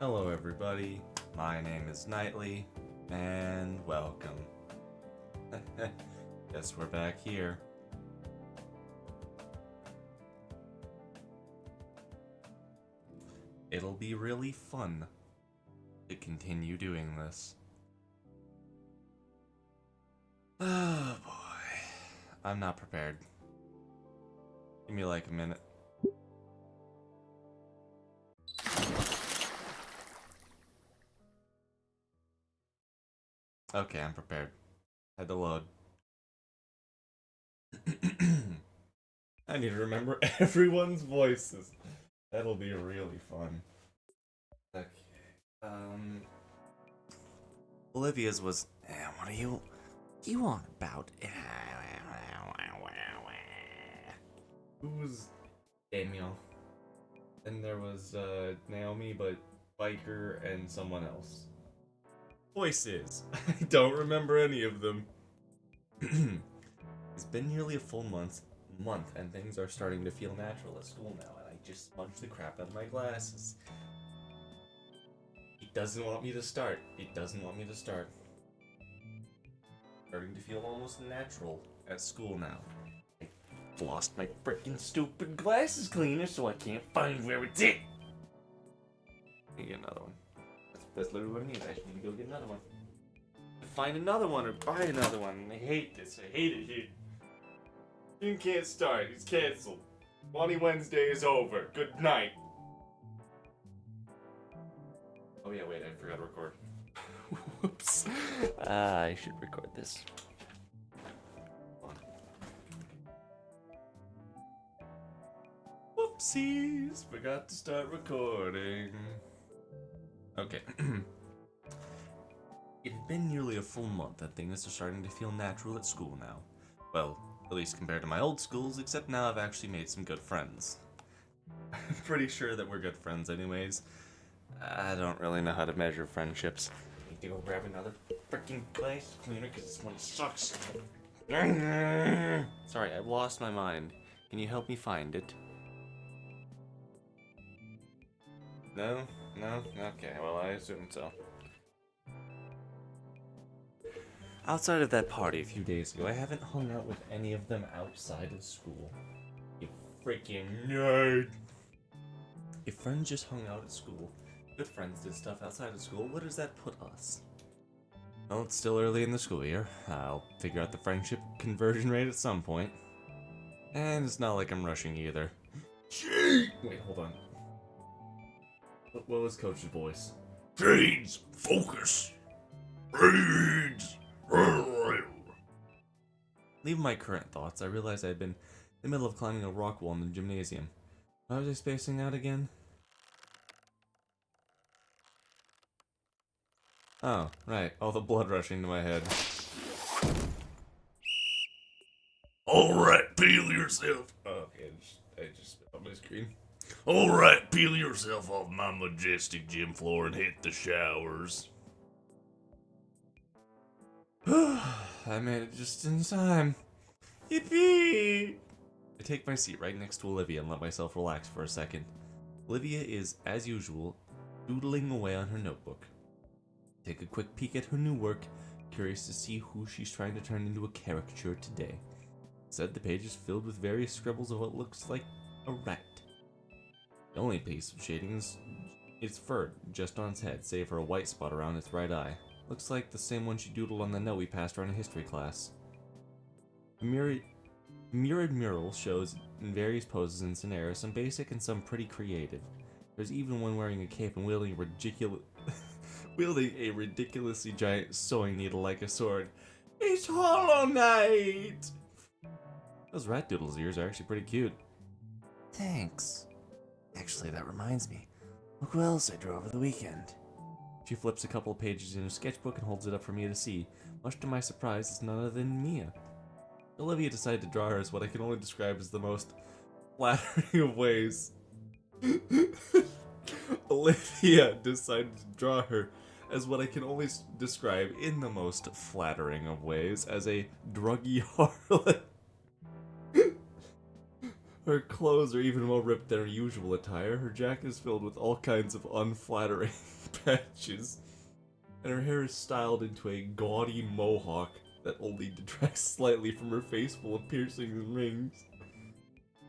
Hello everybody, my name is Knightley, and welcome. Guess we're back here. It'll be really fun to continue doing this. Oh boy, I'm not prepared. Give me like a minute. Okay, I'm prepared. Had to load. I need to remember everyone's voices. That'll be really fun. Okay. Olivia's was. What are you on about? Who was Daniel? And there was Naomi, but Biker and someone else. Voices. I don't remember any of them. It's been nearly a full month, and things are starting to feel natural at school now, and I just smudged the crap out of my glasses. It doesn't want me to start. Starting to feel almost natural at school now. I lost my freaking stupid glasses cleaner, so I can't find where it's at. I get another one. That's literally what I need. I just need to go get another one. Find another one or buy another one. I hate this. I hate it here. You can't start. It's canceled. Wani Wednesday is over. Good night. Oh yeah, wait. I forgot to record. Whoops. I should record this. Whoopsies. Forgot to start recording. Okay. It had been nearly a full month and things are starting to feel natural at school now. Well, at least compared to my old schools, except now I've actually made some good friends. I'm pretty sure that we're good friends anyways. I don't really know how to measure friendships. I need to go grab another freaking glass cleaner because this one sucks. Sorry, I've lost my mind. Can you help me find it? No? Okay, well I assume so. Outside of that party a few days ago, I haven't hung out with any of them outside of school. You freaking nerd! If friends just hung out at school, good friends did stuff outside of school, where does that put us? Well, it's still early in the school year. I'll figure out the friendship conversion rate at some point. And it's not like I'm rushing either. Gee! Wait, hold on. What was Coach's voice? Grades, focus, grades. Leaving my current thoughts, I realized I had been in the middle of climbing a rock wall in the gymnasium. Why was I spacing out again? Oh, right, all the blood rushing to my head. Alright, peel yourself. Oh, okay, I just spit on my screen. Alright, peel yourself off my majestic gym floor and hit the showers. I made it just in time. Yippee! I take my seat right next to Olivia and let myself relax for a second. Olivia is, as usual, doodling away on her notebook. Take a quick peek at her new work, curious to see who she's trying to turn into a caricature today. Instead, the page is filled with various scribbles of what looks like a rat. The only piece of shading is its fur just on its head, save for a white spot around its right eye. Looks like the same one she doodled on the note we passed around in history class. A mirrored mural shows in various poses and scenarios, some basic and some pretty creative. There's even one wearing a cape and wielding a ridiculously giant sewing needle like a sword. It's Hollow Knight! Those rat doodles of yours are actually pretty cute. Thanks. Actually, that reminds me. Look who else I drew over the weekend. She flips a couple of pages in her sketchbook and holds it up for me to see. Much to my surprise, it's none other than Mia. Olivia decided to draw her as what I can only describe as the most flattering of ways. Olivia decided to draw her as what I can only describe in the most flattering of ways as a druggy harlot. Her clothes are even more ripped than her usual attire. Her jacket is filled with all kinds of unflattering patches, and her hair is styled into a gaudy mohawk that only detracts slightly from her face full of piercings and rings.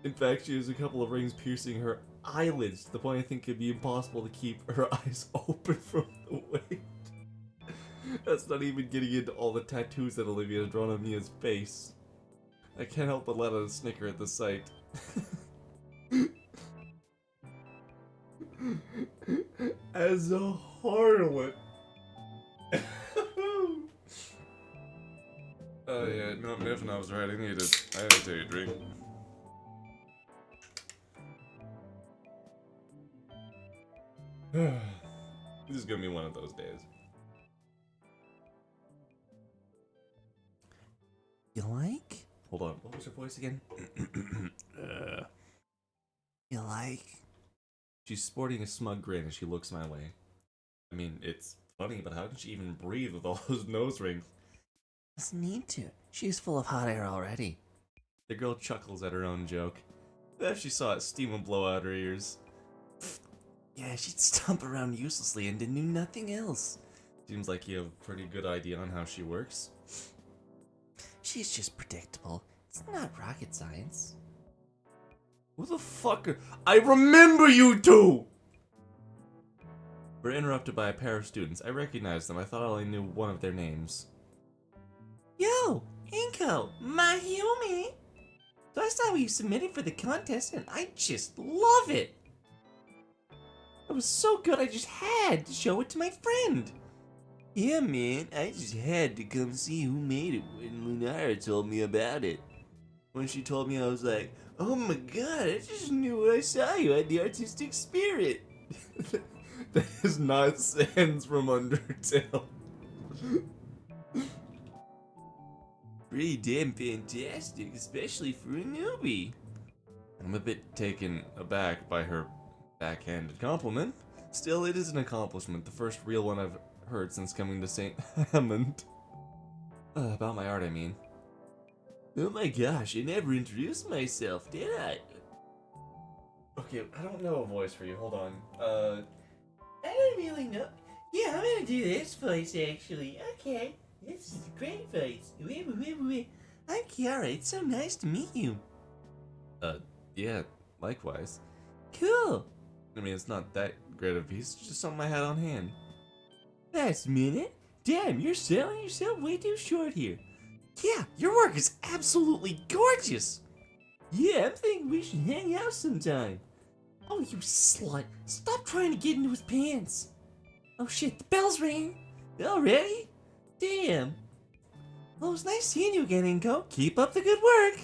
In fact, she has a couple of rings piercing her eyelids to the point I think it'd be impossible to keep her eyes open from the weight. That's not even getting into all the tattoos that Olivia has drawn on Mia's face. I can't help but let out a snicker at the sight. As a harlot. Oh yeah, no, Miffin, I was right. I need to take a drink. This is gonna be one of those days. You like? Hold on, what was her voice again? You like? She's sporting a smug grin as she looks my way. I mean, it's funny, but how can she even breathe with all those nose rings? Doesn't need to. She's full of hot air already. The girl chuckles at her own joke. If she saw it, steam would blow out her ears. Yeah, she'd stomp around uselessly and do nothing else. Seems like you have a pretty good idea on how she works. She's just predictable. It's not rocket science. Who the fuck are... I remember you two! We're interrupted by a pair of students. I recognized them. I thought I only knew one of their names. Yo, Inko, my homie. So I saw you submitted for the contest and I just love it. It was so good I just had to show it to my friend. Yeah, man, I just had to come see who made it when Lunara told me about it. When she told me, I was like, oh my god, I just knew when I saw you had the artistic spirit. That is not Sans from Undertale. Pretty damn fantastic, especially for a newbie. I'm a bit taken aback by her backhanded compliment. Still, it is an accomplishment, the first real one I've heard since coming to St. Hammond. About my art, I mean. Oh my gosh, I never introduced myself, did I? Okay, I don't know a voice for you, hold on. I don't really know. Yeah, I'm gonna do this voice actually. Okay, this is a great voice. I'm Kiara, it's so nice to meet you. Yeah, likewise. Cool. I mean, it's not that great of a piece, it's just something I had on hand. Last minute? Damn, you're selling yourself way too short here. Yeah, your work is absolutely gorgeous. Yeah, I'm thinking we should hang out sometime. Oh, you slut. Stop trying to get into his pants. Oh shit, the bell's ringing. Already? Damn. Well, it was nice seeing you again, Inko. Keep up the good work.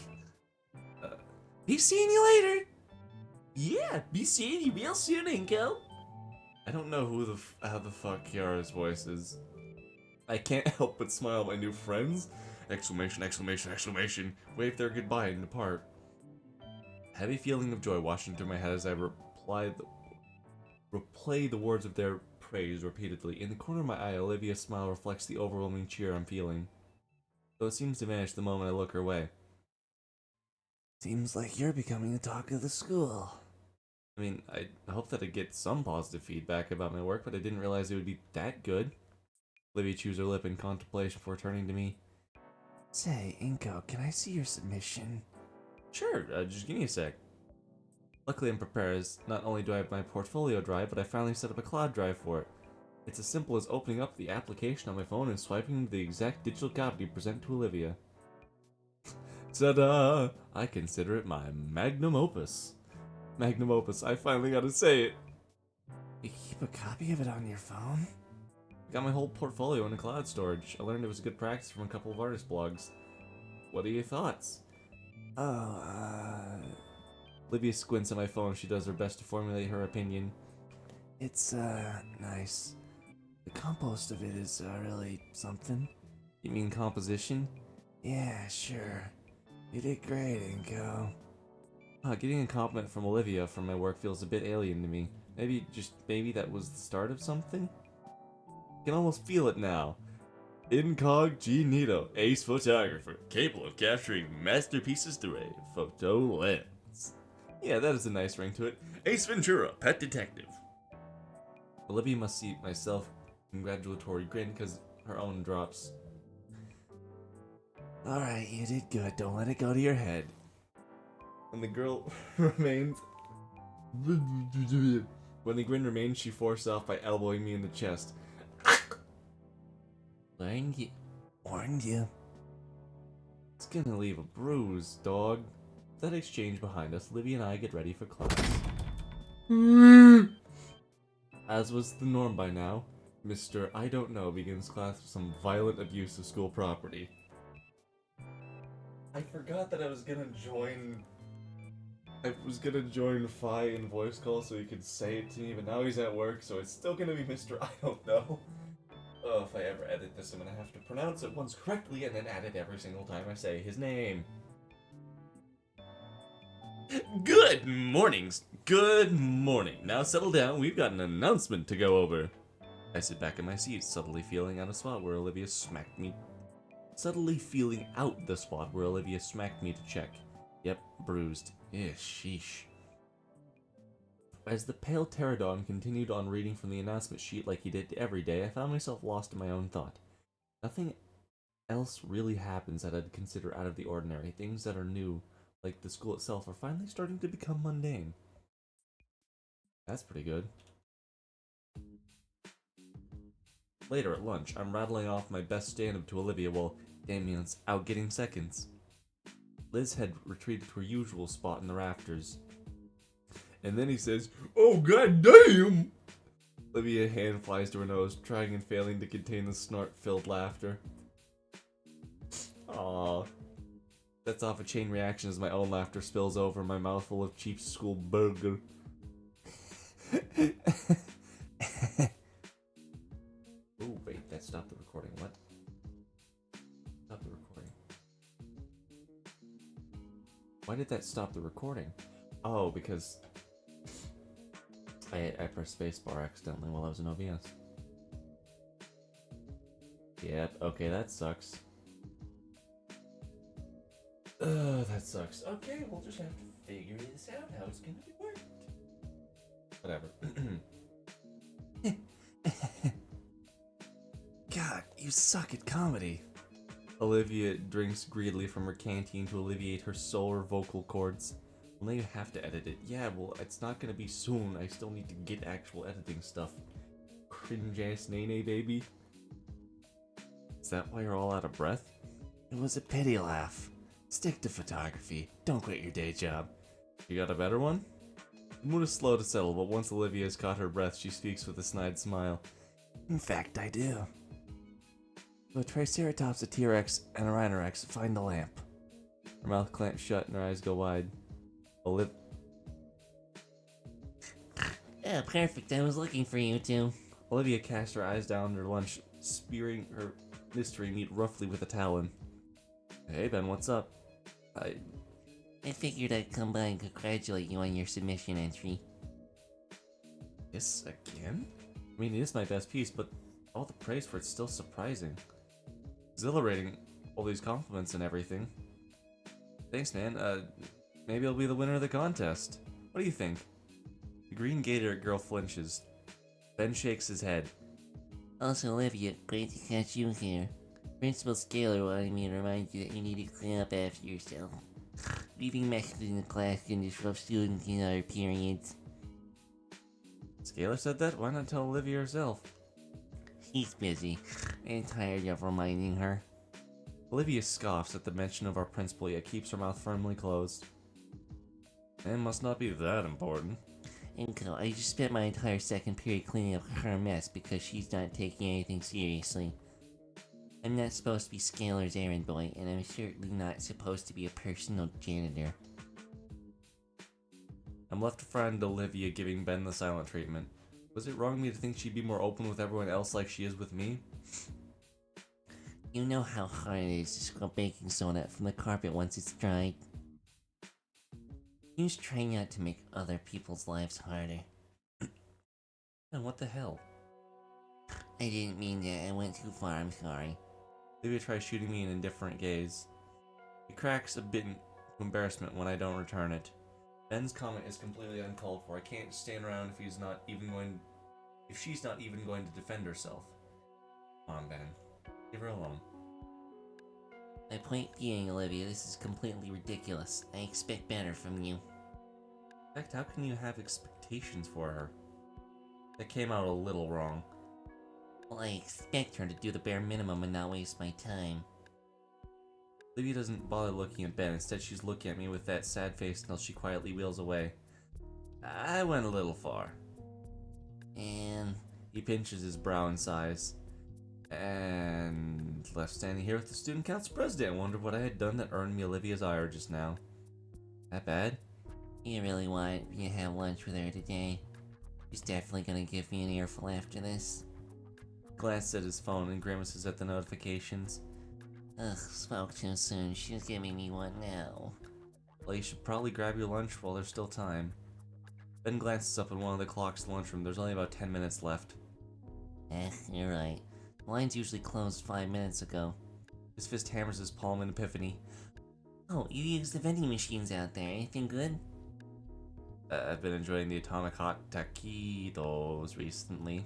Be seeing you later. Yeah, be seeing you real soon, Inko. I don't know how the fuck Kiara's voice is. I can't help but smile at my new friends. Exclamation, exclamation, exclamation. Wave their goodbye and depart. A heavy feeling of joy washing through my head as I replay the words of their praise repeatedly. In the corner of my eye, Olivia's smile reflects the overwhelming cheer I'm feeling, though it seems to vanish the moment I look her way. Seems like you're becoming the talk of the school. I mean, I hope that I get some positive feedback about my work, but I didn't realize it would be that good. Olivia chews her lip in contemplation before turning to me. Say, Inko, can I see your submission? Sure, just give me a sec. Luckily I'm prepared, as not only do I have my portfolio drive, but I finally set up a cloud drive for it. It's as simple as opening up the application on my phone and swiping the exact digital copy to present to Olivia. Ta-da! I consider it my magnum opus. Magnum opus, I finally got to say it. You keep a copy of it on your phone? I got my whole portfolio in the cloud storage. I learned it was a good practice from a couple of artist blogs. What are your thoughts? Olivia squints at my phone. She does her best to formulate her opinion. It's, nice. The compost of it is, really something. You mean composition? Yeah, sure. You did great, Inko. Getting a compliment from Olivia from my work feels a bit alien to me. Maybe that was the start of something? I can almost feel it now. Incognito, ace photographer, capable of capturing masterpieces through a photo lens. Yeah, that is a nice ring to it. Ace Ventura, pet detective. Olivia must see my self-congratulatory grin because her own drops. Alright, you did good. Don't let it go to your head. When the girl remains... When the grin remains, she forced off by elbowing me in the chest. Warned you. Warned you. It's gonna leave a bruise, dog. That exchange behind us, Livy and I get ready for class. As was the norm by now, Mr. I Don't Know begins class with some violent abuse of school property. I forgot that I was gonna join Phi in voice call so he could say it to me, but now he's at work, so it's still gonna be Mr. I Don't Know. Oh, if I ever edit this, I'm gonna have to pronounce it once correctly and then add it every single time I say his name. Good mornings. Good morning. Now settle down, we've got an announcement to go over. I sit back in my seat, subtly feeling out a spot where Olivia smacked me. Subtly feeling out the spot where Olivia smacked me to check. Yep, bruised. Sheesh. As the pale pterodon continued on reading from the announcement sheet like he did every day, I found myself lost in my own thought. Nothing else really happens that I'd consider out of the ordinary. Things that are new, like the school itself, are finally starting to become mundane. That's pretty good. Later at lunch, I'm rattling off my best stand-up to Olivia while Damien's out getting seconds. Liz had retreated to her usual spot in the rafters. And then he says, "Oh, goddamn!" Olivia's hand flies to her nose, trying and failing to contain the snort-filled laughter. Aww. That's off a chain reaction as my own laughter spills over my mouthful of cheap school burger. Oh, wait, that stopped the recording. What? Stop the recording. Why did that stop the recording? Oh, because I pressed spacebar accidentally while I was in OBS. Yep, okay, that sucks. That sucks. Okay, we'll just have to figure this out, how it's gonna be worked. Whatever. God, you suck at comedy. Olivia drinks greedily from her canteen to alleviate her sore vocal cords. Well, now you have to edit it. Yeah, well, it's not gonna be soon. I still need to get actual editing stuff. Cringe-ass nene, baby. Is that why you're all out of breath? It was a pity laugh. Stick to photography. Don't quit your day job. You got a better one? The mood is slow to settle, but once Olivia has caught her breath, she speaks with a snide smile. In fact, I do. So a Triceratops, a T-Rex, and a Rhinorex find the lamp. Her mouth clamps shut and her eyes go wide. Oh, perfect. I was looking for you too. Olivia cast her eyes down her lunch, spearing her mystery meat roughly with a talon. Hey, Ben, what's up? I figured I'd come by and congratulate you on your submission entry. This again? I mean, it is my best piece, but all the praise for it's still surprising. Exhilarating, all these compliments and everything. Thanks, man. Maybe I'll be the winner of the contest. What do you think? The green gator girl flinches. Ben shakes his head. Also, Olivia, great to catch you here. Principal Scalar wanted me to remind you that you need to clean up after yourself. Leaving messes in the class can disrupt students in other periods. Scalar said that? Why not tell Olivia herself? She's busy. I'm tired of reminding her. Olivia scoffs at the mention of our principal, yet keeps her mouth firmly closed. It must not be that important. Uncle, I just spent my entire second period cleaning up her mess because she's not taking anything seriously. I'm not supposed to be Scalar's errand boy, and I'm certainly not supposed to be a personal janitor. I'm left to find Olivia giving Ben the silent treatment. Was it wrong of me to think she'd be more open with everyone else like she is with me? You know how hard it is to scrub baking soda from the carpet once it's dried. You just try not to make other people's lives harder. And what the hell? I didn't mean that. I went too far. I'm sorry. Olivia tries shooting me an indifferent gaze. It cracks a bit in embarrassment when I don't return it. Ben's comment is completely uncalled for. I can't stand around if she's not even going to defend herself. Come on, Ben. Leave her alone. My point being, Olivia, this is completely ridiculous. I expect better from you. In fact, how can you have expectations for her? That came out a little wrong. Well, I expect her to do the bare minimum and not waste my time. Olivia doesn't bother looking at Ben. Instead, she's looking at me with that sad face until she quietly wheels away. I went a little far. And He pinches his brow and sighs. And left standing here with the student council president. Wonder what I had done that earned me Olivia's ire just now. That bad? you really want me to have lunch with her today? She's definitely gonna give me an earful after this. Glanced at his phone and grimaces at the notifications. Ugh, spoke too soon. She's giving me one now. Well, you should probably grab your lunch while there's still time. Ben glances up at one of the clocks in the lunchroom. There's only about 10 minutes left. You're right. The line's usually closed 5 minutes ago. His fist hammers his palm in epiphany. Oh, you used the vending machines out there. Anything good? I've been enjoying the atomic hot taquitos recently.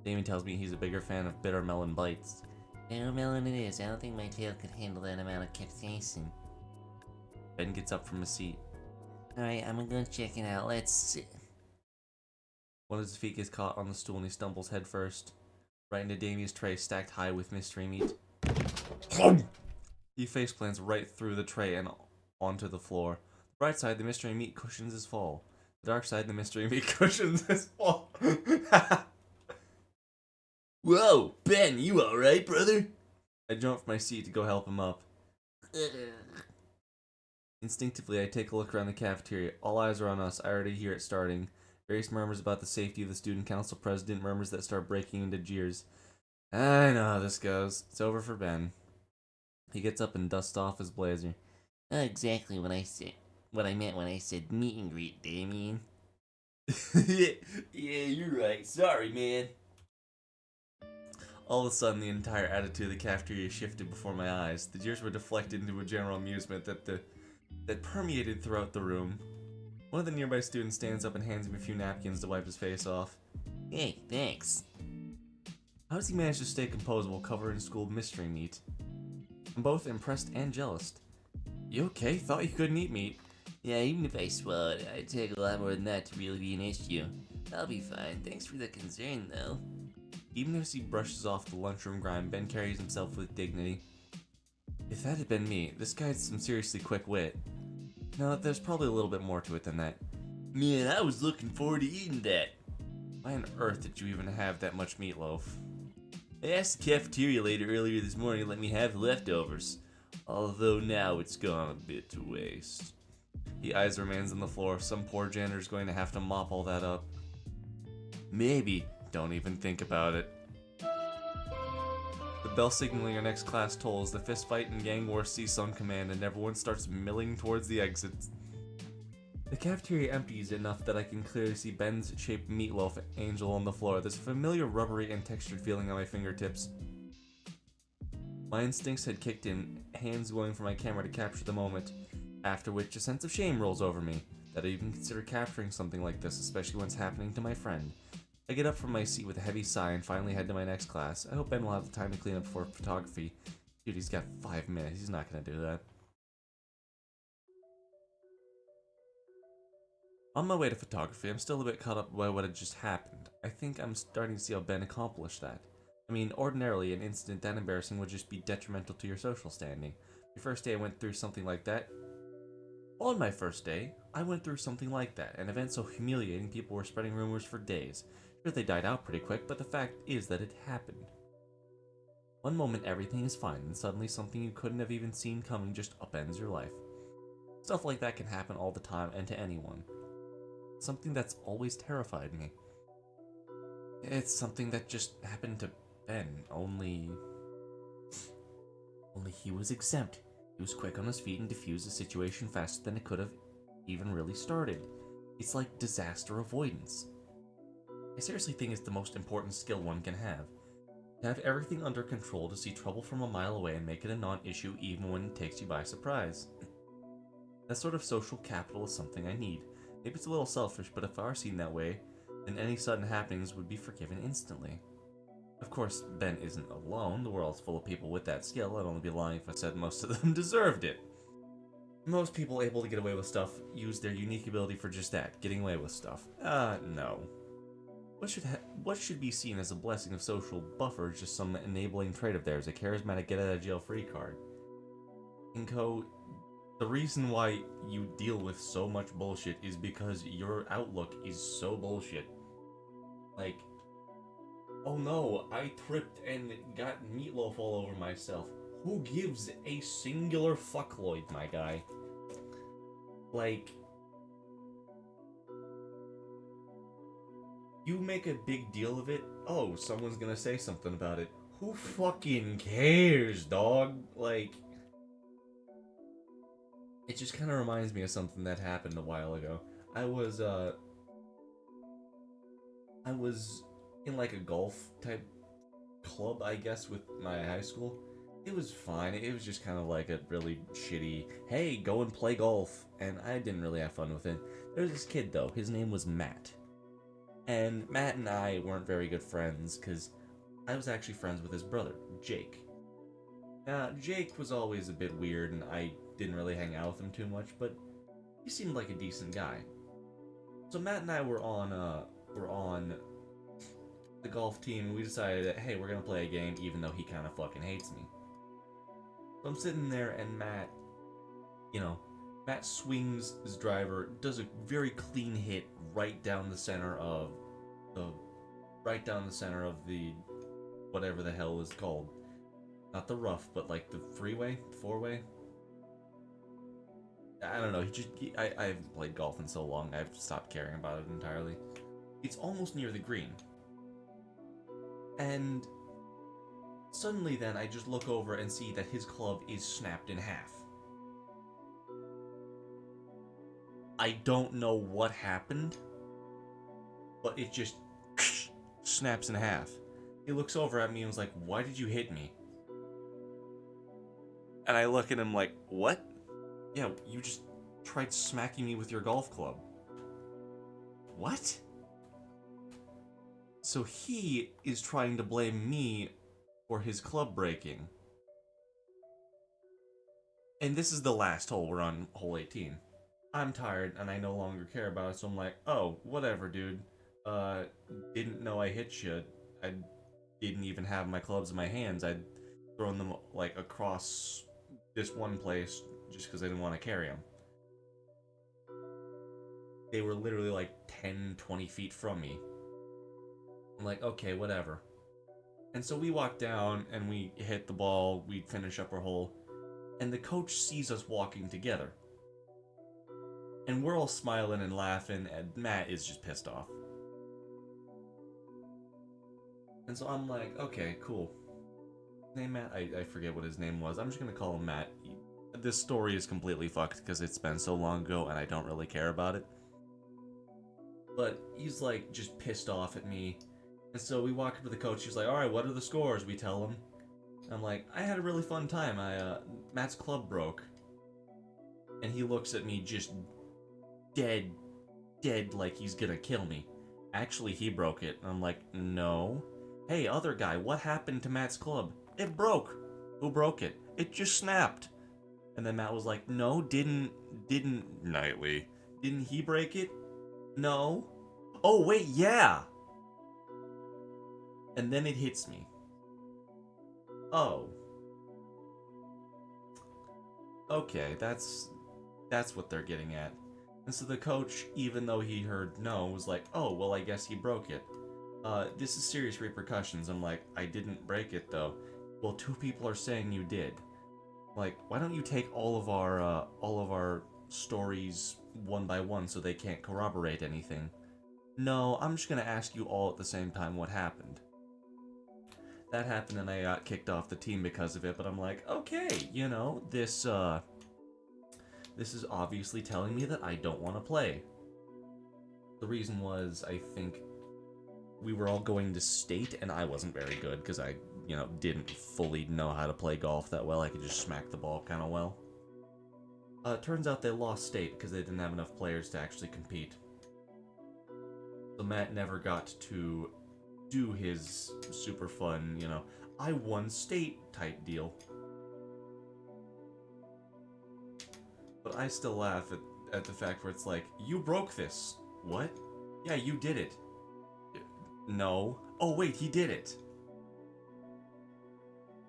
Damien tells me he's a bigger fan of bitter melon bites. Bitter melon it is. I don't think my tail could handle that amount of capsaicin. Ben gets up from his seat. Alright, I'm gonna go check it out. Let's see. One of his feet gets caught on the stool and he stumbles head first, right into Damien's tray stacked high with mystery meat. He faceplants right through the tray and onto the floor. The bright side, the mystery meat cushions his fall. The dark side, the mystery meat cushions his fall. Whoa, Ben, you alright, brother? I jump from my seat to go help him up. Instinctively, I take a look around the cafeteria. All eyes are on us. I already hear it starting. Various murmurs about the safety of the student council president, murmurs that start breaking into jeers. I know how this goes. It's over for Ben. He gets up and dusts off his blazer. Not exactly what I meant when I said meet and greet, Damien. Yeah, you're right. Sorry, man. All of a sudden, the entire attitude of the cafeteria shifted before my eyes. The jeers were deflected into a general amusement that permeated throughout the room. One of the nearby students stands up and hands him a few napkins to wipe his face off. Hey, thanks. How does he manage to stay composed while covered in school mystery meat? I'm both impressed and jealous. You okay? Thought you couldn't eat meat. Yeah, even if I swallowed it, I'd take a lot more than that to really be an issue. I'll be fine. Thanks for the concern, though. Even as he brushes off the lunchroom grime, Ben carries himself with dignity. If that had been me, this guy had some seriously quick wit. No, there's probably a little bit more to it than that. Man, I was looking forward to eating that. Why on earth did you even have that much meatloaf? I asked the cafeteria lady earlier this morning to let me have the leftovers. Although now it's gone a bit to waste. He eyes remains on the floor. Some poor janitor's going to have to mop all that up. Maybe. Don't even think about it. The bell signaling our next class tolls, the fistfight and gang war cease on command, and everyone starts milling towards the exits. The cafeteria empties enough that I can clearly see Ben's shaped meatloaf angel on the floor. There's a familiar rubbery and textured feeling on my fingertips. My instincts had kicked in, hands going for my camera to capture the moment, after which a sense of shame rolls over me, that I even consider capturing something like this, especially when it's happening to my friend. I get up from my seat with a heavy sigh and finally head to my next class. I hope Ben will have the time to clean up before photography. Dude, he's got 5 minutes. He's not gonna do that. On my way to photography, I'm still a bit caught up by what had just happened. I think I'm starting to see how Ben accomplished that. I mean, ordinarily, an incident that embarrassing would just be detrimental to your social standing. The first day I went through something like that. On my first day, I went through something like that. An event so humiliating people were spreading rumors for days. Sure, they died out pretty quick, but the fact is that it happened. One moment everything is fine, and suddenly something you couldn't have even seen coming just upends your life. Stuff like that can happen all the time and to anyone. Something that's always terrified me. It's something that just happened to Ben, only he was exempt. He was quick on his feet and diffused the situation faster than it could have even really started. It's like disaster avoidance. I seriously think it's the most important skill one can have. To have everything under control, to see trouble from a mile away and make it a non-issue even when it takes you by surprise. That sort of social capital is something I need. Maybe it's a little selfish, but if I were seen that way, then any sudden happenings would be forgiven instantly. Of course, Ben isn't alone. The world's full of people with that skill. I'd only be lying if I said most of them deserved it. Most people able to get away with stuff use their unique ability for just that, getting away with stuff. No. What should be seen as a blessing of social buffer is just some enabling trait of theirs, a charismatic get-out-of-jail-free card. Inko, the reason why you deal with so much bullshit is because your outlook is so bullshit. Like, oh no, I tripped and got meatloaf all over myself. Who gives a singular fuckloid, my guy? Like, you make a big deal of it, oh, someone's gonna say something about it. Who fucking cares, dog? Like, it just kind of reminds me of something that happened a while ago. I was in like a golf type club, I guess, with my high school. It was fine. It was just kind of like a really shitty, hey, go and play golf. And I didn't really have fun with it. There was this kid, though. His name was Matt. And Matt and I weren't very good friends, because I was actually friends with his brother, Jake. Now, Jake was always a bit weird, and I didn't really hang out with him too much, but he seemed like a decent guy. So Matt and I were on the golf team, and we decided that, hey, we're gonna play a game, even though he kind of fucking hates me. So I'm sitting there, and Matt swings his driver, does a very clean hit right down the center of the whatever the hell is called. Not the rough, but like the freeway, four-way. I don't know. I haven't played golf in so long. I've stopped caring about it entirely. It's almost near the green. And suddenly then I just look over and see that his club is snapped in half. I don't know what happened, but it just snaps in half. He looks over at me and was like, "Why did you hit me?" And I look at him like, "What?" "Yeah, you just tried smacking me with your golf club." "What?" So he is trying to blame me for his club breaking. And this is the last hole. We're on hole 18. I'm tired and I no longer care about it, so I'm like, "Oh, whatever, dude. Didn't know I hit you. I didn't even have my clubs in my hands. I'd thrown them like across this one place just because I didn't want to carry them." They were literally like 10, 20 feet from me. I'm like, okay, whatever. And so we walk down and we hit the ball, we finish up our hole, and the coach sees us walking together. And we're all smiling and laughing, and Matt is just pissed off. And so I'm like, okay, cool. Name Matt? I forget what his name was. I'm just gonna call him Matt. This story is completely fucked because it's been so long ago and I don't really care about it. But he's like just pissed off at me. And so we walk up to the coach. He's like, "All right, what are the scores?" We tell him. I'm like, "I had a really fun time. Matt's club broke." And he looks at me just dead like he's gonna kill me. "Actually, he broke it." And I'm like, "No." "Hey, other guy, what happened to Matt's club?" "It broke." "Who broke it?" "It just snapped." And then Matt was like, "No, didn't Nightly. Didn't he break it?" "No." "Oh, wait, yeah." And then it hits me. Oh. Okay, that's what they're getting at. And so the coach, even though he heard no, was like, "Oh, well, I guess he broke it. This is serious repercussions." I'm like, "I didn't break it, though." "Well, 2 people are saying you did." Like, why don't you take all of our stories one by one so they can't corroborate anything? "No, I'm just gonna ask you all at the same time what happened." That happened and I got kicked off the team because of it, but I'm like, okay, this is obviously telling me that I don't want to play. The reason was, I think, we were all going to state, and I wasn't very good, because I, didn't fully know how to play golf that well. I could just smack the ball kind of well. Turns out they lost state because they didn't have enough players to actually compete. So Matt never got to do his super fun, I won state type deal. But I still laugh at the fact where it's like, you broke this. What? Yeah, you did it. No. Oh wait, he did it.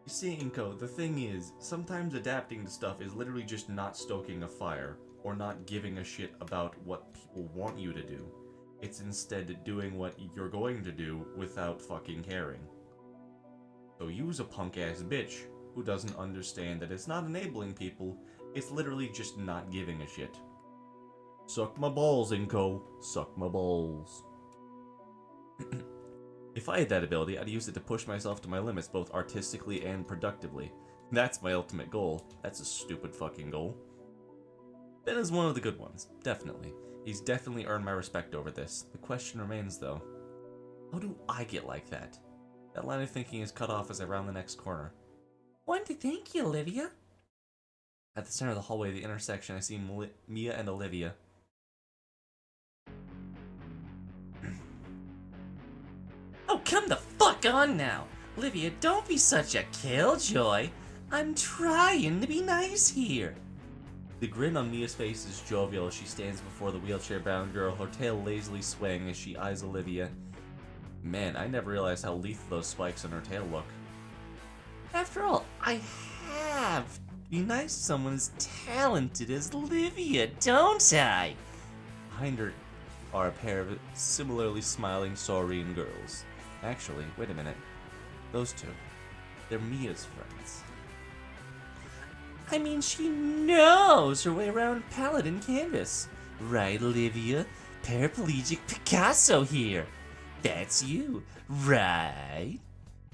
You see, Inko, the thing is, sometimes adapting to stuff is literally just not stoking a fire, or not giving a shit about what people want you to do. It's instead doing what you're going to do without fucking caring. So use a punk-ass bitch who doesn't understand that it's not enabling people, it's literally just not giving a shit. Suck my balls, Inko. Suck my balls. If I had that ability, I'd use it to push myself to my limits both artistically and productively. That's my ultimate goal. That's a stupid fucking goal. Ben is one of the good ones, definitely. He's definitely earned my respect over this. The question remains, though, how do I get like that? That line of thinking is cut off as I round the next corner. Want to thank you, Olivia. At the center of the hallway of the intersection, I see Mia and Olivia. Oh, come the fuck on now. Olivia, don't be such a killjoy. I'm trying to be nice here. The grin on Mia's face is jovial as she stands before the wheelchair-bound girl, her tail lazily swaying as she eyes Olivia. Man, I never realized how lethal those spikes on her tail look. After all, I have to be nice to someone as talented as Olivia, don't I? Behind her are a pair of similarly smiling saurine girls. Actually, wait a minute. Those two. They're Mia's friends. I mean, she knows her way around Paladin canvas. Right, Olivia? Paraplegic Picasso here. That's you, right?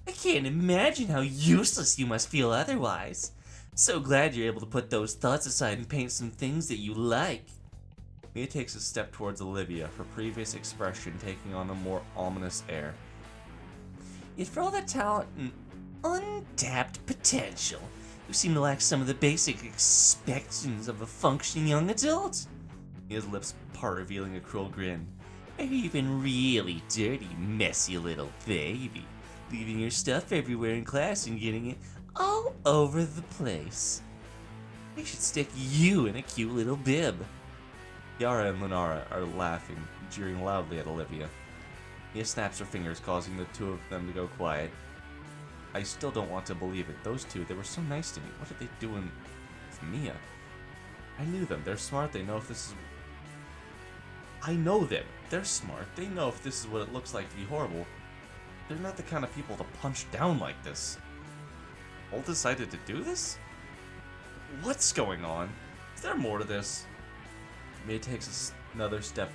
I can't imagine how useless you must feel otherwise. So glad you're able to put those thoughts aside and paint some things that you like. Mia takes a step towards Olivia, her previous expression taking on a more ominous air. Yet for all that talent and untapped potential, you seem to lack some of the basic expectations of a functioning young adult. Mia's lips part, revealing a cruel grin. Are you even really dirty, messy little baby? Leaving your stuff everywhere in class and getting it all over the place. I should stick you in a cute little bib. Yara and Lunara are laughing, jeering loudly at Olivia. Mia snaps her fingers, causing the two of them to go quiet. I still don't want to believe it. Those two, they were so nice to me. What are they doing with Mia? I knew them. They're smart. They know if this is... I know them. They're smart. They know if this is what it looks like to be horrible. They're not the kind of people to punch down like this. All decided to do this? What's going on? Is there more to this? Mia takes another step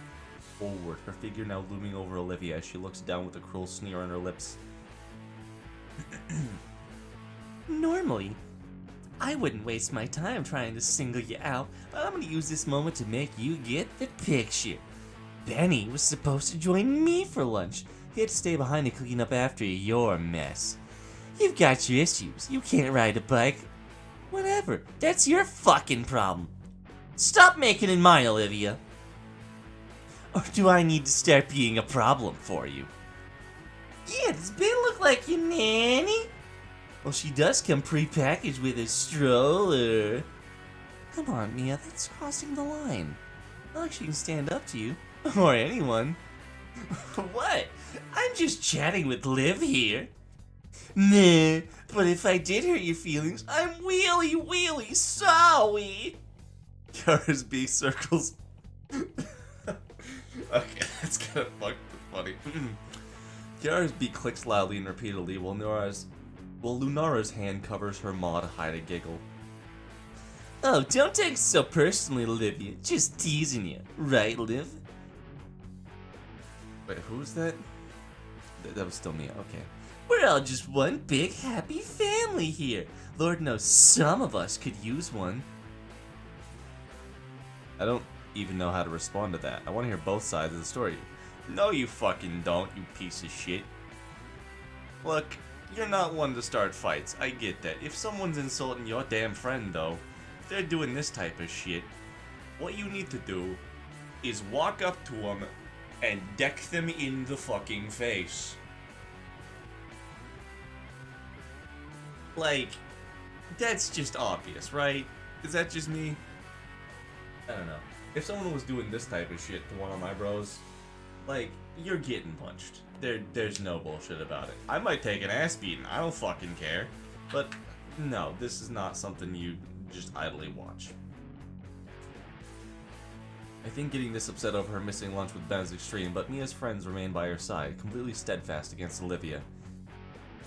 forward, her figure now looming over Olivia as she looks down with a cruel sneer on her lips. Normally, I wouldn't waste my time trying to single you out, but I'm gonna use this moment to make you get the picture. Benny was supposed to join me for lunch. He had to stay behind to clean up after your mess. You've got your issues. You can't ride a bike. Whatever. That's your fucking problem. Stop making it mine, Olivia. Or do I need to start being a problem for you? Yeah, does Ben look like your nanny? Well, she does come pre-packaged with a stroller. Come on, Mia, that's crossing the line. Not like she can stand up to you. Or anyone. What? I'm just chatting with Liv here. Nah, but if I did hurt your feelings, I'm really sorry. Yara's B circles. Okay, that's kind of fucking funny. Yara's beat clicks loudly and repeatedly while Lunara's hand covers her maw to hide a giggle. Oh, don't take it so personally, Olivia. Just teasing you. Right, Liv? Wait, who's that? That was still Mia, okay. We're all just one big happy family here. Lord knows some of us could use one. I don't even know how to respond to that. I want to hear both sides of the story. No, you fucking don't, you piece of shit. Look, you're not one to start fights. I get that. If someone's insulting your damn friend, though, if they're doing this type of shit, what you need to do is walk up to them and deck them in the fucking face. Like, that's just obvious, right? Is that just me? I don't know. If someone was doing this type of shit to one of my bros, like, you're getting punched. There's no bullshit about it. I might take an ass beating, I don't fucking care. But, no, this is not something you just idly watch. I think getting this upset over her missing lunch with Ben is extreme, but Mia's friends remain by her side, completely steadfast against Olivia.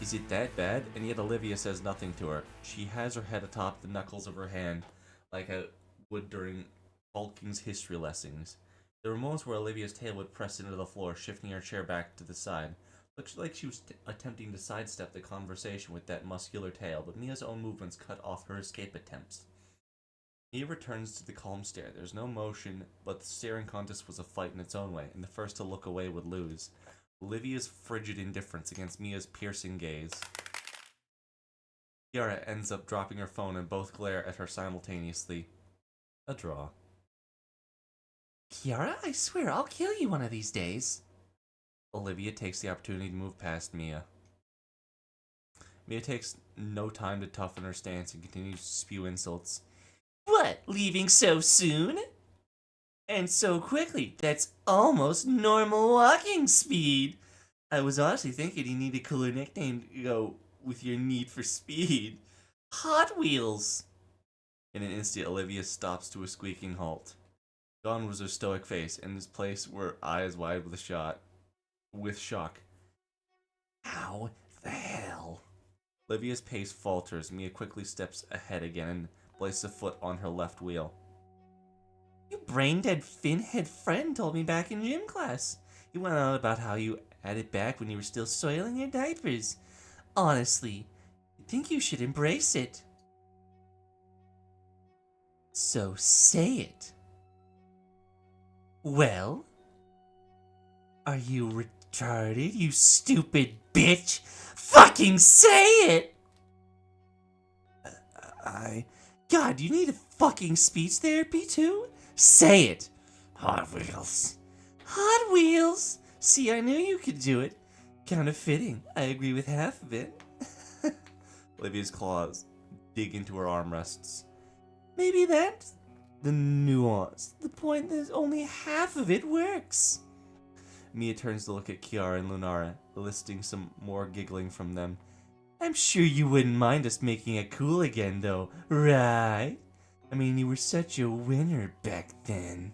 Is it that bad? And yet Olivia says nothing to her. She has her head atop the knuckles of her hand, like I would during Falking's history lessons. There were moments where Olivia's tail would press into the floor, shifting her chair back to the side. Looked like she was attempting to sidestep the conversation with that muscular tail, but Mia's own movements cut off her escape attempts. Mia returns to the calm stare. There's no motion, but the staring contest was a fight in its own way, and the first to look away would lose. Olivia's frigid indifference against Mia's piercing gaze. Kiara ends up dropping her phone and both glare at her simultaneously. A draw. Kiara, I swear I'll kill you one of these days. Olivia takes the opportunity to move past Mia. Mia takes no time to toughen her stance and continues to spew insults. What, leaving so soon? And so quickly, that's almost normal walking speed. I was honestly thinking you need a cooler nickname to go with your need for speed. Hot Wheels. In an instant, Olivia stops to a squeaking halt. Gone was her stoic face, and his place were eyes wide with shock. How the hell? Olivia's pace falters. Mia quickly steps ahead again and places a foot on her left wheel. Your brain-dead fin-head friend told me back in gym class. He went on about how you had it back when you were still soiling your diapers. Honestly, I think you should embrace it. So say it. Well? Are you retarded, you stupid bitch? Fucking say it! God, you need a fucking speech therapy too? Say it! Hot Wheels. Hot Wheels! See, I knew you could do it. Kind of fitting. I agree with half of it. Olivia's claws dig into her armrests. Maybe that's the nuance. The point is only half of it works. Mia turns to look at Kiara and Lunara, eliciting some more giggling from them. I'm sure you wouldn't mind us making it cool again, though, right? I mean, you were such a winner back then.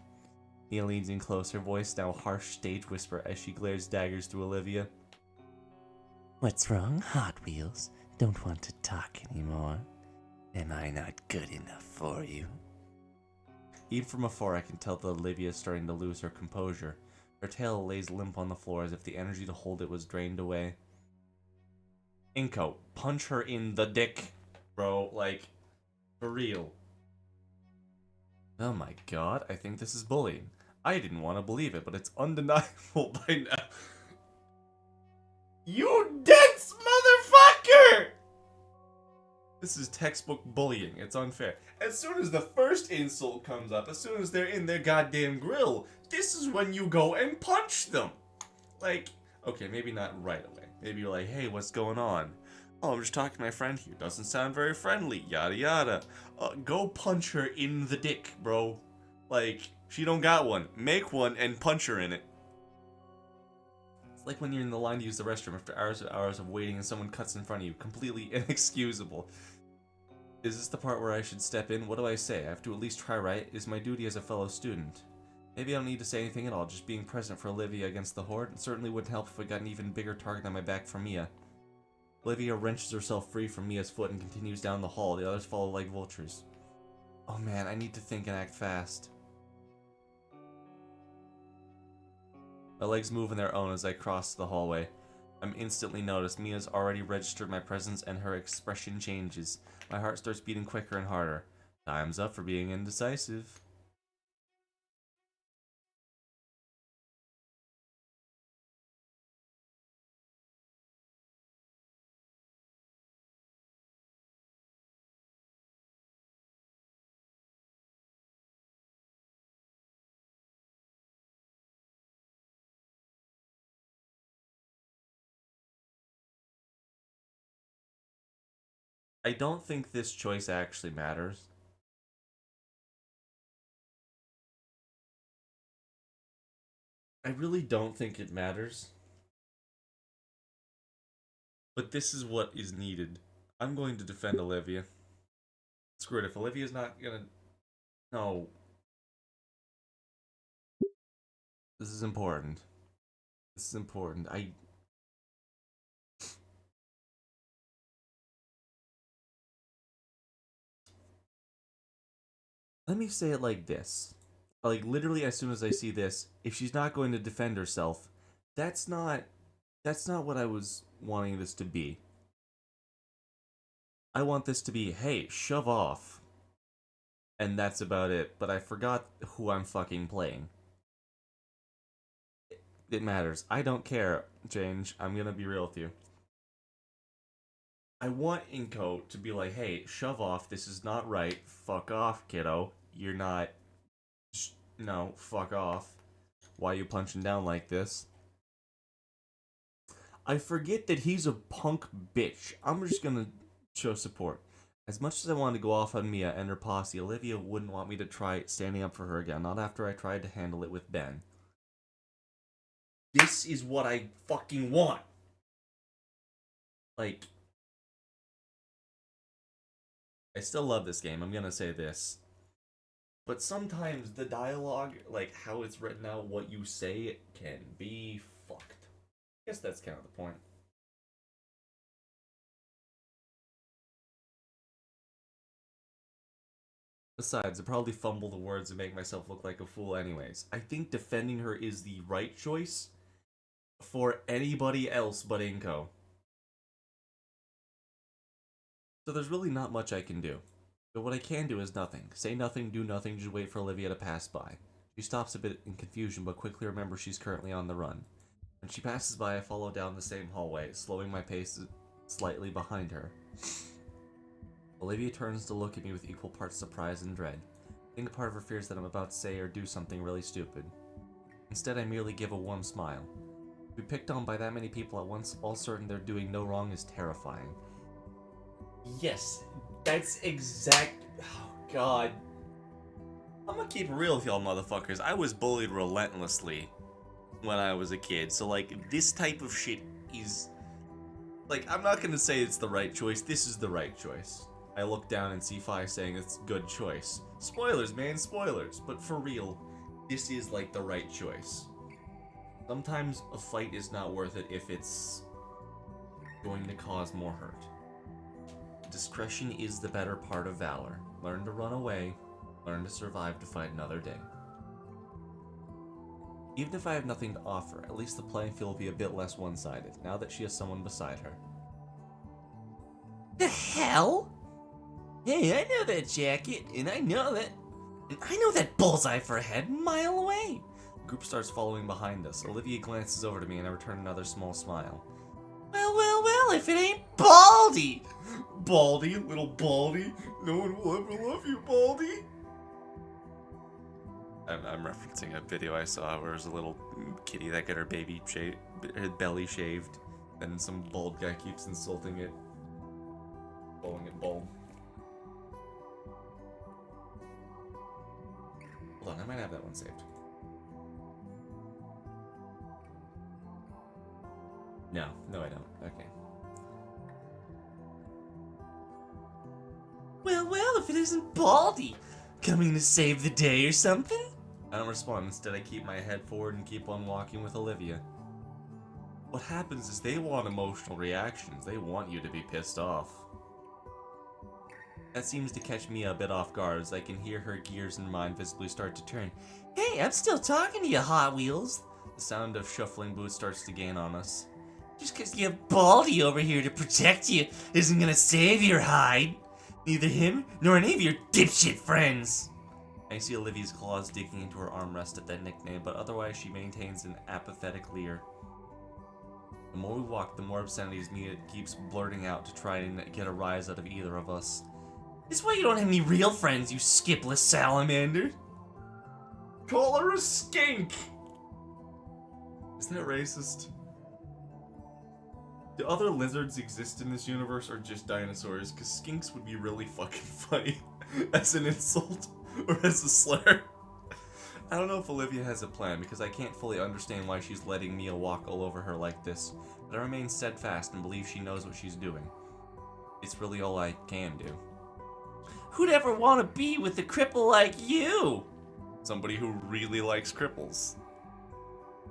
Mia leans in close, her voice now a harsh stage whisper as she glares daggers through Olivia. What's wrong, Hot Wheels? Don't want to talk anymore? Am I not good enough for you? Even from afar, I can tell that Olivia is starting to lose her composure. Her tail lays limp on the floor as if the energy to hold it was drained away. Inko, punch her in the dick, bro. Like, for real. Oh my god, I think this is bullying. I didn't want to believe it, but it's undeniable by now. You dense motherfucker! This is textbook bullying. It's unfair. As soon as the first insult comes up, as soon as they're in their goddamn grill, this is when you go and punch them. Like, okay, maybe not right away. Maybe you're like, hey, what's going on? Oh, I'm just talking to my friend here. Doesn't sound very friendly. Yada yada. Go punch her in the dick, bro. Like, she don't got one. Make one and punch her in it. It's like when you're in the line to use the restroom after hours of waiting and someone cuts in front of you. Completely inexcusable. Is this the part where I should step in? What do I say? I have to at least try, right? It is my duty as a fellow student. Maybe I don't need to say anything at all. Just being present for Olivia against the Horde. It certainly wouldn't help if I got an even bigger target on my back from Mia. Olivia wrenches herself free from Mia's foot and continues down the hall. The others follow like vultures. Oh man, I need to think and act fast. My legs move on their own as I cross the hallway. I'm instantly noticed. Mia's already registered my presence and her expression changes. My heart starts beating quicker and harder. Time's up for being indecisive. I don't think this choice actually matters. I really don't think it matters. But this is what is needed. I'm going to defend Olivia. Screw it, if Olivia's not gonna... No. This is important. This is important. Let me say it like this. Like, literally, as soon as I see this, if she's not going to defend herself, that's not what I was wanting this to be. I want this to be, hey, shove off. And that's about it, but I forgot who I'm fucking playing. It matters. I don't care, Change. I'm gonna be real with you. I want Inko to be like, hey, shove off, this is not right, fuck off, kiddo. You're not... No, fuck off. Why are you punching down like this? I forget that he's a punk bitch. I'm just gonna show support. As much as I wanted to go off on Mia and her posse, Olivia wouldn't want me to try standing up for her again, not after I tried to handle it with Ben. This is what I fucking want! Like... I still love this game, I'm gonna say this. But sometimes the dialogue, like how it's written out, what you say, can be fucked. I guess that's kind of the point. Besides, I probably fumble the words and make myself look like a fool anyways. I think defending her is the right choice for anybody else but Inko. So there's really not much I can do. But what I can do is nothing. Say nothing, do nothing, just wait for Olivia to pass by. She stops a bit in confusion, but quickly remembers she's currently on the run. When she passes by, I follow down the same hallway, slowing my pace slightly behind her. Olivia turns to look at me with equal parts surprise and dread. I think a part of her fears that I'm about to say or do something really stupid. Instead, I merely give a warm smile. To be picked on by that many people at once, all certain they're doing no wrong, is terrifying. Yes, that's exact... Oh, God. I'm gonna keep it real with y'all motherfuckers. I was bullied relentlessly when I was a kid, so, like, this type of shit is... Like, I'm not gonna say it's the right choice. This is the right choice. I look down and see Fi saying it's good choice. Spoilers, man, spoilers. But for real, this is, like, the right choice. Sometimes a fight is not worth it if it's going to cause more hurt. Discretion is the better part of valor. Learn to run away, learn to survive to fight another day. Even if I have nothing to offer, at least the playing field will be a bit less one-sided, now that she has someone beside her. The hell? Hey, I know that jacket, and I know that bullseye for a head a mile away. The group starts following behind us. Olivia glances over to me, and I return another small smile. Well, if it ain't Baldy! Baldy, little Baldy. No one will ever love you, Baldy. I'm referencing a video I saw where there's a little kitty that got her baby her belly shaved, and some bald guy keeps insulting it, calling it bald. Hold on, I might have that one saved. No, I don't. Okay. Well, if it isn't Baldy coming to save the day or something? I don't respond. Instead, I keep my head forward and keep on walking with Olivia. What happens is they want emotional reactions. They want you to be pissed off. That seems to catch me a bit off guard as I can hear her gears in mind visibly start to turn. Hey, I'm still talking to you, Hot Wheels. The sound of shuffling boots starts to gain on us. Just because you have Baldy over here to protect you isn't gonna save your hide. Neither him nor any of your dipshit friends. I see Olivia's claws digging into her armrest at that nickname, but otherwise she maintains an apathetic leer. The more we walk, the more obscenities Mia keeps blurting out to try and get a rise out of either of us. This is why you don't have any real friends, you skipless salamander. Call her a skink! Is that racist? Do other lizards exist in this universe or just dinosaurs? Because skinks would be really fucking funny as an insult or as a slur. I don't know if Olivia has a plan because I can't fully understand why she's letting Mia walk all over her like this, but I remain steadfast and believe she knows what she's doing. It's really all I can do. Who'd ever want to be with a cripple like you? Somebody who really likes cripples.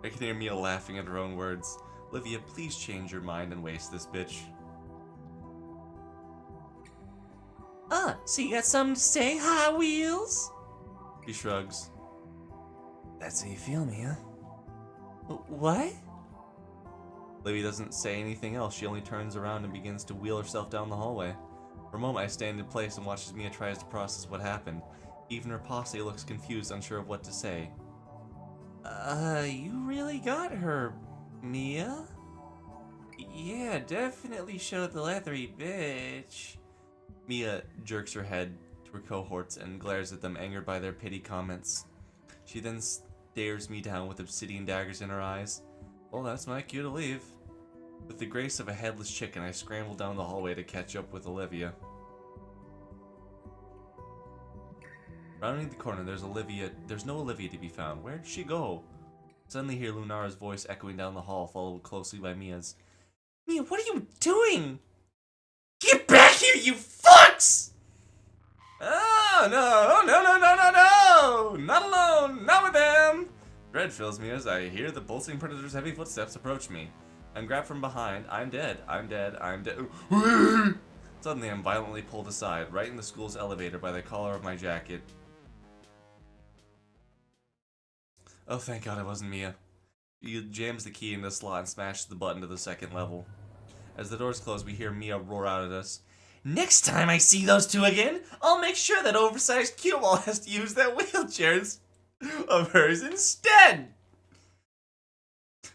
I can hear Mia laughing at her own words. Olivia, please change your mind and waste this bitch. So you got something to say, Hot Wheels? He shrugs. That's how you feel, Mia. What? Olivia doesn't say anything else. She only turns around and begins to wheel herself down the hallway. For a moment, I stand in place and watch as Mia tries to process what happened. Even her posse looks confused, unsure of what to say. You really got her, Mia? Yeah, definitely showed the leathery bitch. Mia jerks her head to her cohorts and glares at them, angered by their petty comments. She then stares me down with obsidian daggers in her eyes. Well, that's my cue to leave. With the grace of a headless chicken, I scramble down the hallway to catch up with Olivia. Rounding the corner, there's no Olivia to be found. Where'd she go? Suddenly hear Lunara's voice echoing down the hall, followed closely by Mia's. Mia, what are you doing? Get back here, you fucks! Oh, no! Not alone! Not with them! Dread fills me as I hear the bolting predator's heavy footsteps approach me. I'm grabbed from behind. I'm dead. Suddenly, I'm violently pulled aside, right in the school's elevator by the collar of my jacket. Oh, thank God it wasn't Mia. He jams the key in the slot and smashes the button to the second level. As the doors close, we hear Mia roar out at us. Next time I see those two again, I'll make sure that oversized cue ball has to use that wheelchair of hers instead!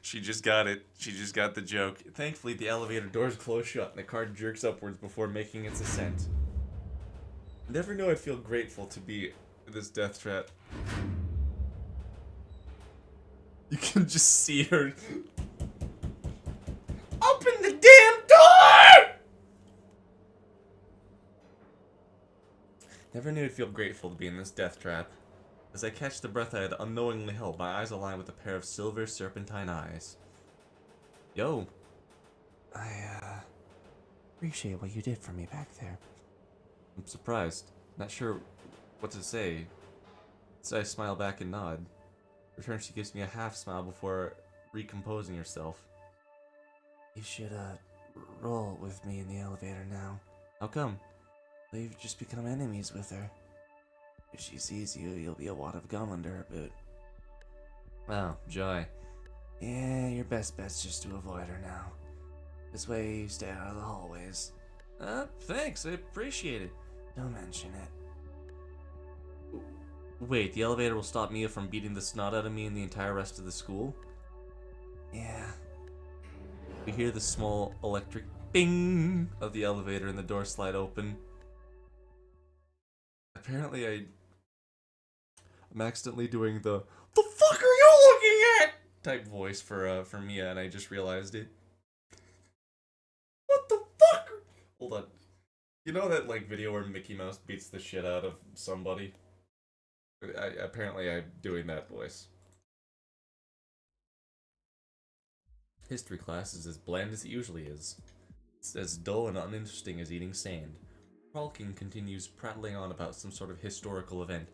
She just got it. She just got the joke. Thankfully, the elevator doors close shut and the car jerks upwards before making its ascent. I never knew I'd feel grateful to be in this death trap. You can just see her. Open the damn door! Never knew I'd feel grateful to be in this death trap. As I catch the breath I had unknowingly held, my eyes align with a pair of silver serpentine eyes. Yo. I, appreciate what you did for me back there. I'm surprised. Not sure what to say. So I smile back and nod. In return, she gives me a half smile before recomposing herself. You should, roll with me in the elevator now. How come? You've just become enemies with her. If she sees you, you'll be a wad of gum under her boot. Oh, joy. Yeah, your best bet's just to avoid her now. This way you stay out of the hallways. Thanks, I appreciate it. Don't mention it. Wait, the elevator will stop Mia from beating the snot out of me and the entire rest of the school? Yeah. We hear the small electric bing of the elevator and the door slide open. Apparently I'm accidentally doing the fuck are you looking at?" type voice for Mia, and I just realized it. What the fuck? Hold on. You know that like video where Mickey Mouse beats the shit out of somebody? Apparently I'm doing that voice. History class is as bland as it usually is. It's as dull and uninteresting as eating sand. Pralkin continues prattling on about some sort of historical event.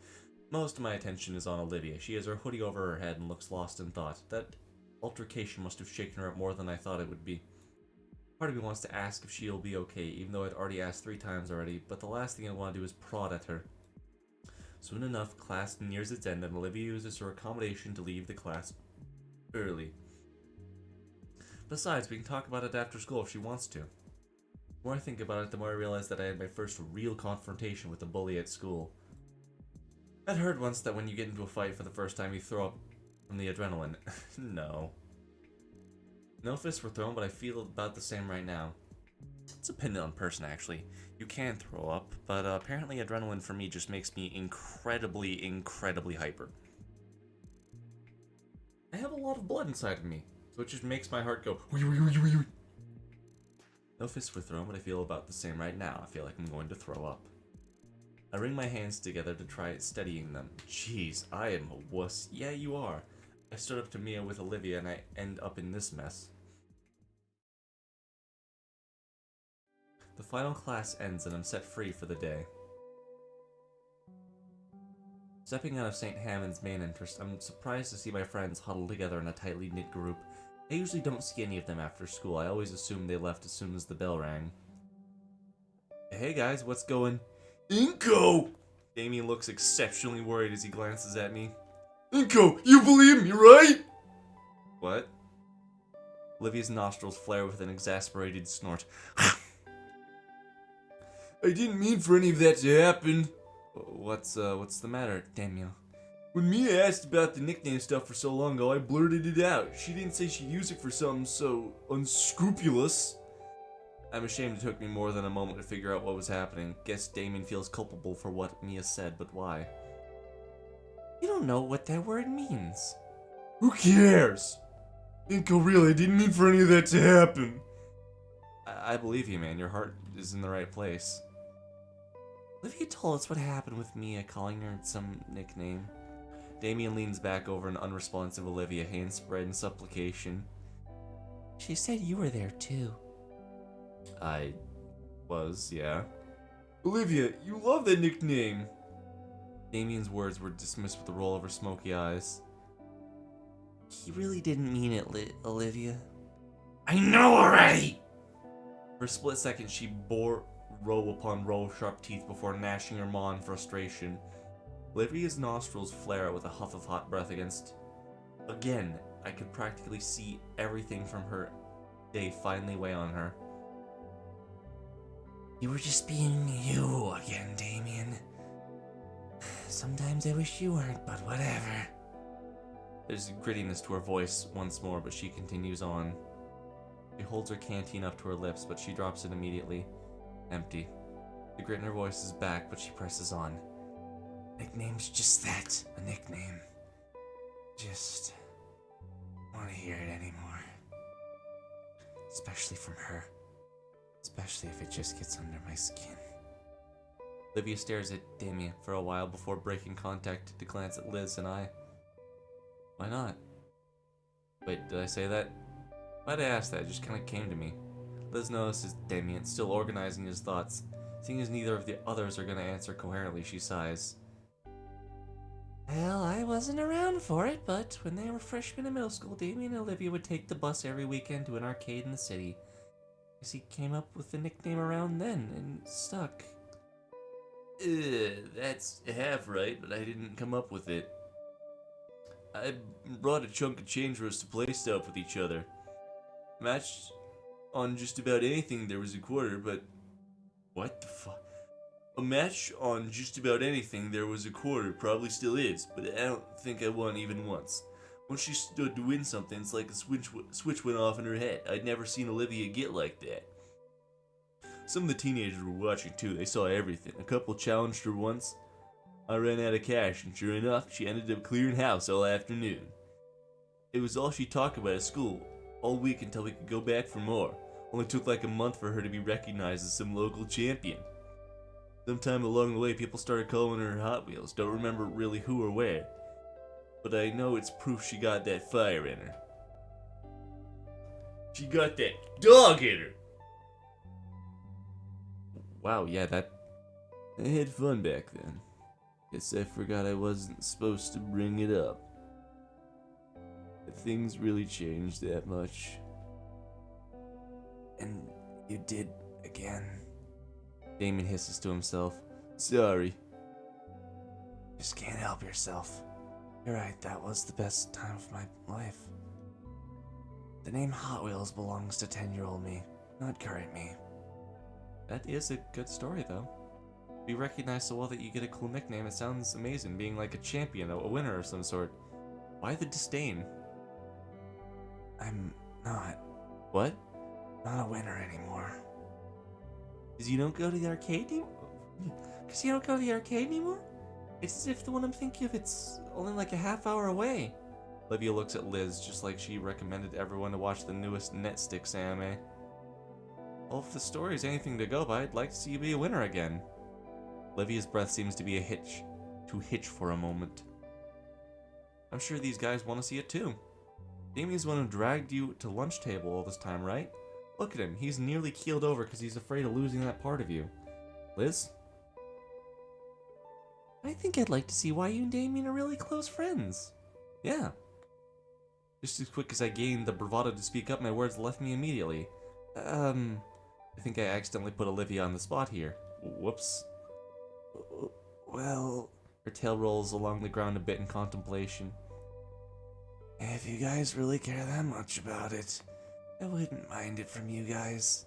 Most of my attention is on Olivia. She has her hoodie over her head and looks lost in thought. That altercation must have shaken her up more than I thought it would be. Part of me wants to ask if she'll be okay, even though I'd already asked 3 times already, but the last thing I want to do is prod at her. Soon enough, class nears its end and Olivia uses her accommodation to leave the class early. Besides, we can talk about it after school if she wants to. The more I think about it, the more I realize that I had my first real confrontation with a bully at school. I'd heard once that when you get into a fight for the first time, you throw up from the adrenaline. No. No fists were thrown, but I feel about the same right now. It's dependent on person, actually. You can throw up, but apparently adrenaline for me just makes me incredibly hyper. I have a lot of blood inside of me, so it just makes my heart go. No fists were thrown, but I feel about the same right now. I feel like I'm going to throw up. I wring my hands together to try steadying them. Jeez, I am a wuss. Yeah, you are. I stood up to Mia with Olivia and I end up in this mess. The final class ends and I'm set free for the day. Stepping out of St. Hammond's main entrance, I'm surprised to see my friends huddled together in a tightly knit group. I usually don't see any of them after school. I always assume they left as soon as the bell rang. Hey guys, what's going? Inko! Damien looks exceptionally worried as he glances at me. Inko, you believe me, right? What? Olivia's nostrils flare with an exasperated snort. I didn't mean for any of that to happen. What's the matter, Daniel? When Mia asked about the nickname stuff for so long ago, I blurted it out. She didn't say she'd use it for something so unscrupulous. I'm ashamed it took me more than a moment to figure out what was happening. Guess Damien feels culpable for what Mia said, but why? You don't know what that word means. Who cares? Inko, really, I didn't mean for any of that to happen. I believe you, man. Your heart is in the right place. Olivia told us what happened with Mia calling her some nickname. Damien leans back over an unresponsive Olivia, hands spread in supplication. She said you were there too. I was, yeah. Olivia, you love that nickname. Damien's words were dismissed with a roll of her smoky eyes. He really didn't mean it, Olivia. I know already! For a split second, she bore row upon row of sharp teeth before gnashing her maw in frustration. Olivia's nostrils flare with a huff of hot breath against... Again, I could practically see everything from her day finally weigh on her. You were just being you again, Damien. Sometimes I wish you weren't, but whatever. There's grittiness to her voice once more, but she continues on. She holds her canteen up to her lips, but she drops it immediately. Empty. The grit in her voice is back, but she presses on. Nickname's just that, a nickname. Just want to hear it anymore. Especially from her. Especially if it just gets under my skin. Olivia stares at Damien for a while before breaking contact to glance at Liz and I. Why not? Wait, did I say that? Why'd I ask that? It just kind of came to me. Liz notices Damien still organizing his thoughts. Seeing as neither of the others are going to answer coherently, she sighs. Well, I wasn't around for it, but when they were freshmen in middle school, Damien and Olivia would take the bus every weekend to an arcade in the city. Guess he came up with the nickname around then and stuck. That's half right, but I didn't come up with it. I brought a chunk of change for us to play stuff with each other. Matched on just about anything there was a quarter, but... What the fuck? A match on just about anything there was a quarter, probably still is, but I don't think I won even once. Once she stood to win something, it's like a switch went off in her head. I'd never seen Olivia get like that. Some of the teenagers were watching too, they saw everything. A couple challenged her once. I ran out of cash, and sure enough, she ended up clearing house all afternoon. It was all she talked about at school, all week until we could go back for more. Only took like a month for her to be recognized as some local champion. Sometime along the way, people started calling her Hot Wheels. Don't remember really who or where. But I know it's proof she got that fire in her. She got that dog in her! Wow, yeah, I had fun back then. Guess I forgot I wasn't supposed to bring it up. But things really changed that much. And you did again. Damien hisses to himself. Sorry. Just can't help yourself. You're right, that was the best time of my life. The name Hot Wheels belongs to 10-year-old me, not current me. That is a good story, though. Be recognized so well that you get a cool nickname. It sounds amazing, being like a champion, a winner of some sort. Why the disdain? I'm not. What? Not a winner anymore. Because you don't go to the arcade anymore? Because you don't go to the arcade anymore? It's as if the one I'm thinking of, it's only like a half hour away. Olivia looks at Liz just like she recommended everyone to watch the newest Netsticks anime. Well, if the story's anything to go by, I'd like to see you be a winner again. Olivia's breath seems to be hitch for a moment. I'm sure these guys want to see it too. Damien's the one who dragged you to lunch table all this time, right? Look at him, he's nearly keeled over because he's afraid of losing that part of you. Liz? I think I'd like to see why you and Damien are really close friends. Yeah. Just as quick as I gained the bravado to speak up, my words left me immediately. I think I accidentally put Olivia on the spot here. Whoops. Well... Her tail rolls along the ground a bit in contemplation. If you guys really care that much about it, I wouldn't mind it from you guys.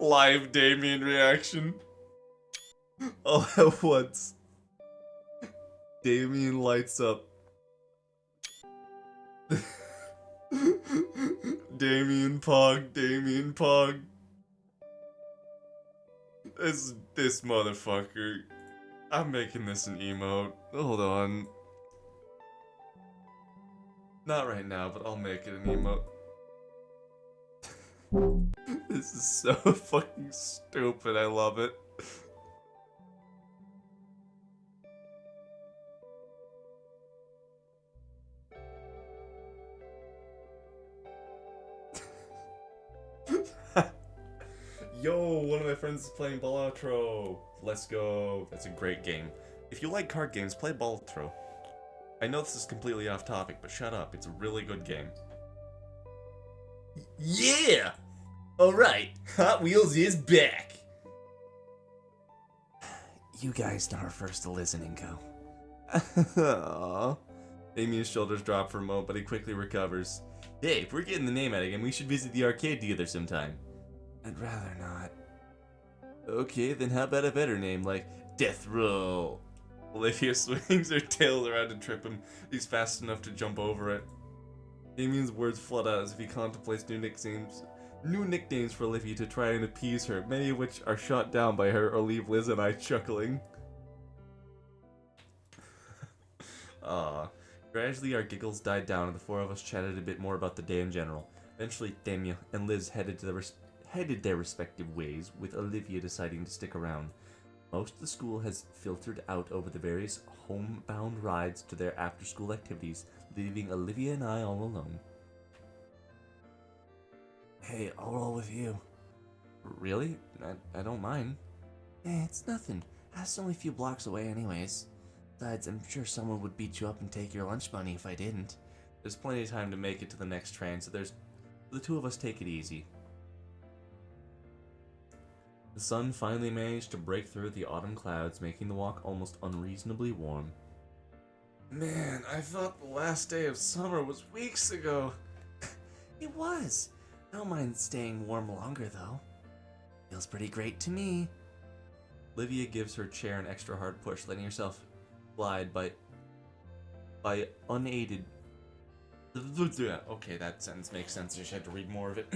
Live Damien reaction. All at once. Damien lights up. Damien Pog, Damien Pog. This motherfucker. I'm making this an emote. Hold on. Not right now, but I'll make it an emote. This is so fucking stupid. I love it. Yo, one of my friends is playing Balatro. Let's go. That's a great game. If you like card games, play Balatro. I know this is completely off topic, but shut up. It's a really good game. Yeah! Alright, Hot Wheels is back! You guys know her first to listen and go. Aww. Damien's shoulders drop for a moment, but he quickly recovers. Hey, if we're getting the name out again, we should visit the arcade together sometime. I'd rather not. Okay, then how about a better name, like Death Row? Olivia swings her tail around to trip him. He's fast enough to jump over it. Damien's words flood out as if he contemplates new nicknames for Olivia to try and appease her, many of which are shot down by her or leave Liz and I chuckling. Gradually our giggles died down and the four of us chatted a bit more about the day in general. Eventually Damien and Liz headed their respective ways, with Olivia deciding to stick around. Most of the school has filtered out over the various homebound rides to their after-school activities, leaving Olivia and I all alone. Hey, I'll roll with you. Really? I don't mind. It's nothing. That's only a few blocks away anyways. Besides, I'm sure someone would beat you up and take your lunch money if I didn't. There's plenty of time to make it to the next train, so the two of us take it easy. The sun finally managed to break through the autumn clouds, making the walk almost unreasonably warm. Man, I thought the last day of summer was weeks ago. It was. I don't mind staying warm longer, though. Feels pretty great to me. Olivia gives her chair an extra hard push, letting herself glide by unaided... Okay, that sentence makes sense. I just had to read more of it.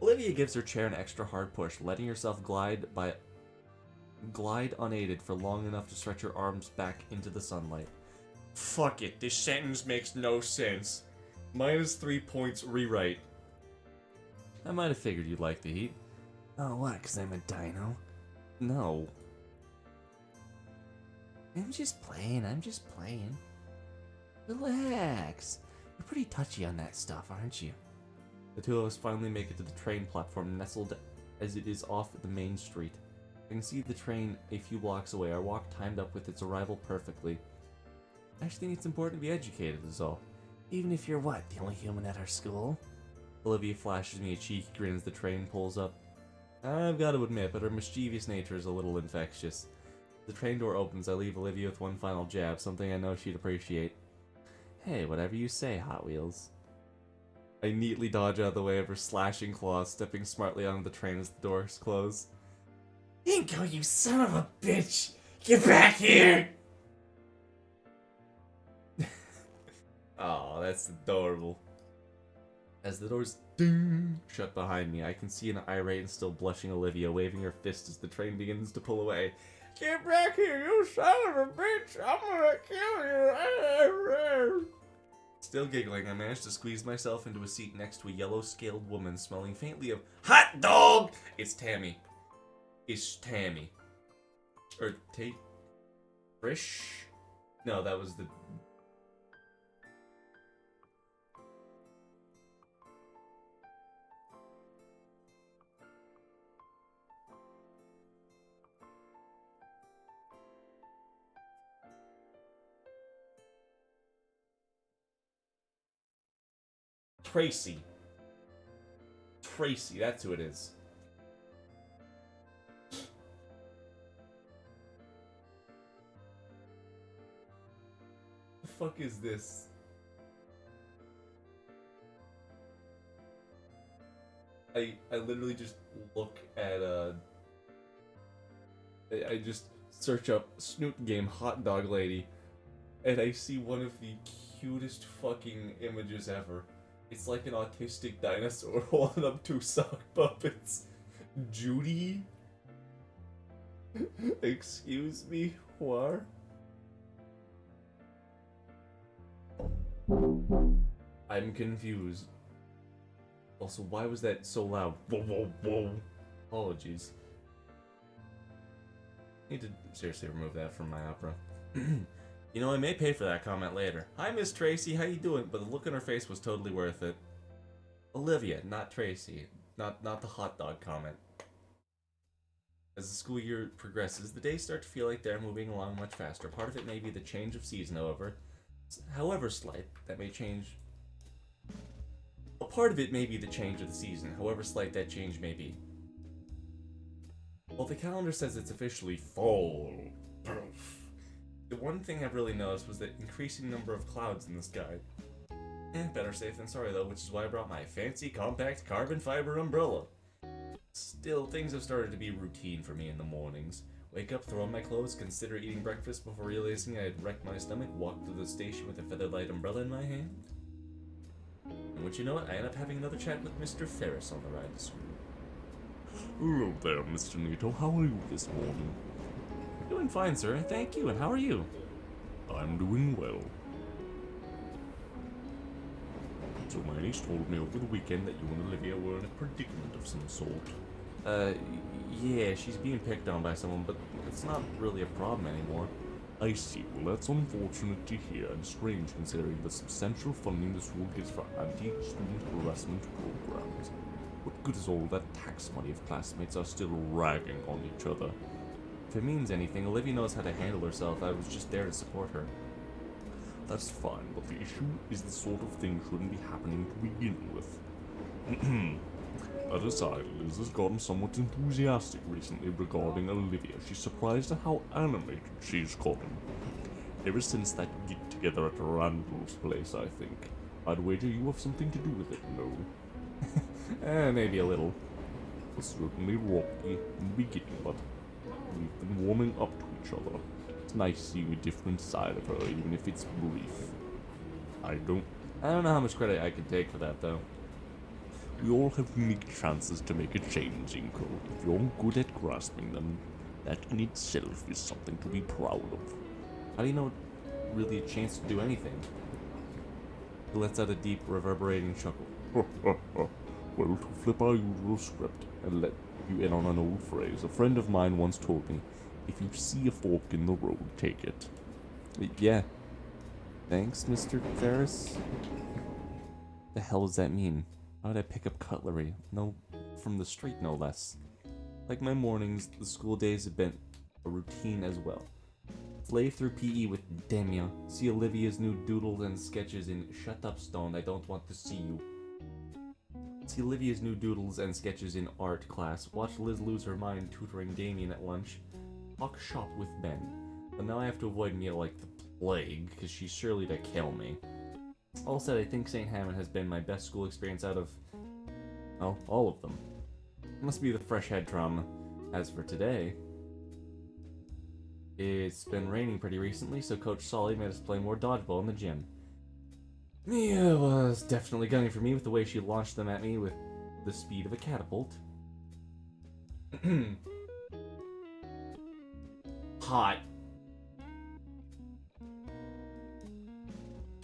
Olivia gives her chair an extra hard push, letting herself glide unaided for long enough to stretch her arms back into the sunlight. Fuck it, this sentence makes no sense. -3 points rewrite. I might have figured you'd like the heat. Oh, what, 'cause I'm a dino? No. I'm just playing. Relax. You're pretty touchy on that stuff, aren't you? The two of us finally make it to the train platform, nestled as it is off the main street. I can see the train a few blocks away, our walk timed up with its arrival perfectly. I just think it's important to be educated is all. Even if you're what, the only human at our school? Olivia flashes me a cheeky grin as the train pulls up. I've got to admit, but her mischievous nature is a little infectious. The train door opens, I leave Olivia with one final jab, something I know she'd appreciate. Hey, whatever you say, Hot Wheels. I neatly dodge out of the way of her slashing claws, stepping smartly onto the train as the doors close. Inko, you son of a bitch! Get back here! Aw, that's adorable. As the doors ding shut behind me, I can see an irate and still blushing Olivia waving her fist as the train begins to pull away. Get back here, you son of a bitch! I'm gonna kill you! Still giggling, I managed to squeeze myself into a seat next to a yellow-scaled woman smelling faintly of hot dog! It's Tammy. It's Tammy. Or Tate? Frisch? No, that was the... Tracy. Tracy, that's who it is. The fuck is this? I literally just look at I just search up Snoot Game Hot Dog Lady, and I see one of the cutest fucking images ever. It's like an autistic dinosaur holding up two sock puppets. Judy? Excuse me, what? I'm confused. Also, why was that so loud? Whoa, whoa, whoa. Apologies. Need to seriously remove that from my opera. You know, I may pay for that comment later. Hi, Miss Tracy, how you doing? But the look on her face was totally worth it. Olivia, not Tracy. Not the hot dog comment. As the school year progresses, the days start to feel like they're moving along much faster. Part of it may be the change of season, however slight, that may change. A part of it may be the change of the season, however slight that change may be. Well, the calendar says it's officially fall. The one thing I've really noticed was the increasing number of clouds in the sky. Better safe than sorry though, which is why I brought my fancy compact carbon fiber umbrella. Still, things have started to be routine for me in the mornings. Wake up, throw on my clothes, consider eating breakfast before realizing I had wrecked my stomach, walk to the station with a featherlight umbrella in my hand. And would you know it, I end up having another chat with Mr. Ferris on the ride to school. Hello there, Mr. Nito. How are you this morning? Doing fine, sir. Thank you. And how are you? I'm doing well. So my niece told me over the weekend that you and Olivia were in a predicament of some sort. Yeah, she's being picked on by someone, but it's not really a problem anymore. I see. Well, that's unfortunate to hear, and strange considering the substantial funding the school gets for anti-student harassment programs. What good is all that tax money if classmates are still ragging on each other? If it means anything, Olivia knows how to handle herself. I was just there to support her. That's fine, but the issue is the sort of thing shouldn't be happening to begin with. That aside, Liz has gotten somewhat enthusiastic recently regarding Olivia. She's surprised at how animated she's gotten. Ever since that get-together at Randall's place, I think. I'd wager you have something to do with it, no? Maybe a little. It was certainly rocky in the beginning, but we've been warming up to each other. It's nice seeing a different side of her, even if it's brief. I don't know how much credit I can take for that, though. We all have unique chances to make a change, Inko. If you're good at grasping them, that in itself is something to be proud of. How do you know it's really a chance to do anything? He lets out a deep, reverberating chuckle. Well, to flip our usual script and let you in on an old phrase, a friend of mine once told me, if you see a fork in the road, take it. Yeah. Thanks, Mr. Ferris? The hell does that mean? How did I pick up cutlery? No, from the street, no less. Like my mornings, the school days have been a routine as well. Slay through PE with Demia, see Olivia's new doodles and sketches in Shut Up Stone, I Don't Want to See You. See Olivia's new doodles and sketches in art class, watch Liz lose her mind tutoring Damien at lunch, talk shop with Ben. But now I have to avoid Mia like the plague, because she's surely to kill me. All said, I think St. Hammond has been my best school experience out of, well, all of them. It must be the fresh head trauma. As for today, it's been raining pretty recently, so Coach Solly made us play more dodgeball in the gym. Mia was definitely gunning for me with the way she launched them at me with the speed of a catapult. Hot.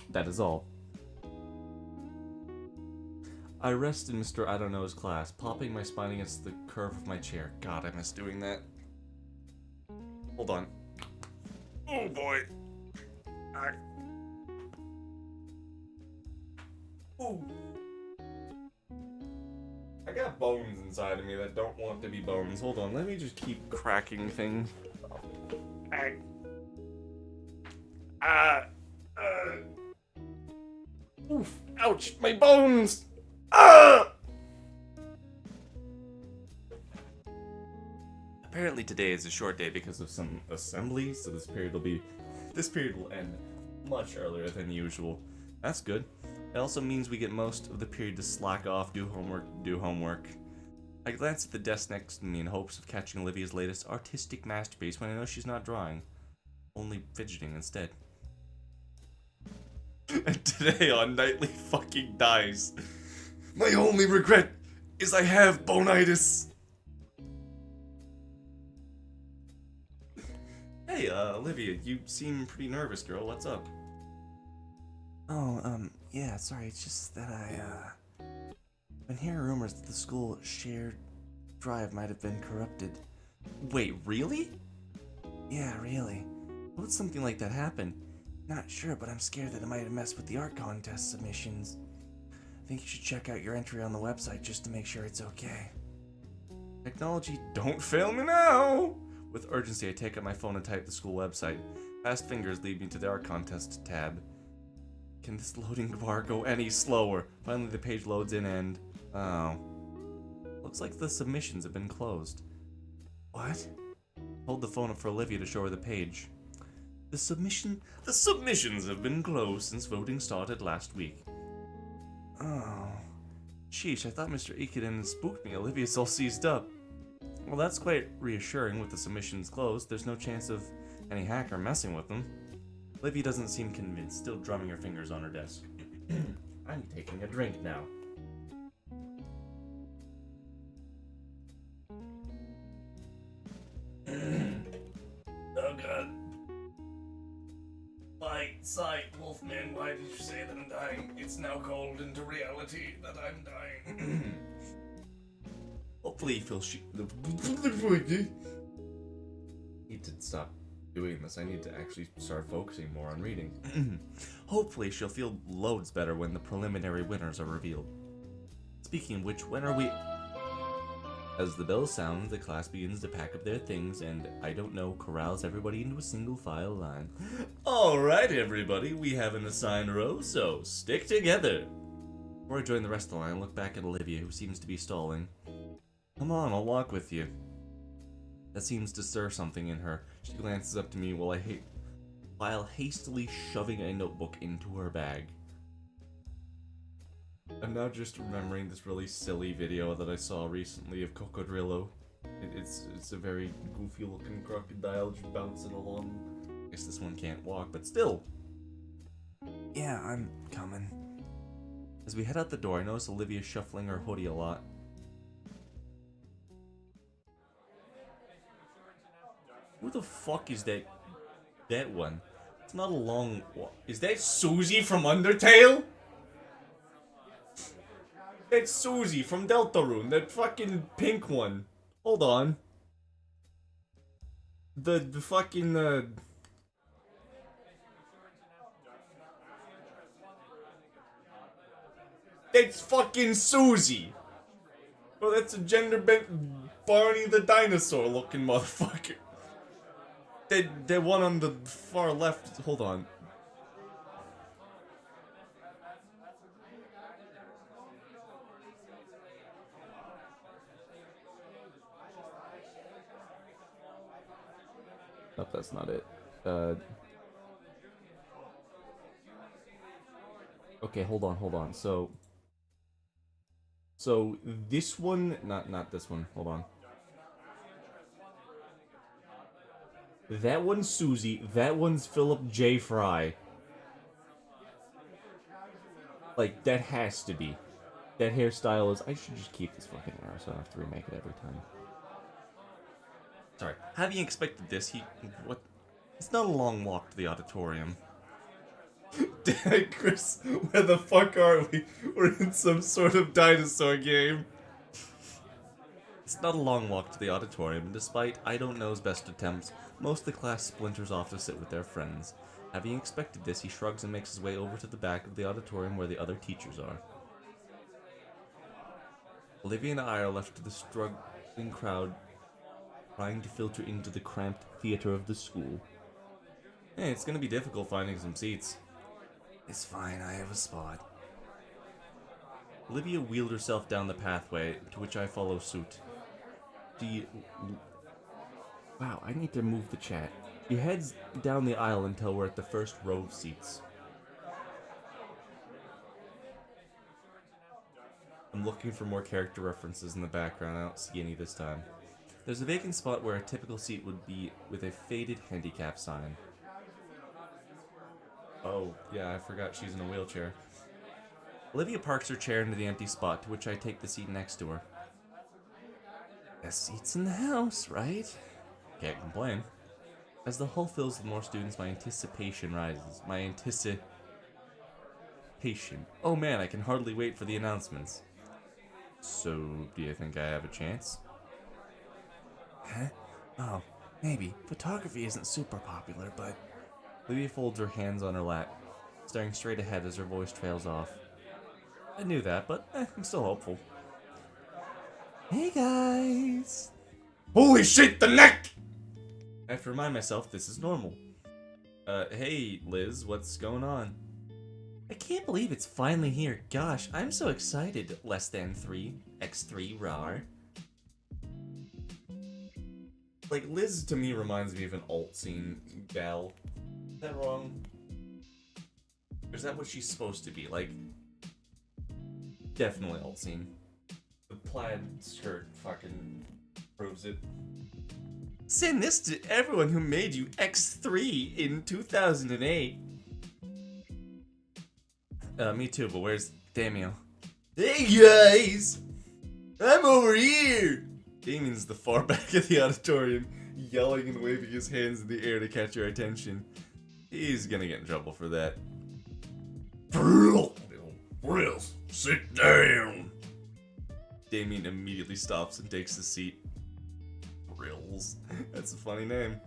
That is all. I rest in Mr. I don't know's class, popping my spine against the curve of my chair. God, I miss doing that. Hold on. Oh boy. Ooh. I got bones inside of me that don't want to be bones. Hold on, let me just keep cracking things. Oof, ouch, my bones! Apparently today is a short day because of some assembly, so this period will end much earlier than usual. That's good. It also means we get most of the period to slack off, do homework. I glance at the desk next to me in hopes of catching Olivia's latest artistic masterpiece when I know she's not drawing, only fidgeting instead. And today on Nightly Fucking Dies, my only regret is I have bonitis. Hey, Olivia, you seem pretty nervous, girl. What's up? Oh, yeah, sorry, it's just that been hearing rumors that the school shared drive might have been corrupted. Wait, really? Yeah, really. How would something like that happen? Not sure, but I'm scared that it might have messed with the art contest submissions. I think you should check out your entry on the website just to make sure it's okay. Technology, don't fail me now! With urgency, I take out my phone and type the school website. Fast fingers lead me to the art contest tab. Can this loading bar go any slower? Finally, the page loads in and... oh. Looks like the submissions have been closed. What? Hold the phone up for Olivia to show her the page. The submissions have been closed since voting started last week. Oh. Sheesh, I thought Mr. Ikeden spooked me. Olivia's all seized up. Well, that's quite reassuring. With the submissions closed, there's no chance of any hacker messing with them. Olivia doesn't seem convinced, still drumming her fingers on her desk. I'm taking a drink now. Oh god. Sigh, Wolfman, why did you say that I'm dying? It's now called into reality that I'm dying. Hopefully he feels need to stop doing this. I need to actually start focusing more on reading. Hopefully she'll feel loads better when the preliminary winners are revealed. Speaking of which, when are we... As the bell sounds, the class begins to pack up their things and, I don't know, corrals everybody into a single file line. Alright everybody, we have an assigned row, so stick together. Before I join the rest of the line, I look back at Olivia, who seems to be stalling. Come on, I'll walk with you. That seems to stir something in her. She glances up to me while hastily shoving a notebook into her bag. I'm now just remembering this really silly video that I saw recently of Cocodrillo. It's a very goofy looking crocodile just bouncing along. I guess this one can't walk, but still. Yeah, I'm coming. As we head out the door, I notice Olivia shuffling her hoodie a lot. Who the fuck is that one? It's not a long walk. Is that Susie from Undertale? That's Susie from Deltarune, that fucking pink one. Hold on. The fucking, That's fucking Susie! Bro, that's a gender-bent Barney the dinosaur looking motherfucker. That one on the far left, hold on. Nope, that's not it. Okay, hold on. So this one, not this one. Hold on. That one's Susie. That one's Philip J. Fry. Like, that has to be. That hairstyle is... I should just keep this fucking arrow so I don't have to remake it every time. Sorry. Having expected this, what? It's not a long walk to the auditorium. Dad, Chris, where the fuck are we? We're in some sort of dinosaur game. It's not a long walk to the auditorium, and despite I don't know's best attempts, most of the class splinters off to sit with their friends. Having expected this, he shrugs and makes his way over to the back of the auditorium where the other teachers are. Olivia and I are left to the struggling crowd, trying to filter into the cramped theater of the school. Hey, it's gonna be difficult finding some seats. It's fine, I have a spot. Olivia wheeled herself down the pathway, to which I follow suit. Wow, I need to move the chat. She heads down the aisle until we're at the first row of seats. I'm looking for more character references in the background. I don't see any this time. There's a vacant spot where a typical seat would be with a faded handicap sign. Oh, yeah, I forgot she's in a wheelchair. Olivia parks her chair into the empty spot, to which I take the seat next to her. Best seats in the house, right? Can't complain. As the hall fills with more students, my anticipation rises. My anticipation. Oh man, I can hardly wait for the announcements. So, do you think I have a chance? Huh? Oh, maybe. Photography isn't super popular, but... Olivia folds her hands on her lap, staring straight ahead as her voice trails off. I knew that, but I'm still hopeful. Hey guys! Holy shit, the neck! I have to remind myself this is normal. Hey Liz, what's going on? I can't believe it's finally here. Gosh, I'm so excited. Less than 3. X3 rar. Like, Liz to me reminds me of an alt scene gal. Is that wrong? Or is that what she's supposed to be? Like, definitely alt scene. The plaid skirt fucking proves it. Send this to everyone who made you X3 in 2008. Me too, but where's Damien? Hey guys! I'm over here! Damien's the far back of the auditorium, yelling and waving his hands in the air to catch our attention. He's gonna get in trouble for that. Frills, sit down! Damien immediately stops and takes his seat. Frills. That's a funny name.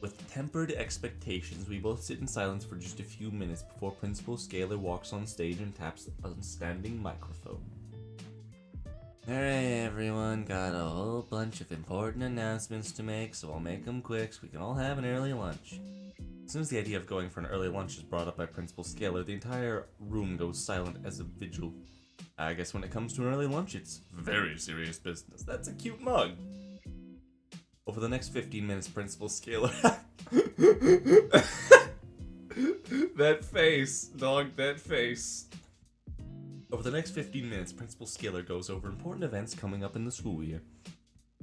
With tempered expectations, we both sit in silence for just a few minutes before Principal Scaler walks on stage and taps a standing microphone. Alright everyone, got a whole bunch of important announcements to make, so I'll make them quick so we can all have an early lunch. As soon as the idea of going for an early lunch is brought up by Principal Scaler, the entire room goes silent as a vigil. I guess when it comes to an early lunch, it's very serious business. That's a cute mug. Over the next 15 minutes, Principal Scaler... That face, dog, that face. Over the next 15 minutes, Principal Scaler goes over important events coming up in the school year.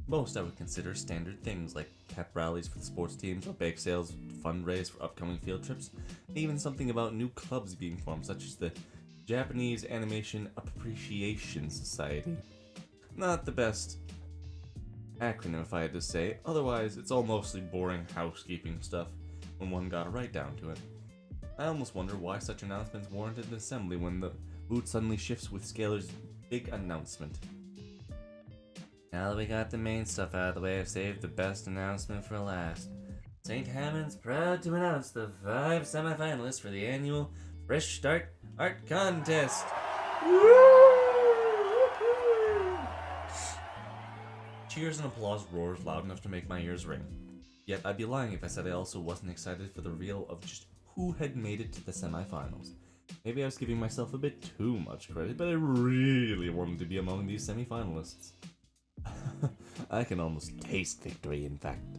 Most I would consider standard things like pep rallies for the sports teams or bake sales to fundraise for upcoming field trips, and even something about new clubs being formed, such as the Japanese Animation Appreciation Society. Not the best acronym if I had to say, otherwise it's all mostly boring housekeeping stuff when one got right down to it. I almost wonder why such announcements warranted an assembly when the mood suddenly shifts with Scaler's big announcement. Now that we got the main stuff out of the way, I've saved the best announcement for last. St. Hammond's proud to announce the 5 semifinalists for the annual Fresh Start Art Contest. Cheers and applause roars loud enough to make my ears ring. Yet I'd be lying if I said I also wasn't excited for the reveal of just who had made it to the semifinals. Maybe I was giving myself a bit too much credit, but I really wanted to be among these semifinalists. I can almost taste victory, in fact.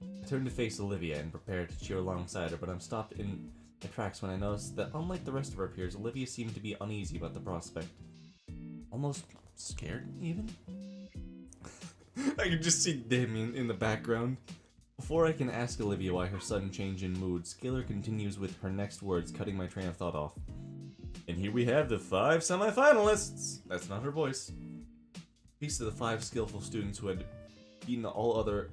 I turned to face Olivia and prepared to cheer alongside her, but I'm stopped in my tracks when I noticed that unlike the rest of our peers, Olivia seemed to be uneasy about the prospect. Almost scared, even? I can just see Damien in the background. Before I can ask Olivia why her sudden change in mood, Scaler continues with her next words, cutting my train of thought off. And here we have the 5 semifinalists! That's not her voice. Piece of the 5 skillful students who had beaten all other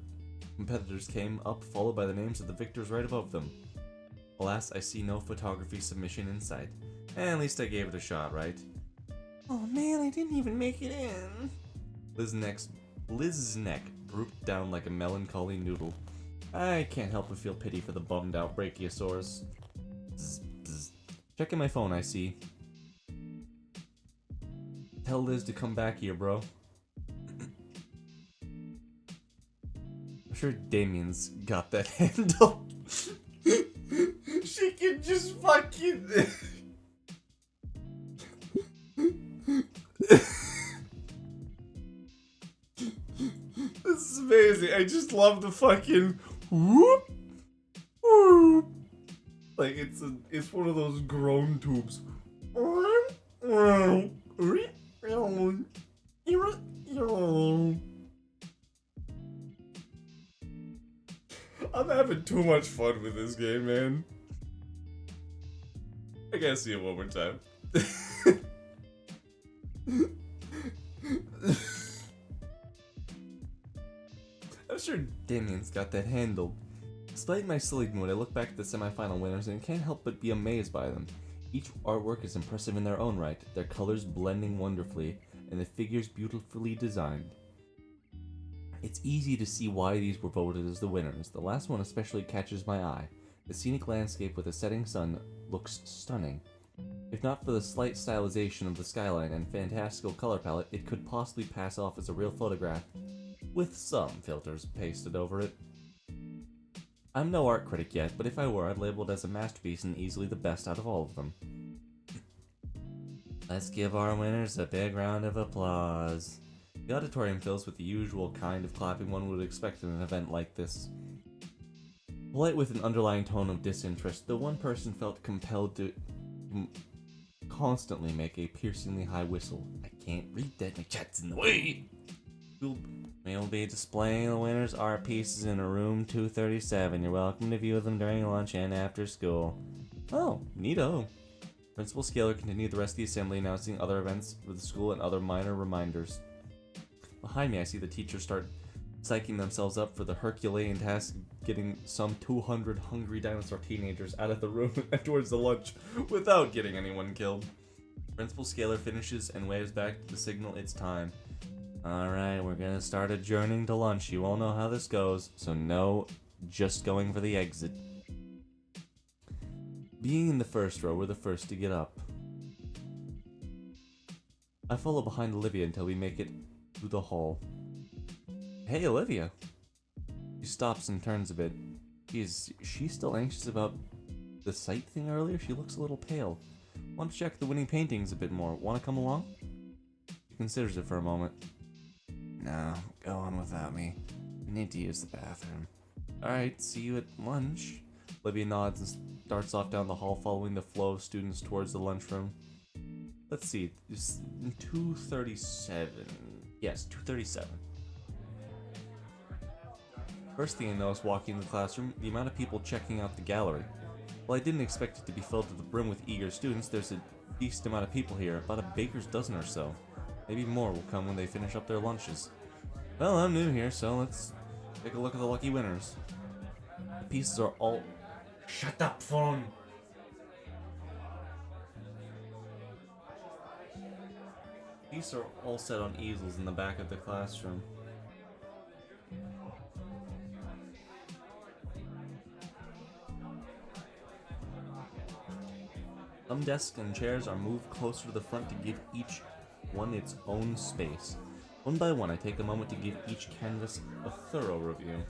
competitors came up, followed by the names of the victors right above them. Alas, I see no photography submission in sight. At least I gave it a shot, right? Oh man, I didn't even make it in. Liz's neck drooped down like a melancholy noodle. I can't help but feel pity for the bummed out Brachiosaurus. Bzz, bzz. Checking my phone, I see. Tell Liz to come back here, bro. I'm sure Damien's got that handle. She can just fucking... This is amazing. I just love the fucking whoop, whoop. Like it's one of those groan tubes. I'm having too much fun with this game, man. I gotta see it one more time. I'm sure Damien's got that handled. Despite my silly mood, I look back at the semifinal winners and can't help but be amazed by them. Each artwork is impressive in their own right, their colors blending wonderfully, and the figures beautifully designed. It's easy to see why these were voted as the winners. The last one especially catches my eye. The scenic landscape with a setting sun looks stunning. If not for the slight stylization of the skyline and fantastical color palette, it could possibly pass off as a real photograph, with some filters pasted over it. I'm no art critic yet, but if I were, I'd label it as a masterpiece and easily the best out of all of them. Let's give our winners a big round of applause. The auditorium fills with the usual kind of clapping one would expect in an event like this. Polite with an underlying tone of disinterest, the one person felt compelled to constantly make a piercingly high whistle. I can't read that, my chat's in the way! We'll be displaying the winners' art pieces in a room 237. You're welcome to view them during lunch and after school. Oh, neato. Principal Scaler continued the rest of the assembly, announcing other events for the school and other minor reminders. Behind me, I see the teachers start psyching themselves up for the Herculean task of getting some 200 hungry dinosaur teenagers out of the room and towards the lunch without getting anyone killed. Principal Scaler finishes and waves back to signal it's time. Alright, we're gonna start adjourning to lunch. You all know how this goes, so no just going for the exit. Being in the first row, we're the first to get up. I follow behind Olivia until we make it through the hall. Hey, Olivia! She stops and turns a bit. Is she still anxious about the sight thing earlier? She looks a little pale. Want to check the winning paintings a bit more. Want to come along? She considers it for a moment. No, go on without me. I need to use the bathroom. Alright, see you at lunch. Olivia nods and starts off down the hall, following the flow of students towards the lunchroom. Let's see, it's 237. Yes, 237. First thing I noticed walking in the classroom, the amount of people checking out the gallery. While I didn't expect it to be filled to the brim with eager students, there's a decent amount of people here, about a baker's dozen or so. Maybe more will come when they finish up their lunches. Well, I'm new here, so let's take a look at the lucky winners. The pieces are all... Shut up, phone! These are all set on easels in the back of the classroom. Some desks and chairs are moved closer to the front to give each one its own space. One by one, I take a moment to give each canvas a thorough review.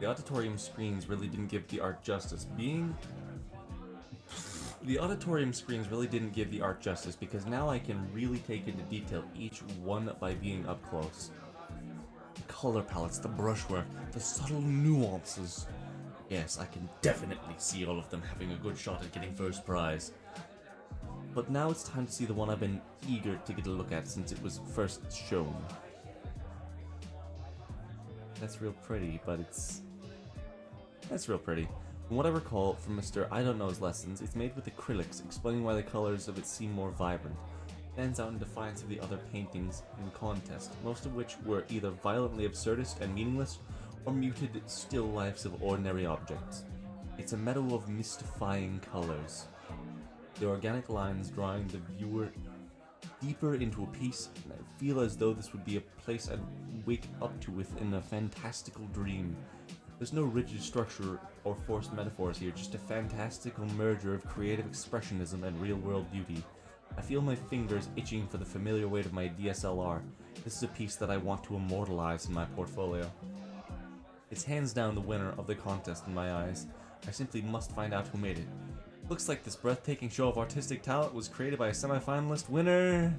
The auditorium screens really didn't give the art justice. The auditorium screens really didn't give the art justice because now I can really take into detail each one by being up close. The color palettes, the brushwork, the subtle nuances. Yes, I can definitely see all of them having a good shot at getting first prize. But now it's time to see the one I've been eager to get a look at since it was first shown. That's real pretty, but that's real pretty. From what I recall from Mr. I Don't Know's lessons, it's made with acrylics, explaining why the colors of it seem more vibrant. It stands out in defiance of the other paintings in the contest, most of which were either violently absurdist and meaningless, or muted still lifes of ordinary objects. It's a meadow of mystifying colors. The organic lines drawing the viewer deeper into a piece, and I feel as though this would be a place I'd wake up to within a fantastical dream. There's no rigid structure or forced metaphors here, just a fantastical merger of creative expressionism and real-world beauty. I feel my fingers itching for the familiar weight of my DSLR. This is a piece that I want to immortalize in my portfolio. It's hands down the winner of the contest in my eyes. I simply must find out who made it. Looks like this breathtaking show of artistic talent was created by a semi-finalist winner.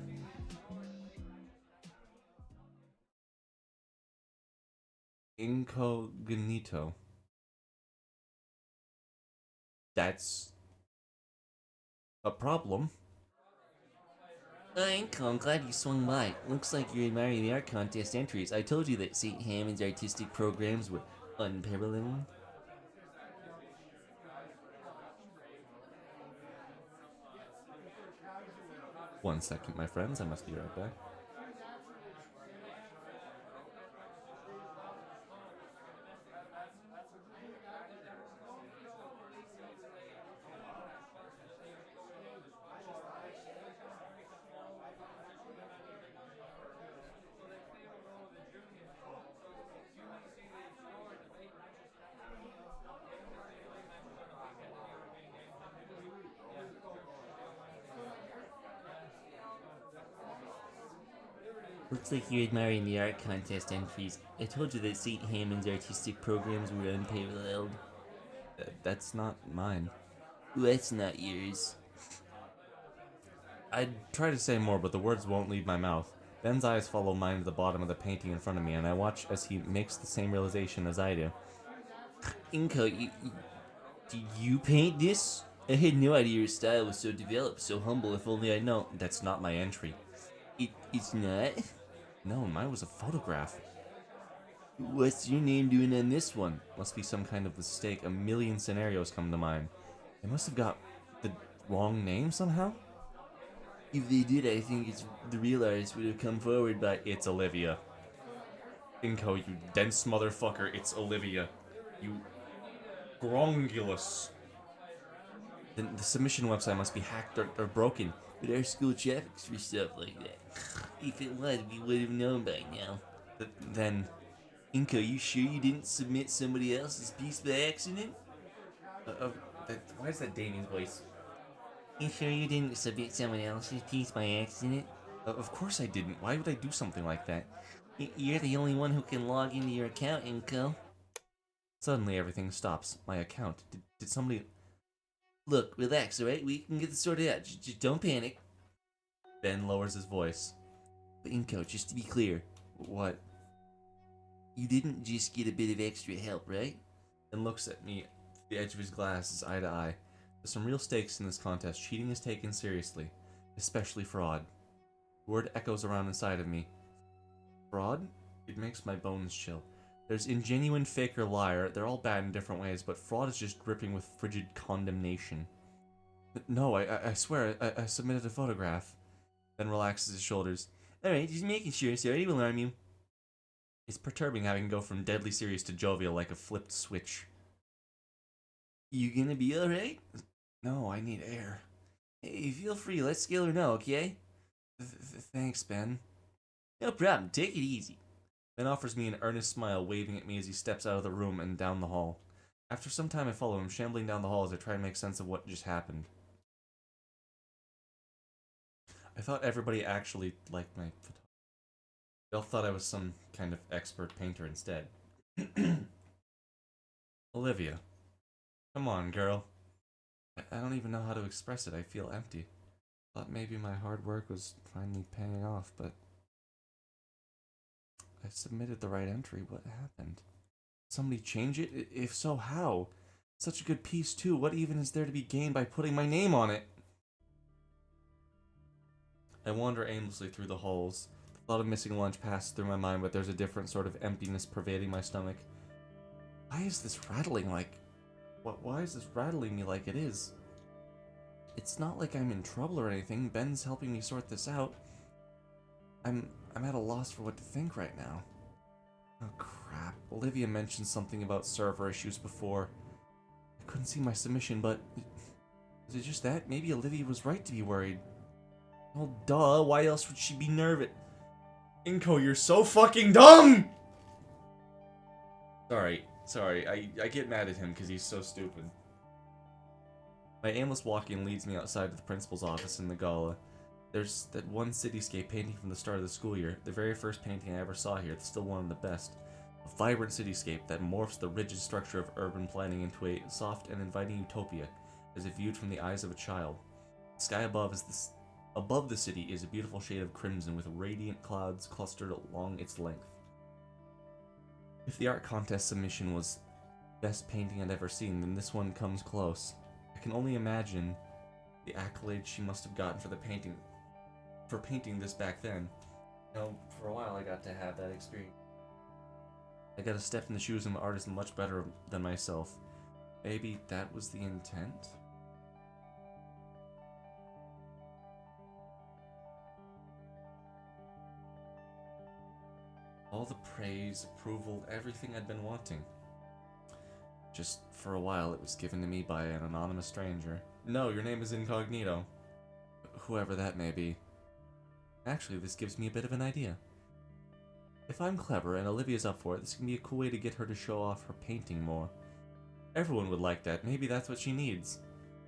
Incognito. That's a problem. Uncle, I'm glad you swung by. Looks like you're admiring the art contest entries. I told you that St. Hammond's artistic programs were unparalleled. One second, my friends, I must be right back. Looks like you're admiring the art contest entries. I told you that St. Hammond's artistic programs were unparalleled. That's not mine. That's not yours. I'd try to say more, but the words won't leave my mouth. Ben's eyes follow mine to the bottom of the painting in front of me, and I watch as he makes the same realization as I do. Inco, did you paint this? I had no idea your style was so developed, so humble. If only I'd known. That's not my entry. It's not? No, mine was a photograph. What's your name doing on this one? Must be some kind of mistake. A million scenarios come to mind. They must have got the wrong name somehow? If they did, I think it's the real artist would have come forward, but It's Olivia. Inco, you dense motherfucker, it's Olivia. You grongulus. Then the submission website must be hacked or broken. but our school traffics for stuff like that. If it was, we would have known by now. Then, Inco, you sure you didn't submit somebody else's piece by accident? why is that Damien's voice? You sure you didn't submit someone else's piece by accident? Of course I didn't. Why would I do something like that? You're the only one who can log into your account, Inco. Suddenly everything stops. My account. Did somebody... Look, relax, alright? We can get this sorted out. Just don't panic. Ben lowers his voice. But Inco, just to be clear, What? you didn't just get a bit of extra help, right? And looks at me through the edge of his glasses, eye to eye. There's some real stakes in this contest. Cheating is taken seriously. Especially fraud. The word echoes around inside of me. Fraud? It makes my bones chill. There's ingenuine, fake, or liar. They're all bad in different ways, but fraud is just dripping with frigid condemnation. No, I swear, I submitted a photograph. Then relaxes his shoulders. Alright, just making sure. Sorry to alarm you. It's perturbing having to go from deadly serious to jovial like a flipped switch. You gonna be alright? No, I need air. Hey, feel free. Let's scale her now, okay? Thanks, Ben. No problem. Take it easy. Ben offers me an earnest smile, waving at me as he steps out of the room and down the hall. After some time, I follow him, shambling down the hall as I try to make sense of what just happened. I thought everybody actually liked my photography. They all thought I was some kind of expert painter instead. Olivia. Come on, girl. I don't even know how to express it. I feel empty. Thought maybe my hard work was finally paying off, but... I submitted the right entry. What happened? Did somebody change it? If so, how? Such a good piece, too. What even is there to be gained by putting my name on it? I wander aimlessly through the halls. The thought of missing lunch passes through my mind, but there's a different sort of emptiness pervading my stomach. Why is this rattling like... Why is this rattling me like it is? It's not like I'm in trouble or anything. Ben's helping me sort this out. I'm at a loss for what to think right now. Oh, crap. Crap. Olivia mentioned something about server issues before. I couldn't see my submission, but... Is it just that? Maybe Olivia was right to be worried. Well, duh. Why else would she be nervous? Inko, you're so fucking dumb! Sorry. I get mad at him because he's so stupid. My aimless walking leads me outside to the principal's office in the gala. There's that one cityscape painting from the start of the school year, the very first painting I ever saw here. It's still one of the best. A vibrant cityscape that morphs the rigid structure of urban planning into a soft and inviting utopia, as if viewed from the eyes of a child. The sky above the city is a beautiful shade of crimson with radiant clouds clustered along its length. If the art contest submission was best painting I'd ever seen, then this one comes close. I can only imagine the accolades she must have gotten for painting this back then. You know, for a while I got to have that experience. I got to step in the shoes of an artist much better than myself. Maybe that was the intent? All the praise, approval, everything I'd been wanting. Just for a while it was given to me by an anonymous stranger. No, your name is incognito. Whoever that may be. Actually, this gives me a bit of an idea. If I'm clever and Olivia's up for it, this can be a cool way to get her to show off her painting more. Everyone would like that. Maybe that's what she needs.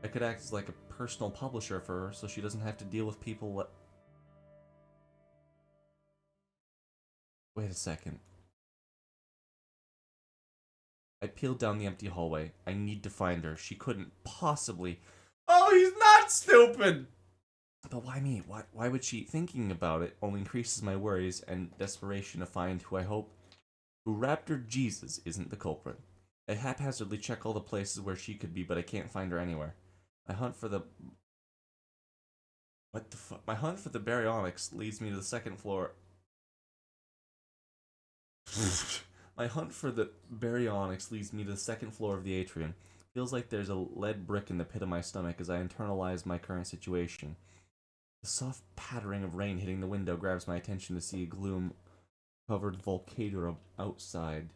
I could act as like a personal publisher for her so she doesn't have to deal with people. Wait a second. I peeled down the empty hallway. I need to find her. She couldn't possibly... Oh, he's not stupid! But why me? Why would she... Thinking about it only increases my worries and desperation to find who Raptor Jesus isn't the culprit. I haphazardly check all the places where she could be, but I can't find her anywhere. My hunt for the... What the fuck? My hunt for the baryonyx leads me to the second floor... My hunt for the baryonyx leads me to the second floor of the atrium. Feels like there's a lead brick in the pit of my stomach as I internalize my current situation. The soft pattering of rain hitting the window grabs my attention to see a gloom-covered volcano outside.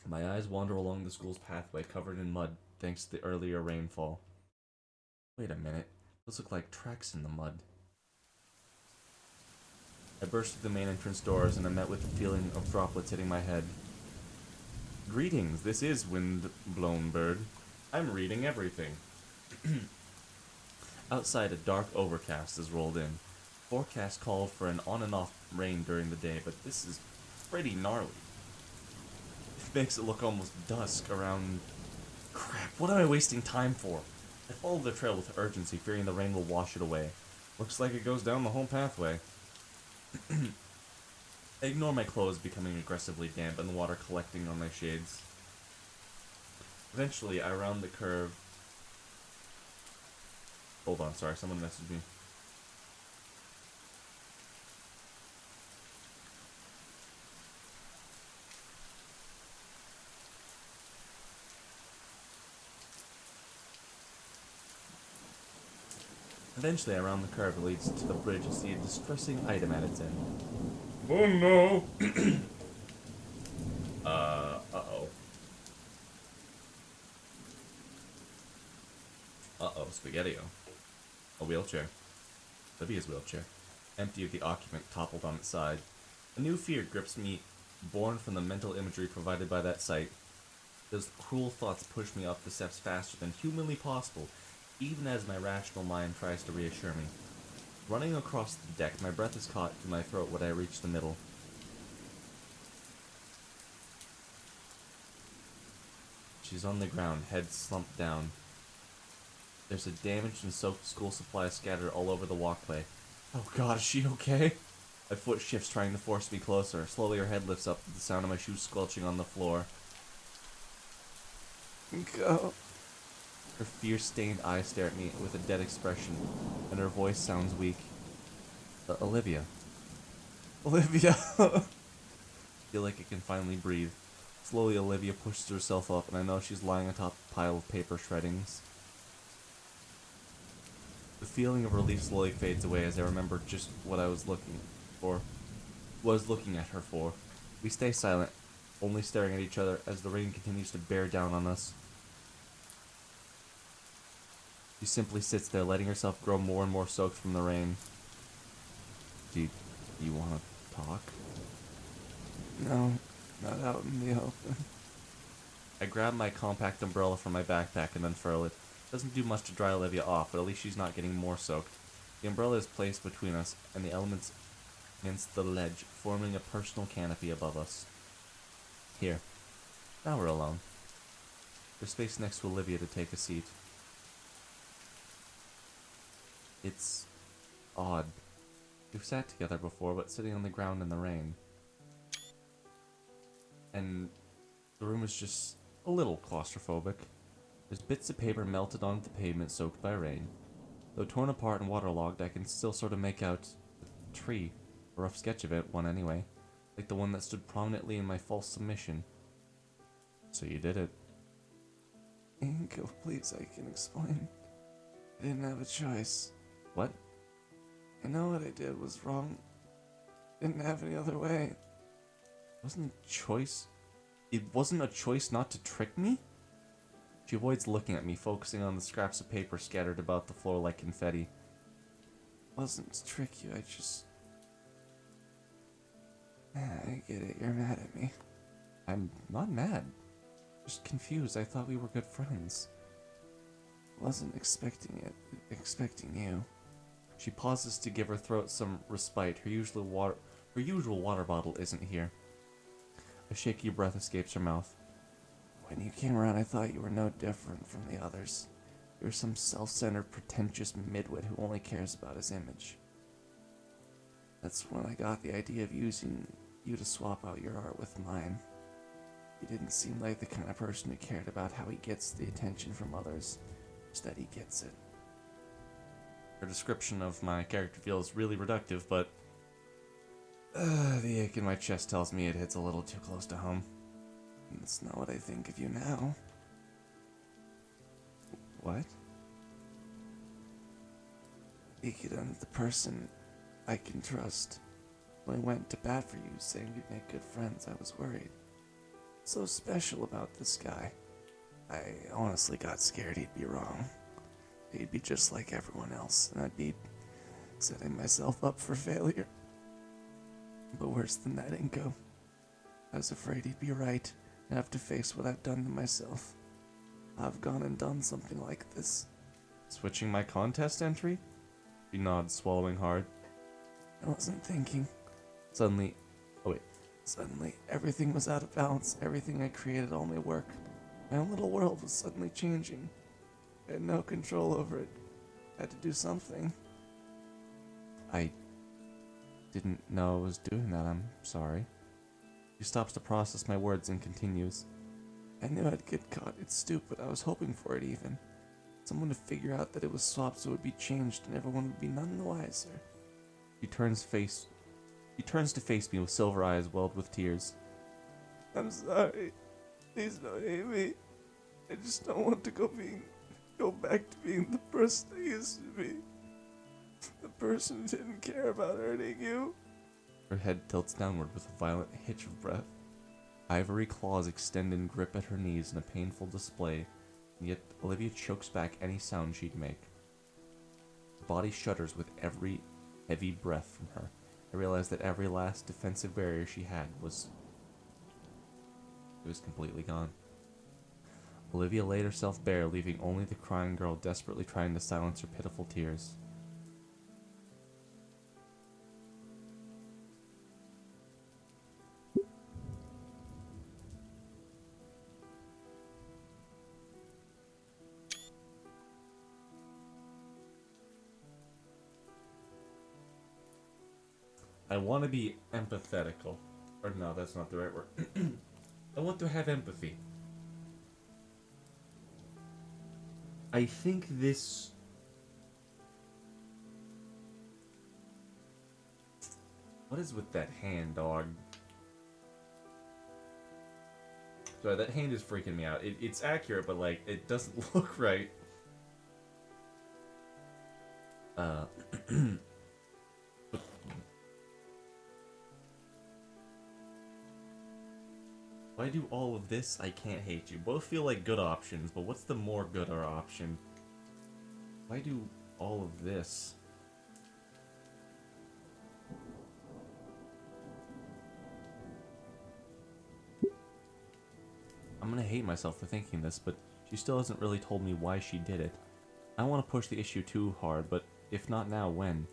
My eyes wander along the school's pathway covered in mud thanks to the earlier rainfall. Wait a minute. Those look like tracks in the mud. I burst through the main entrance doors and am met with the feeling of droplets hitting my head. Greetings, this is Wind-Blown Bird. I'm reading everything. Outside, a dark overcast has rolled in. Forecast called for an on and off rain during the day, but this is pretty gnarly. It makes it look almost dusk around... Crap, what am I wasting time for? I follow the trail with urgency, fearing the rain will wash it away. Looks like it goes down the whole pathway. I ignore my clothes becoming aggressively damp and the water collecting on my shades. Eventually, I round the curve. Hold on, sorry, someone messaged me. Eventually, I round the curve that leads to the bridge and see a distressing item at its end. Oh no! Uh-oh. Uh-oh, Spaghetti-O. A wheelchair. Libya's wheelchair. Empty of the occupant toppled on its side. A new fear grips me, born from the mental imagery provided by that sight. Those cruel thoughts push me up the steps faster than humanly possible, even as my rational mind tries to reassure me. Running across the deck, my breath is caught in my throat when I reach the middle. She's on the ground, head slumped down. There's a damaged and soaked school supplies scattered all over the walkway. Oh god, is she okay? My foot shifts, trying to force me closer. Slowly her head lifts up with the sound of my shoes squelching on the floor. Go. Her fierce-stained eyes stare at me with a dead expression, and her voice sounds weak. Olivia. Olivia! I feel like I can finally breathe. Slowly, Olivia pushes herself up, and I know she's lying atop a pile of paper shreddings. The feeling of relief slowly fades away as I remember just what I was looking for. What I was looking at her for. We stay silent, only staring at each other as the rain continues to bear down on us. She simply sits there, letting herself grow more and more soaked from the rain. Do you want to talk? No, not out in the open. I grab my compact umbrella from my backpack and unfurl it. Doesn't do much to dry Olivia off, but at least she's not getting more soaked. The umbrella is placed between us and the elements against the ledge, forming a personal canopy above us. Here. Now we're alone. There's space next to Olivia to take a seat. It's odd. We've sat together before, but sitting on the ground in the rain. And the room is just a little claustrophobic. There's bits of paper melted onto the pavement soaked by rain. Though torn apart and waterlogged, I can still sort of make out a tree. A rough sketch of it, one anyway. Like the one that stood prominently in my false submission. So you did it. Inko, please, I can explain. I didn't have a choice. What? I know what I did was wrong. Didn't have any other way. It wasn't a choice not to trick me? She avoids looking at me, focusing on the scraps of paper scattered about the floor like confetti. It wasn't to trick you, I just... I get it, you're mad at me. I'm not mad. Just confused. I thought we were good friends. Wasn't expecting it. Expecting you. She pauses to give her throat some respite. Her usual water bottle isn't here. A shaky breath escapes her mouth. When you came around, I thought you were no different from the others. You were some self-centered, pretentious midwit who only cares about his image. That's when I got the idea of using you to swap out your art with mine. You didn't seem like the kind of person who cared about how he gets the attention from others, just that he gets it. Her description of my character feels really reductive, but the ache in my chest tells me it hits a little too close to home. That's not what I think of you now. What? Ikeda, the person I can trust. When I went to bat for you, saying we'd make good friends, I was worried. So special about this guy. I honestly got scared he'd be wrong. He'd be just like everyone else, and I'd be setting myself up for failure. But worse than that, Inko. I was afraid he'd be right and have to face what I've done to myself. I've gone and done something like this. Switching my contest entry? She nods, swallowing hard. I wasn't thinking. Suddenly, everything was out of balance. Everything I created, all my work. My own little world was suddenly changing. I had no control over it. I had to do something. I didn't know I was doing that. I'm sorry. She stops to process my words and continues. I knew I'd get caught. It's stupid. I was hoping for it even. Someone to figure out that it was swapped so it would be changed and everyone would be none the wiser. He turns to face me with silver eyes welled with tears. I'm sorry. Please don't hate me. I just don't want to go back to being the person I used to be. The person who didn't care about hurting you. Her head tilts downward with a violent hitch of breath. Ivory claws extend and grip at her knees in a painful display, and yet Olivia chokes back any sound she'd make. Her body shudders with every heavy breath from her. I realize that every last defensive barrier she had was completely gone. Olivia laid herself bare, leaving only the crying girl desperately trying to silence her pitiful tears. I want to be empathetical. Or no, that's not the right word. I want to have empathy. I think this... What is with that hand, dog? Sorry, that hand is freaking me out. It's accurate, but, like, it doesn't look right. Why do all of this? I can't hate you. Both feel like good options, but what's the more gooder option? Why do all of this? I'm gonna hate myself for thinking this, but she still hasn't really told me why she did it. I don't want to push the issue too hard, but if not now, when?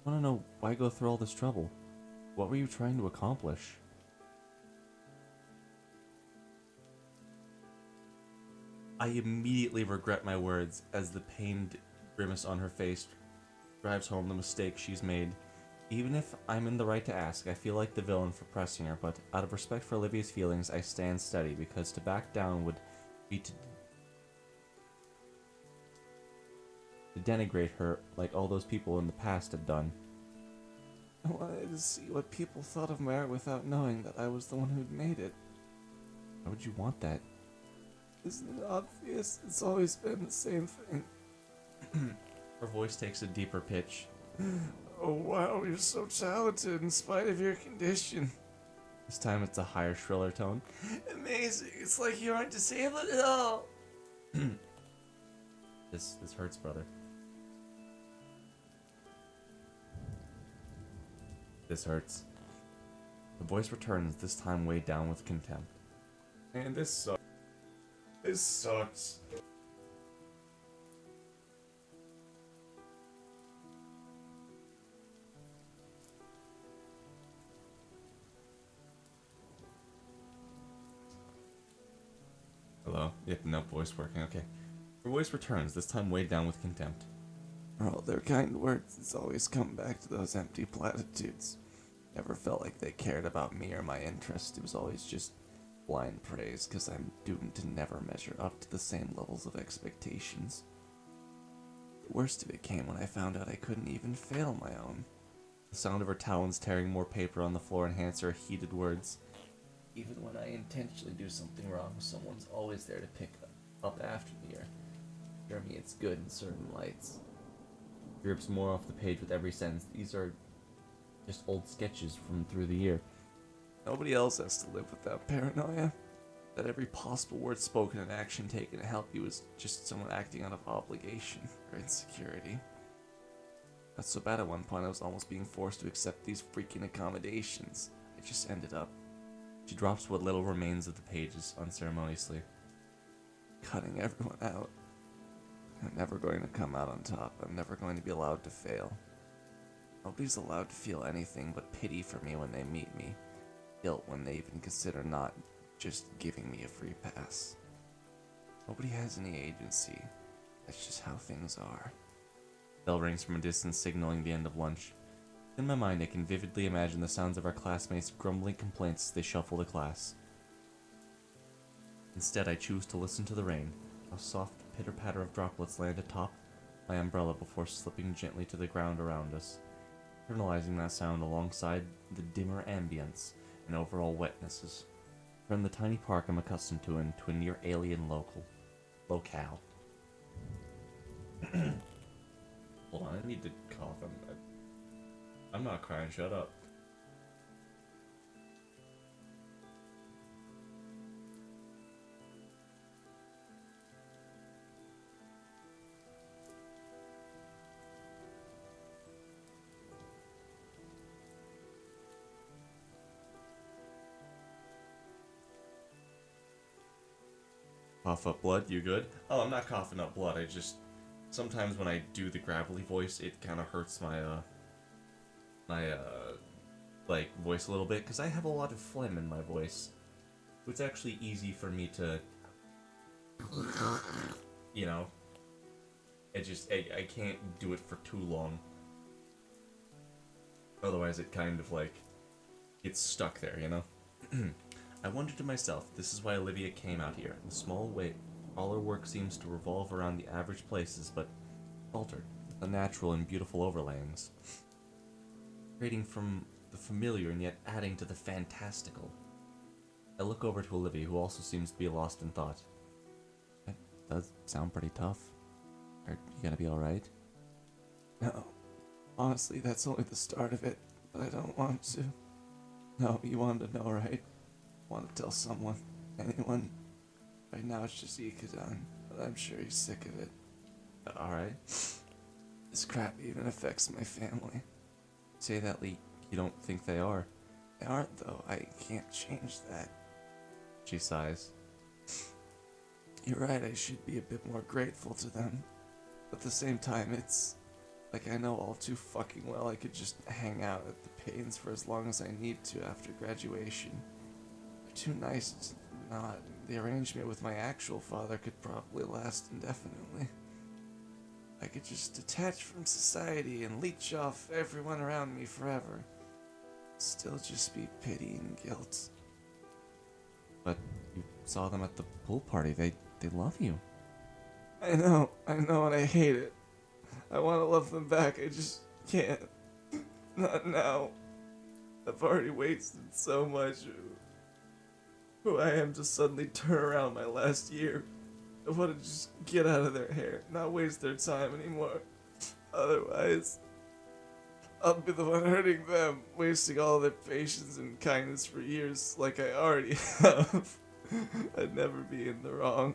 I want to know why go through all this trouble. What were you trying to accomplish? I immediately regret my words as the pained grimace on her face drives home the mistake she's made. Even if I'm in the right to ask, I feel like the villain for pressing her, but out of respect for Olivia's feelings, I stand steady, because to back down would be to denigrate her like all those people in the past had done. I wanted to see what people thought of my art without knowing that I was the one who'd made it. Why would you want that? Isn't it obvious? It's always been the same thing. Her voice takes a deeper pitch. Oh wow, you're so talented in spite of your condition. This time it's a higher, shriller tone. Amazing, it's like you aren't disabled at all. This hurts, brother. This hurts. The voice returns, this time weighed down with contempt. Man, this sucks. This sucks. Hello? Yep, no voice working, okay. Her voice returns, this time weighed down with contempt. For all their kind words, it's always come back to those empty platitudes. Never felt like they cared about me or my interest. It was always just blind praise, because I'm doomed to never measure up to the same levels of expectations. The worst of it came when I found out I couldn't even fail my own. The sound of her talons tearing more paper on the floor enhanced her heated words. Even when I intentionally do something wrong, someone's always there to pick up after me or assure me it's good in certain lights. Drips more off the page with every sentence. These are just old sketches from through the year. Nobody else has to live with that paranoia. That every possible word spoken and action taken to help you is just someone acting out of obligation or insecurity. Not so bad at one point I was almost being forced to accept these freaking accommodations. I just ended up. She drops what little remains of the pages unceremoniously. Cutting everyone out. I'm never going to come out on top. I'm never going to be allowed to fail. Nobody's allowed to feel anything but pity for me when they meet me. Guilt when they even consider not just giving me a free pass. Nobody has any agency. That's just how things are. Bell rings from a distance, signaling the end of lunch. In my mind, I can vividly imagine the sounds of our classmates' grumbling complaints as they shuffle to class. Instead, I choose to listen to the rain, a soft pitter-patter of droplets land atop my umbrella before slipping gently to the ground around us, internalizing that sound alongside the dimmer ambience and overall wetnesses. From the tiny park I'm accustomed to into a near alien locale. Hold on, I need to cough. I'm not crying, shut up. Cough up blood, you good? Oh, I'm not coughing up blood, I just... Sometimes when I do the gravelly voice, it kind of hurts my, like, voice a little bit, because I have a lot of phlegm in my voice. So it's actually easy for me to... You know? I can't do it for too long. Otherwise it kind of, like, gets stuck there, you know? I wondered to myself, this is why Olivia came out here. In a small way, all her work seems to revolve around the average places, but altered, unnatural and beautiful overlayings. Creating from the familiar and yet adding to the fantastical. I look over to Olivia, who also seems to be lost in thought. That does sound pretty tough. Are you gonna be alright? No. Honestly, that's only the start of it, but I don't want to. No, you wanted to know, right? want to tell someone, anyone. Right now it's just Ikadon, but I'm sure he's sick of it. Alright. This crap even affects my family. Say that, Lee. You don't think they are? They aren't, though. I can't change that. She sighs. You're right, I should be a bit more grateful to them. But at the same time, it's like I know all too fucking well I could just hang out at the Pains for as long as I need to after graduation. They're too nice to not. The arrangement with my actual father could probably last indefinitely. I could just detach from society and leech off everyone around me forever. Still just be pity and guilt. But you saw them at the pool party. They love you. I know, and I hate it. I want to love them back, I just can't. Not now. I've already wasted so much. Who I am to suddenly turn around my last year. I want to just get out of their hair, not waste their time anymore. Otherwise, I'll be the one hurting them, wasting all their patience and kindness for years like I already have. I'd never be in the wrong.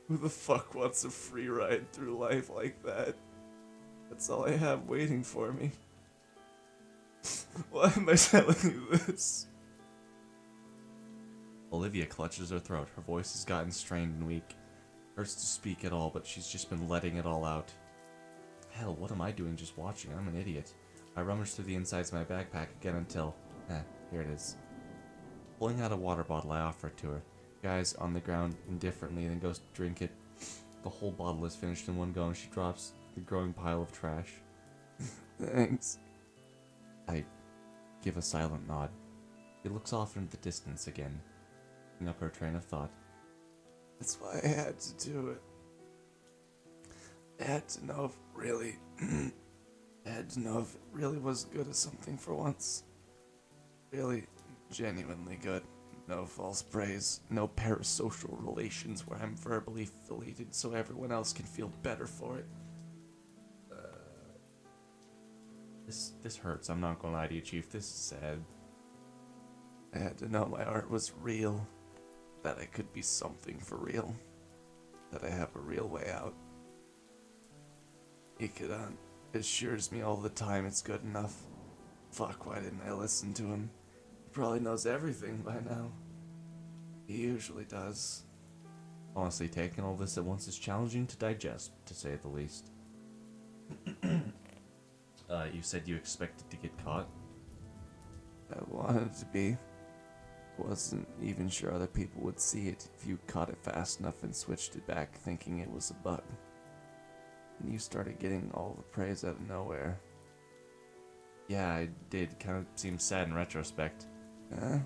Who the fuck wants a free ride through life like that? That's all I have waiting for me. Why am I telling you this? Olivia clutches her throat. Her voice has gotten strained and weak. Hurts to speak at all, but she's just been letting it all out. Hell, what am I doing just watching? I'm an idiot. I rummage through the insides of my backpack again until... here it is. Pulling out a water bottle, I offer it to her. Guys on the ground indifferently, then goes to drink it. The whole bottle is finished in one go, and she drops the growing pile of trash. Thanks. I give a silent nod. She looks off into the distance again, picking up her train of thought. That's why I had to do it. I had to know if really... I had to know if it really was good at something for once. Really, genuinely good. No false praise, no parasocial relations where I'm verbally filleted so everyone else can feel better for it. This hurts, I'm not gonna lie to you, Chief. This is sad. I had to know my art was real, that I could be something for real, that I have a real way out. Ikadon assures me all the time it's good enough. Fuck, why didn't I listen to him? He probably knows everything by now. He usually does. Honestly, taking all this at once is challenging to digest, to say the least. You said you expected to get caught? I wanted to be. Wasn't even sure other people would see it if you caught it fast enough and switched it back thinking it was a bug. And you started getting all the praise out of nowhere. Yeah, I did. Kind of seems sad in retrospect. Huh?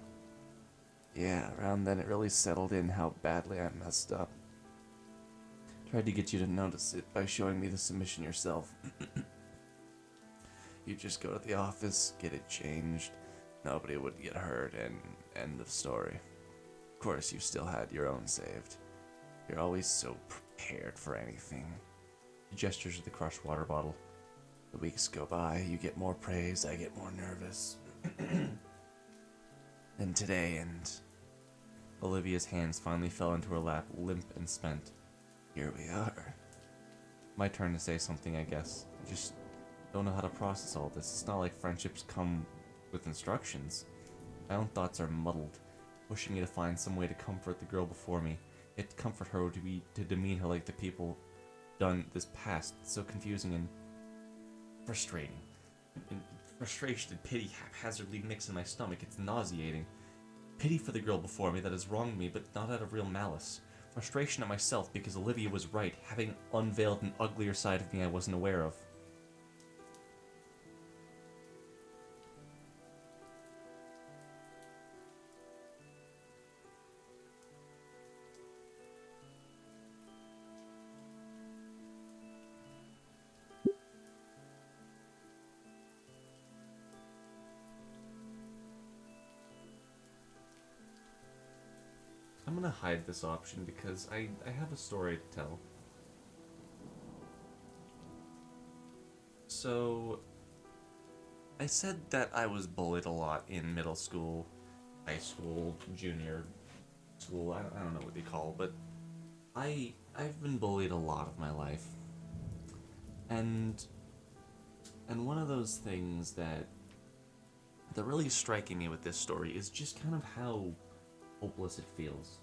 Yeah, around then it really settled in how badly I messed up. Tried to get you to notice it by showing me the submission yourself. You just go to the office, get it changed, nobody would get hurt, and end of story. Of course, you still had your own saved. You're always so prepared for anything. He gestures at the crushed water bottle. The weeks go by, you get more praise, I get more nervous. Then today, and Olivia's hands finally fell into her lap, limp and spent. here we are. My turn to say something, I guess. I just don't know how to process all this. It's not like friendships come with instructions. My own thoughts are muddled, pushing me to find some way to comfort the girl before me, yet to comfort her would be to demean her like the people done this past. It's so confusing and frustrating. And frustration and pity haphazardly mix in my stomach. It's nauseating. Pity for the girl before me that has wronged me, but not out of real malice. Frustration at myself because Olivia was right, having unveiled an uglier side of me I wasn't aware of. I'm gonna hide this option because I have a story to tell. So, I said that I was bullied a lot in middle school. high school, junior school, I don't know what they call it, but I've been bullied a lot of my life. And one of those things that really striking me with this story is just kind of how hopeless it feels.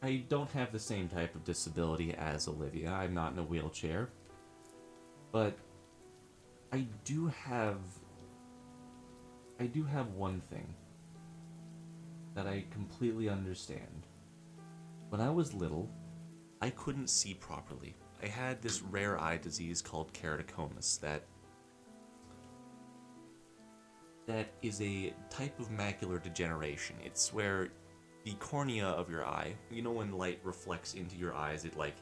I don't have the same type of disability as Olivia. I'm not in a wheelchair. But I do have one thing that I completely understand. When I was little, I couldn't see properly. I had this rare eye disease called keratoconus that is a type of macular degeneration. It's where the cornea of your eye, you know when light reflects into your eyes, it like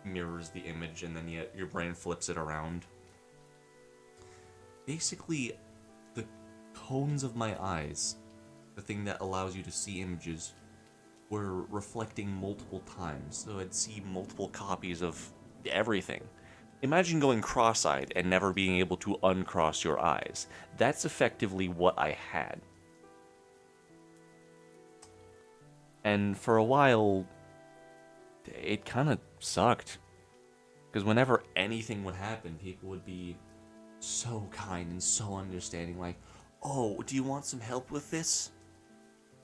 mirrors the image and then your brain flips it around. Basically, the cones of my eyes, the thing that allows you to see images, were reflecting multiple times, so I'd see multiple copies of everything. Imagine going cross-eyed and never being able to uncross your eyes. That's effectively what I had. And for a while, it kind of sucked. Because whenever anything would happen, people would be so kind and so understanding, like, oh, do you want some help with this?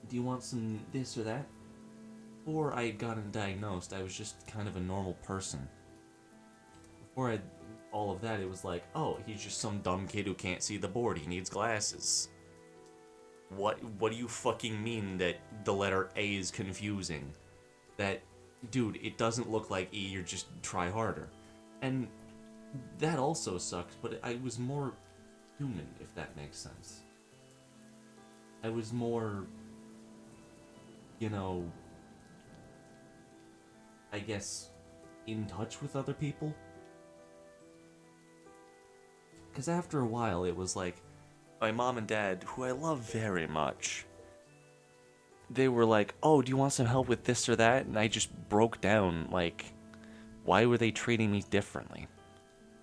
Do you want some this or that? Before I had gotten diagnosed, I was just kind of a normal person. Before I had all of that, it was like, oh, he's just some dumb kid who can't see the board, he needs glasses. What do you fucking mean that the letter A is confusing? That, dude, it doesn't look like E, you're just try harder. And that also sucked, but I was more human, if that makes sense. I was more, you know, I guess, in touch with other people. Because after a while, it was like, my mom and dad, who I love very much, they were like, oh, do you want some help with this or that? And I just broke down, like, why were they treating me differently?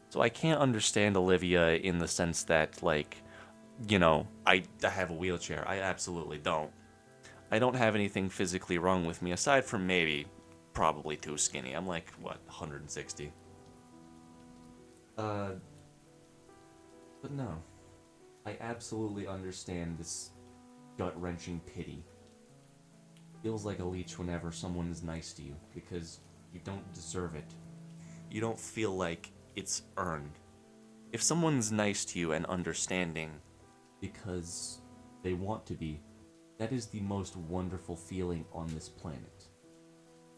So I can't understand Olivia in the sense that, like, you know, I have a wheelchair. I absolutely don't. I don't have anything physically wrong with me, aside from maybe, probably too skinny. I'm like, what, 160? But no. I absolutely understand this gut-wrenching pity. Feels like a leech whenever someone is nice to you, because you don't deserve it. You don't feel like it's earned. If someone's nice to you and understanding because they want to be, that is the most wonderful feeling on this planet.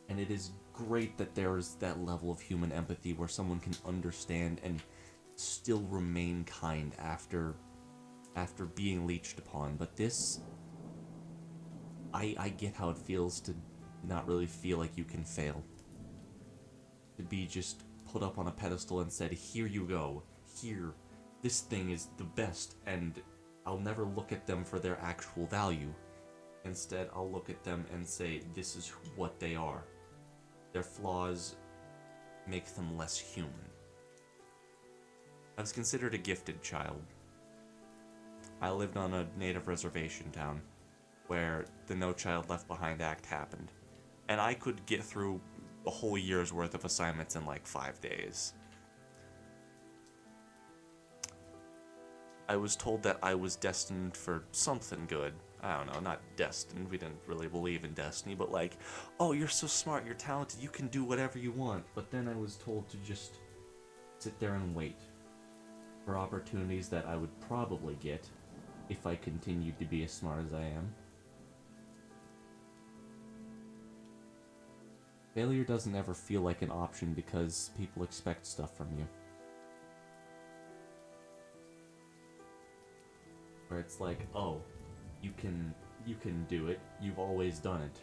And it is great that there is that level of human empathy where someone can understand and still remain kind after being leeched upon. But this, I get how it feels to not really feel like you can fail. To be just put up on a pedestal and said, here you go, here, this thing is the best, and I'll never look at them for their actual value. Instead, I'll look at them and say, this is what they are. Their flaws make them less human. I was considered a gifted child. I lived on a native reservation town where the No Child Left Behind Act happened, and I could get through a whole year's worth of assignments in like 5 days. I was told that I was destined for something good. I don't know, not destined, we didn't really believe in destiny, but like, oh, you're so smart, you're talented, you can do whatever you want. But then I was told to just sit there and wait for opportunities that I would probably get if I continued to be as smart as I am. Failure doesn't ever feel like an option because people expect stuff from you. Where it's like, oh, you can do it, you've always done it.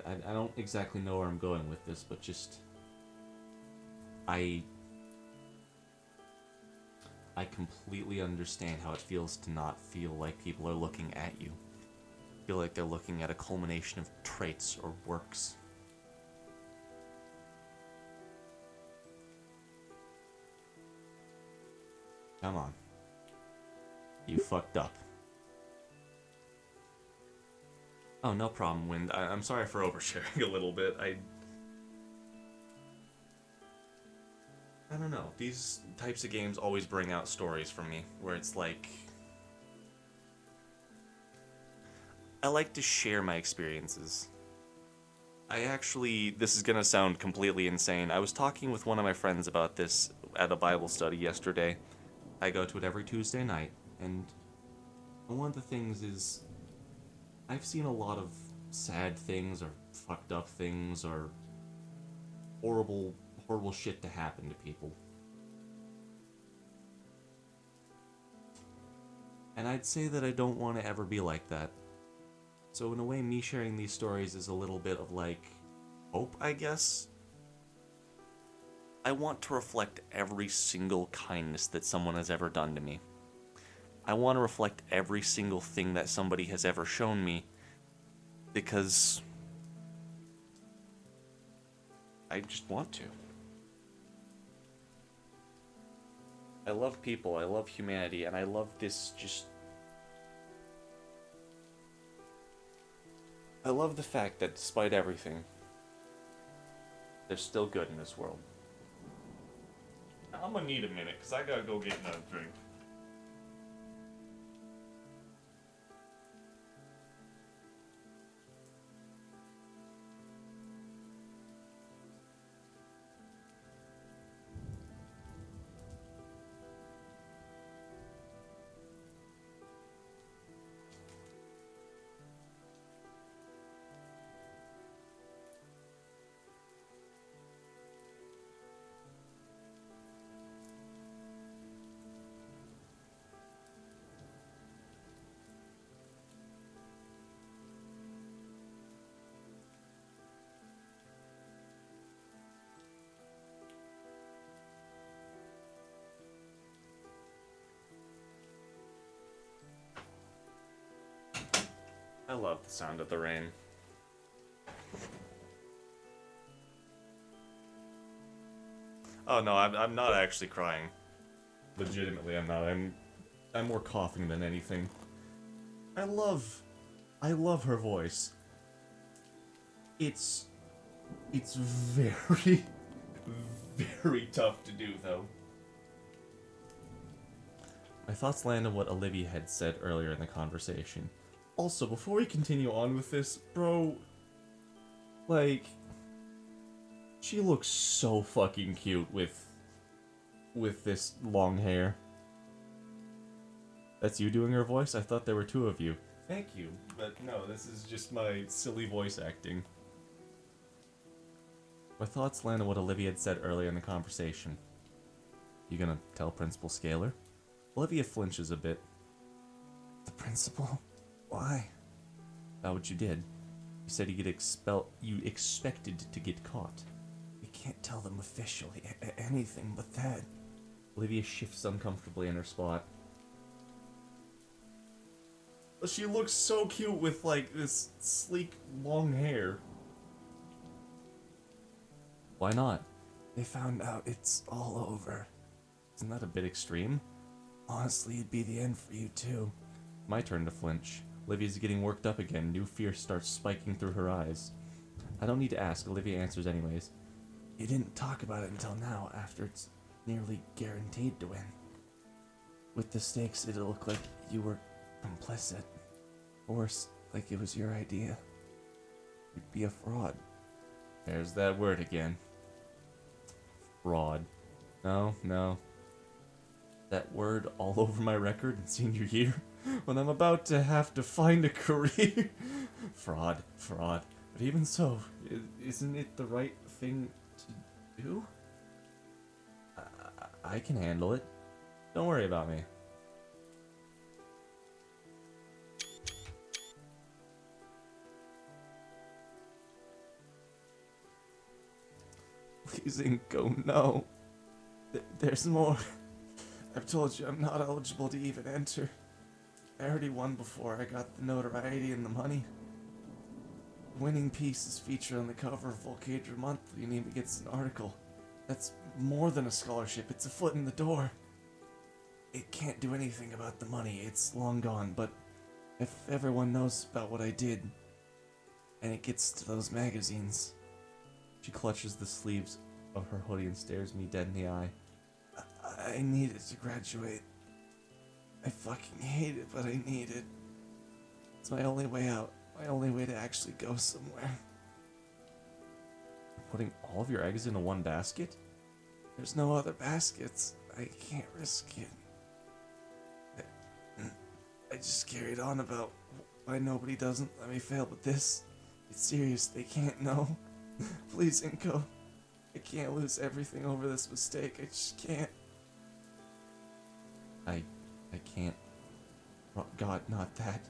I don't exactly know where I'm going with this, but just I completely understand how it feels to not feel like people are looking at you. Feel like they're looking at a culmination of traits or works. Come on. You fucked up. Oh, no problem, Wind. I'm sorry for oversharing a little bit. I don't know. These types of games always bring out stories for me, where it's like... I like to share my experiences. This is gonna sound completely insane. I was talking with one of my friends about this at a Bible study yesterday. I go to it every Tuesday night, and one of the things is, I've seen a lot of sad things, or fucked up things, or horrible shit to happen to people. And I'd say that I don't want to ever be like that. So in a way, me sharing these stories is a little bit of like, hope, I guess? I want to reflect every single kindness that someone has ever done to me. I want to reflect every single thing that somebody has ever shown me, because I just want to. I love people, I love humanity, and I love this just... I love the fact that despite everything, there's still good in this world. I'm gonna need a minute, because I gotta go get another drink. I love the sound of the rain. Oh no, I'm not actually crying. Legitimately, I'm not. I'm more coughing than anything. I love her voice. It's very, very tough to do, though. My thoughts land on what Olivia had said earlier in the conversation. Also, before we continue on with this, bro, like, she looks so fucking cute with this long hair. That's you doing her voice? I thought there were two of you. Thank you, but no, this is just my silly voice acting. My thoughts land on what Olivia had said earlier in the conversation. You gonna tell Principal Scalar? Olivia flinches a bit. The principal? Why? About what you did. You said you expected to get caught. We can't tell them officially anything but that. Olivia shifts uncomfortably in her spot. She looks so cute with, like, this sleek, long hair. Why not? They found out it's all over. Isn't that a bit extreme? Honestly, it'd be the end for you, too. My turn to flinch. Olivia's getting worked up again. New fear starts spiking through her eyes. I don't need to ask. Olivia answers anyways. You didn't talk about it until now, after it's nearly guaranteed to win. With the stakes, it'll look like you were complicit. Worse, like it was your idea. You'd be a fraud. There's that word again. Fraud. No. That word all over my record in senior year when I'm about to have to find a career. Fraud. But even so, isn't it the right thing to do? I can handle it. Don't worry about me. Please, Inko, no. There's more. I've told you I'm not eligible to even enter. I already won before I got the notoriety and the money. Winning piece is featured on the cover of Volcadra Monthly and even gets an article. That's more than a scholarship, it's a foot in the door. It can't do anything about the money, it's long gone, but if everyone knows about what I did, and it gets to those magazines. She clutches the sleeves of her hoodie and stares me dead in the eye. I needed to graduate. I fucking hate it, but I need it. It's my only way out. My only way to actually go somewhere. Putting all of your eggs into one basket? There's no other baskets. I can't risk it. I just carried on about why nobody doesn't let me fail, but this, it's serious. They can't know. Please, Inko. I can't lose everything over this mistake. I just can't. I can't. Oh, God, not that.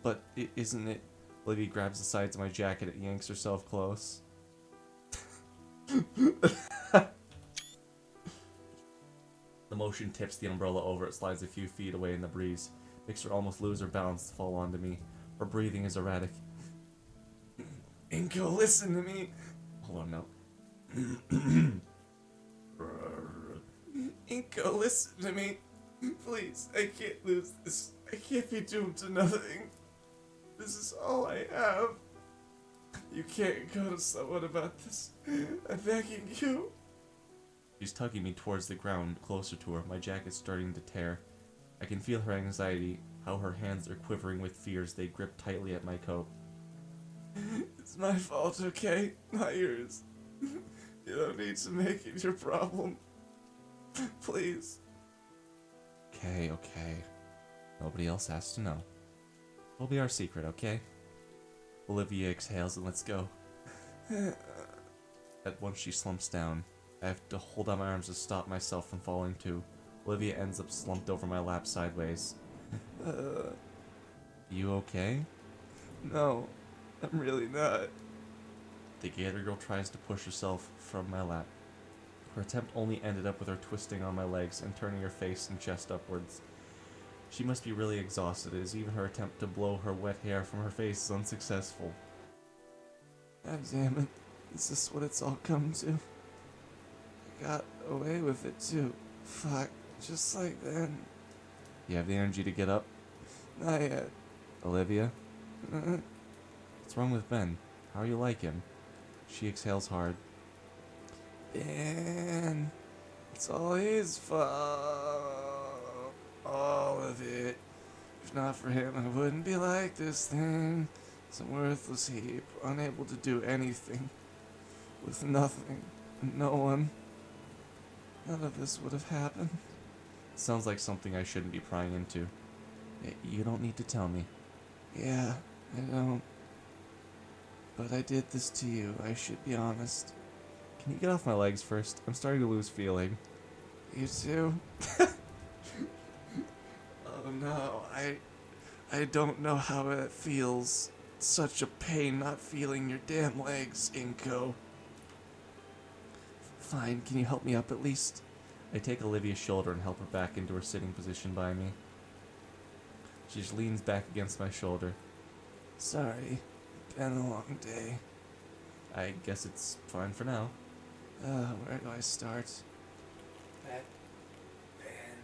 But isn't it? Olivia grabs the sides of my jacket and yanks herself close. The motion tips the umbrella over. It slides a few feet away in the breeze. Makes her almost lose her balance to fall onto me. Her breathing is erratic. Inko, listen to me. Hold on, no. Inko, listen to me. Please, I can't lose this. I can't be doomed to nothing. This is all I have. You can't go to someone about this. I'm begging you. She's tugging me towards the ground, closer to her. My jacket's starting to tear. I can feel her anxiety, how her hands are quivering with fear as they grip tightly at my coat. It's my fault, okay? Not yours. You don't need to make it your problem. Please. Okay. Nobody else has to know. It'll be our secret, okay? Olivia exhales and lets go. At once she slumps down. I have to hold out my arms to stop myself from falling too. Olivia ends up slumped over my lap sideways. You okay? No, I'm really not. The gator girl tries to push herself from my lap. Her attempt only ended up with her twisting on my legs and turning her face and chest upwards. She must be really exhausted, as even her attempt to blow her wet hair from her face is unsuccessful. God damn it. Is this what it's all come to? I got away with it too. Fuck. Just like then. You have the energy to get up? Not yet. Olivia? What's wrong with Ben? How are you like him? She exhales hard. Ben. It's all his fault. All of it. If not for him, I wouldn't be like this thing. Some worthless heap, unable to do anything. With nothing. No one. None of this would have happened. Sounds like something I shouldn't be prying into. You don't need to tell me. Yeah, I don't. But I did this to you, I should be honest. Can you get off my legs first? I'm starting to lose feeling. You too? Oh no, I don't know how it feels. Such a pain not feeling your damn legs, Inko. Fine, can you help me up at least? I take Olivia's shoulder and help her back into her sitting position by me. She just leans back against my shoulder. Sorry, been a long day. I guess it's fine for now. Where do I start? That Ben.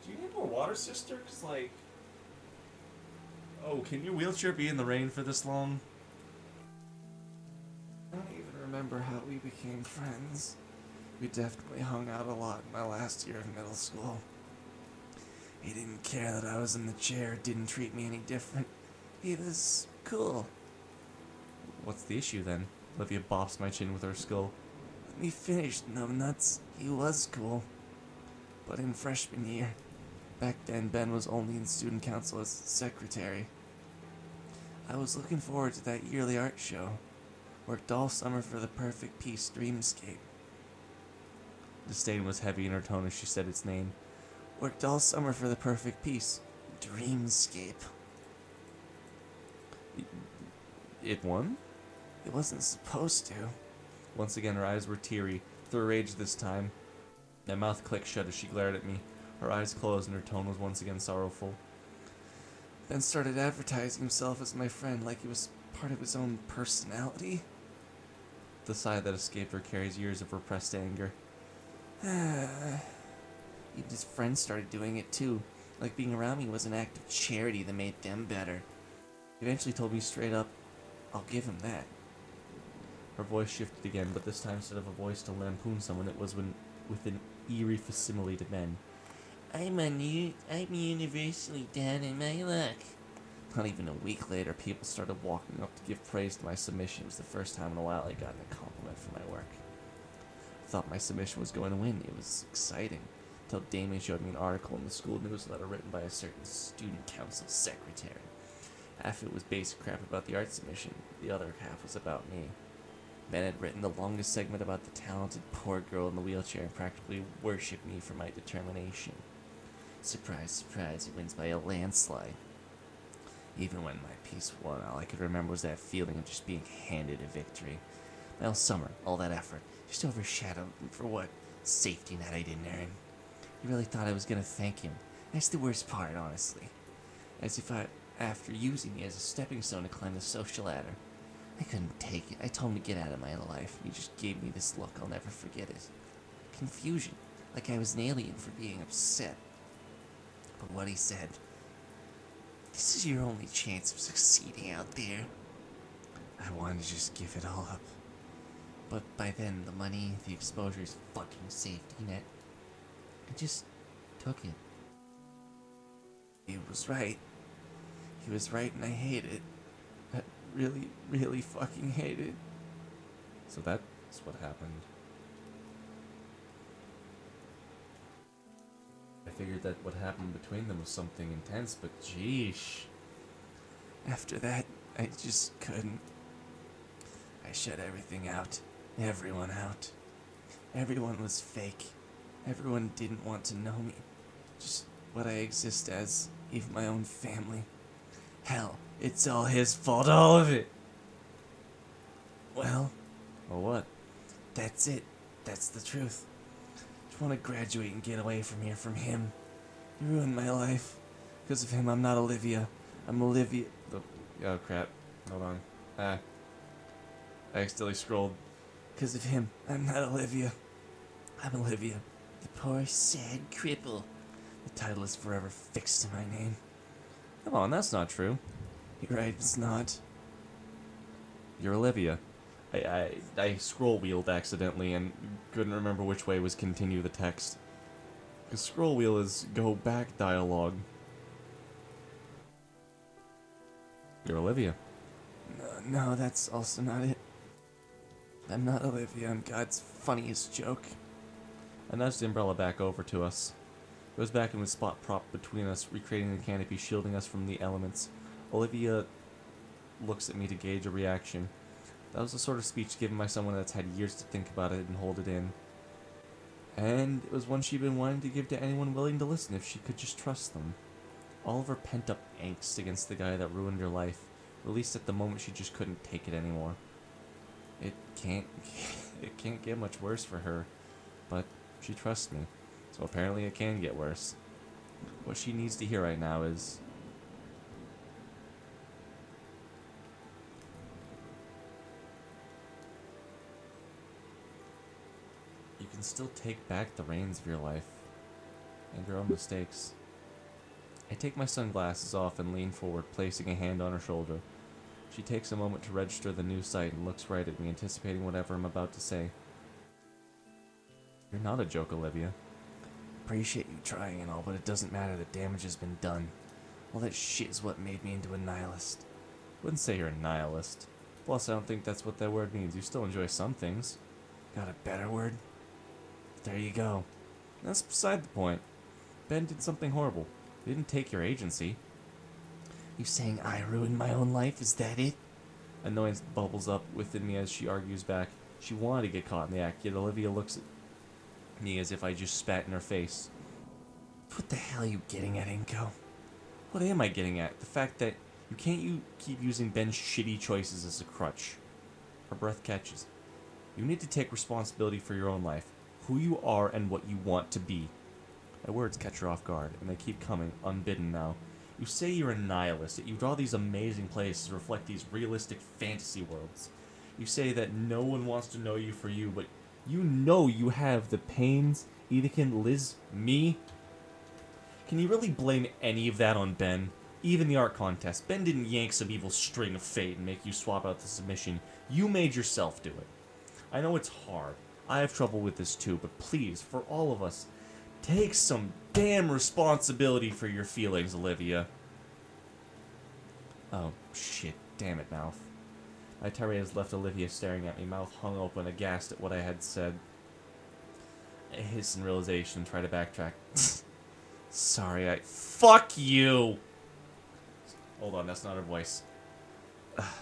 Do you need more water, sister? 'Cause like... Oh, can your wheelchair be in the rain for this long? I don't even remember how we became friends. We definitely hung out a lot in my last year of middle school. He didn't care that I was in the chair, didn't treat me any different. He was cool. What's the issue then? Olivia bops my chin with her skull. Let me finish, numbnuts. He was cool. But in freshman year, back then Ben was only in student council as secretary. I was looking forward to that yearly art show. Worked all summer for the perfect piece, Dreamscape. Disdain was heavy in her tone as she said its name. Worked all summer for the perfect piece, Dreamscape. It won? It wasn't supposed to. Once again, her eyes were teary, through rage this time. My mouth clicked shut as she glared at me. Her eyes closed and her tone was once again sorrowful. Ben started advertising himself as my friend like he was part of his own personality. The sigh that escaped her carries years of repressed anger. Even his friends started doing it too, like being around me was an act of charity that made them better. He eventually told me straight up, I'll give him that. Her voice shifted again, but this time instead of a voice to lampoon someone, it was with an eerie facsimile to Ben. I'm universally down in my luck. Not even a week later, people started walking up to give praise to my submission. It was the first time in a while I'd gotten a compliment for my work. I thought my submission was going to win. It was exciting. Until Damien showed me an article in the school newsletter written by a certain student council secretary. Half of it was basic crap about the art submission. The other half was about me. Ben had written the longest segment about the talented poor girl in the wheelchair and practically worshipped me for my determination. Surprise, surprise, he wins by a landslide. Even when my piece won, all I could remember was that feeling of just being handed a victory. All summer, all that effort, just overshadowed for what safety net I didn't earn. He really thought I was going to thank him. That's the worst part, honestly. As if after using me as a stepping stone to climb the social ladder. I couldn't take it. I told him to get out of my life. He just gave me this look. I'll never forget it. Confusion. Like I was an alien for being upset. But what he said, this is your only chance of succeeding out there. I wanted to just give it all up. But by then, the money, the exposure's fucking safety net, I just took it. He was right. He was right and I hate it. I really, really fucking hate it. So that's what happened. I figured that what happened between them was something intense, but geesh. After that, I just couldn't. I shut everything out. Everyone out. Everyone was fake. Everyone didn't want to know me. Just what I exist as, even my own family. Hell, it's all his fault, all of it. Well, What? that's it. That's the truth. Just want to graduate and get away from here, from him. He ruined my life. Because of him, I'm not Olivia. I'm Olivia. Oh crap. Hold on. I accidentally scrolled. Because of him, I'm not Olivia. I'm Olivia, the poor, sad cripple. The title is forever fixed to my name. Come on, that's not true. You're right, it's not. You're Olivia. I scroll wheeled accidentally and couldn't remember which way was continue the text. Because scroll wheel is go back dialogue. You're Olivia. No, that's also not it. I'm not Olivia, I'm God's funniest joke. I nudged the umbrella back over to us. It was back in the spot propped between us, recreating the canopy, shielding us from the elements. Olivia looks at me to gauge a reaction. That was the sort of speech given by someone that's had years to think about it and hold it in. And it was one she'd been wanting to give to anyone willing to listen if she could just trust them. All of her pent-up angst against the guy that ruined her life, released at the moment she just couldn't take it anymore. It can't get much worse for her, but she trusts me, so apparently it can get worse. What she needs to hear right now is, you can still take back the reins of your life, and your own mistakes. I take my sunglasses off and lean forward, placing a hand on her shoulder. She takes a moment to register the new sight and looks right at me, anticipating whatever I'm about to say. You're not a joke, Olivia. Appreciate you trying and all, but it doesn't matter, the damage has been done. All that shit is what made me into a nihilist. Wouldn't say you're a nihilist. Plus, I don't think that's what that word means. You still enjoy some things. Got a better word? There you go. That's beside the point. Ben did something horrible. He didn't take your agency. You saying I ruined my own life? Is that it? Annoyance bubbles up within me as she argues back. She wanted to get caught in the act, yet Olivia looks at me as if I just spat in her face. What the hell are you getting at, Inko? What am I getting at? The fact that you can't keep using Ben's shitty choices as a crutch. Her breath catches. You need to take responsibility for your own life, who you are and what you want to be. My words catch her off guard, and they keep coming, unbidden now. You say you're a nihilist, yet you draw these amazing plays to reflect these realistic fantasy worlds. You say that no one wants to know you for you, but you know you have the pains, Edekin, Liz, me. Can you really blame any of that on Ben? Even the art contest, Ben didn't yank some evil string of fate and make you swap out the submission. You made yourself do it. I know it's hard. I have trouble with this too, but please, for all of us, take some damn responsibility for your feelings, Olivia. Oh, shit. Damn it, mouth. My tirade has left Olivia staring at me, mouth hung open, aghast at what I had said. I hiss in realization and try to backtrack. Sorry, Fuck you! Hold on, that's not her voice.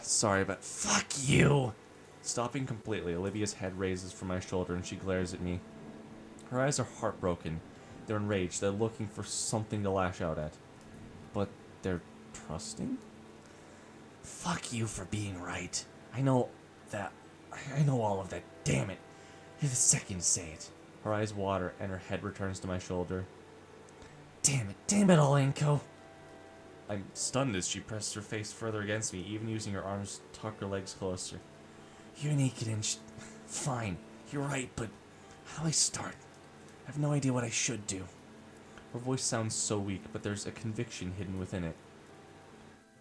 Sorry, but fuck you! Stopping completely, Olivia's head raises from my shoulder and she glares at me. Her eyes are heartbroken. They're enraged. They're looking for something to lash out at. But they're trusting? Fuck you for being right. I know all of that. Damn it. You're the second to say it. Her eyes water and her head returns to my shoulder. Damn it all, Inko. I'm stunned as she pressed her face further against me, even using her arms to tuck her legs closer. You're naked and fine. You're right, but how do I start? I have no idea what I should do. Her voice sounds so weak, but there's a conviction hidden within it.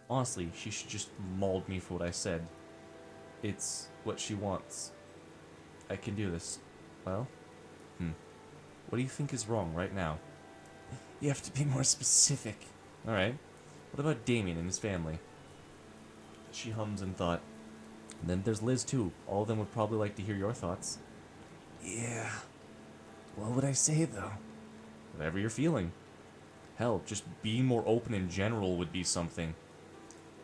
Honestly, she should just mauled me for what I said. It's what she wants. I can do this. Well? What do you think is wrong right now? You have to be more specific. Alright. What about Damien and his family? She hums in thought. And then there's Liz too. All of them would probably like to hear your thoughts. Yeah. What would I say though? Whatever you're feeling. Hell, just being more open in general would be something.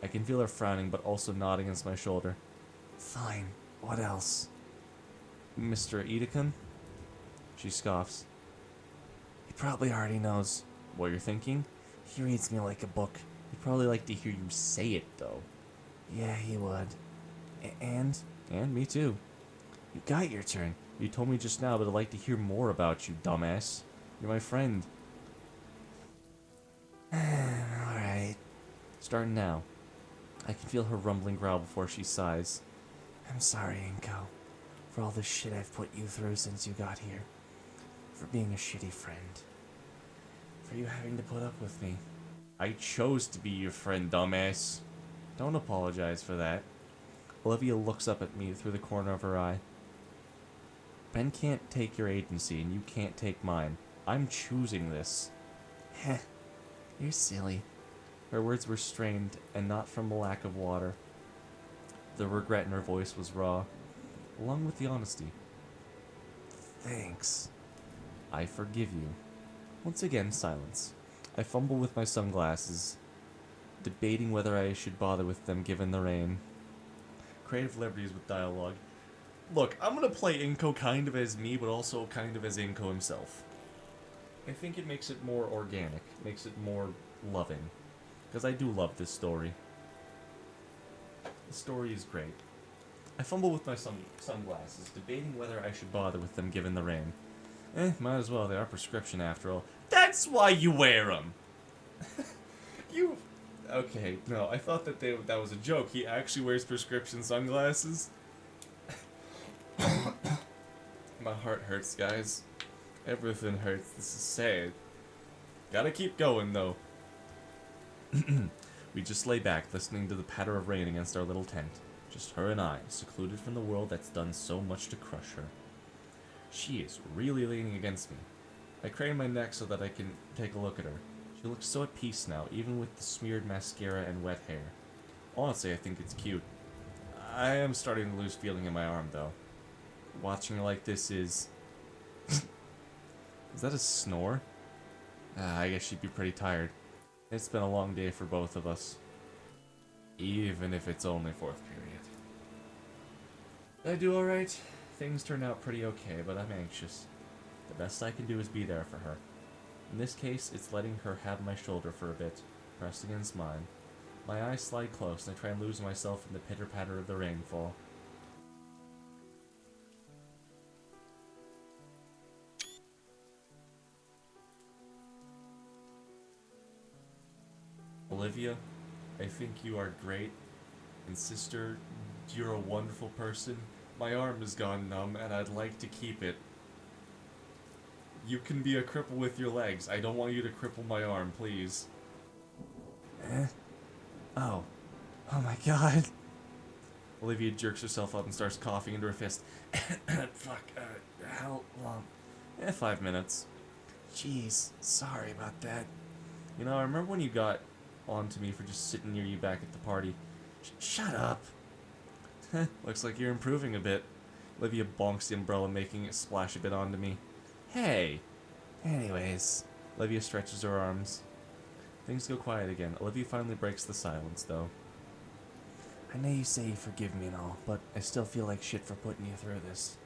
I can feel her frowning, but also nodding against my shoulder. Fine. What else? Mr. Edekun? She scoffs. He probably already knows what you're thinking. He reads me like a book. He'd probably like to hear you say it, though. Yeah, he would. And me too. You got your turn. You told me just now, but I'd like to hear more about you, dumbass. You're my friend. Alright. Starting now. I can feel her rumbling growl before she sighs. I'm sorry, Inko, for all the shit I've put you through since you got here. For being a shitty friend. For you having to put up with me. I chose to be your friend, dumbass. Don't apologize for that. Olivia looks up at me through the corner of her eye. Ben can't take your agency, and you can't take mine. I'm choosing this. Heh. You're silly. Her words were strained, and not from a lack of water. The regret in her voice was raw, along with the honesty. Thanks. I forgive you. Once again, silence. I fumble with my sunglasses, debating whether I should bother with them given the rain. Creative liberties with dialogue. Look, I'm gonna play Inko kind of as me, but also kind of as Inko himself. I think it makes it more organic, makes it more loving. Because I do love this story. The story is great. I fumble with my sunglasses, debating whether I should bother with them given the rain. Might as well, they are prescription after all. That's why you wear them! You... Okay, no, I thought that that was a joke. He actually wears prescription sunglasses. My heart hurts, guys. Everything hurts. This is sad. Gotta keep going, though. We just lay back, listening to the patter of rain against our little tent. Just her and I, secluded from the world that's done so much to crush her. She is really leaning against me. I crane my neck so that I can take a look at her. She looks so at peace now, even with the smeared mascara and wet hair. Honestly, I think it's cute. I am starting to lose feeling in my arm, though. Watching her like this is... Is that a snore? I guess she'd be pretty tired. It's been a long day for both of us. Even if it's only 4th period. Did I do alright? Things turned out pretty okay, but I'm anxious. The best I can do is be there for her. In this case, it's letting her have my shoulder for a bit, pressed against mine. My eyes slide close, and I try and lose myself in the pitter-patter of the rainfall. Olivia, I think you are great. And sister, you're a wonderful person. My arm has gone numb, and I'd like to keep it. You can be a cripple with your legs. I don't want you to cripple my arm, please. Eh? Oh. Oh my god. Olivia jerks herself up and starts coughing into her fist. Fuck, how long? 5 minutes. Jeez, sorry about that. You know, I remember when you got on to me for just sitting near you back at the party. Shut up. Looks like you're improving a bit. Olivia bonks the umbrella, making it splash a bit onto me. Hey. Anyways, Olivia stretches her arms. Things go quiet again. Olivia finally breaks the silence, though. I know you say you forgive me and all, but I still feel like shit for putting you through this.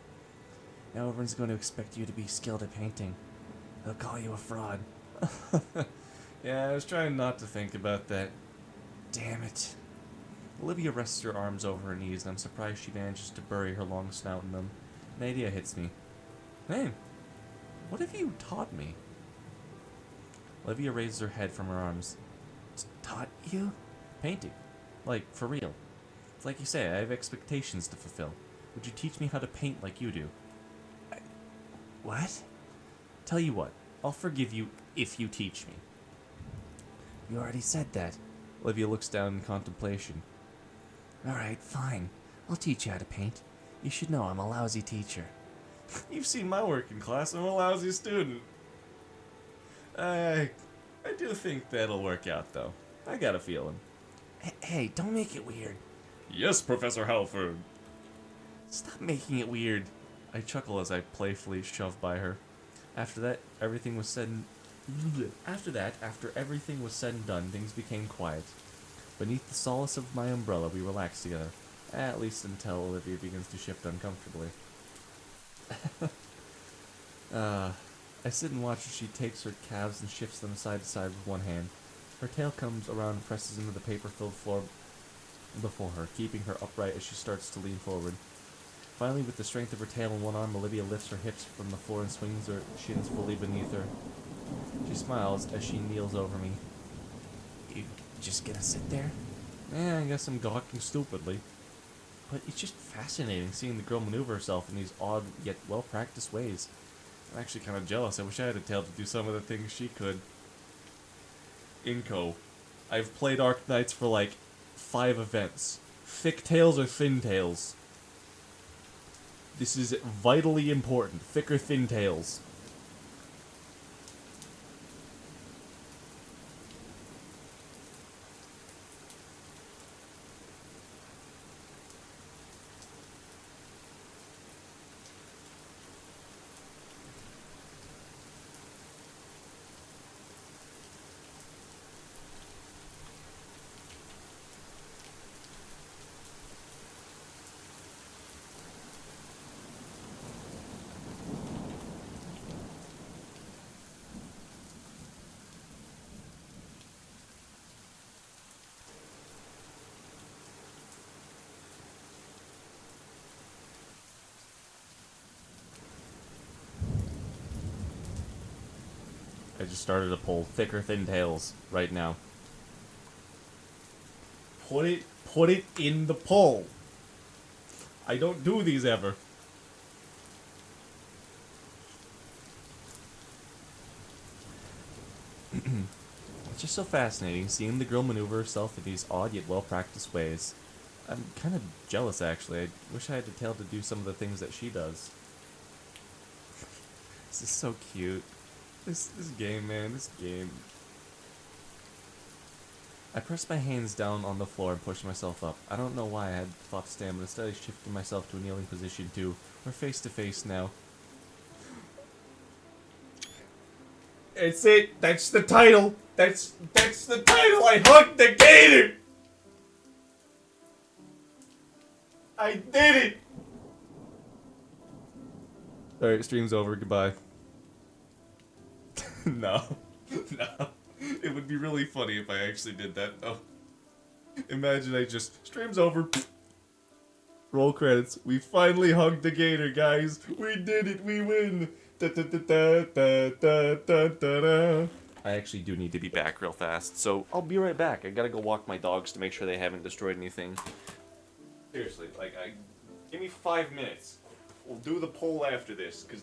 Now everyone's going to expect you to be skilled at painting. They'll call you a fraud. Yeah, I was trying not to think about that. Damn it. Olivia rests her arms over her knees, and I'm surprised she manages to bury her long snout in them. An idea hits me. Hey, what have you taught me? Olivia raises her head from her arms. Taught you? Painting. Like, for real. It's like you say, I have expectations to fulfill. Would you teach me how to paint like you do? What? Tell you what, I'll forgive you if you teach me. You already said that. Olivia looks down in contemplation. Alright, fine. I'll teach you how to paint. You should know I'm a lousy teacher. You've seen my work in class. I'm a lousy student. I do think that'll work out, though. I got a feeling. Hey, don't make it weird. Yes, Professor Halford. Stop making it weird. I chuckle as I playfully shove by her. After everything was said and done, things became quiet. Beneath the solace of my umbrella, we relaxed together. At least until Olivia begins to shift uncomfortably. I sit and watch as she takes her calves and shifts them side to side with one hand. Her tail comes around and presses into the paper-filled floor before her, keeping her upright as she starts to lean forward. Finally, with the strength of her tail in one arm, Olivia lifts her hips from the floor and swings her shins fully beneath her. She smiles as she kneels over me. You just gonna sit there? I guess I'm gawking stupidly. But it's just fascinating seeing the girl maneuver herself in these odd yet well-practiced ways. I'm actually kind of jealous. I wish I had a tail to do some of the things she could. Inco. I've played Arc Knights for like 5 events. Thick tails or thin tails? This is vitally important. Thick or thin tails? I just started a poll. Thick or thin tails right now. Put it in the poll. I don't do these ever. It's just so fascinating seeing the girl maneuver herself in these odd yet well-practiced ways. I'm kind of jealous, actually. I wish I had the tail to do some of the things that she does. This is so cute. This game, man, this game. I pressed my hands down on the floor and pushed myself up. I don't know why I had thought to stand, but instead I shifted myself to a kneeling position too. We're face to face now. It's it. That's the title. That's the title. I hugged the gator. I did it. Alright, stream's over. Goodbye. No. No. It would be really funny if I actually did that, though. Imagine I just... Stream's over. Roll credits. We finally hugged the gator, guys. We did it. We win. Da, da, da, da, da, da, da, da. I actually do need to be back real fast, so I'll be right back. I gotta go walk my dogs to make sure they haven't destroyed anything. Seriously, give me 5 minutes. We'll do the poll after this, because...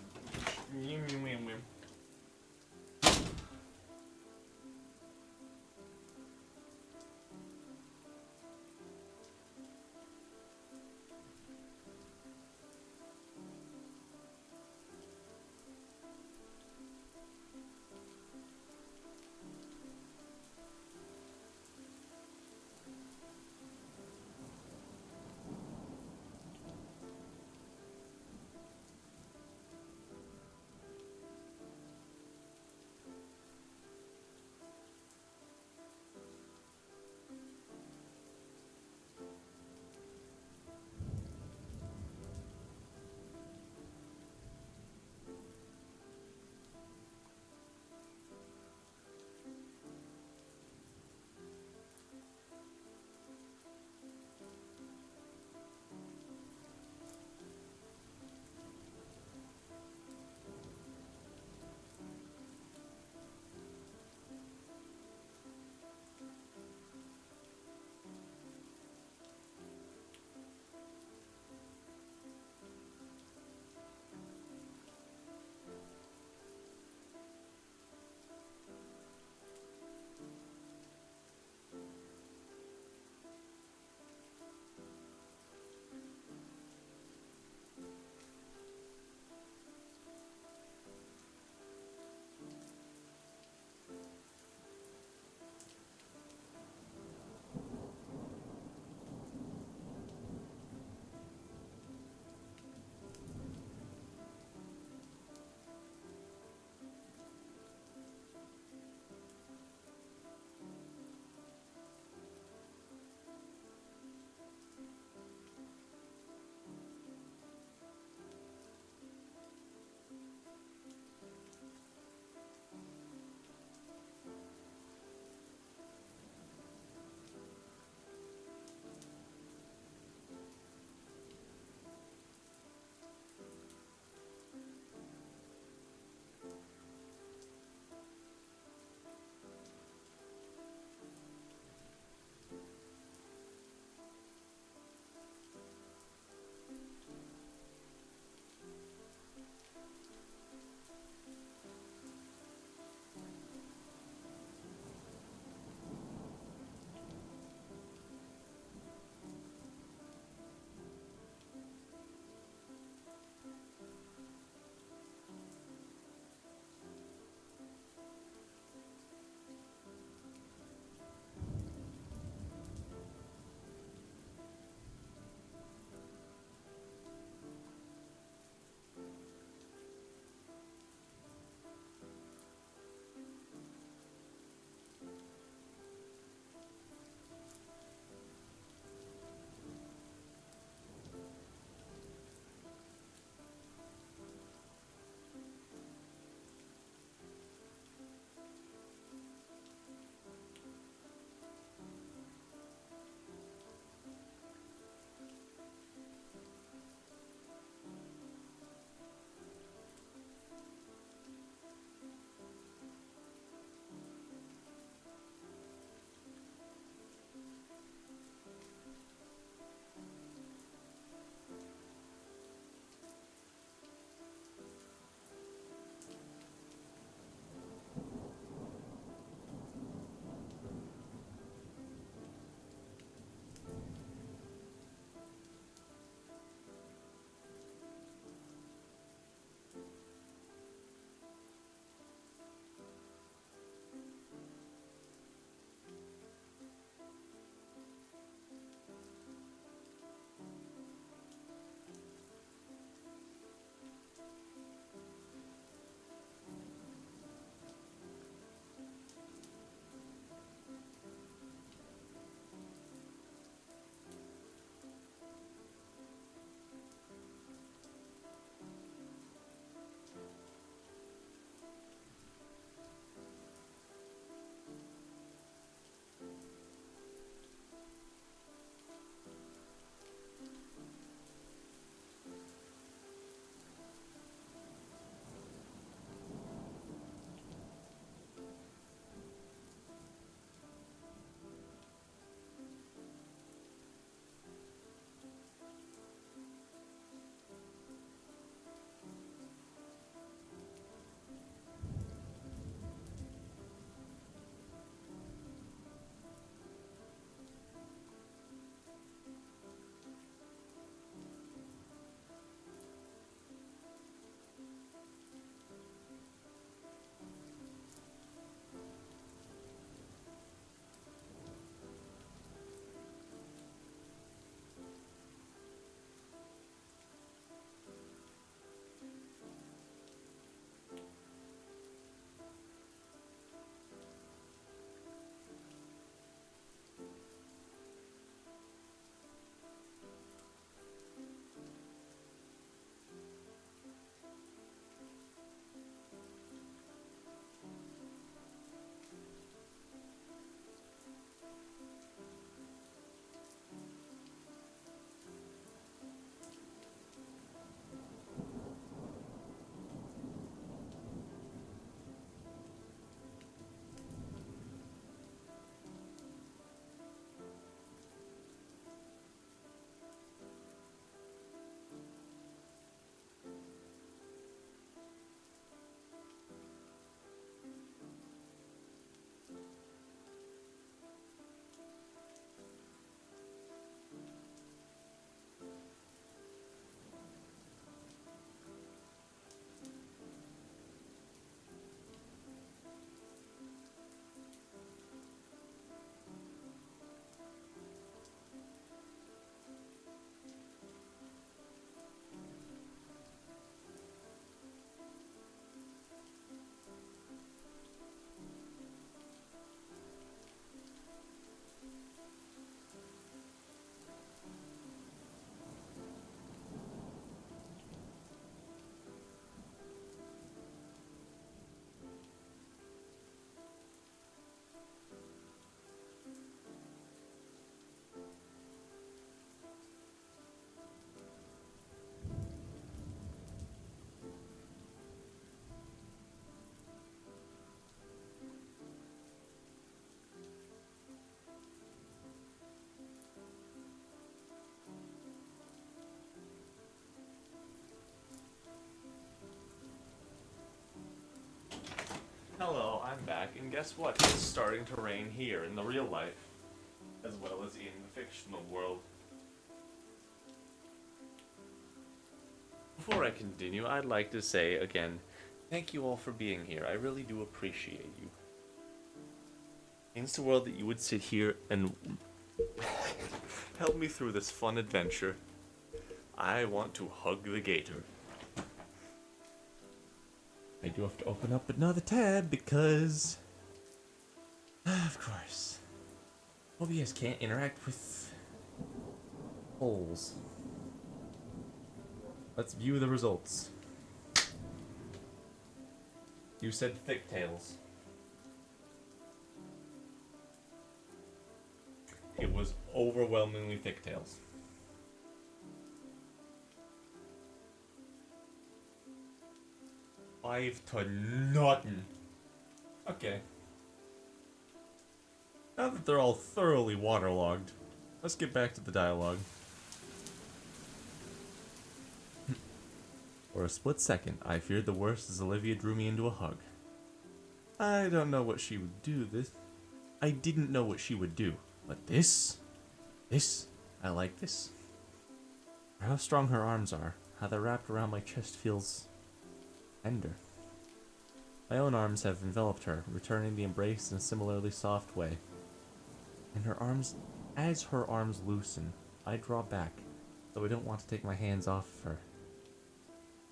Hello, I'm back, and guess what? It's starting to rain here in the real life, as well as in the fictional world. Before I continue, I'd like to say again, thank you all for being here. I really do appreciate you. It means the world that you would sit here and help me through this fun adventure. I want to hug the gator. I do have to open up another tab because, of course, OBS can't interact with holes. Let's view the results. You said thick tails. It was overwhelmingly thick tails. Five to nothing. Okay. Now that they're all thoroughly waterlogged, let's get back to the dialogue. For a split second, I feared the worst as Olivia drew me into a hug. I don't know what she would do I didn't know what she would do, but this, I like this. How strong her arms are, how they're wrapped around my chest feels tender. My own arms have enveloped her, returning the embrace in a similarly soft way. And as her arms loosen, I draw back, though I don't want to take my hands off of her.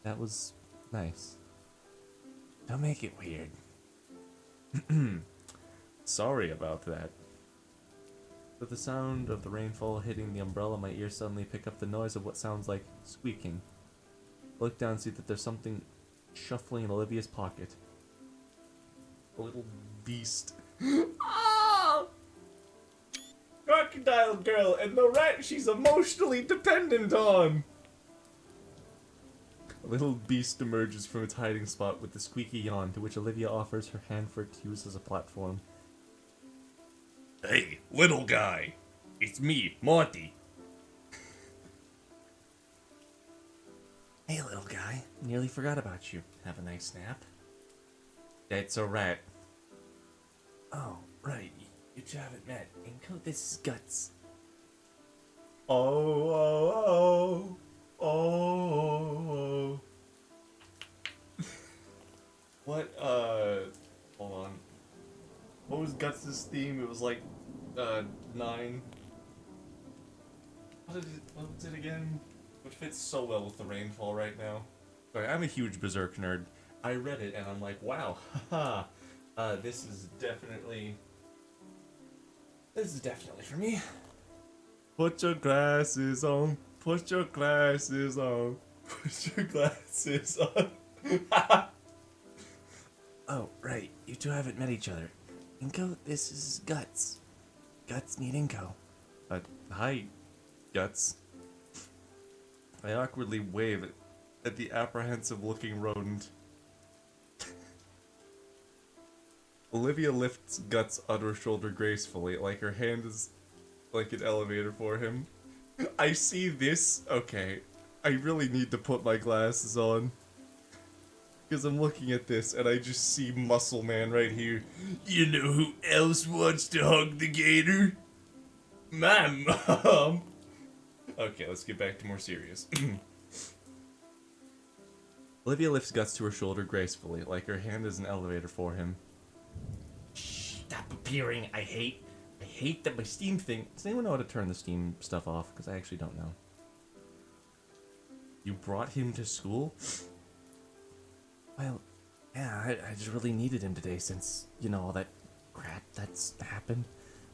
That was nice. Don't make it weird. Sorry about that. With the sound of the rainfall hitting the umbrella, my ears suddenly pick up the noise of what sounds like squeaking. I look down and see that there's something shuffling in Olivia's pocket. A little beast. Ah! Crocodile girl and the rat she's emotionally dependent on! A little beast emerges from its hiding spot with a squeaky yawn, to which Olivia offers her hand for it to use as a platform. Hey, little guy! It's me, Monty! Hey, little guy. Nearly forgot about you. Have a nice nap? That's a rat. Oh, right. You two haven't met. And this is Guts. Oh. What, hold on. What was Guts' theme? It was like, 9. What was it again? Which fits so well with the rainfall right now. Sorry, I'm a huge Berserk nerd. I read it and I'm like, wow, haha. This is definitely for me. Put your glasses on. Put your glasses on. Put your glasses on. Oh, right. You two haven't met each other. Inko, this is Guts. Guts, meet Inko. Hi, Guts. I awkwardly wave at the apprehensive-looking rodent. Olivia lifts Guts on her shoulder gracefully, like her hand is like an elevator for him. I see this. Okay, I really need to put my glasses on. Because I'm looking at this and I just see Muscle Man right here. You know who else wants to hug the gator? My mom! Okay, let's get back to more serious. Olivia lifts Guts to her shoulder gracefully, like her hand is an elevator for him. Stop appearing. I hate that my Steam thing... Does anyone know how to turn the Steam stuff off? Because I actually don't know. You brought him to school? Well, yeah, I just really needed him today since, you know, all that crap that's happened.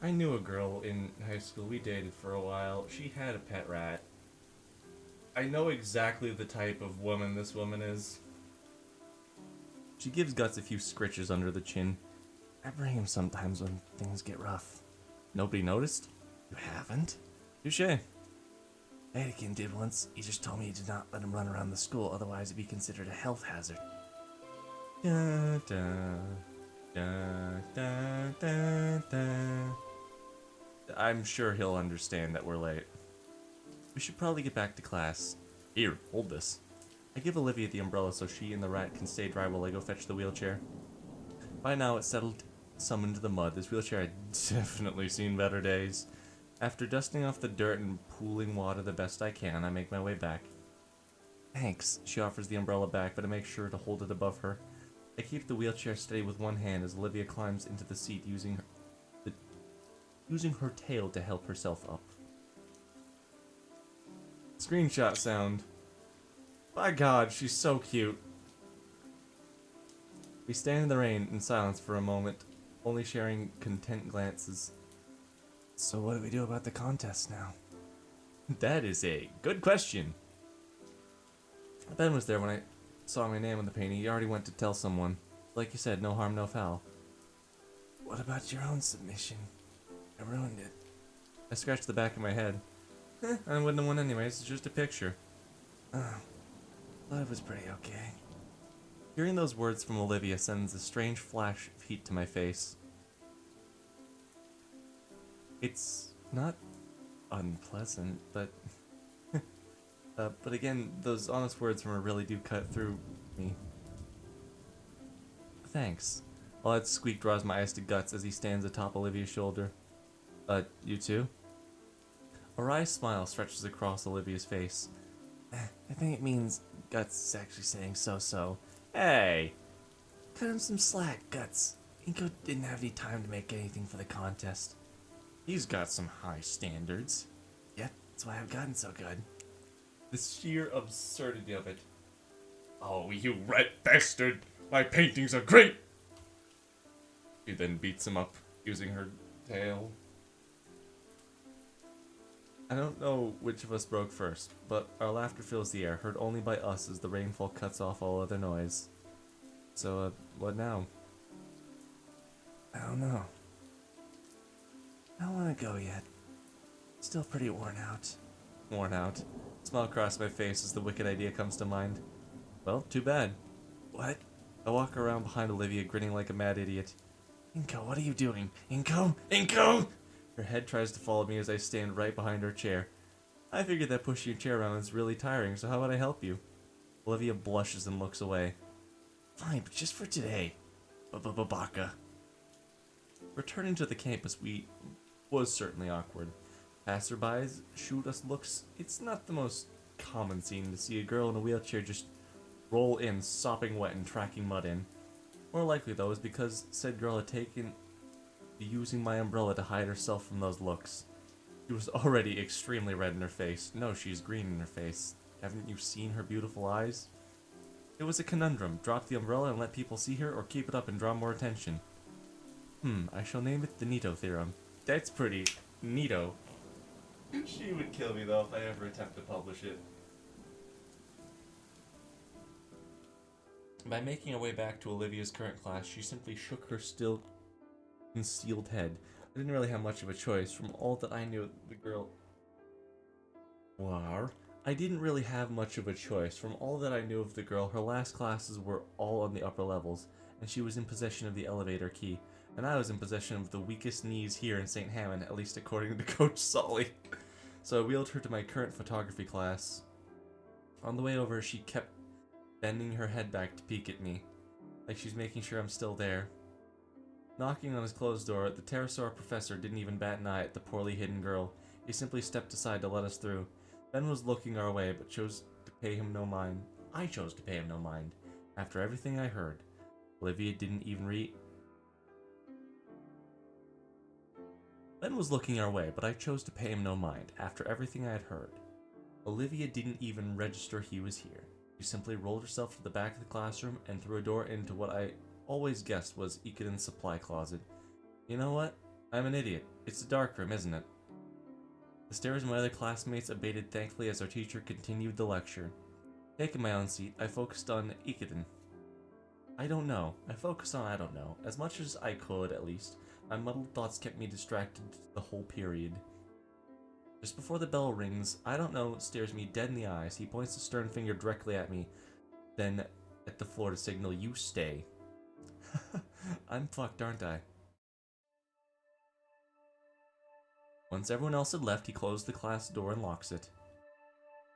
I knew a girl in high school. We dated for a while. She had a pet rat. I know exactly the type of woman this woman is. She gives Guts a few scritches under the chin. I bring him sometimes when things get rough. Nobody noticed? You haven't? Touché. Anakin did once. He just told me to not let him run around the school, otherwise it'd be considered a health hazard. Da, da, da, da, da, da. I'm sure he'll understand that we're late. We should probably get back to class. Here, hold this. I give Olivia the umbrella so she and the rat can stay dry while I go fetch the wheelchair. By now, it settled some into the mud. This wheelchair had definitely seen better days. After dusting off the dirt and pooling water the best I can, I make my way back. Thanks, she offers the umbrella back, but I make sure to hold it above her. I keep the wheelchair steady with one hand as Olivia climbs into the seat using her tail to help herself up. Screenshot sound. By God, she's so cute. We stand in the rain in silence for a moment, only sharing content glances. So what do we do about the contest now? That is a good question. Ben was there when I saw my name on the painting. He already went to tell someone. Like you said, no harm, no foul. What about your own submission? I ruined it. I scratched the back of my head. I wouldn't have won anyways, it's just a picture. Oh, thought it was pretty okay. Hearing those words from Olivia sends a strange flash of heat to my face. It's not unpleasant, but... but again, those honest words from her really do cut through me. Thanks. All that squeak draws my eyes to Guts as he stands atop Olivia's shoulder. You too? A wry smile stretches across Olivia's face. I think it means Guts is actually saying so. Hey! Cut him some slack, Guts. Inko didn't have any time to make anything for the contest. He's got some high standards. Yeah, that's why I've gotten so good. The sheer absurdity of it. Oh, you rat bastard! My paintings are great! She then beats him up, using her tail. I don't know which of us broke first, but our laughter fills the air, heard only by us as the rainfall cuts off all other noise. So, what now? I don't know. I don't want to go yet. Still pretty worn out. Worn out? Smile across my face as the wicked idea comes to mind. Well, too bad. What? I walk around behind Olivia, grinning like a mad idiot. Inko, what are you doing? Inko? Inko! Her head tries to follow me as I stand right behind her chair. I figured that pushing your chair around is really tiring, so how about I help you? Olivia blushes and looks away. Fine, but just for today. Baka. Returning to the campus, was certainly awkward. Passerbys shoot us looks. It's not the most common scene to see a girl in a wheelchair just roll in, sopping wet and tracking mud in. More likely, though, is because said girl had taken to using my umbrella to hide herself from those looks. She was already extremely red in her face. No, she's green in her face. Haven't you seen her beautiful eyes? It was a conundrum. Drop the umbrella and let people see her, or keep it up and draw more attention. I shall name it the Nito theorem. That's pretty neato. She would kill me, though, if I ever attempt to publish it. By making her way back to Olivia's current class, she simply shook her still concealed head. I didn't really have much of a choice. From all that I knew, the girl... I didn't really have much of a choice. From all that I knew of the girl, her last classes were all on the upper levels, and she was in possession of the elevator key. And I was in possession of the weakest knees here in St. Hammond, at least according to Coach Sully. So I wheeled her to my current photography class. On the way over, she kept bending her head back to peek at me, like she's making sure I'm still there. Knocking on his closed door, the pterosaur professor didn't even bat an eye at the poorly hidden girl. He simply stepped aside to let us through. Ben was looking our way, but chose to pay him no mind. I chose to pay him no mind. After everything I heard, Olivia didn't even Ben was looking our way, but I chose to pay him no mind. After everything I had heard, Olivia didn't even register he was here. She simply rolled herself to the back of the classroom and through a door into what I always guessed was Ikeden's supply closet. You know what? I'm an idiot. It's a dark room, isn't it? The stares of my other classmates abated thankfully as our teacher continued the lecture. Taking my own seat, I focused on Ikeden. I don't know. I focused on I don't know. As much as I could, at least. My muddled thoughts kept me distracted the whole period. Just before the bell rings, I don't know stares me dead in the eyes. He points a stern finger directly at me, then at the floor to signal, "You stay." I'm fucked, aren't I? Once everyone else had left, he closed the class door and locks it.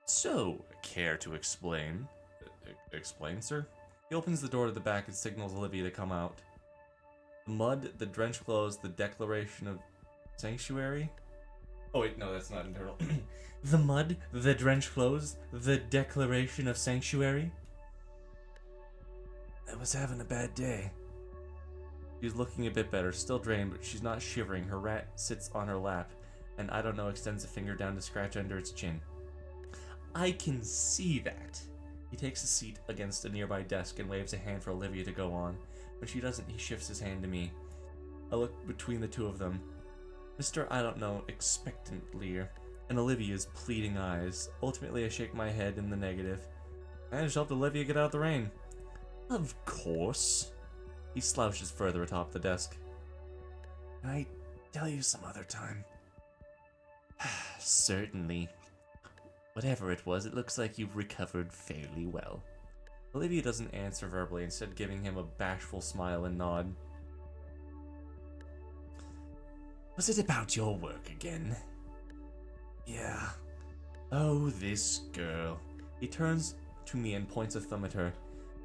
So, care to explain? Explain, sir? He opens the door to the back and signals Olivia to come out. The mud, the drenched clothes, the declaration of sanctuary? Oh wait, no, that's not internal. The mud, the drenched clothes, the declaration of sanctuary? I was having a bad day. She's looking a bit better, still drained, but she's not shivering. Her rat sits on her lap, and I don't know, extends a finger down to scratch under its chin. I can see that. He takes a seat against a nearby desk and waves a hand for Olivia to go on. When she doesn't, he shifts his hand to me. I look between the two of them. Mr. I don't know, expectantly, and Olivia's pleading eyes. Ultimately, I shake my head in the negative. I just helped Olivia get out of the rain. Of course. He slouches further atop the desk. Can I tell you some other time? Certainly. Whatever it was, it looks like you've recovered fairly well. Olivia doesn't answer verbally, instead giving him a bashful smile and nod. Was it about your work again? Yeah. Oh, this girl. He turns to me and points a thumb at her.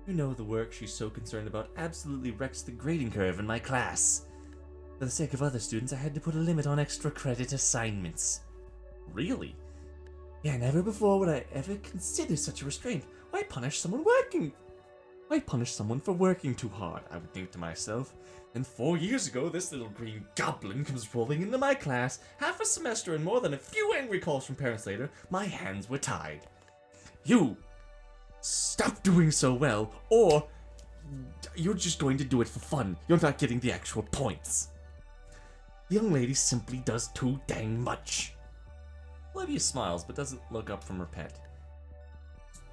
You know, the work she's so concerned about absolutely wrecks the grading curve in my class. For the sake of other students, I had to put a limit on extra credit assignments. Really? Yeah, never before would I ever consider such a restraint. Why punish someone for working too hard, I would think to myself. And 4 years ago, this little green goblin comes rolling into my class. Half a semester and more than a few angry calls from parents later, my hands were tied. You! Stop doing so well, or you're just going to do it for fun. You're not getting the actual points. The young lady simply does too dang much. Olivia smiles, but doesn't look up from her pet.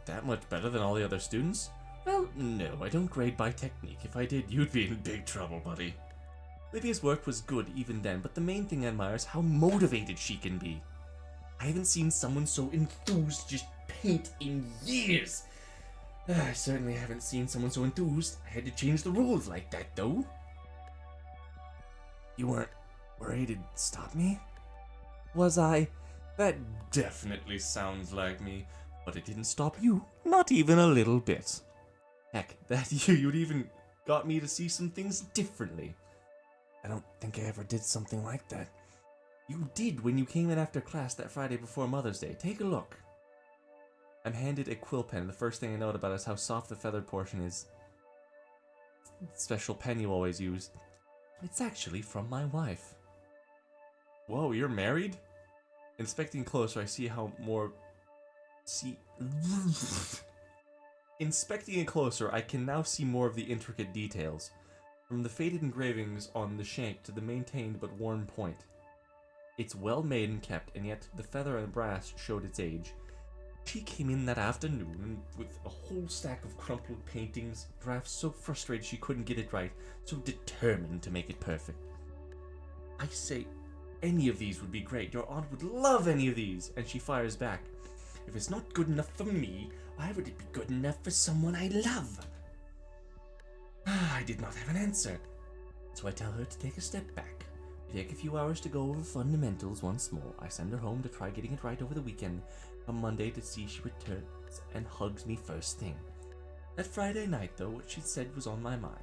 That much better than all the other students? Well, no, I don't grade by technique. If I did, you'd be in big trouble, buddy. Olivia's work was good even then, but the main thing I admire is how motivated she can be. I haven't seen someone so enthused just paint in years. I certainly haven't seen someone so enthused. I had to change the rules like that, though. You weren't worried it'd stop me? Was I? That definitely sounds like me, but it didn't stop you. Not even a little bit. Heck, that you'd even got me to see some things differently. I don't think I ever did something like that. You did when you came in after class that Friday before Mother's Day. Take a look. I'm handed a quill pen. The first thing I note about it is how soft the feathered portion is. Special pen you always use. It's actually from my wife. Whoa, you're married? Inspecting closer, I see how more... Inspecting it closer, I can now see more of the intricate details. From the faded engravings on the shank to the maintained but worn point. It's well made and kept, and yet the feather and brass showed its age. She came in that afternoon with a whole stack of crumpled paintings, drafts, so frustrated she couldn't get it right, so determined to make it perfect. I say, any of these would be great. Your aunt would love any of these. And she fires back. If it's not good enough for me, why would it be good enough for someone I love? I did not have an answer. So I tell her to take a step back. We take a few hours to go over fundamentals once more. I send her home to try getting it right over the weekend. On Monday to see she returns and hugs me first thing. That Friday night, though, what she said was on my mind.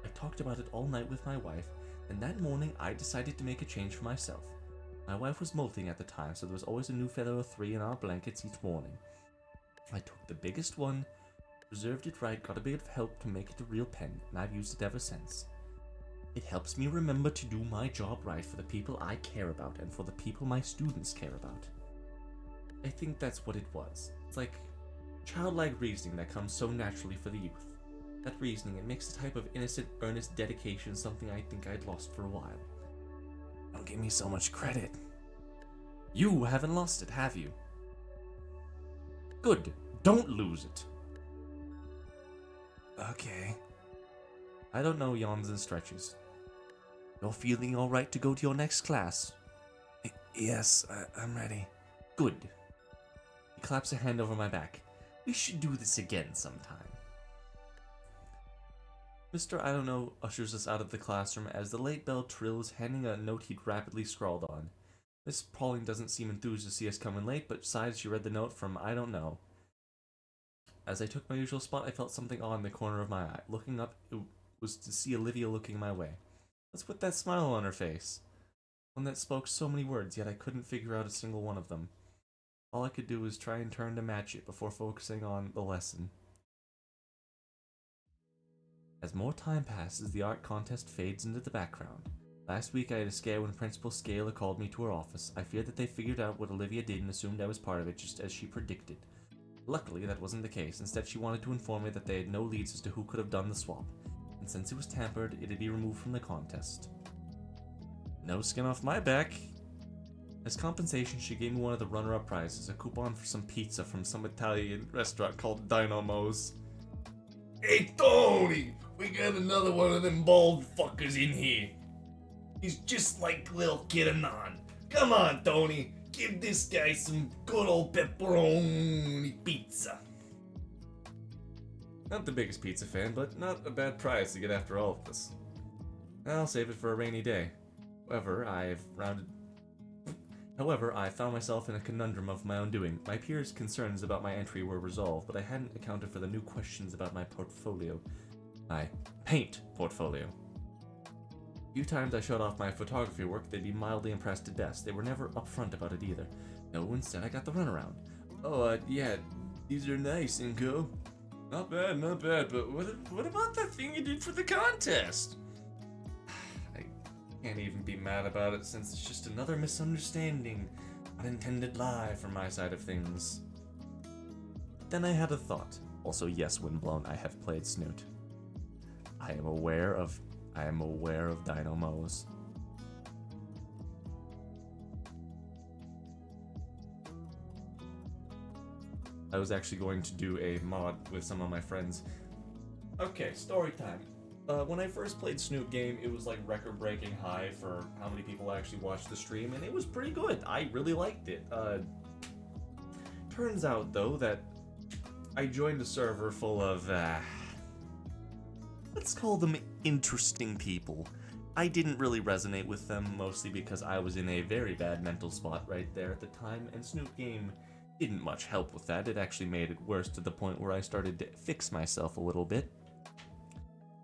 I talked about it all night with my wife, and that morning I decided to make a change for myself. My wife was molting at the time, so there was always a new feather or 3 in our blankets each morning. I took the biggest one, preserved it right, got a bit of help to make it a real pen, and I've used it ever since. It helps me remember to do my job right for the people I care about and for the people my students care about. I think that's what it was. It's like childlike reasoning that comes so naturally for the youth. That reasoning, it makes the type of innocent, earnest dedication something I think I'd lost for a while. Don't give me so much credit. You haven't lost it, have you? Good. Don't lose it. Okay. I don't know, yawns and stretches. You're feeling alright to go to your next class? Yes, I'm ready. Good. He claps a hand over my back. We should do this again sometime. Mr. I don't know ushers us out of the classroom as the late bell trills, handing a note he'd rapidly scrawled on. Miss Pauling doesn't seem enthused to see us coming late, but sighed as she read the note from I don't know. As I took my usual spot, I felt something odd in the corner of my eye. Looking up, it was to see Olivia looking my way. Let's put that smile on her face. One that spoke so many words, yet I couldn't figure out a single one of them. All I could do was try and turn to match it before focusing on the lesson. As more time passes, the art contest fades into the background. Last week I had a scare when Principal Scaler called me to her office. I feared that they figured out what Olivia did and assumed I was part of it, just as she predicted. Luckily, that wasn't the case. Instead, she wanted to inform me that they had no leads as to who could have done the swap, and since it was tampered, it'd be removed from the contest. No skin off my back. As compensation, she gave me one of the runner-up prizes, a coupon for some pizza from some Italian restaurant called Dynamo's. Hey, Tony! We got another one of them bald fuckers in here. He's just like little Kid Anon. Come on, Tony. Give this guy some good old pepperoni pizza. Not the biggest pizza fan, but not a bad prize to get after all of this. I'll save it for a rainy day. However, I found myself in a conundrum of my own doing. My peers' concerns about my entry were resolved, but I hadn't accounted for the new questions about my portfolio. My paint portfolio. A few times I showed off my photography work, they'd be mildly impressed at best. They were never upfront about it either. No, instead I got the runaround. Oh, yeah, these are nice, Inko. Not bad, but what about that thing you did for the contest? I can't even be mad about it since it's just another misunderstanding, unintended lie from my side of things. But then I had a thought. Also, yes, Windblown, I have played Snoot. I am aware of Dynamos. I was actually going to do a mod with some of my friends. Okay, story time. When I first played Snoot game, it was like record-breaking high for how many people actually watched the stream, and it was pretty good. I really liked it. Turns out, though, that I joined a server full of, let's call them interesting people. I didn't really resonate with them, mostly because I was in a very bad mental spot right there at the time, and Snoot game didn't much help with that. It actually made it worse to the point where I started to fix myself a little bit.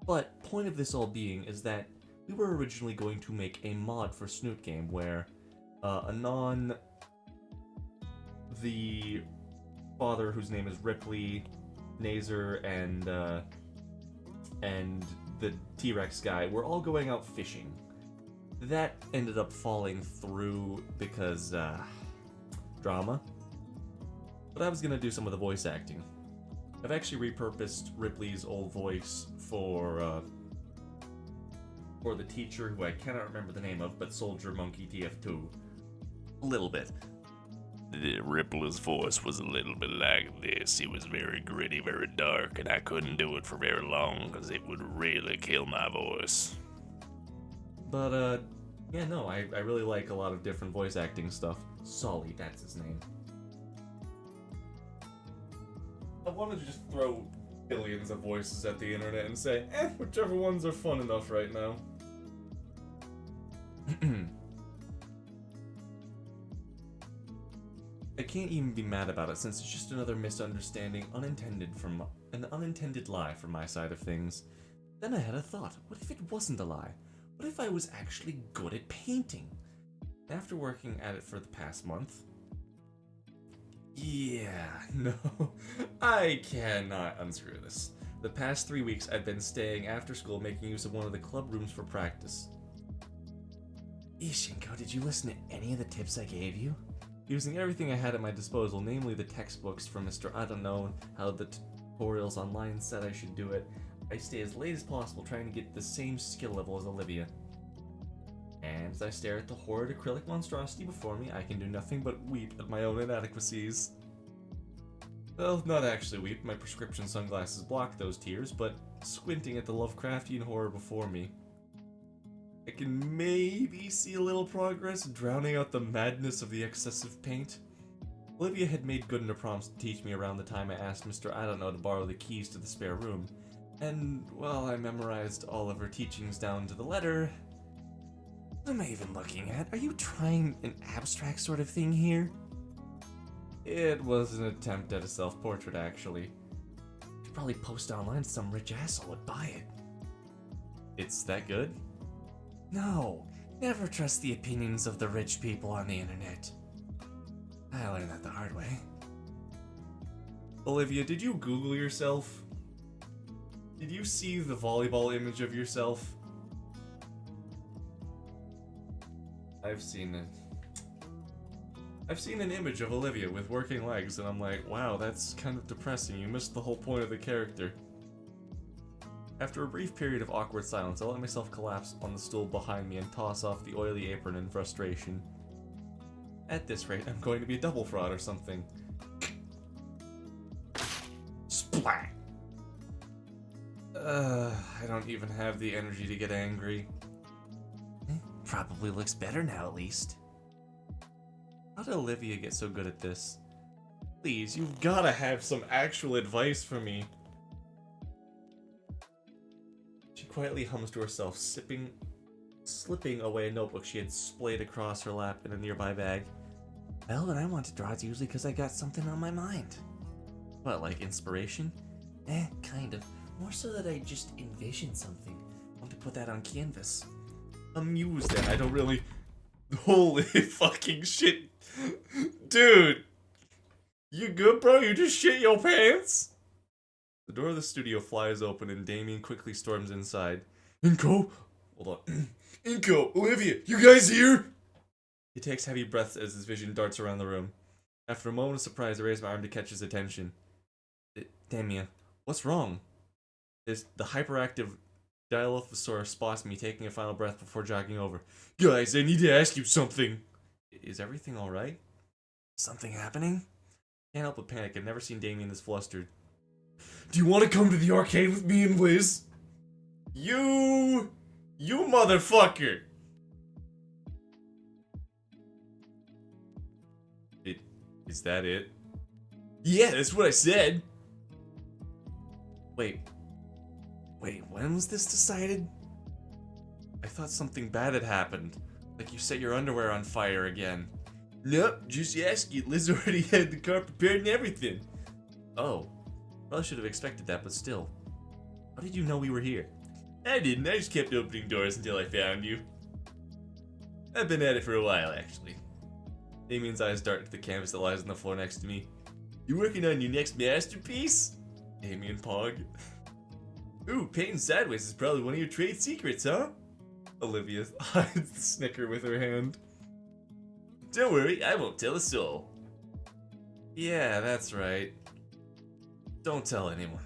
But point of this all being is that we were originally going to make a mod for Snoot game where the father, whose name is Ripley, Nazer, and the T-Rex guy, were all going out fishing. That ended up falling through because drama. But I was gonna do some of the voice acting. I've actually repurposed Ripley's old voice for the teacher, who I cannot remember the name of, but Soldier Monkey TF2. A little bit. Ripley's voice was a little bit like this. It was very gritty, very dark, and I couldn't do it for very long because it would really kill my voice. But, yeah, no, I really like a lot of different voice acting stuff. Solly, that's his name. I wanted to just throw billions of voices at the internet and say, whichever ones are fun enough right now. I can't even be mad about it since it's just another misunderstanding, an unintended lie from my side of things. Then I had a thought. What if it wasn't a lie? What if I was actually good at painting? After working at it for the past month, no, I cannot unscrew this. The past 3 weeks I've been staying after school making use of one of the club rooms for practice. Ishinko, did you listen to any of the tips I gave you? Using everything I had at my disposal, namely the textbooks from Mr. I don't know, how the tutorials online said I should do it, I stay as late as possible trying to get the same skill level as Olivia. And as I stare at the horrid acrylic monstrosity before me, I can do nothing but weep at my own inadequacies. Well, not actually weep, my prescription sunglasses block those tears, but squinting at the Lovecraftian horror before me, I can maybe see a little progress, drowning out the madness of the excessive paint. Olivia had made good in her promise to teach me around the time I asked Mr. I don't know to borrow the keys to the spare room, and, well, I memorized all of her teachings down to the letter. What am I even looking at? Are you trying an abstract sort of thing here? It was an attempt at a self-portrait, actually. You could probably post online, some rich asshole would buy it. It's that good? No, never trust the opinions of the rich people on the internet. I learned that the hard way. Olivia, did you Google yourself? Did you see the volleyball image of yourself? I've seen it. I've seen an image of Olivia with working legs, and I'm like, wow, that's kind of depressing. You missed the whole point of the character. After a brief period of awkward silence, I let myself collapse on the stool behind me and toss off the oily apron in frustration. At this rate, I'm going to be a double fraud or something. Splat! I don't even have the energy to get angry. Probably looks better now, at least. How did Olivia get so good at this? Please, you've gotta have some actual advice for me. She quietly hums to herself, slipping away a notebook she had splayed across her lap in a nearby bag. Well, when I want to draw, it's usually because I got something on my mind. What, like inspiration? Kind of. More so that I just envision something. Want to put that on canvas. Amused that I don't really... Holy fucking shit. Dude! You good, bro? You just shit your pants? The door of the studio flies open and Damien quickly storms inside. Inko? Hold on. Inko! Olivia! You guys here? He takes heavy breaths as his vision darts around the room. After a moment of surprise, I raise my arm to catch his attention. Damien, what's wrong? The hyperactive Dilophosaurus spots me taking a final breath before jogging over. Guys, I need to ask you something. Is everything alright? Something happening? Can't help but panic. I've never seen Damien this flustered. Do you want to come to the arcade with me and Liz? You motherfucker! Is that it? Yeah, that's what I said. Wait, when was this decided? I thought something bad had happened. Like you set your underwear on fire again. Nope, just ask you. Liz already had the car prepared and everything. Oh, probably should have expected that, but still. How did you know we were here? I didn't, I just kept opening doors until I found you. I've been at it for a while, actually. Damien's eyes dart to the canvas that lies on the floor next to me. You working on your next masterpiece? Damien Pog. Ooh, painting sideways is probably one of your trade secrets, huh? Olivia hides the snicker with her hand. Don't worry, I won't tell a soul. Yeah, that's right. Don't tell anyone.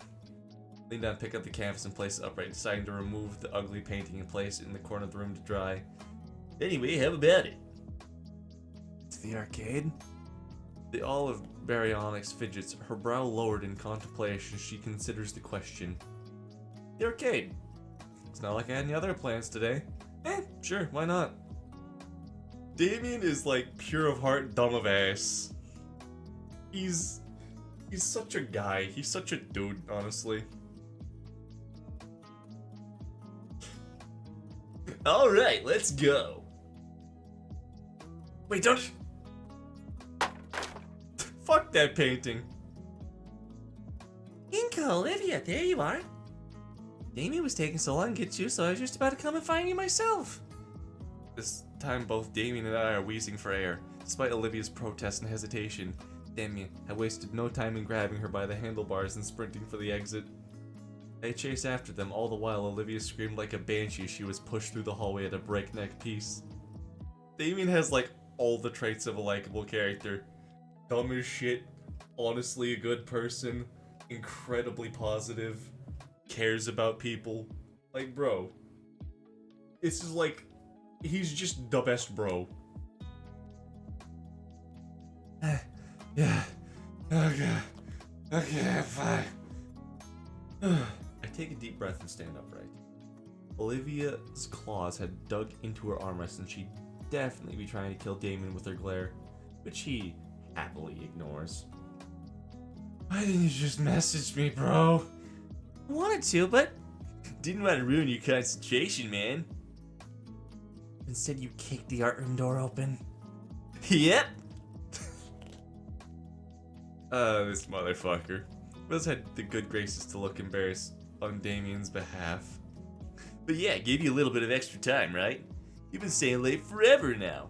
Lean down, pick up the canvas and place it upright, deciding to remove the ugly painting and place it in the corner of the room to dry. Anyway, how about it? To the arcade? The olive baryonyx fidgets, her brow lowered in contemplation as she considers the question. The arcade. It's not like I had any other plans today. Sure, why not? Damien is like pure of heart, dumb of ass. He's such a guy. He's such a dude, honestly. Alright, let's go. Wait, don't... Fuck that painting. Inka, Olivia, there you are. Damien was taking so long to get you, so I was just about to come and find you myself. This time, both Damien and I are wheezing for air. Despite Olivia's protest and hesitation, Damien had wasted no time in grabbing her by the handlebars and sprinting for the exit. I chase after them, all the while Olivia screamed like a banshee as she was pushed through the hallway at a breakneck pace. Damien has like all the traits of a likable character. Dumb as shit, honestly a good person, incredibly positive, cares about people. Like, bro, it's just like, he's just the best bro. Yeah. Okay, fine. I take a deep breath and stand upright. Olivia's claws had dug into her armrest and she'd definitely be trying to kill Damien with her glare, which he happily ignores. Why didn't you just message me, bro? I wanted to, but didn't want to ruin your concentration, man. Instead, you kicked the art room door open. Yep. This motherfucker. Liz had the good graces to look embarrassed on Damien's behalf. But yeah, gave you a little bit of extra time, right? You've been staying late forever now.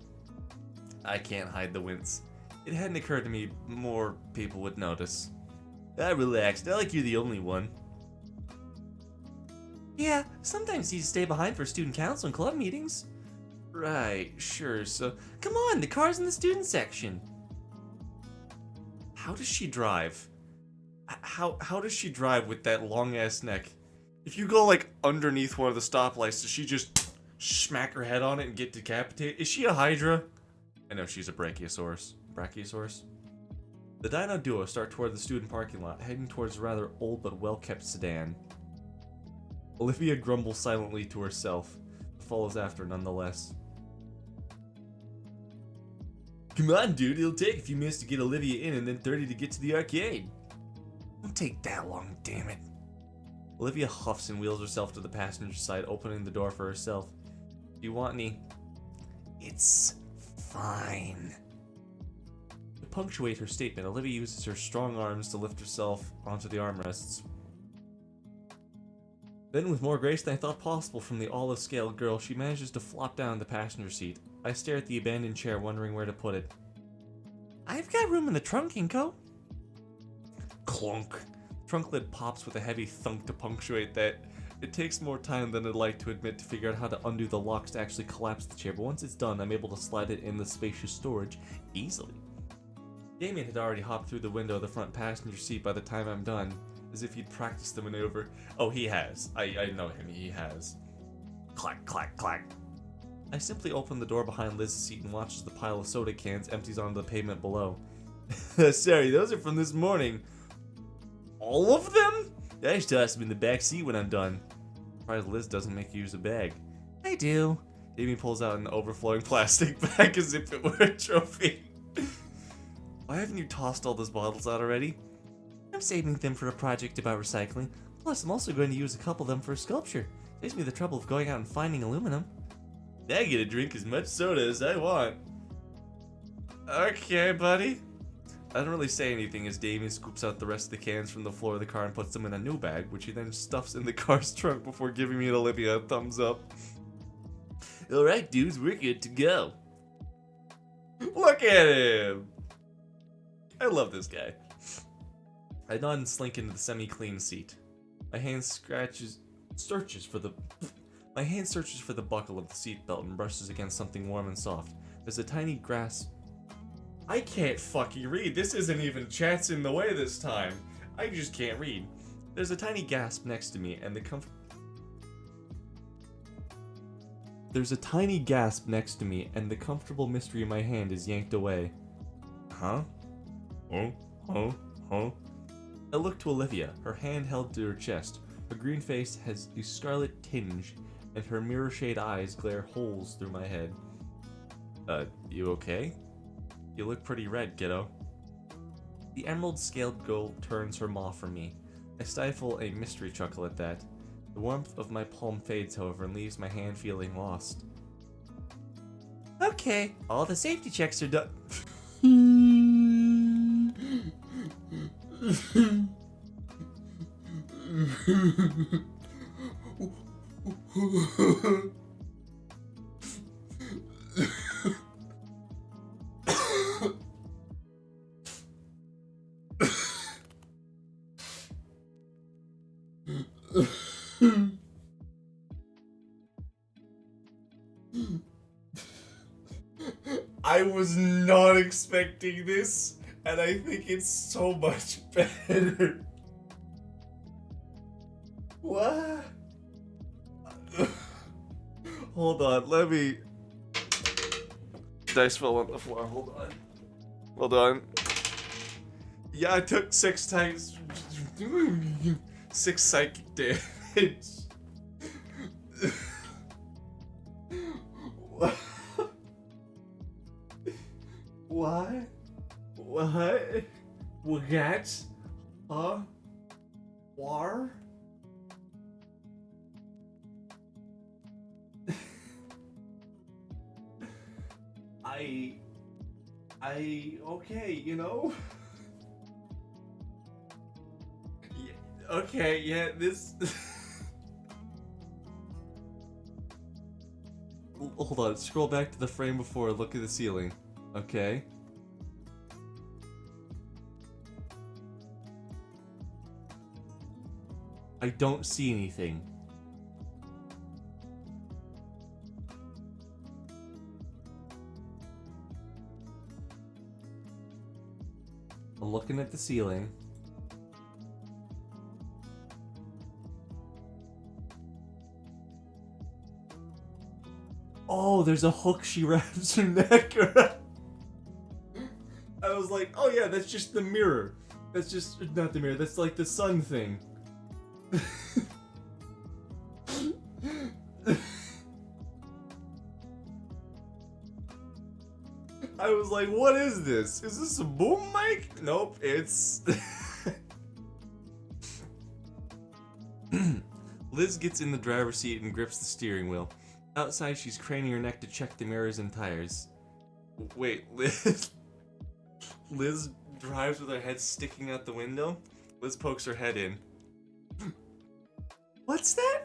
I can't hide the wince. It hadn't occurred to me more people would notice. Relax, not like you're the only one. Yeah, sometimes you stay behind for student council and club meetings. Right, sure, so Come on, the car's in the student section. how does she drive? How does she drive with that long ass neck? If you go like underneath one of the stoplights, does she just smack her head on it and get decapitated? Is she a Hydra? I know she's a Brachiosaurus. Brachiosaurus? The Dino duo start toward the student parking lot, heading towards a rather old but well-kept sedan. Olivia grumbles silently to herself, but follows after nonetheless. Come on, dude, it'll take a few minutes to get Olivia in and then 30 to get to the arcade. Won't take that long, damn it. Olivia huffs and wheels herself to the passenger side, opening the door for herself. Do you want any? It's fine. To punctuate her statement, Olivia uses her strong arms to lift herself onto the armrests. Then, with more grace than I thought possible from the olive-scaled girl, she manages to flop down the passenger seat. I stare at the abandoned chair, wondering where to put it. I've got room in the trunk, Inko. Clunk. The trunk lid pops with a heavy thunk to punctuate that. It takes more time than I'd like to admit to figure out how to undo the locks to actually collapse the chair, but once it's done, I'm able to slide it in the spacious storage easily. Damien had already hopped through the window of the front passenger seat by the time I'm done, as if he'd practiced the maneuver. Oh, he has. I know him, he has. Clack, clack, clack. I simply open the door behind Liz's seat and watch as the pile of soda cans empties onto the pavement below. Sorry, those are from this morning. All of them? I just toss them in the back seat when I'm done. Surprised Liz doesn't make you use a bag. I do. Damien pulls out an overflowing plastic bag as if it were a trophy. Why haven't you tossed all those bottles out already? I'm saving them for a project about recycling. Plus, I'm also going to use a couple of them for a sculpture. Saves me the trouble of going out and finding aluminum. I get to drink as much soda as I want. Okay, buddy. I don't really say anything as Damien scoops out the rest of the cans from the floor of the car and puts them in a new bag, which he then stuffs in the car's trunk before giving me and Olivia a thumbs up. Alright, dudes, we're good to go. Look at him! I love this guy. I nod and slink into the semi-clean seat. My hand searches for the buckle of the seatbelt and brushes against something warm and soft. There's a tiny grasp. I can't fucking read. This isn't even chats in the way this time. I just can't read. There's a tiny gasp next to me, and the comfortable mystery in my hand is yanked away. Huh? Huh? I look to Olivia, her hand held to her chest. Her green face has a scarlet tinge, and her mirror-shade eyes glare holes through my head. You okay? You look pretty red, kiddo. The emerald-scaled girl turns her maw from me. I stifle a mystery chuckle at that. The warmth of my palm fades, however, and leaves my hand feeling lost. Okay, all the safety checks are done. I was not expecting this, and I think it's so much better. What? Hold on, let me... Dice fell on the floor, hold on. Yeah, I took 6 times... 6 psychic damage. What? What? What? Huh? War? Okay, you know? Yeah, okay, yeah, this... Hold on, scroll back to the frame before, look at the ceiling. Okay. I don't see anything. I'm looking at the ceiling. Oh, there's a hook she wraps her neck around. I was like, oh yeah, that's just the mirror. That's just, not the mirror, that's like the sun thing. I was like, what is this? Is this a boom mic? Nope, it's... Liz gets in the driver's seat and grips the steering wheel. Outside, she's craning her neck to check the mirrors and tires. Wait, Liz... Liz drives with her head sticking out the window? Liz pokes her head in. What's that?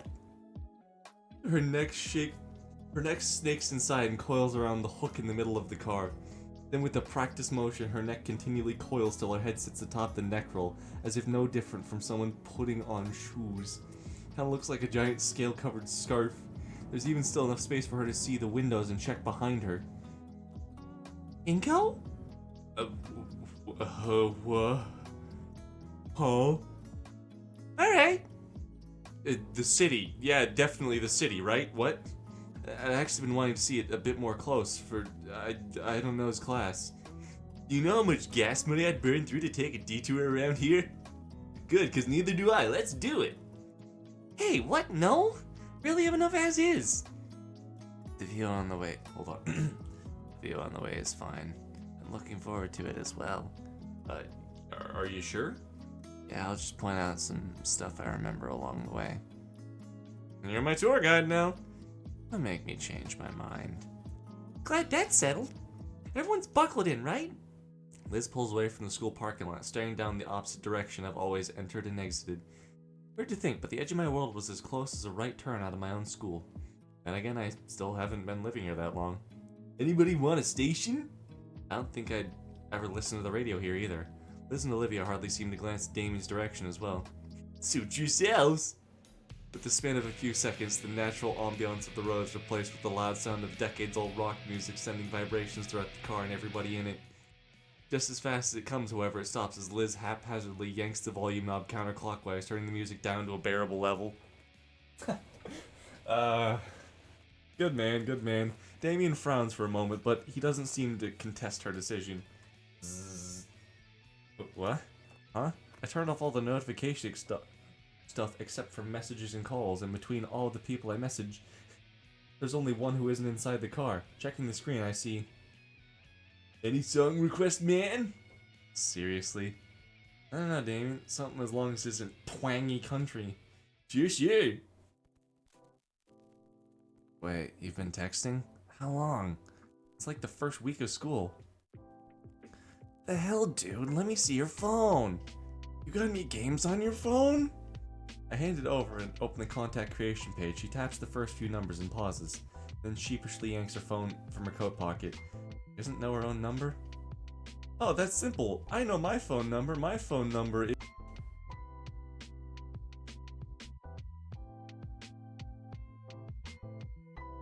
Her neck snakes inside and coils around the hook in the middle of the car. Then with a practiced motion, her neck continually coils till her head sits atop the neck roll, as if no different from someone putting on shoes. Kinda looks like a giant scale-covered scarf. There's even still enough space for her to see the windows and check behind her. Inko? What? Huh? Alright. The city. Yeah, definitely the city, right? What? I've actually been wanting to see it a bit more close for, I don't know, his class. You know how much gas money I'd burn through to take a detour around here? Good, because neither do I. Let's do it. Hey, what? No? Really have enough as is. The view on the way. Hold on. The view on the way is fine. I'm looking forward to it as well. Are you sure? Yeah, I'll just point out some stuff I remember along the way. You're my tour guide now. Don't make me change my mind. Glad that's settled. Everyone's buckled in, right? Liz pulls away from the school parking lot, staring down the opposite direction I've always entered and exited. Weird to think, but the edge of my world was as close as a right turn out of my own school. And again, I still haven't been living here that long. Anybody want a station? I don't think I'd ever listen to the radio here either. Liz and Olivia hardly seem to glance Damien's direction as well. Suit yourselves! With the span of a few seconds, the natural ambiance of the road is replaced with the loud sound of decades-old rock music sending vibrations throughout the car and everybody in it. Just as fast as it comes, however, it stops as Liz haphazardly yanks the volume knob counterclockwise, turning the music down to a bearable level. Good man, good man. Damien frowns for a moment, but he doesn't seem to contest her decision. Zzz. What? Huh? I turned off all the notification stuff except for messages and calls, and between all of the people I message, there's only one who isn't inside the car. Checking the screen, I see... Any song request, man? Seriously? I don't know, Damien. Something as long as it isn't twangy country. Cheers, yeah! Wait, you've been texting? How long? It's like the first week of school. The hell, dude? Let me see your phone. You got any games on your phone? I hand it over and open the contact creation page. She taps the first few numbers and pauses, then sheepishly yanks her phone from her coat pocket. Doesn't know her own number? Oh, that's simple. I know my phone number. My phone number is...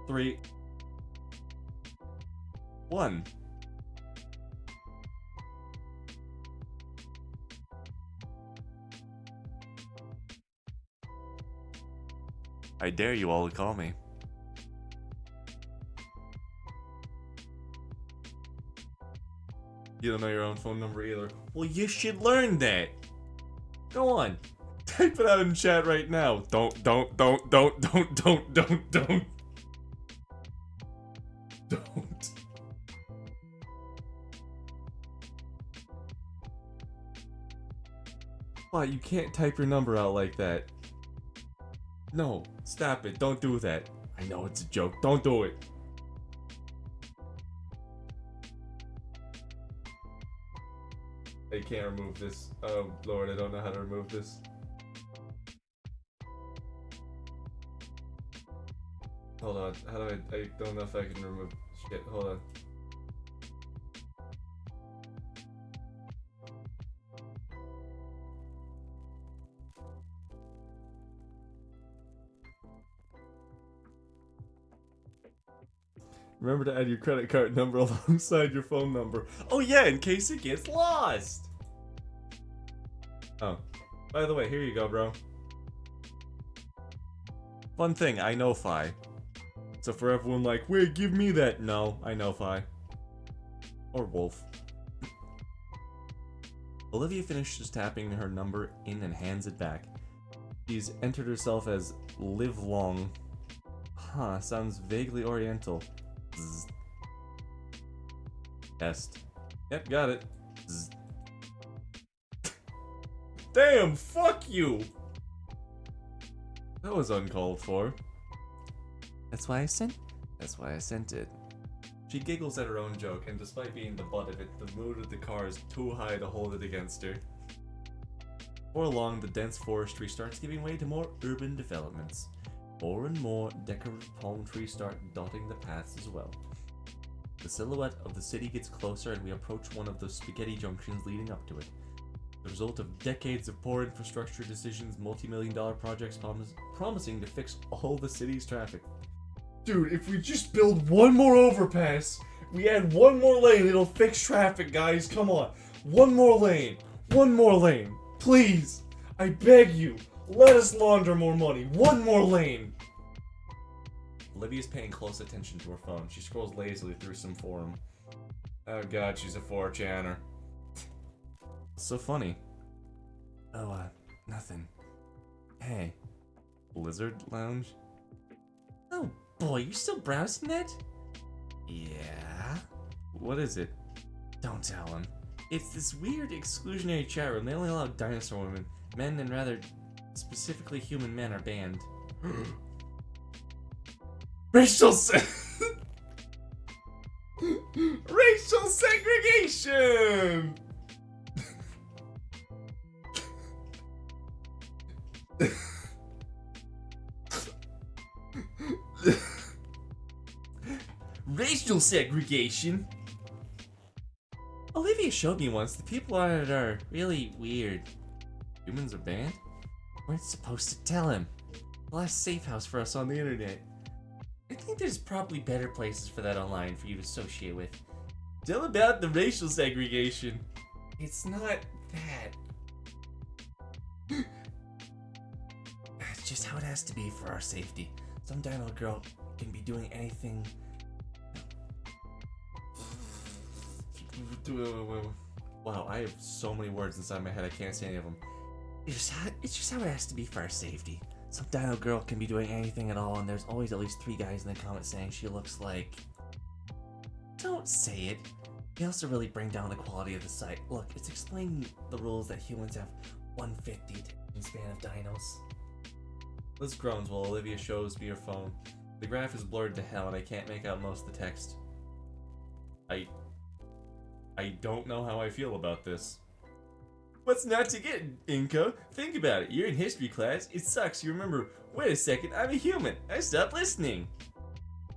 3 1. I dare you all to call me. You don't know your own phone number either. Well, you should learn that. Go on. Type it out in chat right now. Don't. Don't. Why, you can't type your number out like that. No, stop it. Don't do that. I know it's a joke. Don't do it. I can't remove this. Oh, Lord, I don't know how to remove this. Hold on. How do I don't know if I can remove shit. Hold on. Remember to add your credit card number alongside your phone number. Oh yeah, in case it gets lost! Oh. By the way, here you go, bro. Fun thing, I know Fi. So for everyone like, wait, give me that. No, I know Fi. Or Wolf. Olivia finishes tapping her number in and hands it back. She's entered herself as Live Long. Huh, sounds vaguely oriental. Zzz. Est. Yep, got it. Zzz. Damn, fuck you! That was uncalled for. That's why I sent it. She giggles at her own joke, and despite being the butt of it, the mood of the car is too high to hold it against her. Before long, the dense forestry starts giving way to more urban developments. More and more decorative palm trees start dotting the paths as well. The silhouette of the city gets closer, and we approach one of the spaghetti junctions leading up to it. The result of decades of poor infrastructure decisions, multi-million-dollar projects promising to fix all the city's traffic. Dude, if we just build one more overpass, we add one more lane, it'll fix traffic, guys. Come on. One more lane. One more lane. Please. I beg you. Let us launder more money. One more lane. Olivia's paying close attention to her phone. She scrolls lazily through some forum. Oh god, she's a 4chaner. So funny. Oh, nothing. Hey. Blizzard Lounge? Oh boy, you're still browsing it? Yeah? What is it? Don't tell him. It's this weird exclusionary chat room. They only allow dinosaur women. Men and rather specifically human men are banned. Racial Racial segregation! Racial segregation? Olivia showed me once the people on it are really weird. Humans are banned? We're supposed to tell him. The last safe house for us on the internet. I think there's probably better places for that online for you to associate with. Tell about the racial segregation. It's not that. It's just how it has to be for our safety. Some dino girl can be doing anything. Wow, I have so many words inside my head, I can't say any of them. It's just how it has to be for our safety. Some dino girl can be doing anything at all, and there's always at least 3 guys in the comments saying she looks like... Don't say it. They also really bring down the quality of the site. Look, it's explaining the rules that humans have 150 attention span of dinos. Liz groans while Olivia shows me her phone. The graph is blurred to hell and I can't make out most of the text. I don't know how I feel about this. What's not to get, Inko? Think about it. You're in history class. It sucks. You remember, wait a second, I'm a human. I stopped listening.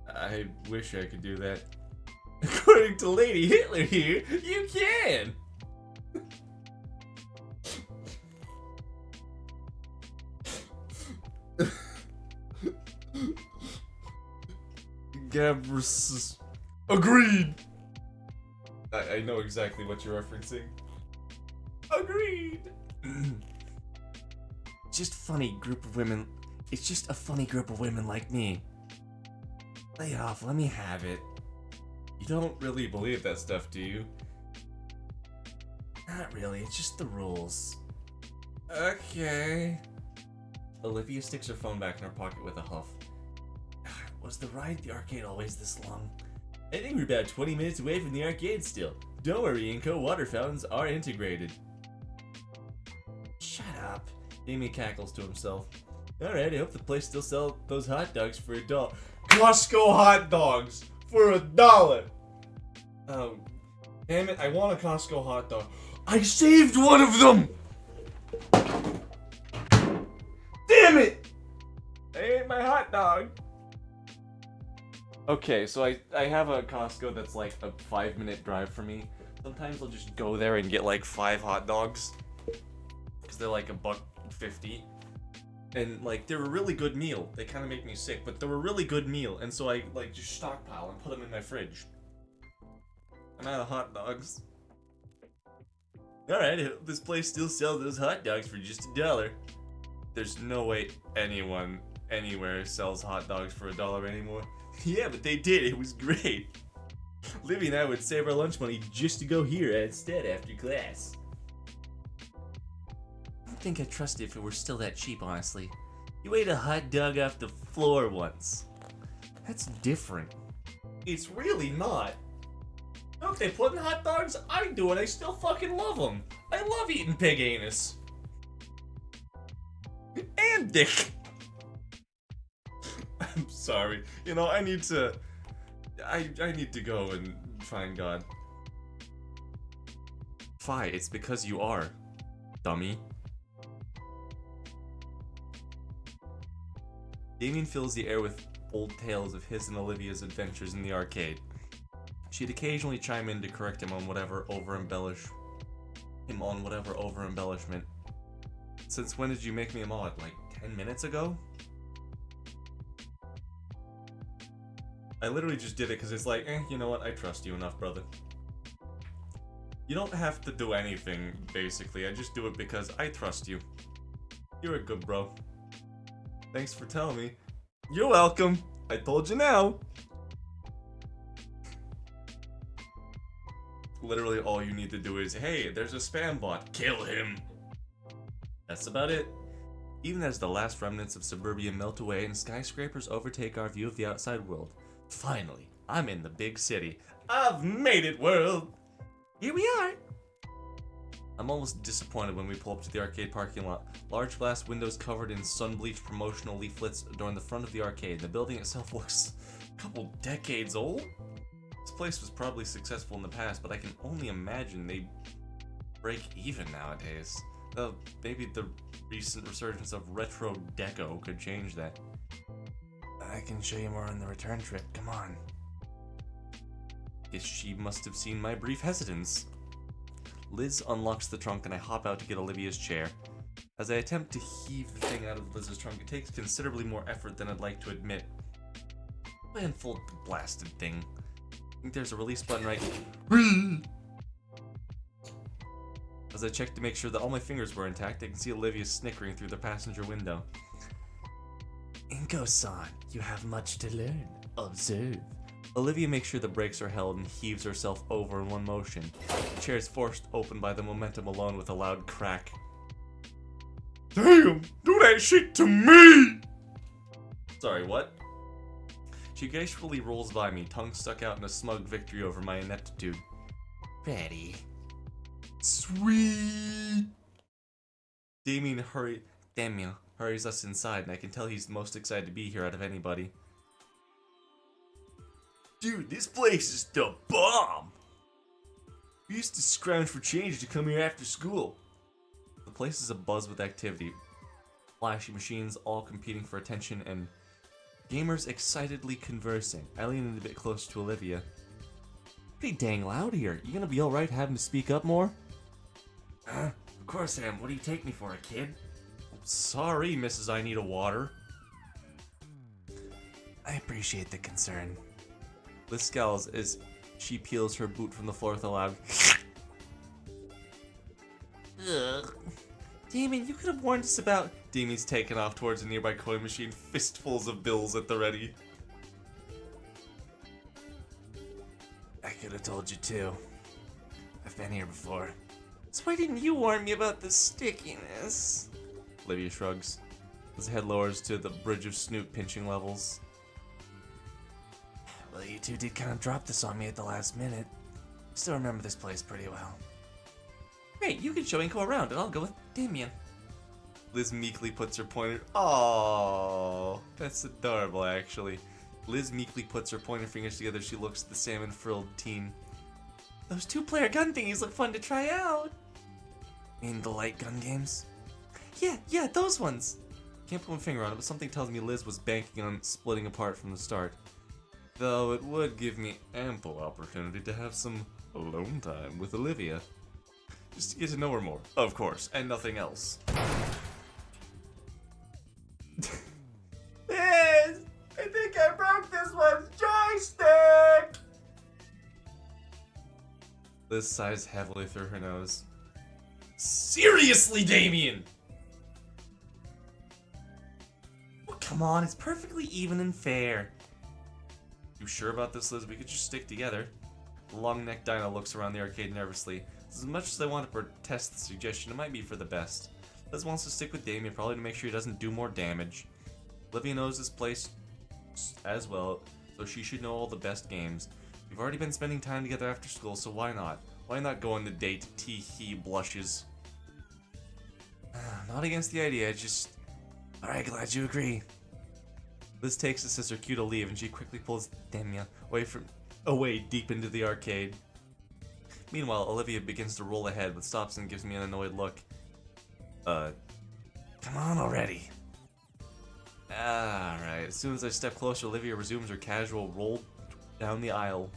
I wish I could do that. According to Lady Hitler here, you can! Gabris. Agreed! I know exactly what you're referencing. Agreed! Just funny group of women. It's just a funny group of women like me. Lay off, let me have it. You don't really believe that stuff, do you? Not really, it's just the rules. Okay. Olivia sticks her phone back in her pocket with a huff. Was the ride at the arcade always this long? I think we're about 20 minutes away from the arcade still. Don't worry, Inko, water fountains are integrated. Shut up. Damien cackles to himself. Alright, I hope the place still sells those hot dogs for $1. Costco hot dogs for $1! Oh, damn it, I want a Costco hot dog. I saved one of them! Damn it! I ate my hot dog. Okay, so I have a Costco that's like a 5-minute drive for me. Sometimes I'll just go there and get like 5 hot dogs. Because they're like $1.50. And like they're a really good meal. They kind of make me sick, but they're a really good meal. And so I like just stockpile and put them in my fridge. I'm out of hot dogs. Alright, this place still sells those hot dogs for just $1. There's no way anyone anywhere sells hot dogs for $1 anymore. Yeah, but they did. It was great. Livy and I would save our lunch money just to go here instead after class. I don't think I'd trust it if it were still that cheap, honestly. You ate a hot dog off the floor once. That's different. It's really not. Don't they put in hot dogs? I do, and I still fucking love them. I love eating pig anus. And dick. I'm sorry. You know, I need to go and find God. Fi, it's because you are, dummy. Damien fills the air with old tales of his and Olivia's adventures in the arcade. She'd occasionally chime in to correct him on whatever over-embellishment. Since when did you make me a mod? Like 10 minutes ago? I literally just did it because it's like, you know what? I trust you enough, brother. You don't have to do anything, basically. I just do it because I trust you. You're a good bro. Thanks for telling me. You're welcome. I told you now. Literally all you need to do is, hey, there's a spam bot. Kill him. That's about it. Even as the last remnants of suburbia melt away and skyscrapers overtake our view of the outside world, finally, I'm in the big city. I've made it, world! Here we are! I'm almost disappointed when we pull up to the arcade parking lot. Large glass windows covered in sun-bleached promotional leaflets adorn the front of the arcade. The building itself looks a couple decades old. This place was probably successful in the past, but I can only imagine they break even nowadays. Maybe the recent resurgence of retro deco could change that. I can show you more on the return trip, come on. Guess she must have seen my brief hesitance. Liz unlocks the trunk and I hop out to get Olivia's chair. As I attempt to heave the thing out of Liz's trunk, it takes considerably more effort than I'd like to admit. I unfold the blasted thing. I think there's a release button right here. As I check to make sure that all my fingers were intact, I can see Olivia snickering through the passenger window. Inko-san, you have much to learn. Observe. Olivia makes sure the brakes are held and heaves herself over in one motion. The chair is forced open by the momentum alone with a loud crack. Damn! Do that shit to me! Sorry, what? She gracefully rolls by me, tongue stuck out in a smug victory over my ineptitude. Ready. Sweet! Damien hurries us inside, and I can tell he's most excited to be here out of anybody. Dude, this place is the bomb! We used to scrounge for change to come here after school. The place is abuzz with activity. Flashy machines all competing for attention and gamers excitedly conversing. I lean in a bit closer to Olivia. Pretty dang loud here. You gonna be alright having to speak up more? Of course I am. What do you take me for, a kid? Sorry, Mrs. I Need a Water. I appreciate the concern. Liz scowls as she peels her boot from the floor with a loud Ugh. Damien, you could have warned us about... Damien's taken off towards a nearby coin machine, fistfuls of bills at the ready. I could have told you too. I've been here before. So why didn't you warn me about the stickiness? Olivia shrugs. His head lowers to the bridge of snoot pinching levels. Well, you two did kind of drop this on me at the last minute. Still remember this place pretty well. Great, you can show Inko around and I'll go with Damien. Liz meekly puts her pointer... Aww, that's adorable actually. Liz meekly puts her pointer fingers together as she looks at the salmon-frilled teen. Those two-player gun thingies look fun to try out. Mean the light gun games? Yeah, those ones. Can't put my finger on it, but something tells me Liz was banking on splitting apart from the start. Though it would give me ample opportunity to have some alone time with Olivia. Just to get to know her more, of course, and nothing else. Yes! I think I broke this one's joystick! Liz sighs heavily through her nose. Seriously, Damien! Oh, come on, it's perfectly even and fair. You sure about this, Liz? We could just stick together. The long-necked Dino looks around the arcade nervously. As much as I want to protest the suggestion, it might be for the best. Liz wants to stick with Damien, probably to make sure he doesn't do more damage. Olivia knows this place as well, so she should know all the best games. We've already been spending time together after school, so why not? Why not go on the date? Tee-hee blushes. Not against the idea, just... Alright, glad you agree. Liz takes this as her cue to leave, and she quickly pulls Damien away deep into the arcade. Meanwhile, Olivia begins to roll ahead, but stops and gives me an annoyed look. Come on already. Alright, as soon as I step closer, Olivia resumes her casual roll down the aisle.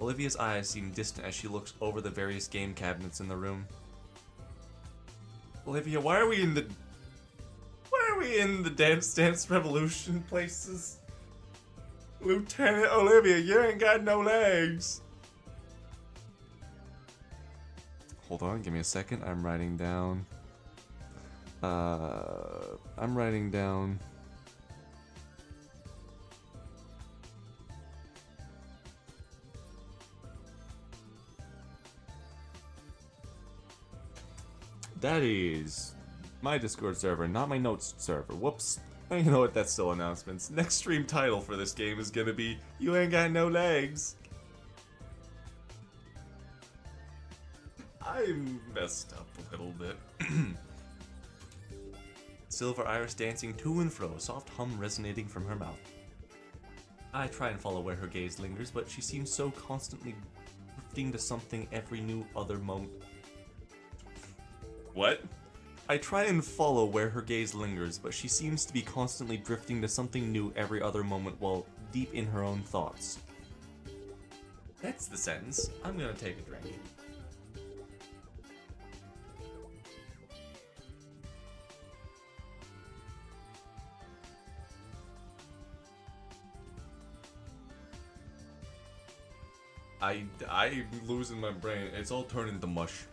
Olivia's eyes seem distant as she looks over the various game cabinets in the room. Olivia, why are we in the Dance Revolution places? Lieutenant Olivia, you ain't got no legs. Hold on, give me a second. I'm writing down. That is my Discord server, not my notes server. Whoops. You know what, that's still announcements. Next stream title for this game is gonna be, You Ain't Got No Legs. I messed up a little bit. Silver iris dancing to and fro, soft hum resonating from her mouth. I try and follow where her gaze lingers, but she seems so constantly drifting to something every new other moment. What? I try and follow where her gaze lingers, but she seems to be constantly drifting to something new every other moment while deep in her own thoughts. That's the sentence. I'm gonna take a drink. I'm losing my brain. It's all turning to mush.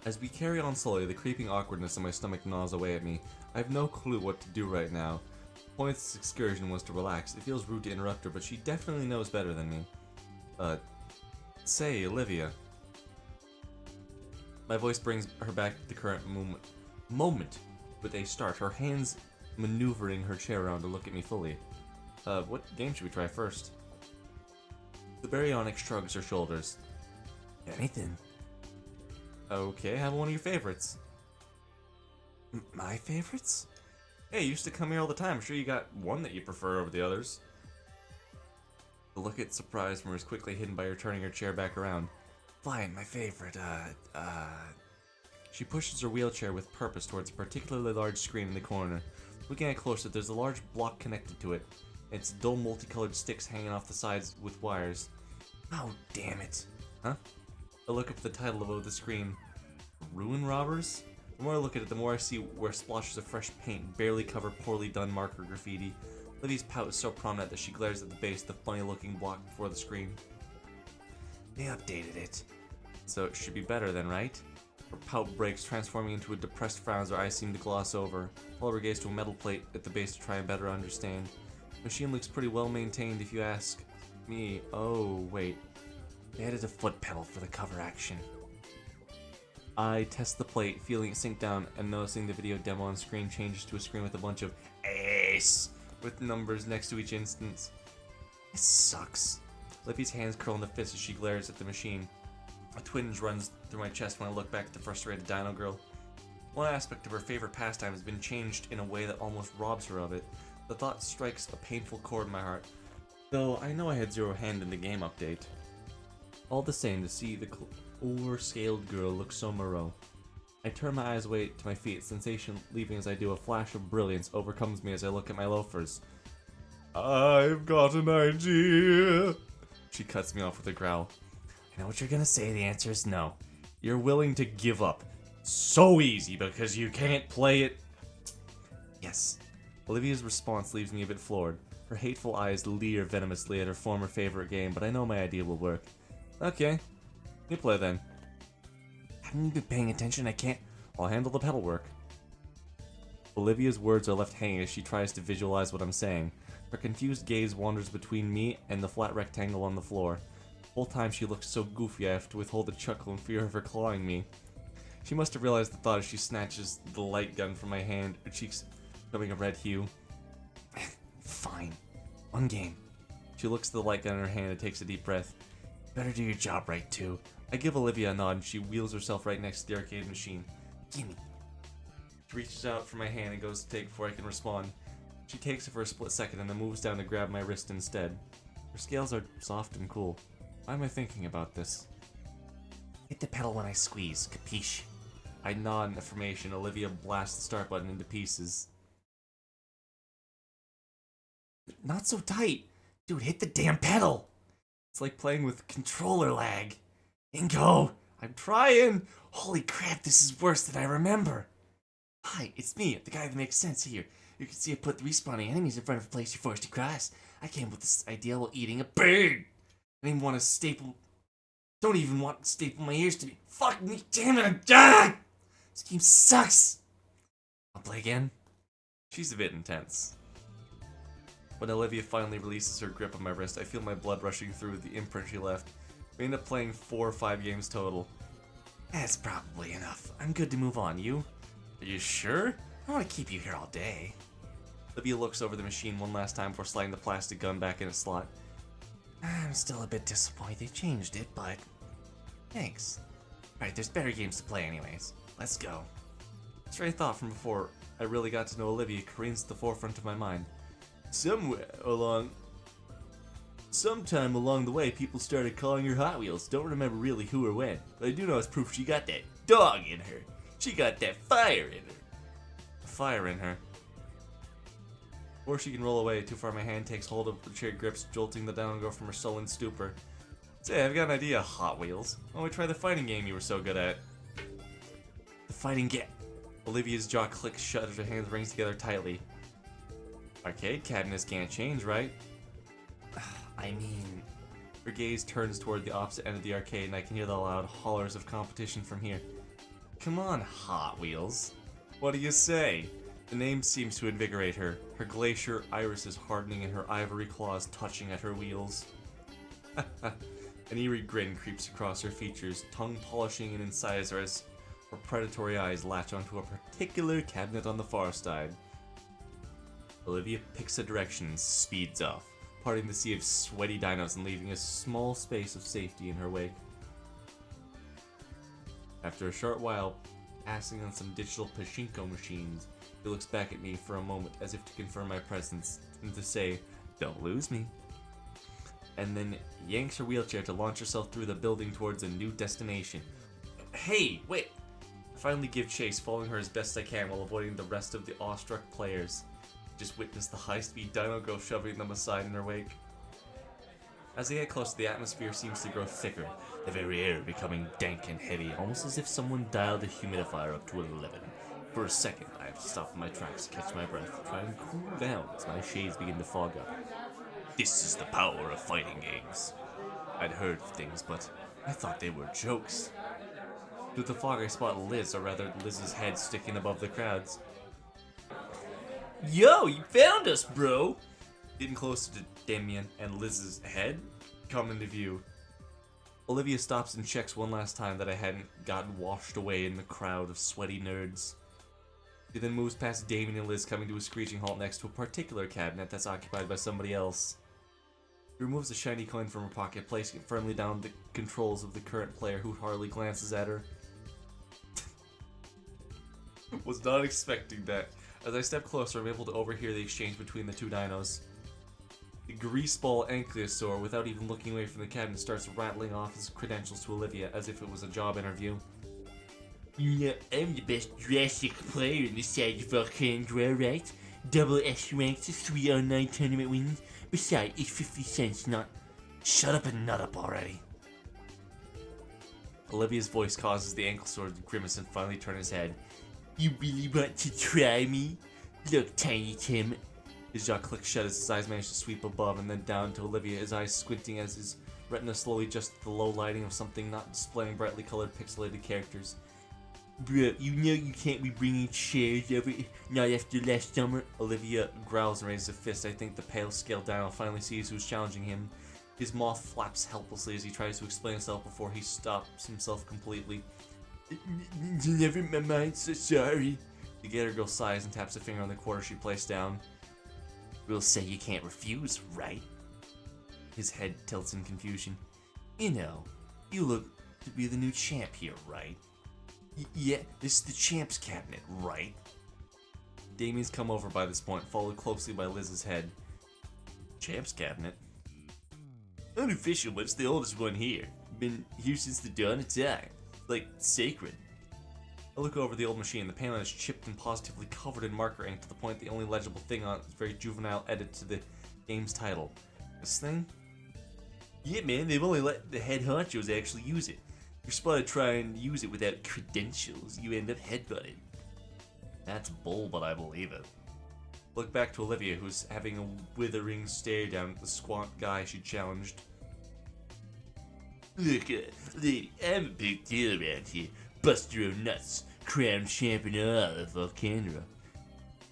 As we carry on slowly, the creeping awkwardness in my stomach gnaws away at me. I have no clue what to do right now. The point of this excursion was to relax. It feels rude to interrupt her, but she definitely knows better than me. Say, Olivia. My voice brings her back to the current moment with a start, her hands maneuvering her chair around to look at me fully. What game should we try first? The baryonyx shrugs her shoulders. Anything. Okay, have one of your favorites. My favorites? Hey, you used to come here all the time. I'm sure you got one that you prefer over the others. The look of surprise from her is quickly hidden by her turning her chair back around. Fine, my favorite, She pushes her wheelchair with purpose towards a particularly large screen in the corner. Looking at it closer, there's a large block connected to it. It's dull multicolored sticks hanging off the sides with wires. Oh, damn it. Huh? I look up at the title above the screen. Ruin Robbers? The more I look at it, the more I see where splotches of fresh paint barely cover poorly done marker graffiti. Livy's pout is so prominent that she glares at the base of the funny-looking block before the screen. They updated it. So it should be better then, right? Her pout breaks, transforming into a depressed frown as her eyes seem to gloss over. Follow her gaze to a metal plate at the base to try and better understand. The machine looks pretty well maintained if you ask me. Oh, wait. They added a foot pedal for the cover action. I test the plate, feeling it sink down, and noticing the video demo on screen changes to a screen with a bunch of ace with numbers next to each instance. This sucks. Livy's hands curl in the fist as she glares at the machine. A twinge runs through my chest when I look back at the frustrated Dino Girl. One aspect of her favorite pastime has been changed in a way that almost robs her of it. The thought strikes a painful chord in my heart, though I know I had zero hand in the game update. All the same, to see the overscaled girl look so morose. I turn my eyes away to my feet, sensation leaving as I do. A flash of brilliance overcomes me as I look at my loafers. I've got an idea. She cuts me off with a growl. I know what you're gonna say. The answer is no. You're willing to give up. So easy because you can't play it. Yes. Olivia's response leaves me a bit floored. Her hateful eyes leer venomously at her former favorite game, but I know my idea will work. Okay. You play then. Haven't you been paying attention? I can't. I'll handle the pedal work. Olivia's words are left hanging as she tries to visualize what I'm saying. Her confused gaze wanders between me and the flat rectangle on the floor. The whole time she looks so goofy I have to withhold a chuckle in fear of her clawing me. She must have realized the thought as she snatches the light gun from my hand, her cheeks becoming a red hue. Fine. One game. She looks at the light gun in her hand and takes a deep breath. Better do your job right, too. I give Olivia a nod and she wheels herself right next to the arcade machine. Gimme. She reaches out for my hand and goes to take before I can respond. She takes it for a split second and then moves down to grab my wrist instead. Her scales are soft and cool. Why am I thinking about this? Hit the pedal when I squeeze, capiche? I nod in affirmation. Olivia blasts the start button into pieces. Not so tight! Dude, hit the damn pedal! It's like playing with controller lag. Ingo! I'm trying! Holy crap, this is worse than I remember! Hi, it's me, the guy that makes sense here. You can see I put 3 spawning enemies in front of a place you're forced to cross. I came up with this idea while eating a bird! I didn't want to staple... Don't even want to staple my ears to me. Fuck me, damn it, I'm done! This game sucks! I'll play again. She's a bit intense. When Olivia finally releases her grip on my wrist, I feel my blood rushing through the imprint she left. We end up playing 4 or 5 games total. That's probably enough. I'm good to move on. You? Are you sure? I don't want to keep you here all day. Olivia looks over the machine one last time before sliding the plastic gun back in its slot. I'm still a bit disappointed they changed it, but... Thanks. Alright, there's better games to play anyways. Let's go. Stray thought from before I really got to know Olivia careens to the forefront of my mind. Sometime along the way, people started calling her Hot Wheels. Don't remember really who or when, but I do know it's proof she got that dog in her. She got that fire in her. Fire in her. Before she can roll away, too far my hand takes hold of the chair grips, jolting the down girl from her sullen stupor. Say, I've got an idea, Hot Wheels. Why don't we try the fighting game you were so good at? The fighting game. Olivia's jaw clicks shut as her hands ring together tightly. Arcade cabinets can't change, right? I mean... Her gaze turns toward the opposite end of the arcade and I can hear the loud hollers of competition from here. Come on, Hot Wheels. What do you say? The name seems to invigorate her, her glacier irises hardening and her ivory claws touching at her wheels. An eerie grin creeps across her features, tongue polishing an incisor as her predatory eyes latch onto a particular cabinet on the far side. Olivia picks a direction and speeds off, parting the sea of sweaty dinos and leaving a small space of safety in her wake. After a short while, passing on some digital pachinko machines, she looks back at me for a moment as if to confirm my presence and to say, "Don't lose me," and then yanks her wheelchair to launch herself through the building towards a new destination. Hey, wait! I finally give chase, following her as best I can while avoiding the rest of the awestruck players. Just witness the high-speed dino girl shoving them aside in her wake. As they get closer, the atmosphere seems to grow thicker, the very air becoming dank and heavy, almost as if someone dialed the humidifier up to 11. For a second, I have to stop in my tracks to catch my breath, try and cool down as my shades begin to fog up. This is the power of fighting games. I'd heard of things, but I thought they were jokes. Through the fog, I spot Liz, or rather Liz's head sticking above the crowds. Yo, you found us, bro! Getting closer to Damien and Liz's head come into view. Olivia stops and checks one last time that I hadn't gotten washed away in the crowd of sweaty nerds. She then moves past Damien and Liz, coming to a screeching halt next to a particular cabinet that's occupied by somebody else. She removes a shiny coin from her pocket, placing it firmly down the controls of the current player, who hardly glances at her. Was not expecting that. As I step closer, I'm able to overhear the exchange between the two dinos. The greaseball ankylosaur, without even looking away from the cabinet, starts rattling off his credentials to Olivia as if it was a job interview. You know, I'm the best Jurassic player in the side of Arcandra, right? double S rank to 3 online tournament wins. Besides, it's 50 cents, not... Shut up and nut up already. Olivia's voice causes the ankle sword to grimace and finally turn his head. You really want to try me? Look, Tiny Tim. His jaw clicks shut as his eyes manage to sweep above and then down to Olivia, his eyes squinting as his retina slowly adjusts to the low lighting of something not displaying brightly colored pixelated characters. Bro, you know you can't be bringing chairs over, not after last summer. Olivia growls and raises a fist. I think the pale scaled down finally sees who's challenging him. His maw flaps helplessly as he tries to explain himself before he stops himself completely. Never mind, so sorry. The gator girl sighs and taps a finger on the quarter she placed down. We'll say you can't refuse, right? His head tilts in confusion. You know, you look to be the new champ here, right? Yeah, this is the champ's cabinet, right? Damien's come over by this point, followed closely by Liz's head. Champ's cabinet? Unofficial, but it's the oldest one here. Been here since the dawn of time. Like, sacred. I look over the old machine. The panel is chipped and positively covered in marker ink to the point the only legible thing on it is a very juvenile edit to the game's title. This thing? Yeah, man, they've only let the head honchos actually use it. You're supposed to try and use it without credentials. You end up headbutted. That's bull, but I believe it. Look back to Olivia, who's having a withering stare down at the squat guy she challenged. Look, lady, I'm a big deal around here. Buster of nuts, crown champion of all of Volcanra.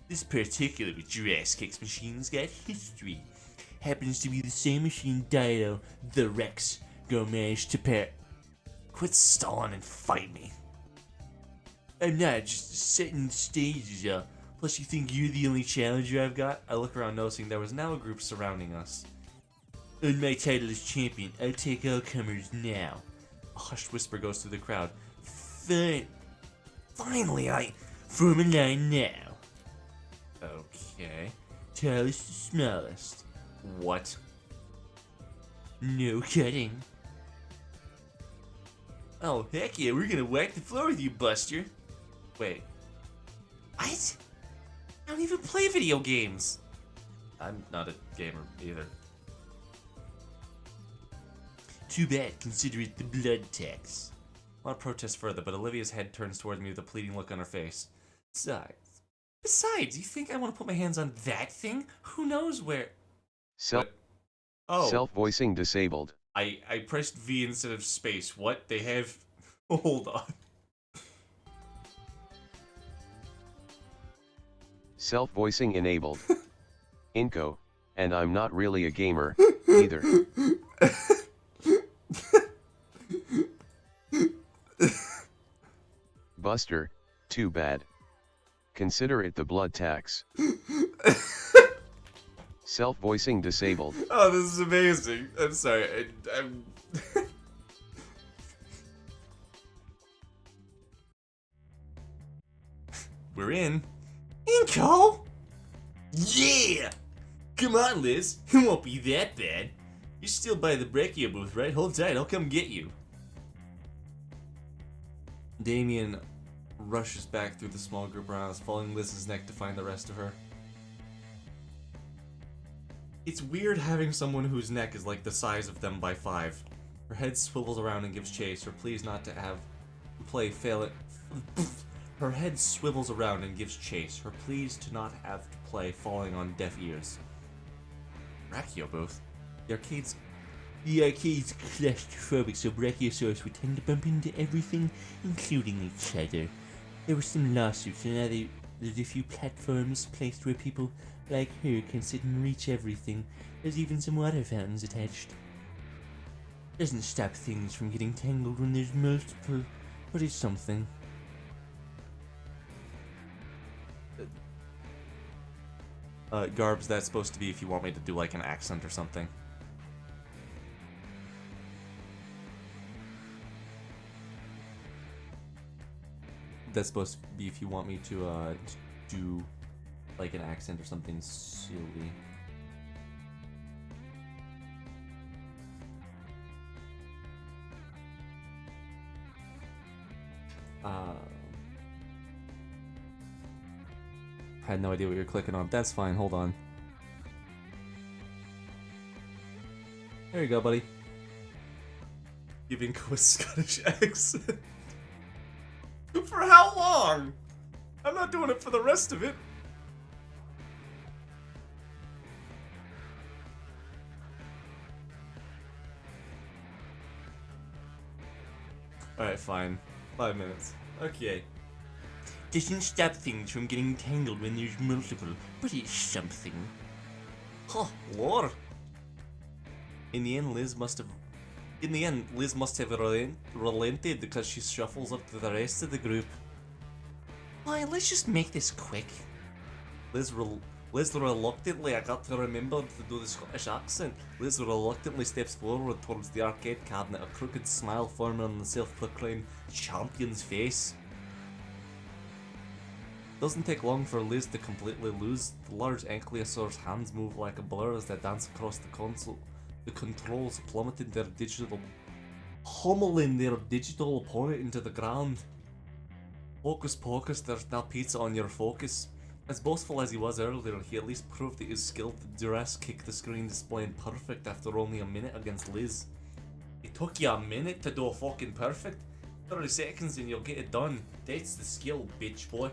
This particular Jurass Kicks machine's got history. Happens to be the same machine Dido, the Rex, go manage to pair. Quit stalling and fight me. I'm not, just setting the stages up. Plus you think you're the only challenger I've got? I look around noticing there was now a group surrounding us. On my title as champion, I'll take all comers now. A hushed whisper goes through the crowd. Finally, I form a line now. Okay. Tallest to smallest. What? No cutting. Oh, heck yeah, we're gonna whack the floor with you, Buster. Wait. What? I don't even play video games. I'm not a gamer either. Too bad, consider it the blood tax. I want to protest further, but Olivia's head turns toward me with a pleading look on her face. Besides, you think I want to put my hands on that thing? Who knows where... Oh. Self-voicing disabled. I pressed V instead of space. What? They have... Hold on. Self-voicing enabled. Inco, and I'm not really a gamer, either. Buster, too bad. Consider it the blood tax. Self-voicing disabled. Oh, this is amazing. I'm sorry. I'm... We're in. Inco? Yeah! Come on, Liz. It won't be that bad. You're still by the Brachio booth, right? Hold tight, I'll come get you. Damien rushes back through the small group around us, following Liz's neck to find the rest of her. It's weird having someone whose neck is like the size of them by 5. Her head swivels around and gives chase. Her pleas not to have play fail it. Her head swivels around and gives chase. Her pleas to not have to play falling on deaf ears. Brachio booth. The arcade's claustrophobic, so Brachiosaurus would tend to bump into everything, including each other. There were some lawsuits, and now there's a few platforms placed where people like her can sit and reach everything. There's even some water fountains attached. Doesn't stop things from getting tangled when there's multiple... What is something? Garbs, that's supposed to be if you want me to do like an accent or something. That's supposed to be if you want me to do like an accent or something silly. I had no idea what you were clicking on. That's fine, hold on. There you go, buddy. Giving a Scottish accent. For how long? I'm not doing it for the rest of it. Alright, fine. 5 minutes. Okay. Doesn't stop things from getting tangled when there's multiple, but it's something. Oh, Lord. In the end, Liz must have relented because she shuffles up to the rest of the group. Why, let's just make this quick. Liz reluctantly, I got to remember to do the Scottish accent. Liz reluctantly steps forward towards the arcade cabinet, a crooked smile forming on the self-proclaimed champion's face. Doesn't take long for Liz to completely lose. The large ankylosaur's hands move like a blur as they dance across the console. The controls hummeling their digital opponent into the ground. Hocus pocus, there's now pizza on your focus. As boastful as he was earlier, he at least proved that his skill to duress kick the screen displaying perfect after only a minute against Liz. It took you a minute to do a fucking perfect? 30 seconds and you'll get it done. That's the skill, bitch boy.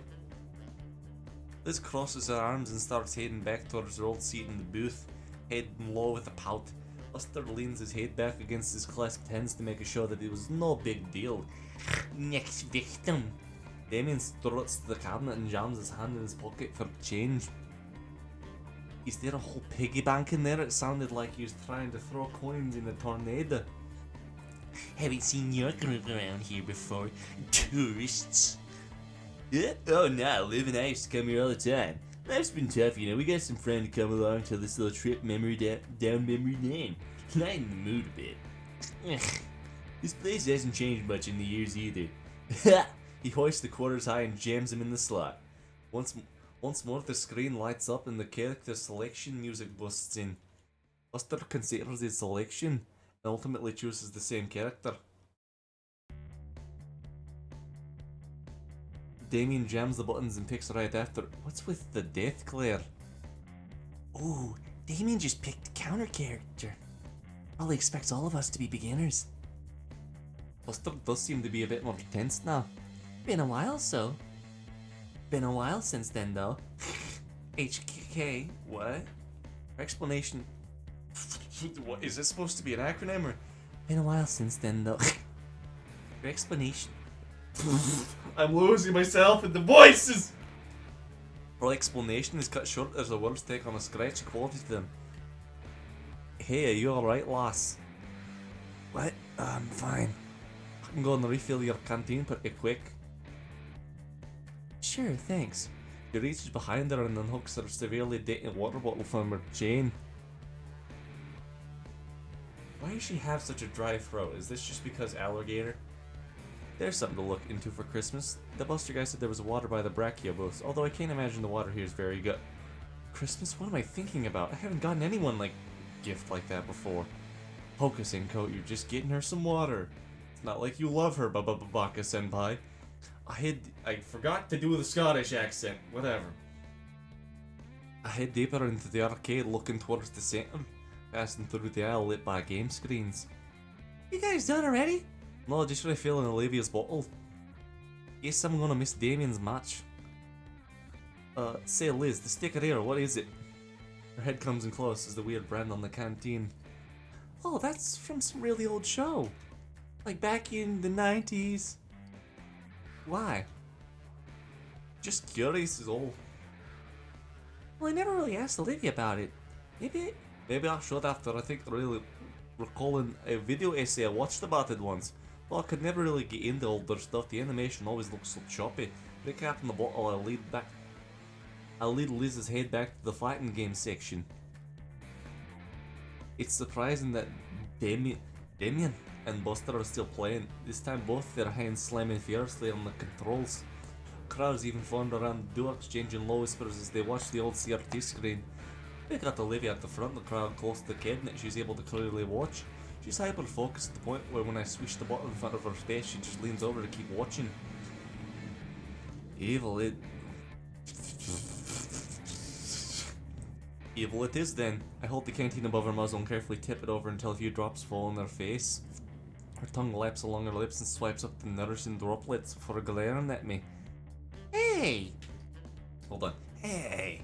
Liz crosses her arms and starts heading back towards her old seat in the booth, heading low with a pout. Buster leans his head back against his clasped hands to make sure that it was no big deal. Next victim. Damien struts to the cabinet and jams his hand in his pocket for change. Is there a whole piggy bank in there? It sounded like he was trying to throw coins in a tornado. Haven't seen your group around here before, tourists. Yeah? Oh no, Liv and I used to come here all the time. Life's been tough, you know. We got some friends to come along to this little trip down memory lane. Not in the mood a bit. Ugh. This place hasn't changed much in the years either. Ha! He hoists the quarters high and jams them in the slot. Once more the screen lights up and the character selection music busts in. Buster considers his selection and ultimately chooses the same character. Damien jams the buttons and picks right after. What's with the death glare? Ooh, Damien just picked a counter character. Probably expects all of us to be beginners. Buster does seem to be a bit more tense now. Been a while, so. Been a while since then, though. HKK, what? Her explanation. What is this supposed to be an acronym or? Been a while since then, though. Your explanation. I'm losing myself in the voices! Her explanation is cut short as the words take on a scratchy quality to them. Hey, are you alright, lass? What? I'm fine. I can go and refill your canteen pretty quick. Sure, thanks. He reaches behind her and unhooks her severely dated water bottle from her chain. Why does she have such a dry throat? Is this just because alligator? There's something to look into for Christmas. The Buster guy said there was water by the Brachio booth, although I can't imagine the water here is very good. Christmas? What am I thinking about? I haven't gotten anyone like gift like that before. Focusing, Coat, you're just getting her some water. It's not like you love her, Baka Senpai. I forgot to do the Scottish accent. Whatever. I head deeper into the arcade, looking towards the centre, passing through the aisle lit by game screens. You guys done already? No, just refilling Olivia's bottle. Guess I'm gonna miss Damien's match. Say Liz, the sticker here, what is it? Her head comes in close as the weird brand on the canteen. Oh, that's from some really old show. Like back in the 90s. Why? Just curious is all. Well, I never really asked Olivia about it. Maybe I should after I think really recalling a video essay I watched about it once. Well, I could never really get into older stuff. The animation always looks so choppy. Recapping the bottle, I'll lead Liz's head back to the fighting game section. It's surprising that Damien and Buster are still playing. This time both their hands slamming fiercely on the controls. Crowds even formed around the duo, exchanging low whispers as they watch the old CRT screen. We got Olivia at the front of the crowd close to the cabinet she's able to clearly watch. She's hyper-focused to the point where when I swish the button in front of her face, she just leans over to keep watching. Evil, it... Evil it is then. I hold the canteen above her muzzle and carefully tip it over until a few drops fall on her face. Her tongue laps along her lips and swipes up the nourishing droplets before glaring at me. Hey! Hold on. Hey!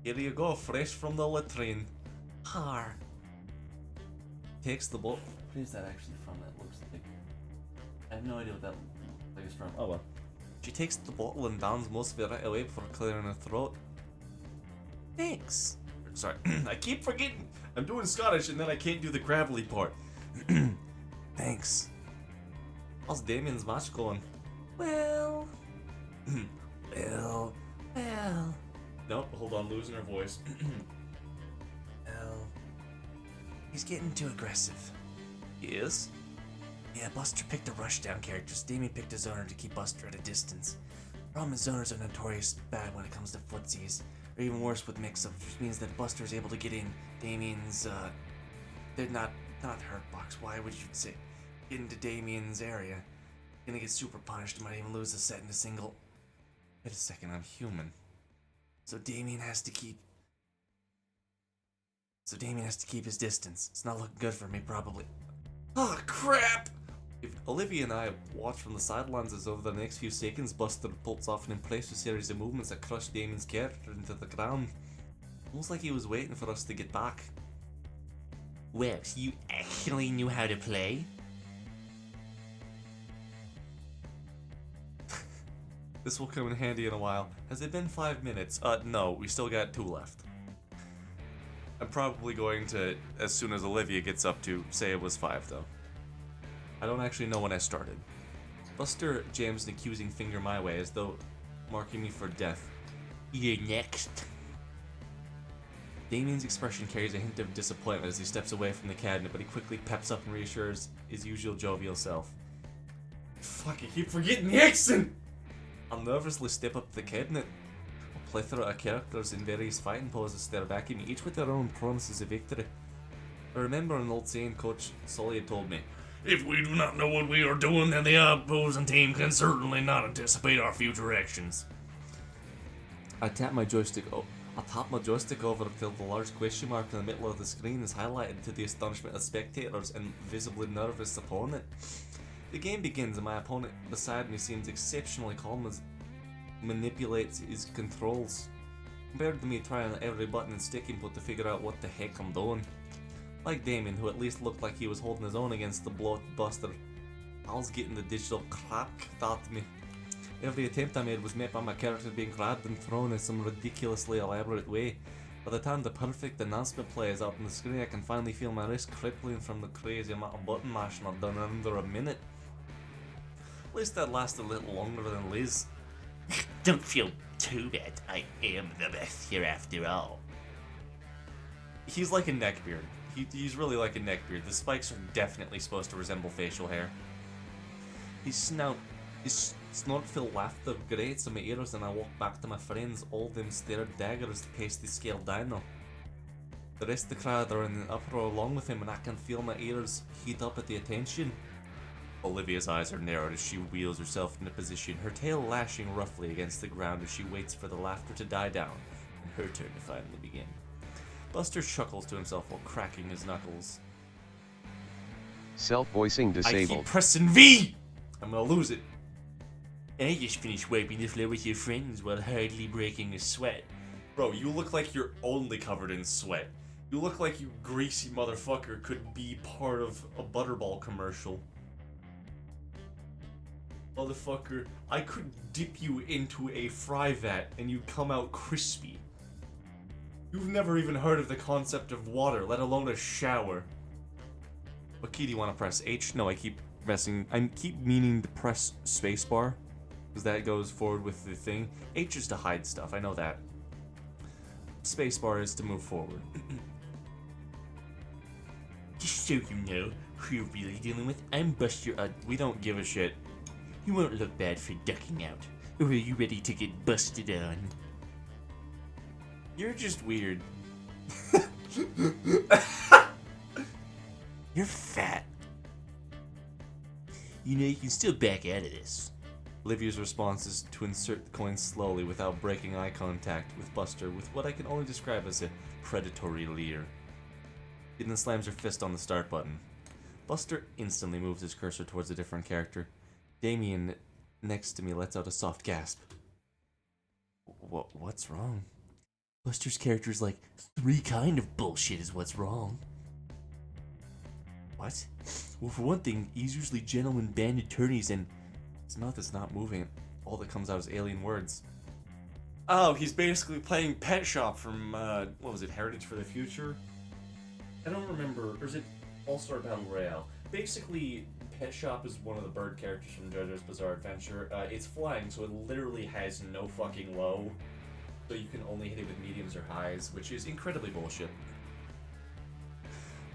Here you go, fresh from the latrine. Har. Takes the bottle. Who's that actually from? That looks like. I have no idea what that looks like it's from. Oh well. She takes the bottle and downs most of it right away before clearing her throat. Thanks. Sorry, I keep forgetting. I'm doing Scottish and then I can't do the gravelly part. Thanks. How's Damien's match going? Well. well. Nope, hold on, losing her voice. well. He's getting too aggressive. He is? Yeah, Buster picked the rushdown characters. Damien picked a zoner to keep Buster at a distance. Problem is, zoners are notorious bad when it comes to footsies. Or even worse with mix-ups, which means that Buster is able to get in Damien's, they're not hurt box. Why would you say get into Damien's area? Gonna get super punished, might even lose a set in a single. Wait a second, I'm human. So Damien has to keep his distance. It's not looking good for me, probably. Oh crap! If Olivia and I watch from the sidelines as over the next few seconds, Buster pulls off an impressive series of movements that crush Damien's character into the ground. Almost like he was waiting for us to get back. Well, so you actually knew how to play? This will come in handy in a while. Has it been 5 minutes? No, we still got 2 left. I'm probably going to, as soon as Olivia gets up to, say it was 5 though. I don't actually know when I started. Buster jams an accusing finger my way as though marking me for death. You're next. Damien's expression carries a hint of disappointment as he steps away from the cabinet, but he quickly peps up and reassures his usual jovial self. Fuck, I keep forgetting the accent! I'll nervously step up to the cabinet. A plethora of characters in various fighting poses stare back at me, each with their own promises of victory. I remember an old saying Coach Sully had told me, If we do not know what we are doing, then the opposing team can certainly not anticipate our future actions. I tap my joystick over until the large question mark in the middle of the screen is highlighted to the astonishment of spectators and visibly nervous opponent. The game begins and my opponent beside me seems exceptionally calm as he manipulates his controls, compared to me trying every button and stick input to figure out what the heck I'm doing. Like Damien, who at least looked like he was holding his own against the bloated Buster, I was getting the digital crap at me. Every attempt I made was met by my character being grabbed and thrown in some ridiculously elaborate way. By the time the perfect announcement plays up on the screen, I can finally feel my wrist crippling from the crazy amount of button mashing I've done in under a minute. At least that lasted a little longer than Liz. Don't feel too bad. I am the best here after all. He's like a neckbeard. He's really like a neckbeard. The spikes are definitely supposed to resemble facial hair. His snort-filled laughter grates on my ears and I walk back to my friends, all them stared daggers to pace the scale down now. The rest of the crowd are in an uproar along with him and I can feel my ears heat up at the attention. Olivia's eyes are narrowed as she wheels herself into position, her tail lashing roughly against the ground as she waits for the laughter to die down and her turn to finally begin. Buster chuckles to himself while cracking his knuckles. Self-voicing I disabled. keep pressing V! I'm gonna lose it. I just finished wiping the floor with your friends while hardly breaking a sweat. Bro, you look like you're only covered in sweat. You look like you greasy motherfucker could be part of a Butterball commercial. Motherfucker, I could dip you into a fry vat and you'd come out crispy. You've never even heard of the concept of water, let alone a shower. What key do you want to press? H? No, I keep meaning to press spacebar, because that goes forward with the thing. H is to hide stuff, I know that. Spacebar is to move forward. Just so you know who you're really dealing with, I'm Buster. We don't give a shit. You won't look bad for ducking out. Or are you ready to get busted on? You're just weird. You're fat. You know, you can still back out of this. Olivia's response is to insert the coin slowly without breaking eye contact with Buster with what I can only describe as a predatory leer. She then slams her fist on the start button. Buster instantly moves his cursor towards a different character. Damien, next to me, lets out a soft gasp. What's wrong? Buster's character's like 3 kind of bullshit is what's wrong. What? Well, for one thing, he's usually gentleman band attorneys and His mouth is not moving. All that comes out is alien words. Oh, he's basically playing Pet Shop from, what was it, Heritage for the Future? I don't remember. Or is it All-Star Battle Royale? Basically, Pet Shop is one of the bird characters from JoJo's Bizarre Adventure. It's flying, so it literally has no fucking low. So you can only hit it with mediums or highs, which is incredibly bullshit.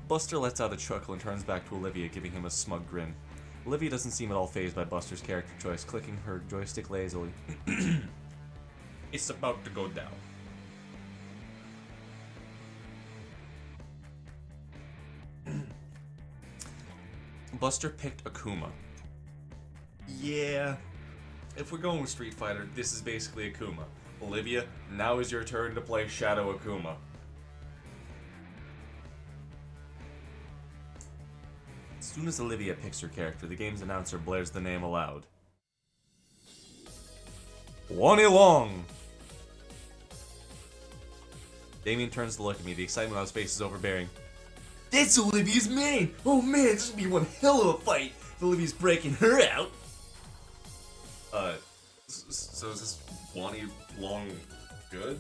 Buster lets out a chuckle and turns back to Olivia, giving him a smug grin. Olivia doesn't seem at all fazed by Buster's character choice, clicking her joystick lazily. It's about to go down. Buster picked Akuma. Yeah. If we're going with Street Fighter, this is basically Akuma. Olivia, now is your turn to play Shadow Akuma. As soon as Olivia picks her character, the game's announcer blares the name aloud. Wani Long! Damien turns to look at me, the excitement on his face is overbearing. That's Olivia's main! Oh man, this will be one hell of a fight if Olivia's breaking her out! So is this Wani Long good?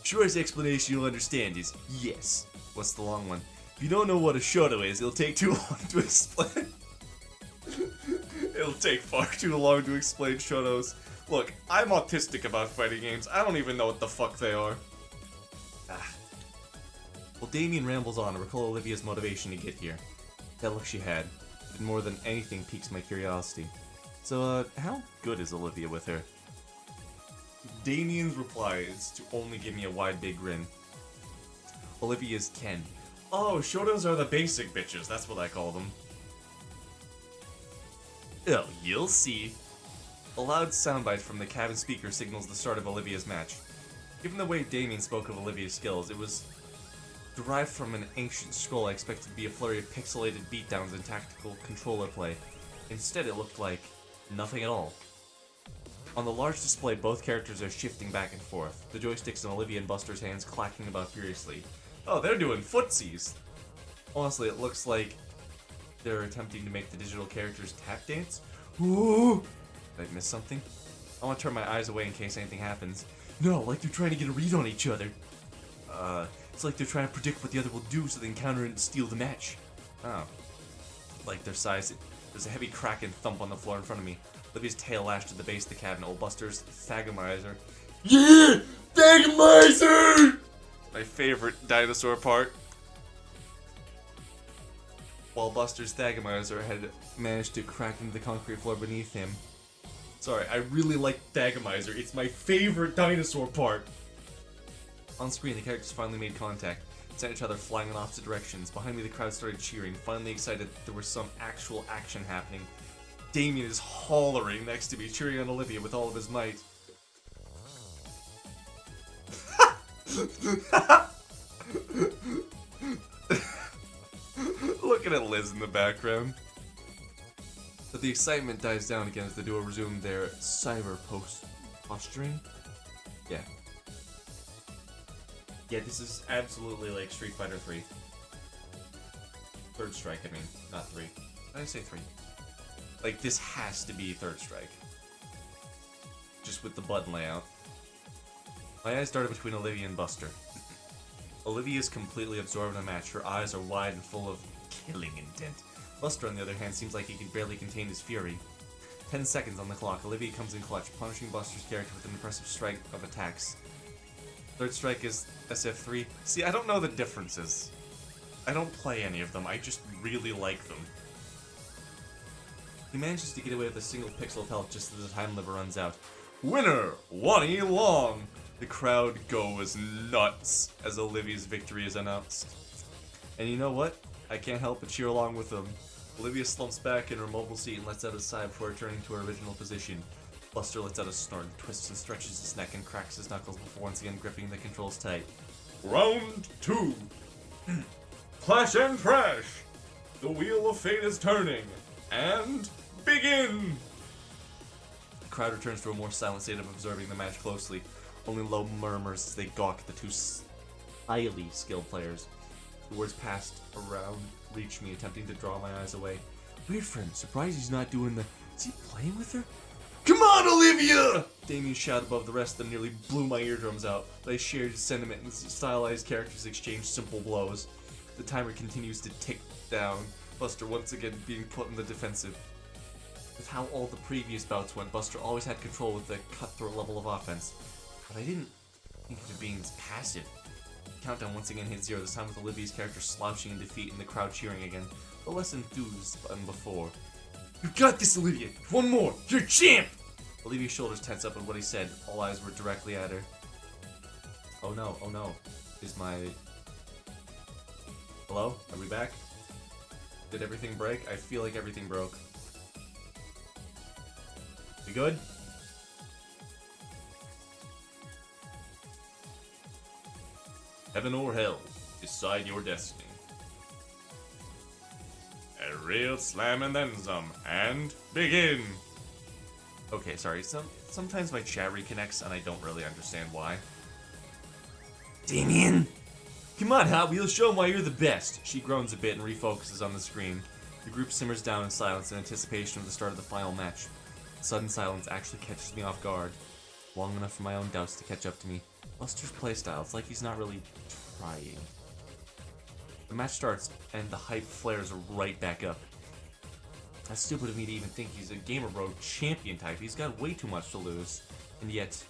Shortest explanation you'll understand is yes. What's the long one? If you don't know what a shoto is, it'll take too long to explain. It'll take far too long to explain shotos. Look, I'm autistic about fighting games. I don't even know what the fuck they are. Well, Damien rambles on to recall Olivia's motivation to get here. That look she had, did more than anything piques my curiosity. So, how good is Olivia with her? Damien's reply is to only give me a wide big grin. Olivia's Ken. Oh, shotos are the basic bitches, that's what I call them. Oh, you'll see. A loud soundbite from the cabin speaker signals the start of Olivia's match. Given the way Damien spoke of Olivia's skills, it was derived from an ancient scroll I expected to be a flurry of pixelated beatdowns and tactical controller play. Instead, it looked like nothing at all. On the large display, both characters are shifting back and forth, the joysticks in Olivia and Buster's hands clacking about furiously. Oh, they're doing footsies! Honestly, it looks like they're attempting to make the digital characters tap dance. Ooh! Did I miss something? I want to turn my eyes away in case anything happens. No, like they're trying to get a read on each other. It's like they're trying to predict what the other will do so they can counter and steal the match. Oh. Like their size. There's a heavy crack and thump on the floor in front of me. Olivia's tail lashed to the base of the cabinet. Old Buster's Thagomizer. Yeah! Thagomizer! My favorite dinosaur part. While Buster's Thagomizer had managed to crack into the concrete floor beneath him. Sorry, I really like Thagomizer. It's my favorite dinosaur part. On screen, the characters finally made contact, sent each other flying in opposite directions. Behind me, the crowd started cheering, finally excited that there was some actual action happening. Damien is hollering next to me, cheering on Olivia with all of his might. Looking at Liz in the background. But the excitement dies down again as the duo resume their cyber posturing. Yeah. Yeah, this is absolutely like Street Fighter 3. Third Strike, I mean, not 3. Did I say 3? Like, this has to be Third Strike. Just with the button layout. My eyes darted between Olivia and Buster. Olivia is completely absorbed in the match. Her eyes are wide and full of killing intent. Buster, on the other hand, seems like he can barely contain his fury. 10 seconds on the clock. Olivia comes in clutch, punishing Buster's character with an impressive strike of attacks. Third Strike is SF3. See, I don't know the differences. I don't play any of them, I just really like them. He manages to get away with a single pixel of health just as the time limit runs out. Winner! Wani Long! The crowd goes nuts as Olivia's victory is announced. And you know what? I can't help but cheer along with them. Olivia slumps back in her mobile seat and lets out a sigh before returning to her original position. Buster lets out a snort, twists and stretches his neck, and cracks his knuckles before once again gripping the controls tight. Round 2. Clash and Trash. The wheel of fate is turning. And begin! The crowd returns to a more silent state of observing the match closely. Only low murmurs as they gawk at the two highly skilled players. The words passed around reach me, attempting to draw my eyes away. Weird friend, surprised he's not doing the... Is he playing with her? Come on, Olivia! Damien's shout above the rest of them nearly blew my eardrums out, but I shared his sentiment and stylized characters exchanged simple blows. The timer continues to tick down, Buster once again being put in the defensive. With how all the previous bouts went, Buster always had control with the cutthroat level of offense. But I didn't think of it being as passive. The countdown once again hit 0, this time with Olivia's character slouching in defeat and the crowd cheering again, but less enthused than before. You got this, Olivia! One more! You're champ! Olivia's shoulders tense up at what he said. All eyes were directly at her. Oh no, oh no. Is my... Hello? Are we back? Did everything break? I feel like everything broke. We good? Heaven or hell, decide your destiny. A real slam and then some, and begin! Okay, sorry. Sometimes my chat reconnects and I don't really understand why. Damien! Come on, Hot Wheels, show him why you're the best! She groans a bit and refocuses on the screen. The group simmers down in silence in anticipation of the start of the final match. Sudden silence actually catches me off guard. Long enough for my own doubts to catch up to me. Buster's playstyle, it's like he's not really trying. The match starts, and the hype flares right back up. That's stupid of me to even think he's a Gamer Bro champion type. He's got way too much to lose. And yet...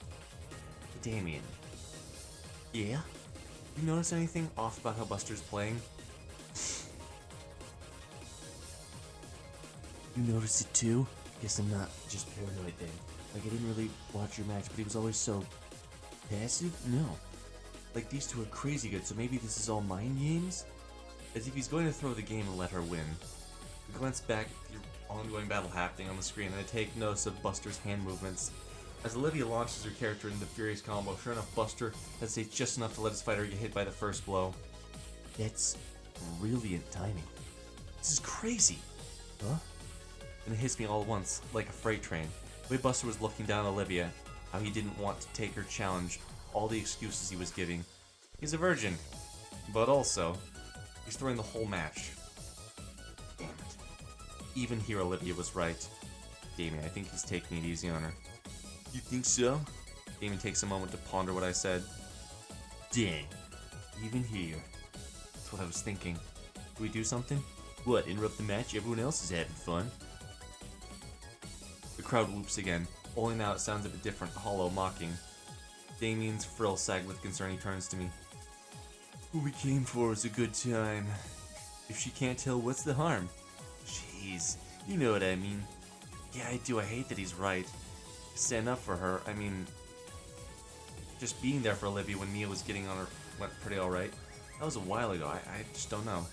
Damien. Yeah? You notice anything off about how Buster's playing? You notice it too? Guess I'm not just paranoid then. Like, I didn't really watch your match, but he was always so... passive? No. Like, these two are crazy good, so maybe this is all mind games? As if he's going to throw the game and let her win. I glance back at the ongoing battle happening on the screen, and I take notice of Buster's hand movements. As Olivia launches her character into the furious combo, sure enough, Buster hesitates just enough to let his fighter get hit by the first blow. That's brilliant timing. This is crazy. Huh? And it hits me all at once, like a freight train. The way Buster was looking down at Olivia, how he didn't want to take her challenge, all the excuses he was giving. He's a virgin, but also, he's throwing the whole match. Damn it. Even here, Olivia was right. Damien, I think he's taking it easy on her. You think so? Damien takes a moment to ponder what I said. Dang. Even here. That's what I was thinking. Do we do something? What, interrupt the match? Everyone else is having fun. The crowd whoops again. Only now it sounds a bit different, hollow, mocking. Damien's frill sagged with concern. He turns to me. What we came for is a good time. If she can't tell, what's the harm? Jeez, you know what I mean. Yeah, I do. I hate that he's right. Stand up for her. I mean, just being there for Olivia when Mia was getting on her went pretty alright. That was a while ago. I just don't know.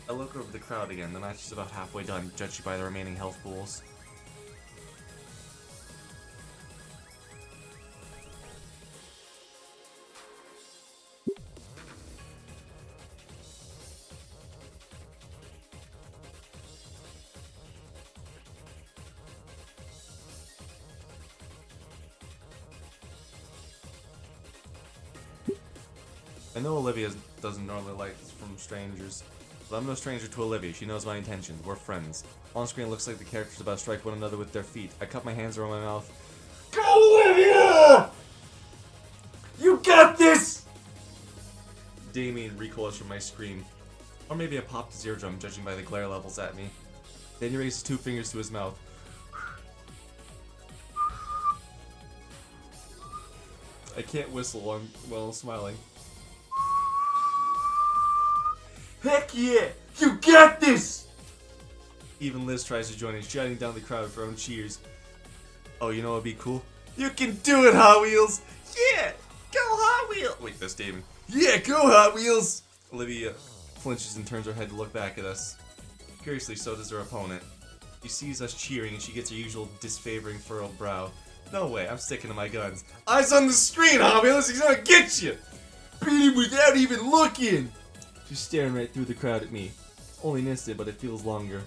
I look over the crowd again. The match is about halfway done, judged by the remaining health pools. I know Olivia doesn't normally like from strangers, but I'm no stranger to Olivia. She knows my intentions. We're friends. On screen, it looks like the characters about to strike one another with their feet. I cup my hands around my mouth. Go, Olivia! You got this! Damien recoils from my scream. Or maybe I popped his eardrum, judging by the glare levels at me. Then he raises 2 fingers to his mouth. I can't whistle while I'm smiling. Heck yeah! You got this! Even Liz tries to join in, shouting down the crowd with her own cheers. Oh, you know what'd be cool? You can do it, Hot Wheels! Yeah! Go Hot Wheels! Wait, that's Damon. Yeah, go Hot Wheels! Olivia flinches and turns her head to look back at us. Curiously, so does her opponent. She sees us cheering and she gets her usual disfavoring furrowed brow. No way, I'm sticking to my guns. Eyes on the screen, Hobbies! He's gonna get you! Beat him without even looking! She's staring right through the crowd at me. Only an instant, but it feels longer.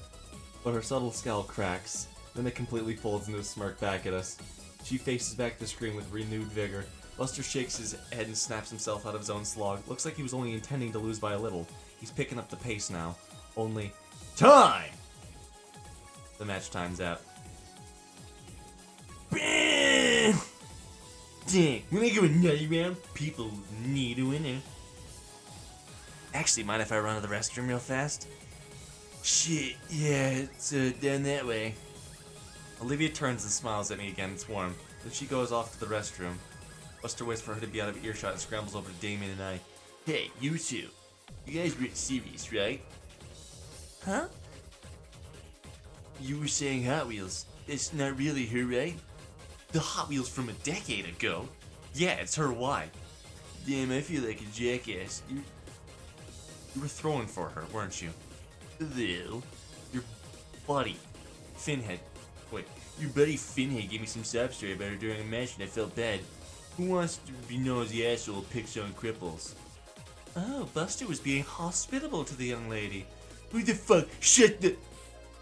But her subtle scowl cracks. Then it completely folds into a smirk back at us. She faces back the screen with renewed vigor. Buster shakes his head and snaps himself out of his own slog. Looks like he was only intending to lose by a little. He's picking up the pace now. Only... time! The match time's out. Dang, when I go another round, people need a winner. Actually, mind if I run to the restroom real fast? Shit, yeah, it's down that way. Olivia turns and smiles at me again. It's warm. Then she goes off to the restroom. Buster waits for her to be out of earshot and scrambles over to Damien and I. Hey, you two. You guys weren't serious, right? Huh? You were saying Hot Wheels. It's not really her, right? The Hot Wheels from a decade ago? Yeah, it's her. Why? Damn, I feel like a jackass. You were throwing for her, weren't you? Though. Your buddy, Finhead. Wait, Your buddy Finhead gave me some sob story about her during a match and I felt bad. Who wants to be known as the asshole who picks on cripples? oh, Buster was being hospitable to the young lady. Who the fuck? Shut the...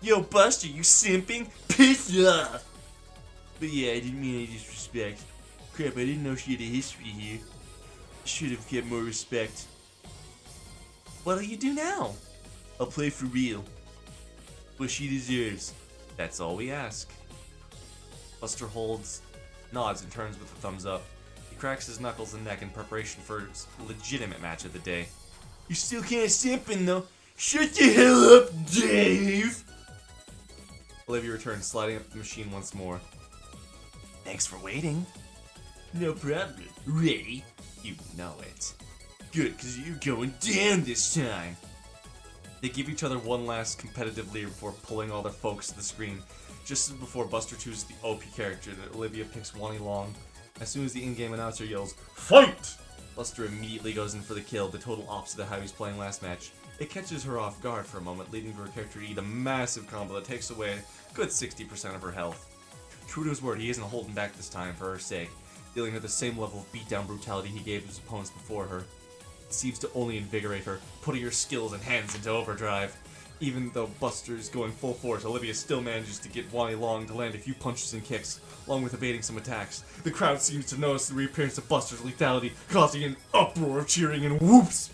Yo, Buster, you simping? Piss off! But yeah, I didn't mean any disrespect. Crap, I didn't know she had a history here. Should have kept more respect. What'll you do now? I'll play for real. What she deserves. That's all we ask. Buster nods and turns with a thumbs up. He cracks his knuckles and neck in preparation for his legitimate match of the day. You still can't simping though. Shut the hell up, Dave! Olivia returns, sliding up the machine once more. Thanks for waiting. No problem. Ready? You know it. Good, cause you're going down this time. They give each other one last competitive leer before pulling all their focus to the screen. Just as before Buster chooses the OP character, Olivia picks Wani Long. As soon as the in-game announcer yells, "Fight!" Buster immediately goes in for the kill, the total opposite of how he was playing last match. It catches her off guard for a moment, leading to her character to eat a massive combo that takes away a good 60% of her health. True to his word, he isn't holding back this time for her sake, dealing her the same level of beatdown brutality he gave his opponents before her. It seems to only invigorate her, putting her skills and hands into overdrive. Even though Buster is going full force, Olivia still manages to get Wani Long to land a few punches and kicks, along with evading some attacks. The crowd seems to notice the reappearance of Buster's lethality, causing an uproar of cheering and whoops.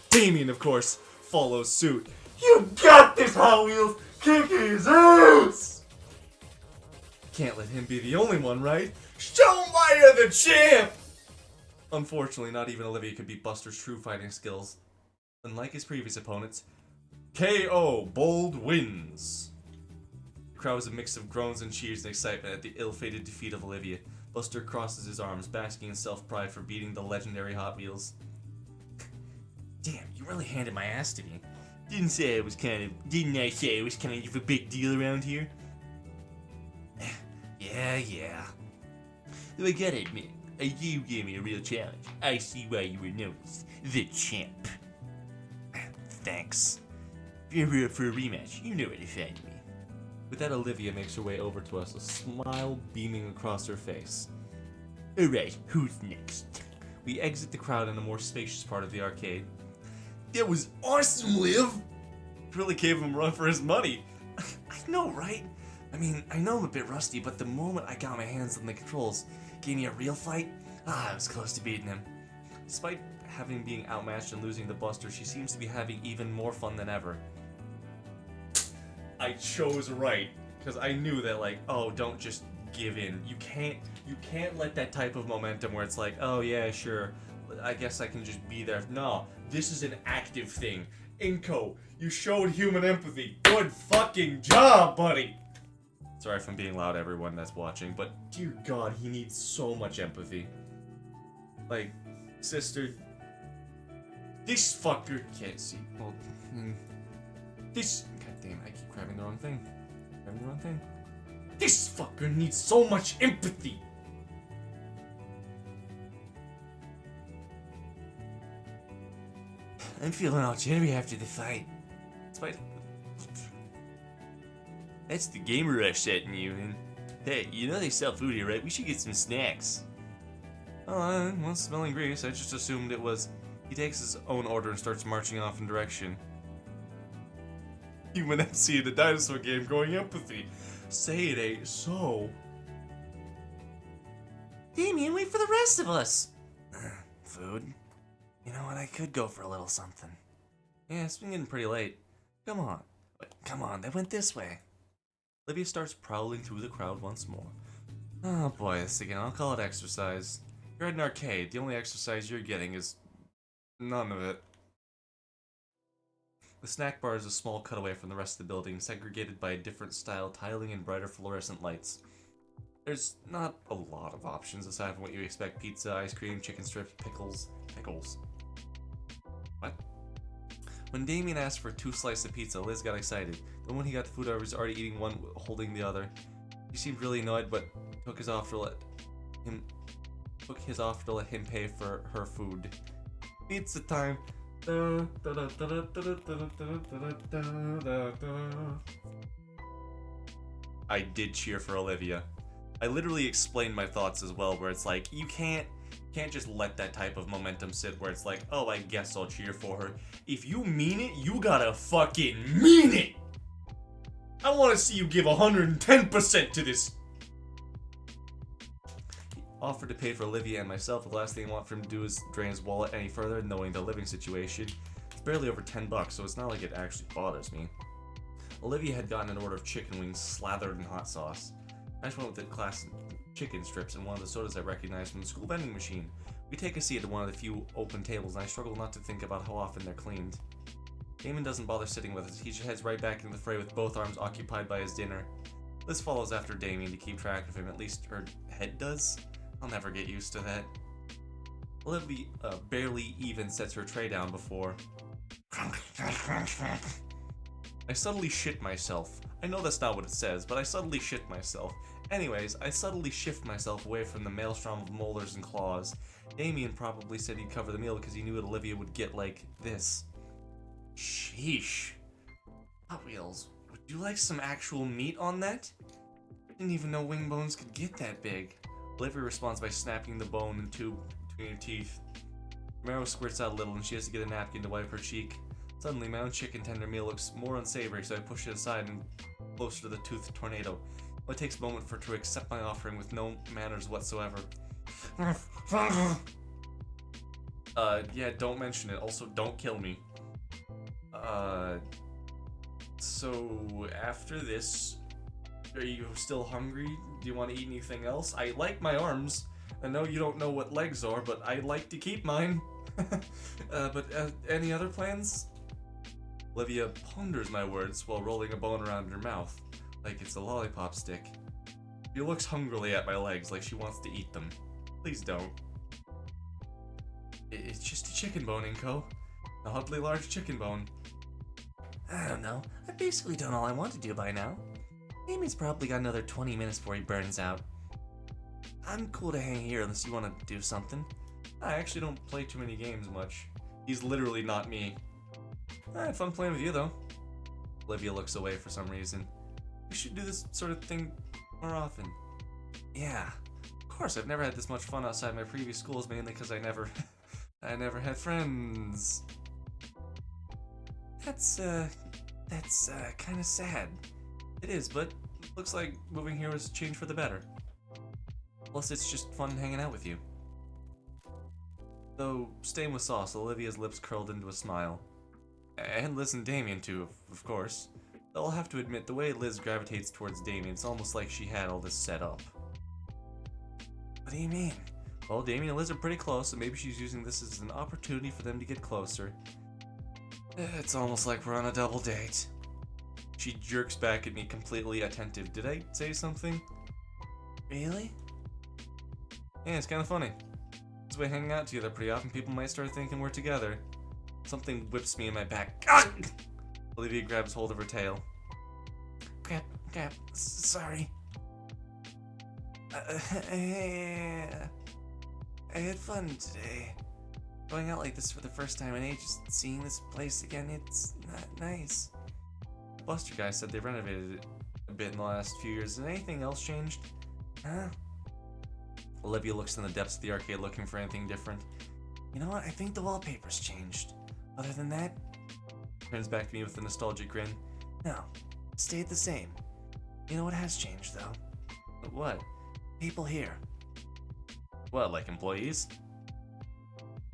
Damien, of course, follows suit. You got this, Hot Wheels! Kick his ass! Can't let him be the only one, right? Show him why you're the champ! Unfortunately, not even Olivia could beat Buster's true fighting skills. Unlike his previous opponents, KO Bold wins. The crowd was a mix of groans and cheers and excitement at the ill-fated defeat of Olivia. Buster crosses his arms, basking in self-pride for beating the legendary Hot Wheels. Damn, you really handed my ass to me. Didn't I say it was kind of a big deal around here? Yeah. Though I gotta admit, you gave me a real challenge. I see why you were known as the champ. Thanks. If you're ever up for a rematch, you know where to find me. With that, Olivia makes her way over to us, a smile beaming across her face. Alright, who's next? We exit the crowd in a more spacious part of the arcade. That was awesome, Liv! Really gave him a run for his money. I know, right? I mean, I know I'm a bit rusty, but the moment I got my hands on the controls, gave me a real fight, I was close to beating him. Despite having being outmatched and losing to Buster, she seems to be having even more fun than ever. I chose right, because I knew that, like, oh, don't just give in. You can't let that type of momentum where it's like, oh yeah, sure, I guess I can just be there. No, this is an active thing. Inko, you showed human empathy. Good fucking job, buddy! Sorry if I'm being loud, everyone that's watching, but dear God, he needs so much empathy. Like, sister, this fucker can't see. Well, this. God damn, I keep grabbing the wrong thing. This fucker needs so much empathy! I'm feeling all jittery after the fight. Despite That's the gamer rush setting you in. Hey, you know they sell food here, right? We should get some snacks. Oh, I wasn't smelling grease. I just assumed it was. He takes his own order and starts marching off in direction. Human MC in a dinosaur game growing up with me. Say it ain't so. Damien, wait for the rest of us. Food? You know what? I could go for a little something. Yeah, it's been getting pretty late. Come on. Come on, they went this way. Olivia starts prowling through the crowd once more. Oh boy, this again. I'll call it exercise. You're at an arcade. The only exercise you're getting is none of it. The snack bar is a small cutaway from the rest of the building, segregated by a different style tiling and brighter fluorescent lights. There's not a lot of options aside from what you expect: pizza, ice cream, chicken strips, pickles. What? When Damien asked for 2 slices of pizza, Liz got excited. Then when he got the food, I was already eating one, holding the other. He seemed really annoyed, but took his offer to let him pay for her food. Pizza time. I did cheer for Olivia. I literally explained my thoughts as well, where it's like, you can't just let that type of momentum sit where it's like, oh, I guess I'll cheer for her. If you mean it, you gotta fucking mean it! I wanna see you give 110% to this. He offered to pay for Olivia and myself, but the last thing I want for him to do is drain his wallet any further, knowing the living situation. It's barely over $10, so it's not like it actually bothers me. Olivia had gotten an order of chicken wings slathered in hot sauce. I just went with the classic chicken strips and one of the sodas I recognized from the school vending machine. We take a seat at one of the few open tables, and I struggle not to think about how often they're cleaned. Damon doesn't bother sitting with us. He just heads right back into the fray with both arms occupied by his dinner. Liz follows after Damien to keep track of him, at least her head does. I'll never get used to that. Olivia barely even sets her tray down before... I subtly shit myself. I know that's not what it says, but I subtly shit myself. Anyways, I subtly shift myself away from the maelstrom of molars and claws. Damien probably said he'd cover the meal because he knew that Olivia would get like this. Sheesh. Hot Wheels, would you like some actual meat on that? Didn't even know wing bones could get that big. Olivia responds by snapping the bone in two between her teeth. Marrow squirts out a little and she has to get a napkin to wipe her cheek. Suddenly, my own chicken tender meal looks more unsavory, so I push it aside and closer to the toothed tornado. It takes a moment for her to accept my offering with no manners whatsoever. Yeah, don't mention it. Also, don't kill me. So after this, are you still hungry? Do you want to eat anything else? I like my arms. I know you don't know what legs are, but I like to keep mine. But any other plans? Olivia ponders my words while rolling a bone around her mouth, like it's a lollipop stick. She looks hungrily at my legs like she wants to eat them. Please don't. It's just a chicken bone, Inko. A oddly large chicken bone. I don't know. I've basically done all I want to do by now. Amy's probably got another 20 minutes before he burns out. I'm cool to hang here unless you want to do something. I actually don't play too many games much. He's literally not me. I had fun playing with you, though. Olivia looks away for some reason. We should do this sort of thing more often. Yeah, of course. I've never had this much fun outside my previous schools, mainly because I never had friends. That's kind of sad. It is, but looks like moving here was a change for the better. Plus, it's just fun hanging out with you. Though, staying with Sauce, Olivia's lips curled into a smile. And Liz and Damien too, of course. Though I'll have to admit, the way Liz gravitates towards Damien, it's almost like she had all this set up. What do you mean? Well, Damien and Liz are pretty close, so maybe she's using this as an opportunity for them to get closer. It's almost like we're on a double date. She jerks back at me, completely attentive. Did I say something? Really? Yeah, it's kind of funny. This way, hanging out together pretty often, people might start thinking we're together. Something whips me in my back. Ah! Olivia grabs hold of her tail. Crap, sorry. I had fun today. Going out like this for the first time in ages, seeing this place again, it's not nice. The Buster guy said they renovated it a bit in the last few years. Has anything else changed? Huh? Olivia looks in the depths of the arcade looking for anything different. You know what? I think the wallpaper's changed. Other than that, turns back to me with a nostalgic grin. No, it stayed the same. You know what has changed, though? What? People here. What, like employees?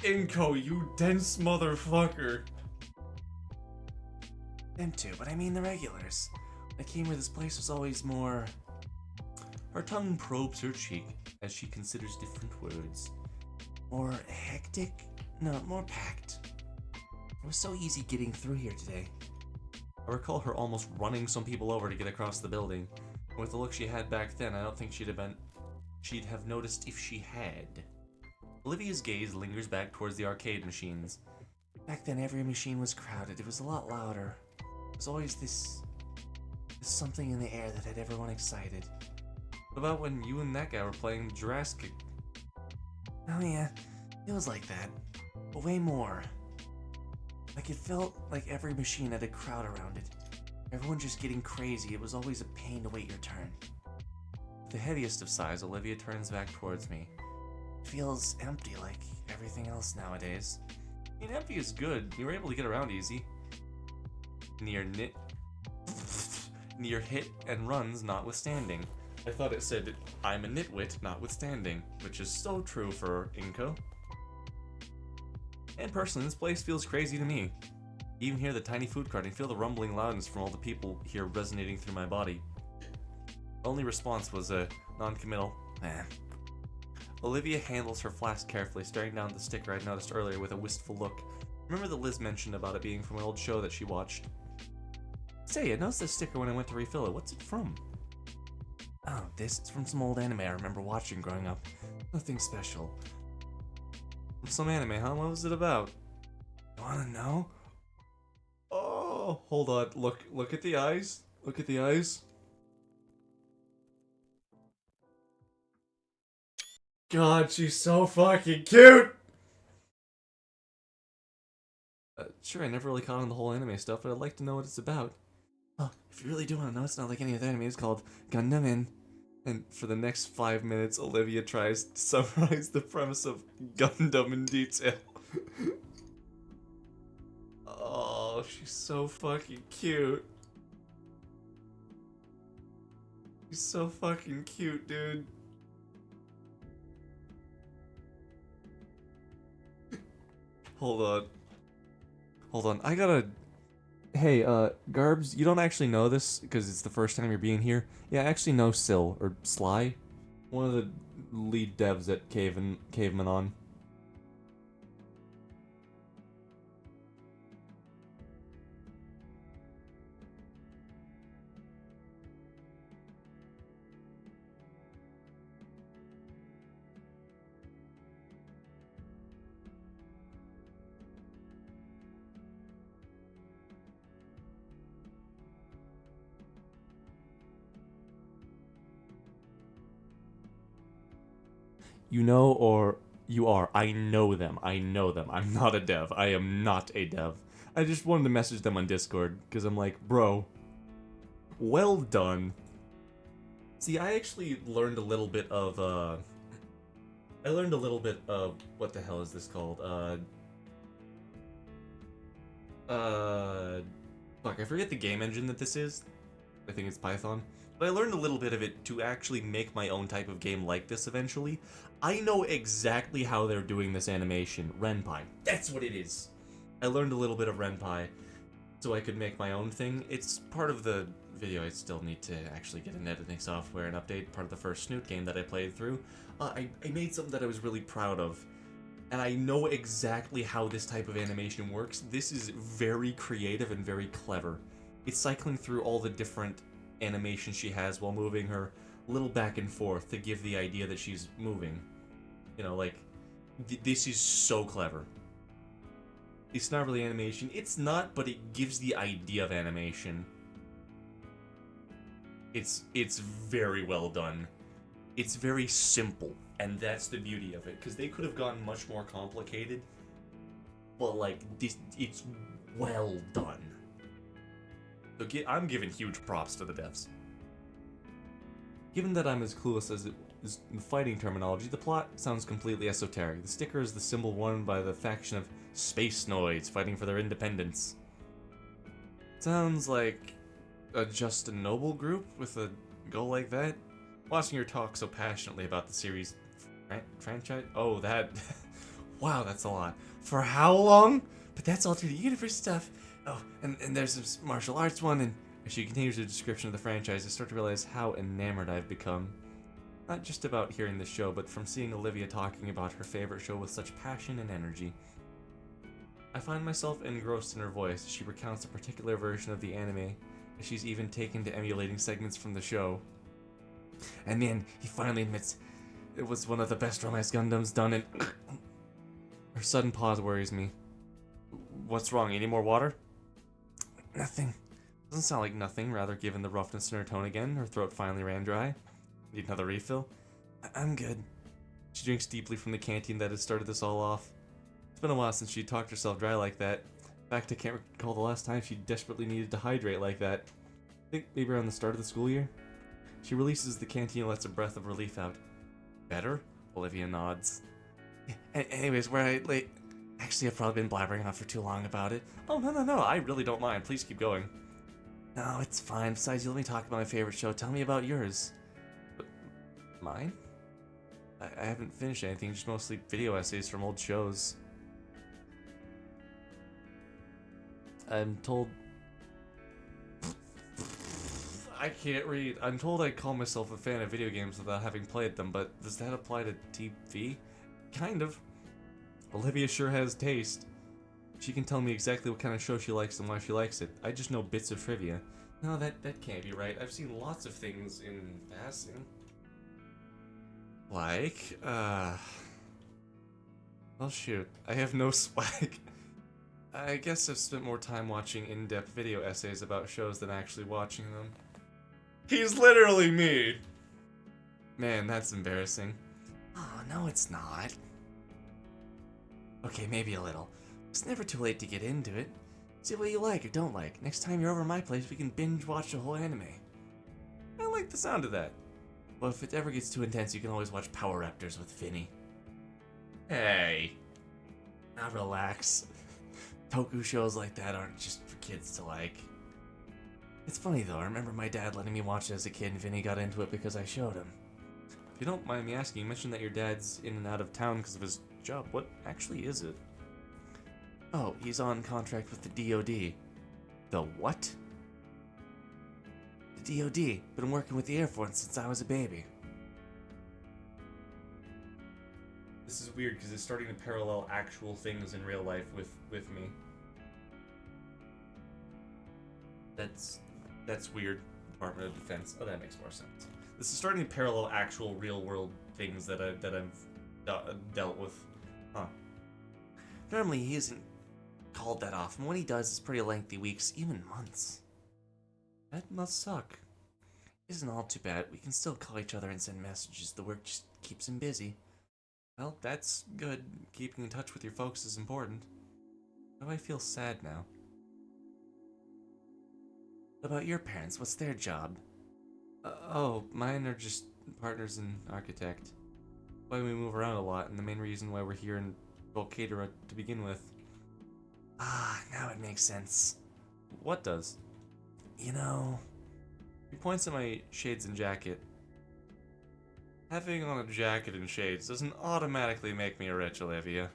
Inko, you dense motherfucker. Them too, but I mean the regulars. When I came here, this place was always more... Her tongue probes her cheek as she considers different words. More hectic? No, more packed. It was so easy getting through here today. I recall her almost running some people over to get across the building. With the look she had back then, I don't think she'd have noticed if she had. Olivia's gaze lingers back towards the arcade machines. Back then, every machine was crowded. It was a lot louder. There was always this something in the air that had everyone excited. What about when you and that guy were playing Jurassic? Oh yeah, it was like that, but way more. Like it felt like every machine had a crowd around it. Everyone just getting crazy. It was always a pain to wait your turn. With the heaviest of sighs, Olivia turns back towards me. It feels empty like everything else nowadays. I mean, empty is good. You were able to get around easy. Near hit and runs notwithstanding. I thought it said, I'm a nitwit notwithstanding, which is so true for Inko. And personally, this place feels crazy to me. Even hear the tiny food cart and feel the rumbling loudness from all the people here resonating through my body. The only response was a non-committal, eh. Olivia handles her flask carefully, staring down at the sticker I'd noticed earlier with a wistful look. Remember that Liz mentioned about it being from an old show that she watched? Say, I noticed this sticker when I went to refill it. What's it from? Oh, this is from some old anime I remember watching growing up. Nothing special. From some anime, huh? What was it about? You wanna know? Oh, hold on. Look at the eyes. Look at the eyes. God, she's so fucking cute! Sure, I never really caught on the whole anime stuff, but I'd like to know what it's about. Oh, if you really do want to know, it's not like any other anime. It's called Gundam. And for the next 5 minutes, Olivia tries to summarize the premise of Gundam in detail. Oh, she's so fucking cute. She's so fucking cute, dude. Hold on, I gotta... Hey, Garbs, you don't actually know this, because it's the first time you're being here. Yeah, I actually know Syl, or Sly. One of the lead devs at Caveman On. You know, or you are. I know them. I'm not a dev. I am not a dev. I just wanted to message them on Discord, because I'm like, bro, well done. See, I actually learned a little bit of, what the hell is this called? Fuck, I forget the game engine that this is. I think it's Python. But I learned a little bit of it to actually make my own type of game like this eventually. I know exactly how they're doing this animation. Ren'Py. That's what it is. I learned a little bit of Ren'Py so I could make my own thing. It's part of the video. I still need to actually get an editing software and update. Part of the first Snoot game that I played through. I made something that I was really proud of. And I know exactly how this type of animation works. This is very creative and very clever. It's cycling through all the different animation she has while moving her little back and forth to give the idea that she's moving. You know, like, this is so clever. It's not really animation. It's not, but it gives the idea of animation. It's very well done. It's very simple, and that's the beauty of it, because they could have gotten much more complicated, but, like, it's well done. So I'm giving huge props to the devs. Given that I'm as clueless as it is in fighting terminology, the plot sounds completely esoteric. The sticker is the symbol worn by the faction of Space Noids fighting for their independence. Sounds like just a noble group with a goal like that. Watching her talk so passionately about the series franchise. Oh, that. Wow, that's a lot. For how long? But that's alternate universe stuff. Oh, and there's this martial arts one, and as she continues her description of the franchise, I start to realize how enamored I've become. Not just about hearing the show, but from seeing Olivia talking about her favorite show with such passion and energy. I find myself engrossed in her voice as she recounts a particular version of the anime, as she's even taken to emulating segments from the show. And then he finally admits it was one of the best romance Gundams done, and her sudden pause worries me. What's wrong? Any more water? Nothing. Doesn't sound like nothing, rather given the roughness in her tone again. Her throat finally ran dry. Need another refill? I'm good. She drinks deeply from the canteen that has started this all off. It's been a while since she talked herself dry like that. In fact, I can't recall the last time she desperately needed to hydrate like that. I think maybe around the start of the school year? She releases the canteen and lets a breath of relief out. Better? Olivia nods. Anyways, where I late. Actually, I've probably been blabbering on for too long about it. Oh, no, I really don't mind. Please keep going. No, it's fine. Besides, you let me talk about my favorite show. Tell me about yours. Mine? I haven't finished anything, just mostly video essays from old shows. I'm told... I can't read. I'm told I call myself a fan of video games without having played them, but does that apply to TV? Kind of. Olivia sure has taste. She can tell me exactly what kind of show she likes and why she likes it. I just know bits of trivia. No, that can't be right. I've seen lots of things in passing. Like, well shoot, I have no swag. I guess I've spent more time watching in-depth video essays about shows than actually watching them. He's literally me. Man, that's embarrassing. Oh, no it's not. Okay, maybe a little. It's never too late to get into it. See what you like or don't like. Next time you're over at my place, we can binge watch the whole anime. I like the sound of that. Well, if it ever gets too intense, you can always watch Power Raptors with Vinny. Hey. Now relax. Toku shows like that aren't just for kids to like. It's funny though, I remember my dad letting me watch it as a kid and Vinny got into it because I showed him. If you don't mind me asking, you mentioned that your dad's in and out of town because of his job. What actually is it? Oh, he's on contract with the DoD. The what? The DoD. Been working with the Air Force since I was a baby. This is weird because it's starting to parallel actual things in real life with me. That's weird. Department of Defense. Oh, that makes more sense. This is starting to parallel actual real world things that I've dealt with. Huh. Normally he isn't called that often. When he does, it's pretty lengthy weeks, even months. That must suck. Isn't all too bad. We can still call each other and send messages. The work just keeps him busy. Well, that's good. Keeping in touch with your folks is important. Why do I feel sad now? What about your parents? What's their job? Oh, mine are just partners in architect. Why we move around a lot, and the main reason why we're here in Volcadera to begin with. Ah, now it makes sense. What does? You know... He points at my shades and jacket. Having on a jacket and shades doesn't automatically make me a rich, Olivia.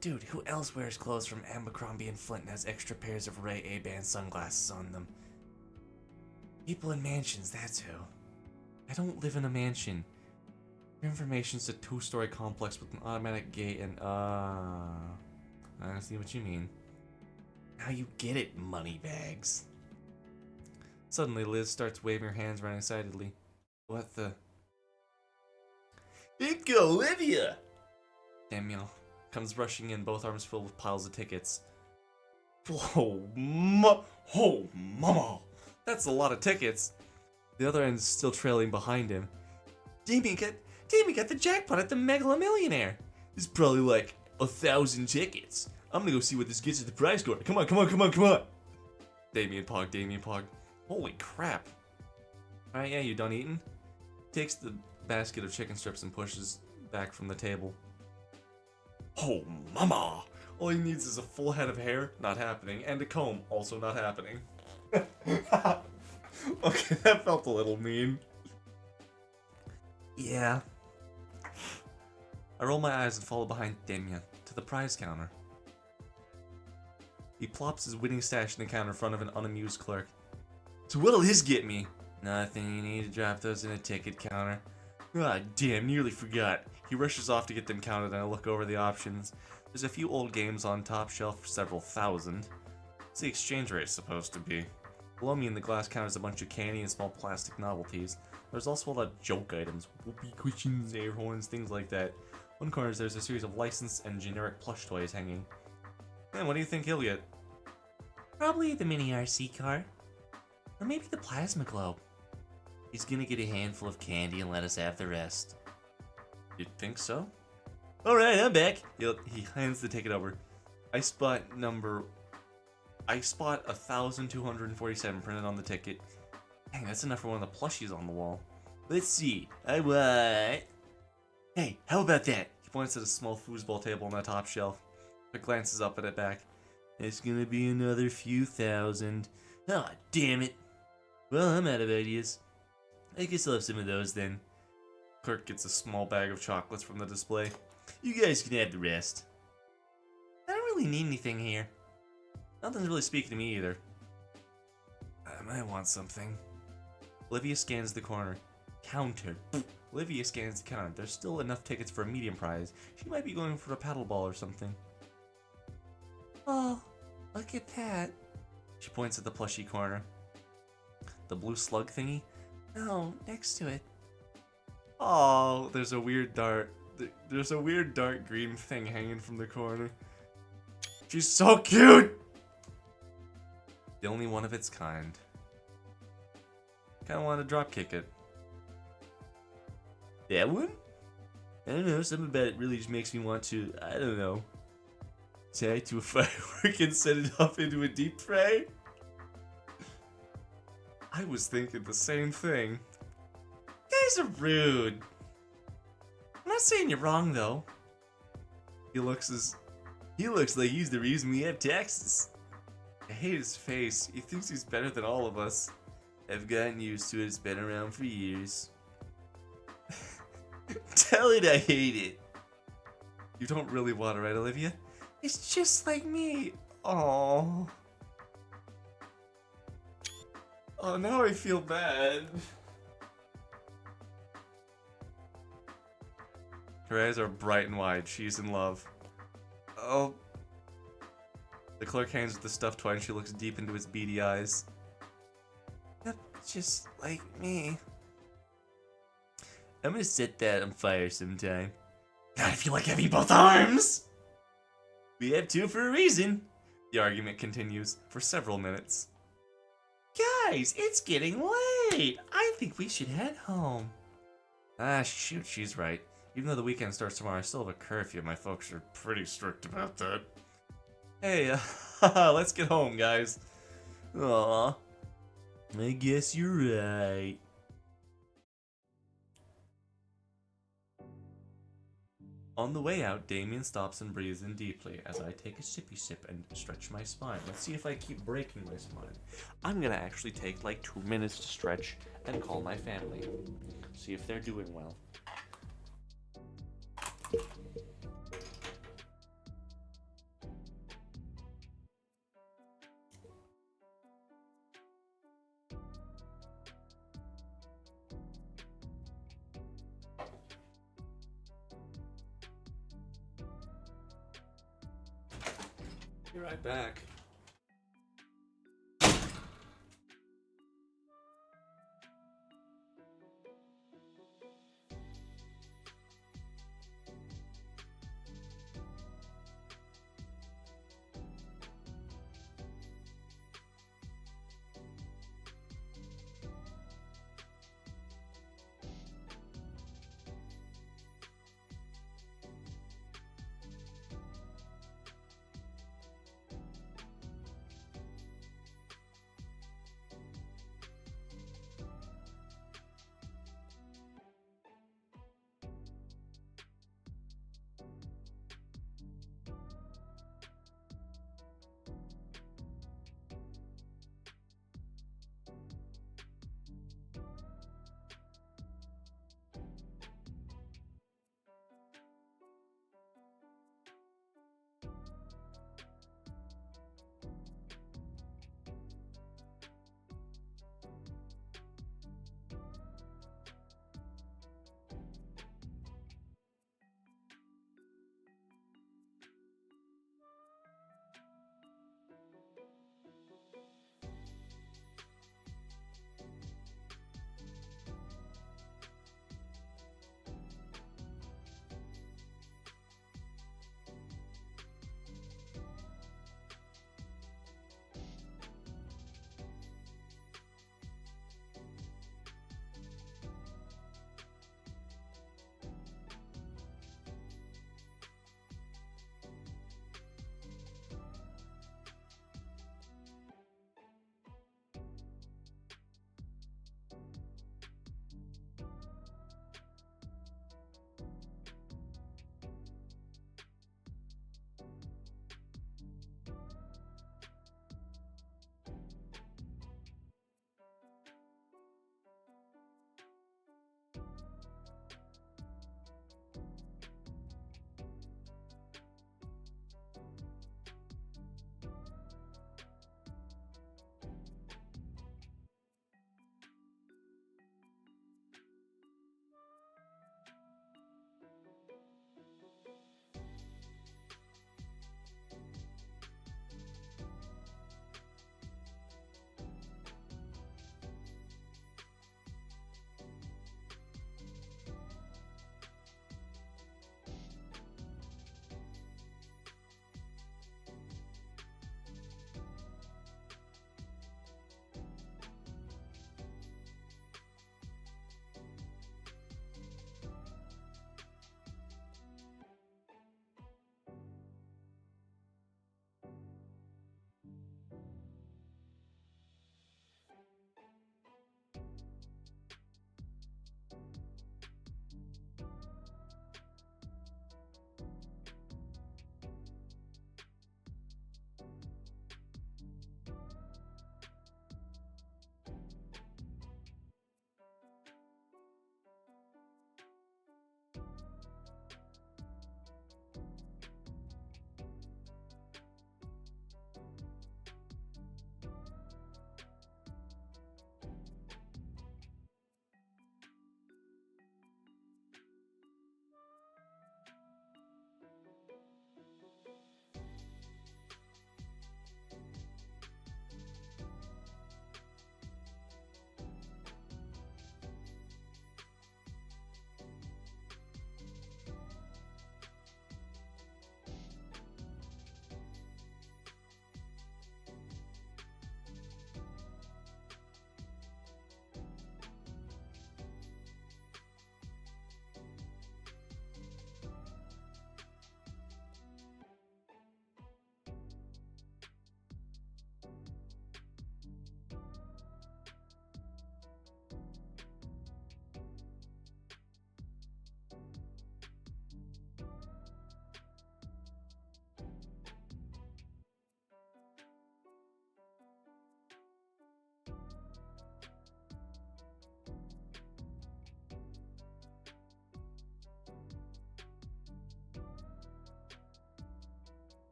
Dude, who else wears clothes from Abercrombie and Flint and has extra pairs of Ray A-band sunglasses on them? People in mansions, that's who. I don't live in a mansion. Your information's a 2-story complex with an automatic gate and, I see what you mean. Now you get it, moneybags. Suddenly, Liz starts waving her hands around excitedly. What the... Big Olivia! Samuel comes rushing in, both arms filled with piles of tickets. Oh, mama! That's a lot of tickets. The other end's still trailing behind him. Damien got the jackpot at the Megala Millionaire. It's probably like 1,000 tickets. I'm gonna go see what this gets at the prize store. Come on. Damien Pog. Holy crap. Alright, yeah, you done eating? Takes the basket of chicken strips and pushes back from the table. Oh, mama! All he needs is a full head of hair, not happening, and a comb, also not happening. Okay, that felt a little mean. Yeah. I roll my eyes and follow behind Damien to the prize counter. He plops his winning stash in the counter in front of an unamused clerk. So what'll his get me? Nothing, you need to drop those in a ticket counter. Ah, damn, nearly forgot. He rushes off to get them counted and I look over the options. There's a few old games on top shelf for several thousand. What's the exchange rate supposed to be? Below me in the glass counter is a bunch of candy and small plastic novelties. There's also a lot of joke items, whoopee cushions, air horns, things like that. One corner there's a series of licensed and generic plush toys hanging. Man, what do you think he'll get? Probably the mini RC car. Or maybe the plasma globe. He's gonna get a handful of candy and let us have the rest. You think so? Alright, I'm back. He hands the ticket over. I spot 1,247 printed on the ticket. Dang, that's enough for one of the plushies on the wall. Let's see. I want... Hey, how about that? He points at a small foosball table on the top shelf. But glances up at it back. It's gonna be another few thousand. Aw, damn it. Well, I'm out of ideas. I guess I'll have some of those then. Clerk gets a small bag of chocolates from the display. You guys can have the rest. I don't really need anything here. Nothing's really speaking to me either. I might want something. Olivia scans the corner. Counter. Olivia scans the counter. There's still enough tickets for a medium prize. She might be going for a paddle ball or something. Oh, look at that. She points at the plushie corner. The blue slug thingy? No, next to it. Oh, there's a weird dark green thing hanging from the corner. She's so cute! The only one of its kind. Kinda want to drop kick it. That one? I don't know, something about it really just makes me want to, I don't know, tie it to a firework and set it off into a deep fry? I was thinking the same thing. You guys are rude. I'm not saying you're wrong though. He looks like he's the reason we have taxes. I hate his face. He thinks he's better than all of us. I've gotten used to it. It's been around for years. Tell it I hate it. You don't really want to, right, Olivia? It's just like me. Oh. Oh, now I feel bad. Her eyes are bright and wide. She's in love. Oh. The clerk hands her the stuffed toy and she looks deep into its beady eyes. That's just like me. I'm gonna set that on fire sometime. God, I feel like having both arms! We have two for a reason. The argument continues for several minutes. Guys, it's getting late. I think we should head home. Ah, shoot, she's right. Even though the weekend starts tomorrow, I still have a curfew. My folks are pretty strict about that. Hey, let's get home, guys. Aw. I guess you're right. On the way out, Damien stops and breathes in deeply as I take a sippy sip and stretch my spine. Let's see if I keep breaking my spine. I'm gonna actually take like 2 minutes to stretch and call my family. See if they're doing well. Be right back.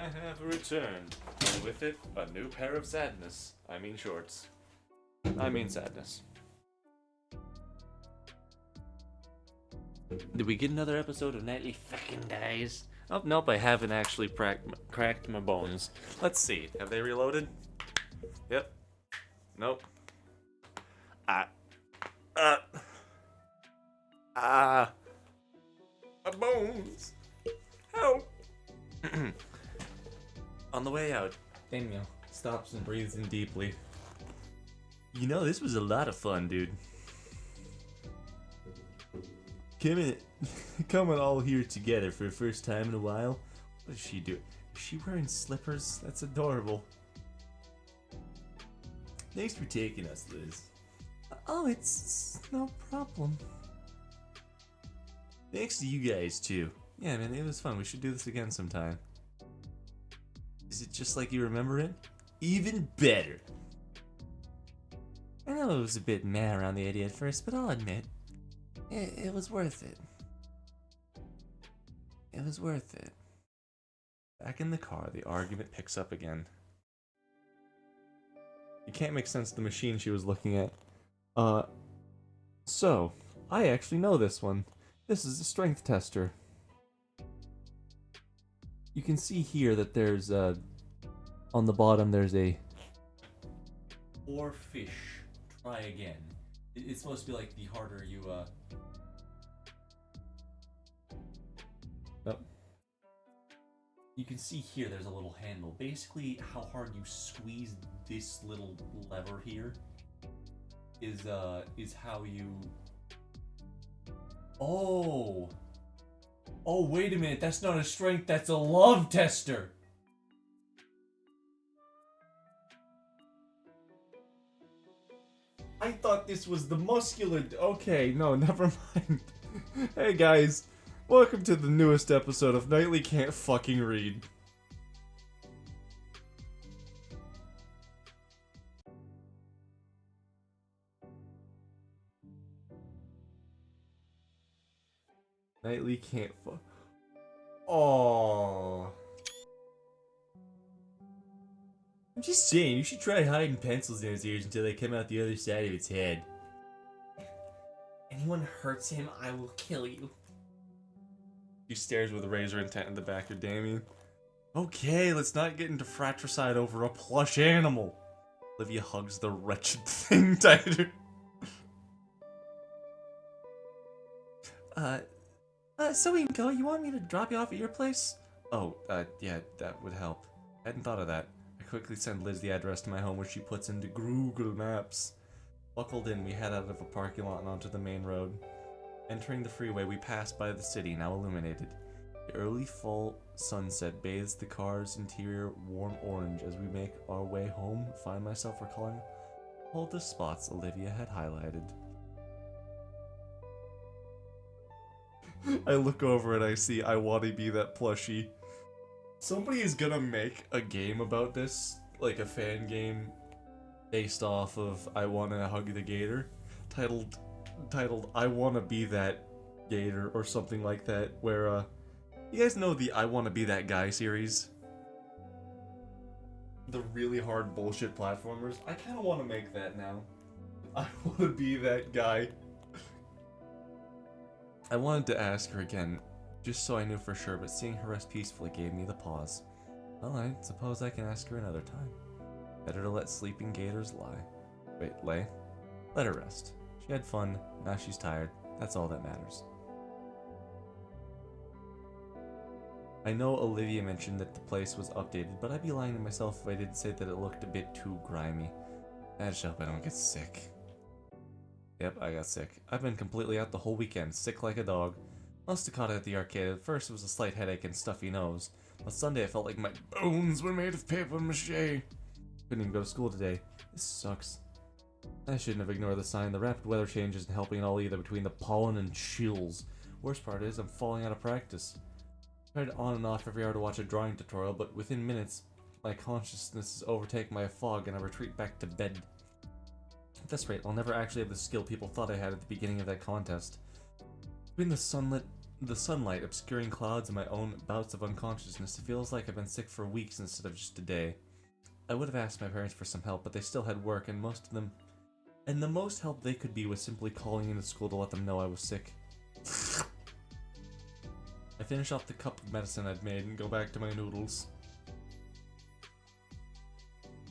have returned. And with it, a new pair of sadness. I mean shorts. I mean sadness. Did we get another episode of Nightly Fucking Dies? Oh, nope, I haven't actually cracked my bones. Let's see. Have they reloaded? Yep. Nope. My bones. Help. On the way out, Daniel stops and breathes in deeply. You know, this was a lot of fun, dude. Coming all here together for the first time in a while. What does she do? Is she wearing slippers? That's adorable. Thanks for taking us, Liz. Oh, it's no problem. Thanks to you guys, too. Yeah, man, it was fun. We should do this again sometime. Is it just like you remember it? Even better. I know it was a bit meh around the idea at first, but I'll admit, it was worth it. It was worth it. Back in the car, the argument picks up again. You can't make sense of the machine she was looking at. So, I actually know this one. This is a strength tester. You can see here that there's, on the bottom there's a... Or fish. Try again. It's supposed to be like the harder you, Nope. You can see here there's a little handle. Basically, how hard you squeeze this little lever here is how you... Oh! Oh, wait a minute, that's not a strength, that's a love tester! I thought this was the muscular... Okay, no, never mind. Hey guys, welcome to the newest episode of Nightly Can't Fucking Read. Nightly can't fuck. Aww. I'm just saying, you should try hiding pencils in his ears until they come out the other side of its head. Anyone hurts him, I will kill you. He stares with razor intent in the back of Damien. Okay, let's not get into fratricide over a plush animal. Olivia hugs the wretched thing tighter. So Inko, you want me to drop you off at your place? Oh, yeah, that would help. I hadn't thought of that. I quickly send Liz the address to my home, which she puts into Google Maps. Buckled in, we head out of a parking lot and onto the main road. Entering the freeway, we pass by the city, now illuminated. The early fall sunset bathes the car's interior warm orange as we make our way home. Find myself recalling all the spots Olivia had highlighted. I look over and I see I want to be that plushie. Somebody is gonna make a game about this, like a fan game based off of I Wanna Hug the Gator, titled I Wanna Be That Gator or something like that, where you guys know the I Wanna Be That Guy series? The really hard bullshit platformers? I kinda wanna make that now. I wanna be that guy. I wanted to ask her again, just so I knew for sure, but seeing her rest peacefully gave me the pause. Well, I suppose I can ask her another time. Better to let sleeping gators lie. Wait, lay? Let her rest. She had fun, now she's tired. That's all that matters. I know Olivia mentioned that the place was updated, but I'd be lying to myself if I didn't say that it looked a bit too grimy. I just hope I don't get sick. Yep, I got sick. I've been completely out the whole weekend, sick like a dog. Must have caught it at the arcade. At first it was a slight headache and stuffy nose. But Sunday I felt like my bones were made of paper mache. Couldn't even go to school today. This sucks. I shouldn't have ignored the sign. The rapid weather change isn't helping at all either between the pollen and chills. Worst part is I'm falling out of practice. Tried on and off every hour to watch a drawing tutorial, but within minutes my consciousness is overtaken by a fog and I retreat back to bed. At this rate, I'll never actually have the skill people thought I had at the beginning of that contest. Between the the sunlight obscuring clouds and my own bouts of unconsciousness, it feels like I've been sick for weeks instead of just a day. I would have asked my parents for some help, but they still had work, and the most help they could be was simply calling into school to let them know I was sick. I finish off the cup of medicine I'd made and go back to my noodles.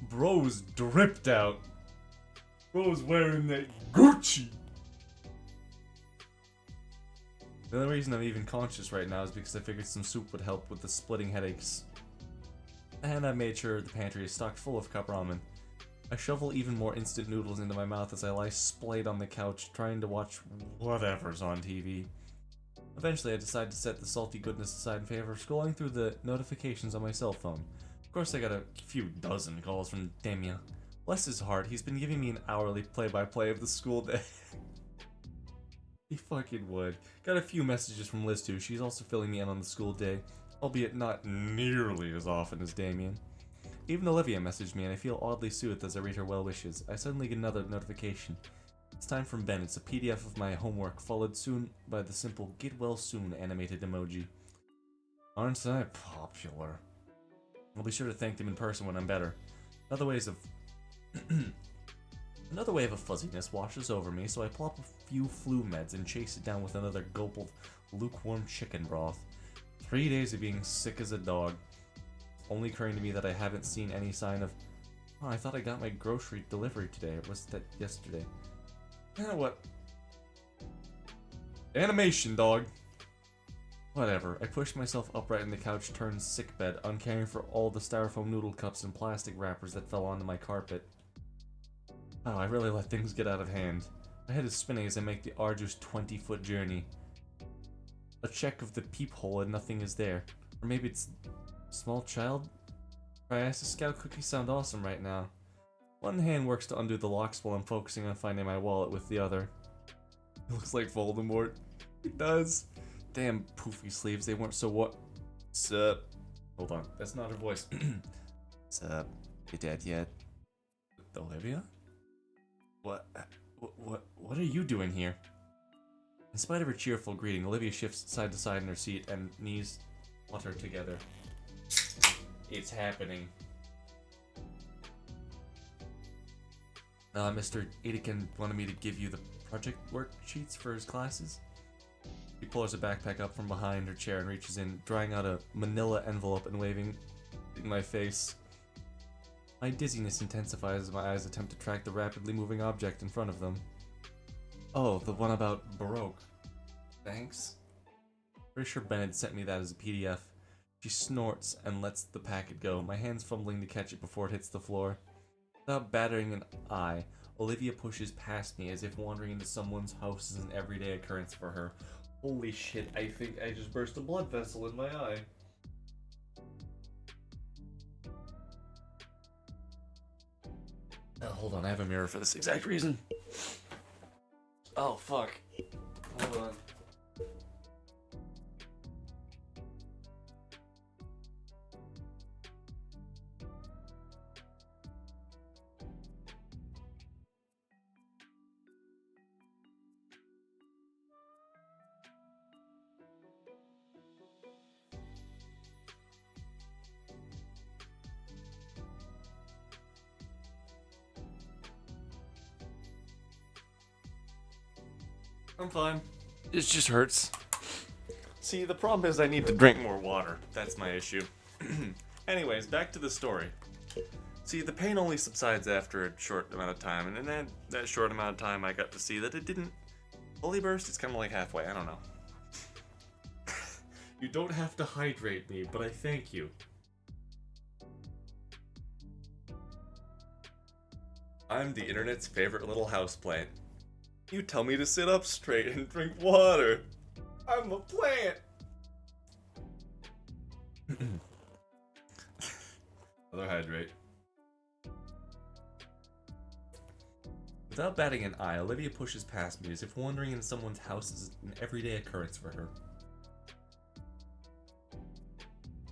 Bro's dripped out. Bro's wearing that Gucci. The only reason I'm even conscious right now is because I figured some soup would help with the splitting headaches. And I made sure the pantry is stocked full of cup ramen. I shovel even more instant noodles into my mouth as I lie splayed on the couch trying to watch whatever's on TV. Eventually I decide to set the salty goodness aside in favor of scrolling through the notifications on my cell phone. Of course I got a few dozen calls from Damien. Bless his heart, he's been giving me an hourly play-by-play of the school day. He fucking would. Got a few messages from Liz too, she's also filling me in on the school day, albeit not nearly as often as Damien. Even Olivia messaged me and I feel oddly soothed as I read her well wishes. I suddenly get another notification. It's time from Ben. It's a PDF of my homework, followed soon by the simple "get well soon" animated emoji. Aren't I popular? I'll be sure to thank them in person when I'm better. Another wave of fuzziness washes over me, so I plop a few flu meds and chase it down with another gulp of lukewarm chicken broth. 3 days of being sick as a dog. Only occurring to me that I haven't seen any sign of, oh, I thought I got my grocery delivery today, or was that yesterday? What? Animation, dog! Whatever, I pushed myself upright in the couch turned sickbed, uncaring for all the styrofoam noodle cups and plastic wrappers that fell onto my carpet. Oh, I really let things get out of hand. My head is spinning as I make the arduous 20-foot journey. A check of the peephole and nothing is there. Or maybe it's small child? Triasis Scout cookies sound awesome right now. One hand works to undo the locks while I'm focusing on finding my wallet with the other. It looks like Voldemort. It does. Damn poofy sleeves, they weren't so what? Sup? Hold on, that's not her voice. Sup? You dead yet? Olivia? What are you doing here? In spite of her cheerful greeting, Olivia shifts side to side in her seat and knees flutter together. It's happening. Mr. Edekin wanted me to give you the project worksheets for his classes. She pulls her backpack up from behind her chair and reaches in, drawing out a manila envelope and waving in my face. My dizziness intensifies as my eyes attempt to track the rapidly moving object in front of them. Oh, the one about Baroque. Thanks. Pretty sure Ben had sent me that as a PDF. She snorts and lets the packet go, my hands fumbling to catch it before it hits the floor. Without battering an eye, Olivia pushes past me as if wandering into someone's house is an everyday occurrence for her. Holy shit, I think I just burst a blood vessel in my eye. Hold on, I have a mirror for this exact reason. Oh, fuck. Hold on. I'm fine. It just hurts. See, the problem is I need to drink more water. That's my issue. Anyways, back to the story. See, the pain only subsides after a short amount of time, and in that short amount of time I got to see that it didn't fully burst. It's kind of like halfway, I don't know. You don't have to hydrate me, but I thank you. I'm the internet's favorite little houseplant. You tell me to sit up straight and drink water. I'm a plant. Another hydrate. Without batting an eye, Olivia pushes past me as if wandering in someone's house is an everyday occurrence for her.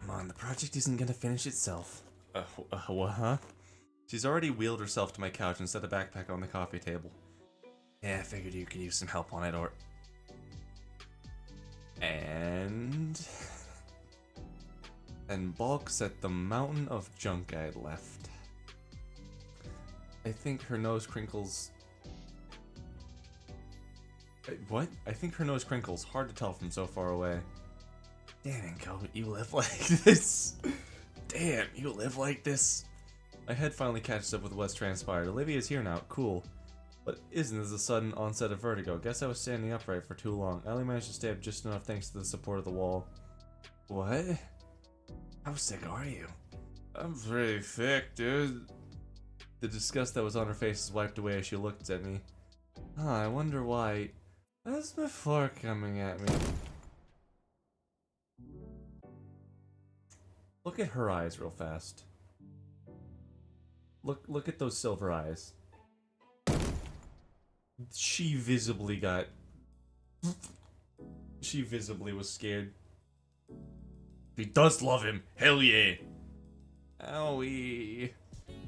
Come on, the project isn't gonna finish itself. What, huh? She's already wheeled herself to my couch and set a backpack on the coffee table. Yeah, I figured you could use some help on it, or... And balks at the mountain of junk I had left. I think her nose crinkles. What? I think her nose crinkles. Hard to tell from so far away. Damn, Inko, you live like this. Damn, you live like this. My head finally catches up with what's transpired. Olivia's here now. Cool. What isn't is a sudden onset of vertigo. Guess I was standing upright for too long. I only managed to stay up just enough thanks to the support of the wall. What? How sick are you? I'm pretty thick, dude. The disgust that was on her face is wiped away as she looked at me. I wonder why. That's my fork coming at me. Look at her eyes real fast. Look at those silver eyes. She visibly got... She visibly was scared. He does love him. Hell yeah. Owie.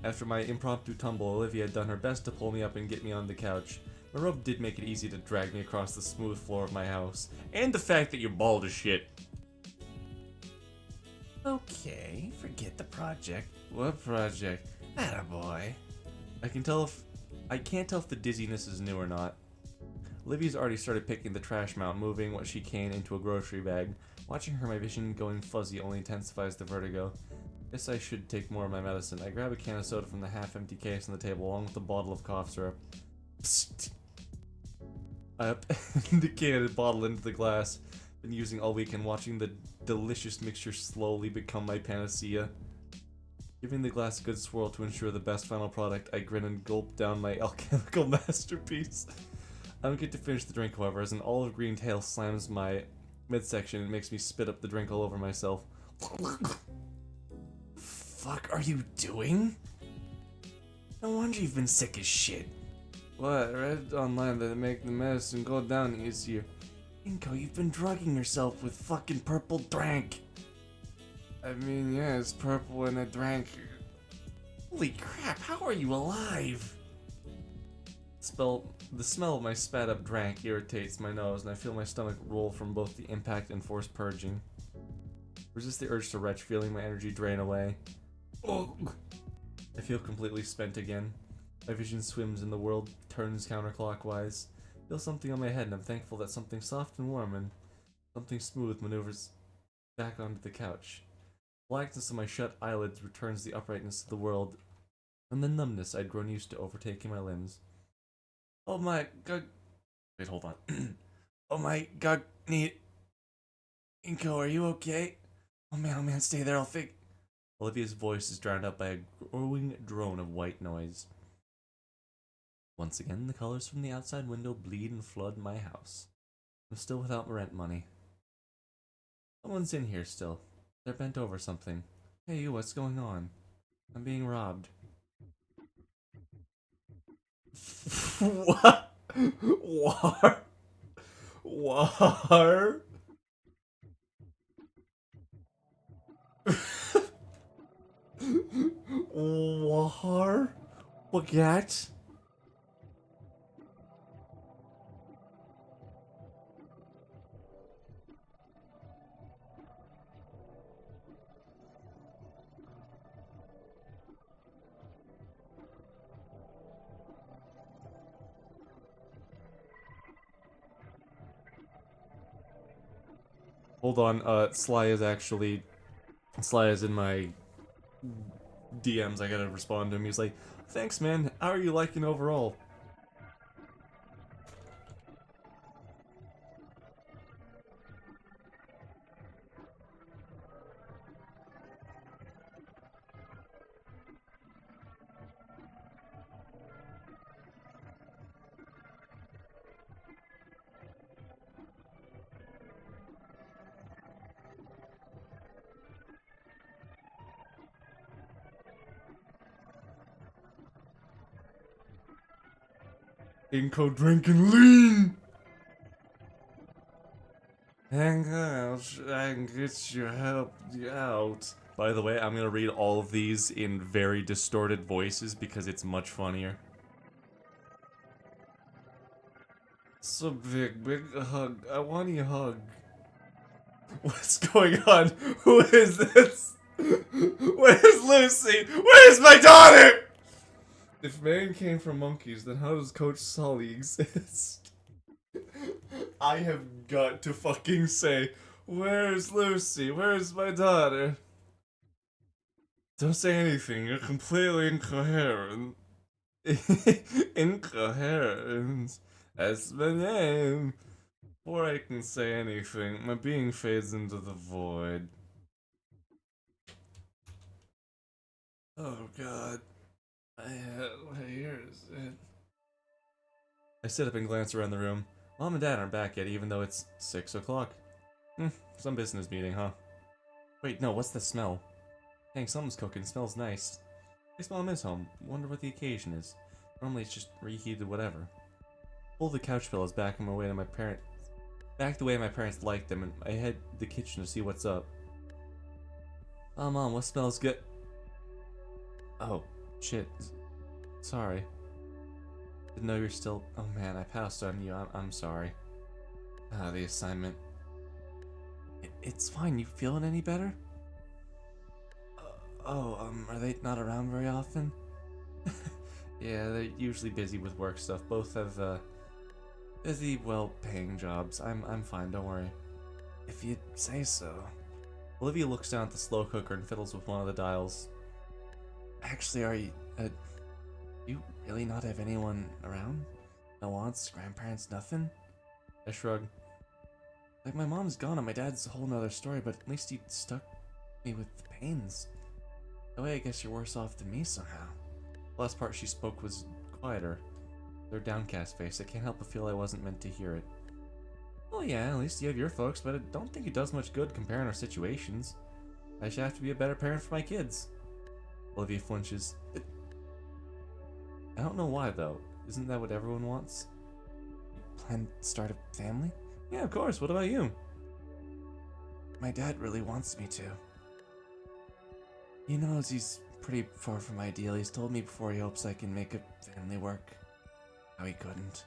After my impromptu tumble, Olivia had done her best to pull me up and get me on the couch. My robe did make it easy to drag me across the smooth floor of my house. And the fact that you're bald as shit. Okay, forget the project. What project? Attaboy. I can't tell if the dizziness is new or not. Olivia's already started picking the trash out, moving what she can into a grocery bag. Watching her, my vision going fuzzy only intensifies the vertigo. Guess I should take more of my medicine. I grab a can of soda from the half-empty case on the table, along with a bottle of cough syrup. Psst. I append the can and bottle into the glass. Been using all weekend, watching the delicious mixture slowly become my panacea. Giving the glass a good swirl to ensure the best final product, I grin and gulp down my alchemical masterpiece. I don't get to finish the drink, however, as an olive green tail slams my midsection and makes me spit up the drink all over myself. Fuck are you doing? No wonder you've been sick as shit. What? I read online that it make the medicine go down easier. Inko, you've been drugging yourself with fucking purple drank. I mean, yeah, it's purple and I drank. Holy crap, how are you alive? The smell of my spat up drank irritates my nose, and I feel my stomach roll from both the impact and forced purging. Resist the urge to retch, feeling my energy drain away. Ugh. I feel completely spent again. My vision swims and the world turns counterclockwise. Feel something on my head, and I'm thankful that something soft and warm and something smooth maneuvers back onto the couch. Blackness of my shut eyelids returns the uprightness of the world, and the numbness I'd grown used to overtaking my limbs. Oh my god. Wait, hold on. Oh my god, Inko, are you okay? Oh man, stay there, I'll think. Olivia's voice is drowned out by a growing drone of white noise. Once again, the colors from the outside window bleed and flood my house. I'm still without rent money. Someone's in here still. They're bent over something. Hey, you, what's going on? I'm being robbed. What? War? War? War? What? Hold on, Sly is in my DMs. I gotta respond to him. He's like, thanks, man. How are you liking overall? Inko drinking lean! Hang on, I'll try and get you help out. By the way, I'm gonna read all of these in very distorted voices because it's much funnier. So big hug. I want you hug. What's going on? Who is this? Where's Lucy? Where's my daughter? If man came from monkeys, then how does Coach Sully exist? I have got to fucking say, where's Lucy? Where's my daughter? Don't say anything, you're completely incoherent. Incoherent. That's my name. Before I can say anything, my being fades into the void. Oh god. What year is it? I sit up and glance around the room. Mom and Dad aren't back yet, even though it's 6 o'clock. Some business meeting, huh? Wait, no, what's the smell? Dang, something's cooking, smells nice. I guess Mom is home. Wonder what the occasion is. Normally it's just reheated whatever. Pull the couch pillows back on my way to my parents. Back the way my parents liked them, and I head to the kitchen to see what's up. Oh, Mom, what smells good? Oh, shit. Sorry. Didn't know you're still. Oh man, I passed on you. I'm sorry. The assignment. It's fine. You feeling any better? Are they not around very often? Yeah, they're usually busy with work stuff. Both have, busy, well-paying jobs. I'm fine, don't worry. If you say so. Olivia looks down at the slow cooker and fiddles with one of the dials. Actually, are you really not have anyone around? No aunts, grandparents, nothing? I shrug. Like, my mom's gone and my dad's a whole nother story, but at least he stuck me with the pains. That way I guess you're worse off than me somehow. The last part she spoke was quieter. Their downcast face, I can't help but feel I wasn't meant to hear it. Well, yeah, at least you have your folks, but I don't think it does much good comparing our situations. I should have to be a better parent for my kids. Olivia flinches. I don't know why, though. Isn't that what everyone wants? Plan to start a family? Yeah, of course. What about you? My dad really wants me to. He knows he's pretty far from ideal. He's told me before he hopes I can make a family work. How he couldn't.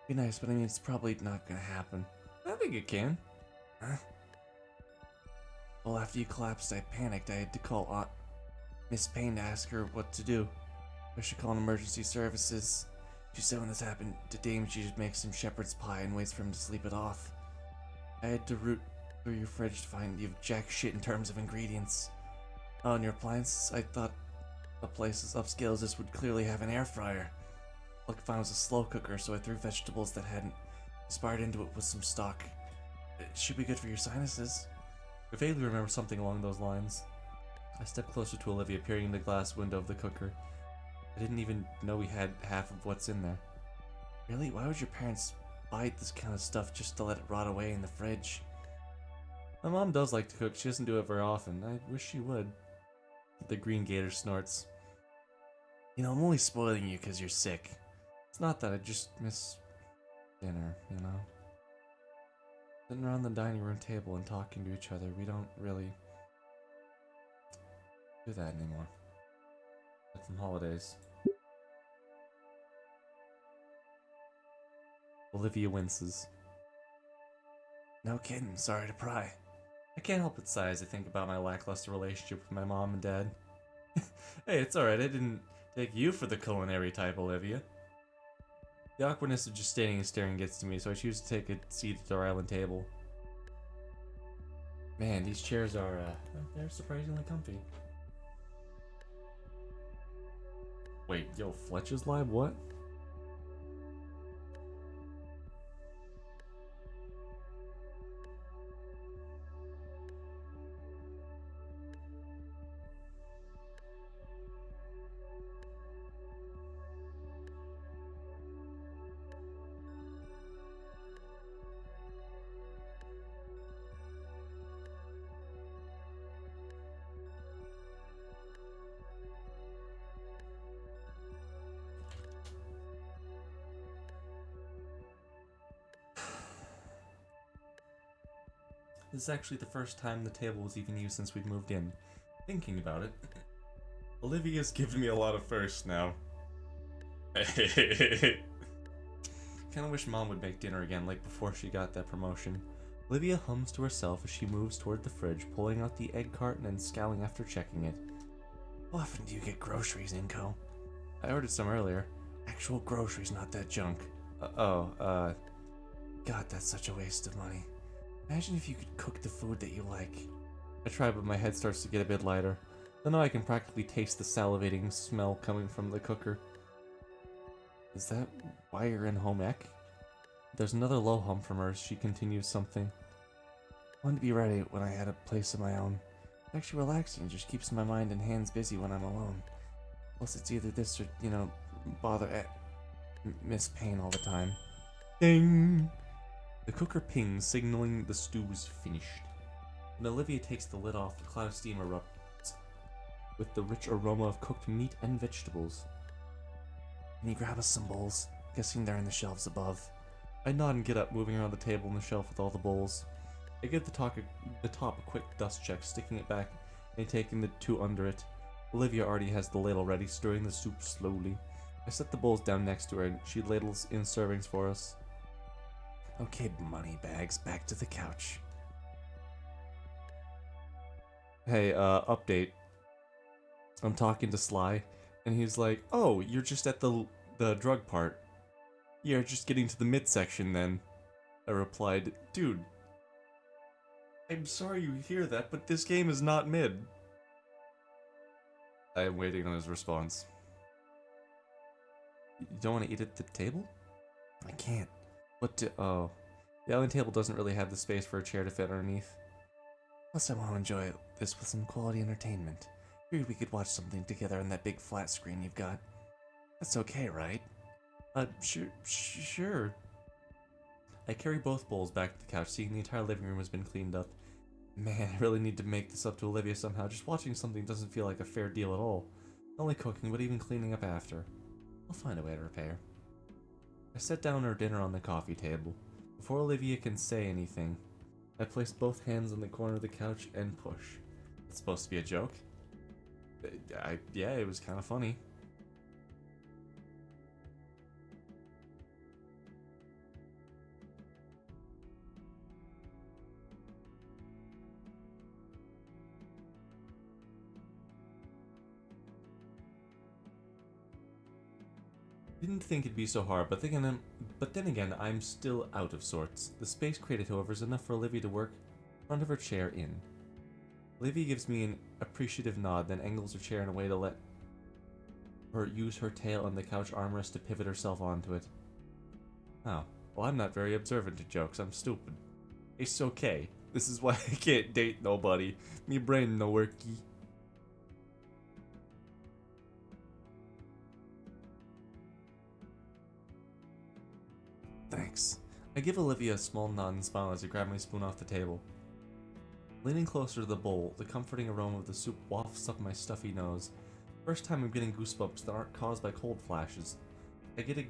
Be nice, but I mean, it's probably not gonna happen. I think it can. Huh? Well, after you collapsed, I panicked. I had to call Aunt Miss Payne to ask her what to do. I should call an emergency services. She said when this happened to Dame, she just makes some shepherd's pie and waits for him to sleep it off. I had to root through your fridge to find you've jack shit in terms of ingredients. Oh, and your appliances? I thought a place as upscale as this would clearly have an air fryer. All I could find was a slow cooker, so I threw vegetables that hadn't expired into it with some stock. It should be good for your sinuses. I vaguely remember something along those lines. I stepped closer to Olivia, peering in the glass window of the cooker. I didn't even know we had half of what's in there. Really? Why would your parents buy this kind of stuff just to let it rot away in the fridge? My mom does like to cook. She doesn't do it very often. I wish she would. The green gator snorts. You know, I'm only spoiling you because you're sick. It's not that, I just miss dinner, you know? Sitting around the dining room table and talking to each other, we don't really do that anymore. Like from holidays. Olivia winces. No kidding, sorry to pry. I can't help but sigh as I think about my lackluster relationship with my mom and dad. Hey, it's alright, I didn't take you for the culinary type, Olivia. The awkwardness of just standing and staring gets to me, so I choose to take a seat at our island table. Man, these chairs are, they're surprisingly comfy. Wait, yo, Fletcher's live? What? This is actually the first time the table was even used since we've moved in. Thinking about it, Olivia's given me a lot of firsts now. Kinda wish Mom would make dinner again, like before she got that promotion. Olivia hums to herself as she moves toward the fridge, pulling out the egg carton and scowling after checking it. How often do you get groceries, Inko? I ordered some earlier. Actual groceries, not that junk. God, that's such a waste of money. Imagine if you could cook the food that you like. I try, but my head starts to get a bit lighter. Then I can practically taste the salivating smell coming from the cooker. Is that why you're in home ec? There's another low hum from her as she continues something. I wanted to be ready when I had a place of my own. It's actually relaxing and just keeps my mind and hands busy when I'm alone. Plus it's either this or, Miss Payne all the time. Ding! The cooker pings, signaling the stew's finished. When Olivia takes the lid off, a cloud of steam erupts, with the rich aroma of cooked meat and vegetables. Can you grab us some bowls? Guessing they're in the shelves above. I nod and get up, moving around the table and the shelf with all the bowls. I give the top a quick dust check, sticking it back and taking the two under it. Olivia already has the ladle ready, stirring the soup slowly. I set the bowls down next to her and she ladles in servings for us. Okay, moneybags, back to the couch. Hey, update. I'm talking to Sly, and he's like, "Oh, you're just at the drug part. You're just getting to the midsection then." I replied, "Dude, I'm sorry you hear that, but this game is not mid." I am waiting on his response. You don't want to eat at the table? I can't. Oh. The island table doesn't really have the space for a chair to fit underneath. Plus I want to enjoy this with some quality entertainment. Figured we could watch something together on that big flat screen you've got. That's okay, right? Sure. I carry both bowls back to the couch, seeing the entire living room has been cleaned up. Man, I really need to make this up to Olivia somehow. Just watching something doesn't feel like a fair deal at all. Not only cooking, but even cleaning up after. I'll find a way to repair. I set down her dinner on the coffee table. Before Olivia can say anything, I place both hands on the corner of the couch and push. It's supposed to be a joke? Yeah, it was kind of funny. Didn't think it'd be so hard, but then again, I'm still out of sorts. The space created, however, is enough for Olivia to work in front of her chair in. Olivia gives me an appreciative nod, then angles her chair in a way to let her use her tail on the couch armrest to pivot herself onto it. Oh, well, I'm not very observant to jokes. I'm stupid. It's okay. This is why I can't date nobody. Me brain no worky. Thanks. I give Olivia a small nod and smile as I grab my spoon off the table. Leaning closer to the bowl, the comforting aroma of the soup wafts up my stuffy nose. First time I'm getting goosebumps that aren't caused by cold flashes. I get a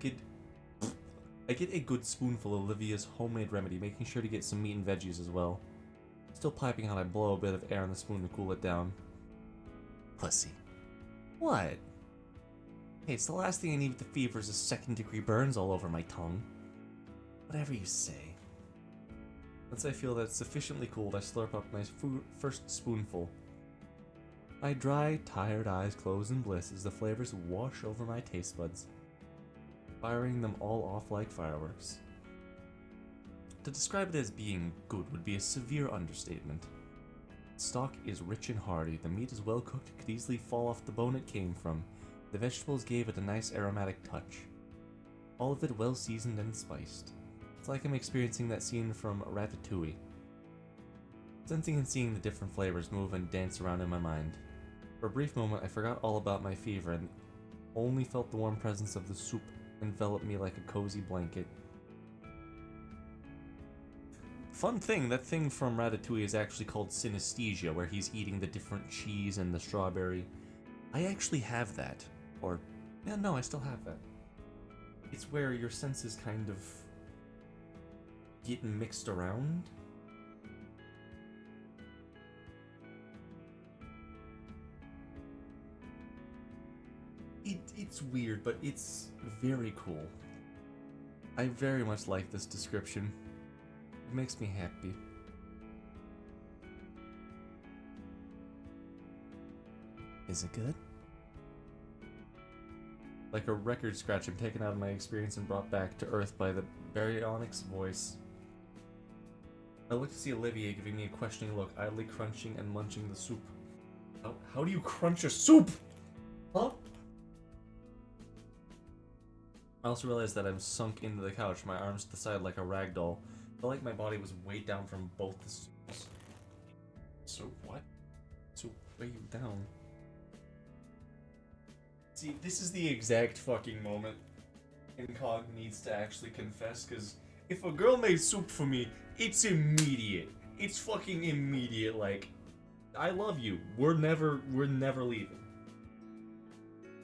good spoonful of Olivia's homemade remedy, making sure to get some meat and veggies as well. Still piping out, I blow a bit of air on the spoon to cool it down. Pussy. What? Hey, it's the last thing I need with the fever is a second-degree burns all over my tongue. Whatever you say. Once I feel that it's sufficiently cooled, I slurp up my first spoonful. My dry, tired eyes close in bliss as the flavors wash over my taste buds, firing them all off like fireworks. To describe it as being good would be a severe understatement. The stock is rich and hearty, the meat is well cooked, it could easily fall off the bone it came from. The vegetables gave it a nice aromatic touch. All of it well seasoned and spiced. It's like I'm experiencing that scene from Ratatouille. Sensing and seeing the different flavors move and dance around in my mind. For a brief moment, I forgot all about my fever and only felt the warm presence of the soup envelop me like a cozy blanket. Fun thing, that thing from Ratatouille is actually called synesthesia, where he's eating the different cheese and the strawberry. I actually have that. Or, yeah, no, I still have that. It's where your senses kind of get mixed around. It's weird, but it's very cool. I very much like this description. It makes me happy. Is it good? Like a record scratch, I'm taken out of my experience and brought back to earth by the baryonyx voice. I look to see Olivia giving me a questioning look, idly crunching and munching the soup. How do you crunch a soup? Huh? I also realized that I'm sunk into the couch, my arms to the side like a rag doll. I felt like my body was weighed down from both the soups. Soup? What? Soup weigh you down? See, this is the exact fucking moment Incog needs to actually confess, because if a girl made soup for me, it's immediate. It's fucking immediate, like, I love you. We're never leaving.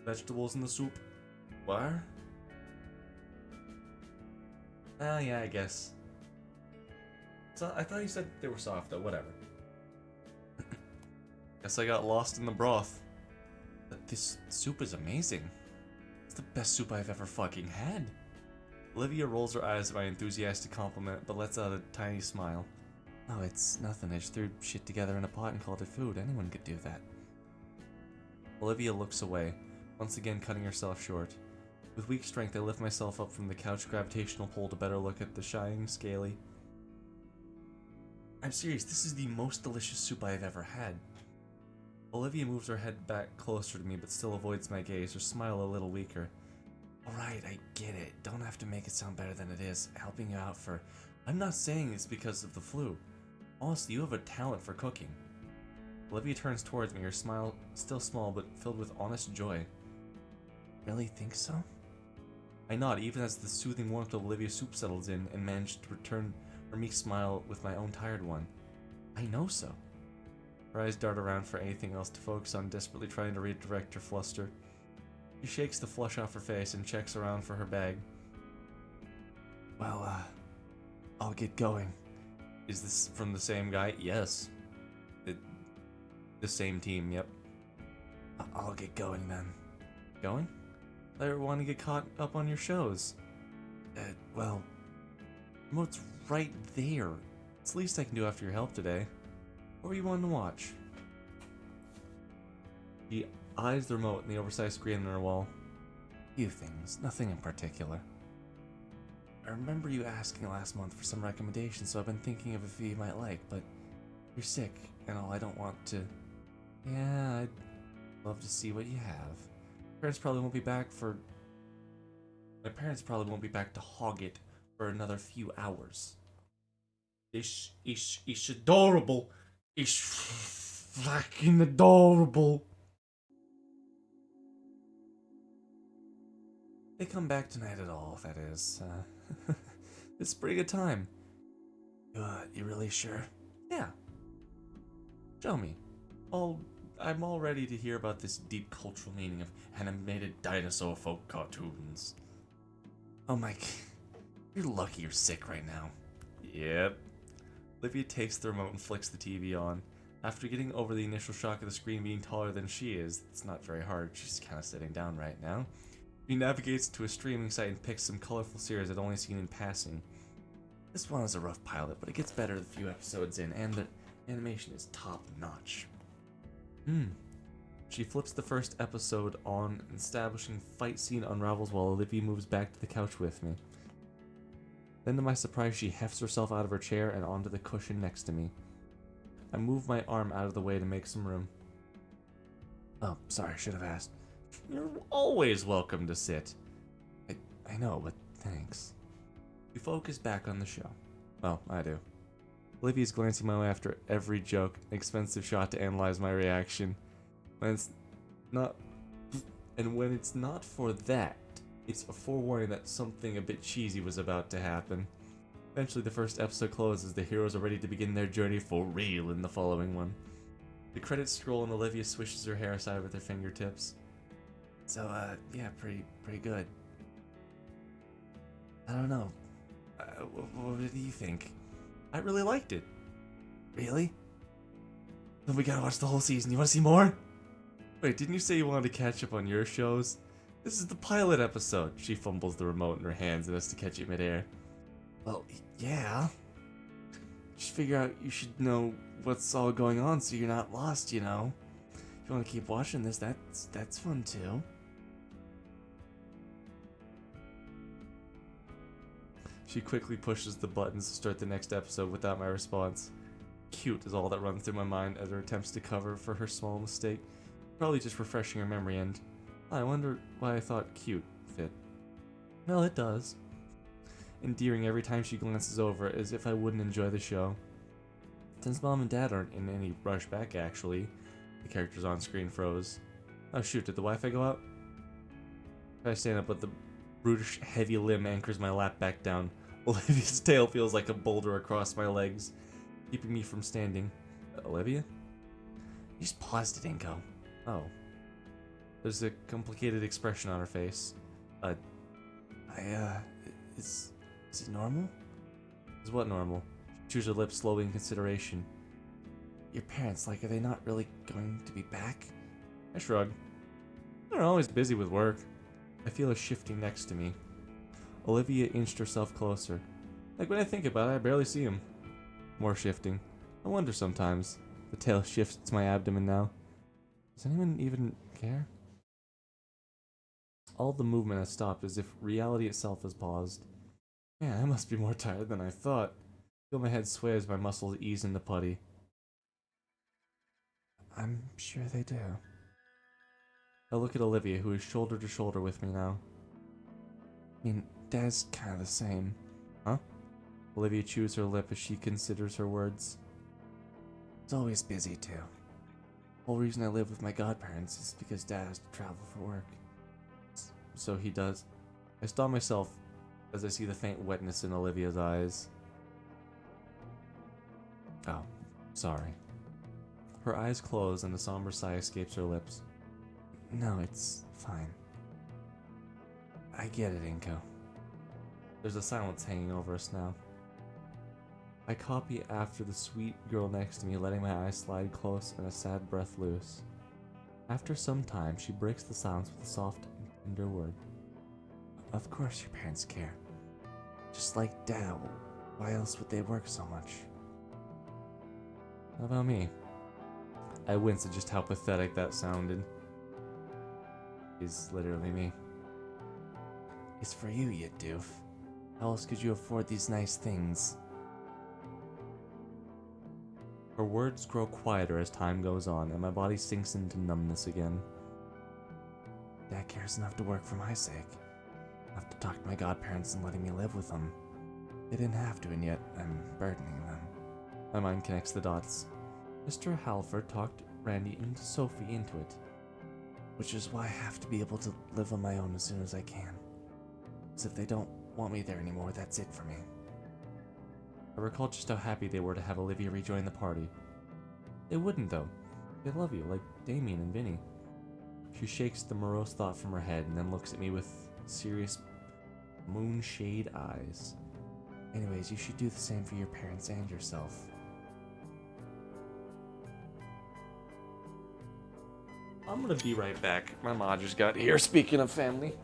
Vegetables in the soup? What? Yeah, I guess. So, I thought you said they were soft, though. Whatever. Guess I got lost in the broth. But this soup is amazing. It's the best soup I've ever fucking had. Olivia rolls her eyes at my enthusiastic compliment, but lets out a tiny smile. Oh, it's nothing. I just threw shit together in a pot and called it food. Anyone could do that. Olivia looks away, once again cutting herself short. With weak strength, I lift myself up from the couch gravitational pull to better look at the shining, scaly. I'm serious, this is the most delicious soup I have ever had. Olivia moves her head back closer to me, but still avoids my gaze, her smile a little weaker. Alright, I get it. Don't have to make it sound better than it is. Helping you out for... I'm not saying it's because of the flu. Honestly, you have a talent for cooking. Olivia turns towards me, her smile still small but filled with honest joy. Really think so? I nod, even as the soothing warmth of Olivia's soup settles in, and manage to return her meek smile with my own tired one. I know so. Her eyes dart around for anything else to focus on, desperately trying to redirect her fluster. She shakes the flush off her face and checks around for her bag. Well, I'll get going. Is this from the same guy? Yes. The same team, yep. I'll get going then. Going? I want to get caught up on your shows. Well, remote's right there. It's the least I can do after your help today. What were you wanting to watch? She eyes the remote and the oversized screen on her wall. Few things, nothing in particular. I remember you asking last month for some recommendations, so I've been thinking of a few you might like, but you're sick and all. I don't want to... Yeah, I'd love to see what you have. My parents probably won't be back to hog it for another few hours. It's adorable. It's fucking adorable. They come back tonight at all, that is. It's a pretty good time. You really sure? Yeah. Show me. I'm all ready to hear about this deep cultural meaning of animated dinosaur folk cartoons. Oh my... You're lucky you're sick right now. Yep. Olivia takes the remote and flicks the TV on. After getting over the initial shock of the screen being taller than she is, it's not very hard, she's kind of sitting down right now. She navigates to a streaming site and picks some colorful series I'd only seen in passing. This one is a rough pilot, but it gets better the few episodes in, and the animation is top-notch. She flips the first episode on, an establishing fight scene unravels while Olivia moves back to the couch with me. Then to my surprise, she hefts herself out of her chair and onto the cushion next to me. I move my arm out of the way to make some room. Oh, sorry, I should have asked. You're always welcome to sit. I know, but thanks. We focus back on the show. Well, I do. Olivia's glancing my way after every joke, an expensive shot to analyze my reaction. When it's not for that, it's a forewarning that something a bit cheesy was about to happen. Eventually, the first episode closes. The heroes are ready to begin their journey for real in the following one. The credits scroll and Olivia swishes her hair aside with her fingertips. So, yeah, pretty good. I don't know. What do you think? I really liked it. Really? Then we gotta watch the whole season. You wanna see more? Wait, didn't you say you wanted to catch up on your shows? This is the pilot episode. She fumbles the remote in her hands and has to catch it midair. Well, yeah. Just figure out you should know what's all going on so you're not lost, you know. You you want to keep watching this, that's fun too. She quickly pushes the buttons to start the next episode without my response. Cute is all that runs through my mind as her attempts to cover for her small mistake. Probably just refreshing her memory, and I wonder why I thought cute fit. Well, it does. Endearing every time she glances over, as if I wouldn't enjoy the show. Since Mom and Dad aren't in any rush back, actually. The characters on screen froze. Oh shoot, did the Wi-Fi go out? I stand up, but the brutish, heavy limb anchors my lap back down. Olivia's tail feels like a boulder across my legs, keeping me from standing. Olivia? You just paused it, Inko. Oh. There's a complicated expression on her face. Is it normal? Is what normal? She chews her lips slowly in consideration. Your parents, are they not really going to be back? I shrug. They're always busy with work. I feel her shifting next to me. Olivia inched herself closer. When I think about it, I barely see him. More shifting. I wonder sometimes. The tail shifts to my abdomen now. Does anyone even care? All the movement has stopped as if reality itself has paused. Man, I must be more tired than I thought. I feel my head sway as my muscles ease into putty. I'm sure they do. I look at Olivia, who is shoulder to shoulder with me now. I mean, Dad's kind of the same. Huh? Olivia chews her lip as she considers her words. He's always busy, too. The whole reason I live with my godparents is because Dad has to travel for work. So he does. I stop myself as I see the faint wetness in Olivia's eyes. Oh, sorry. Her eyes close and a somber sigh escapes her lips. No, it's fine. I get it, Inko. There's a silence hanging over us now. I copy after the sweet girl next to me, letting my eyes slide close and a sad breath loose. After some time, she breaks the silence with a soft and tender word. Of course your parents care. Just like Dad, why else would they work so much? How about me? I winced at just how pathetic that sounded. Is literally me. It's for you, you doof. How else could you afford these nice things? Her words grow quieter as time goes on, and my body sinks into numbness again. Dad cares enough to work for my sake. Enough to talk to my godparents and letting me live with them. They didn't have to, and yet I'm burdening them. My mind connects the dots. Mr. Halford talked Randy and Sophie into it. Which is why I have to be able to live on my own as soon as I can. Because if they don't want me there anymore, that's it for me. I recall just how happy they were to have Olivia rejoin the party. They wouldn't, though. They love you, like Damien and Vinny. She shakes the morose thought from her head and then looks at me with serious moonshade eyes. Anyways, you should do the same for your parents and yourself. I'm gonna be right back. My ma just got here, speaking of family.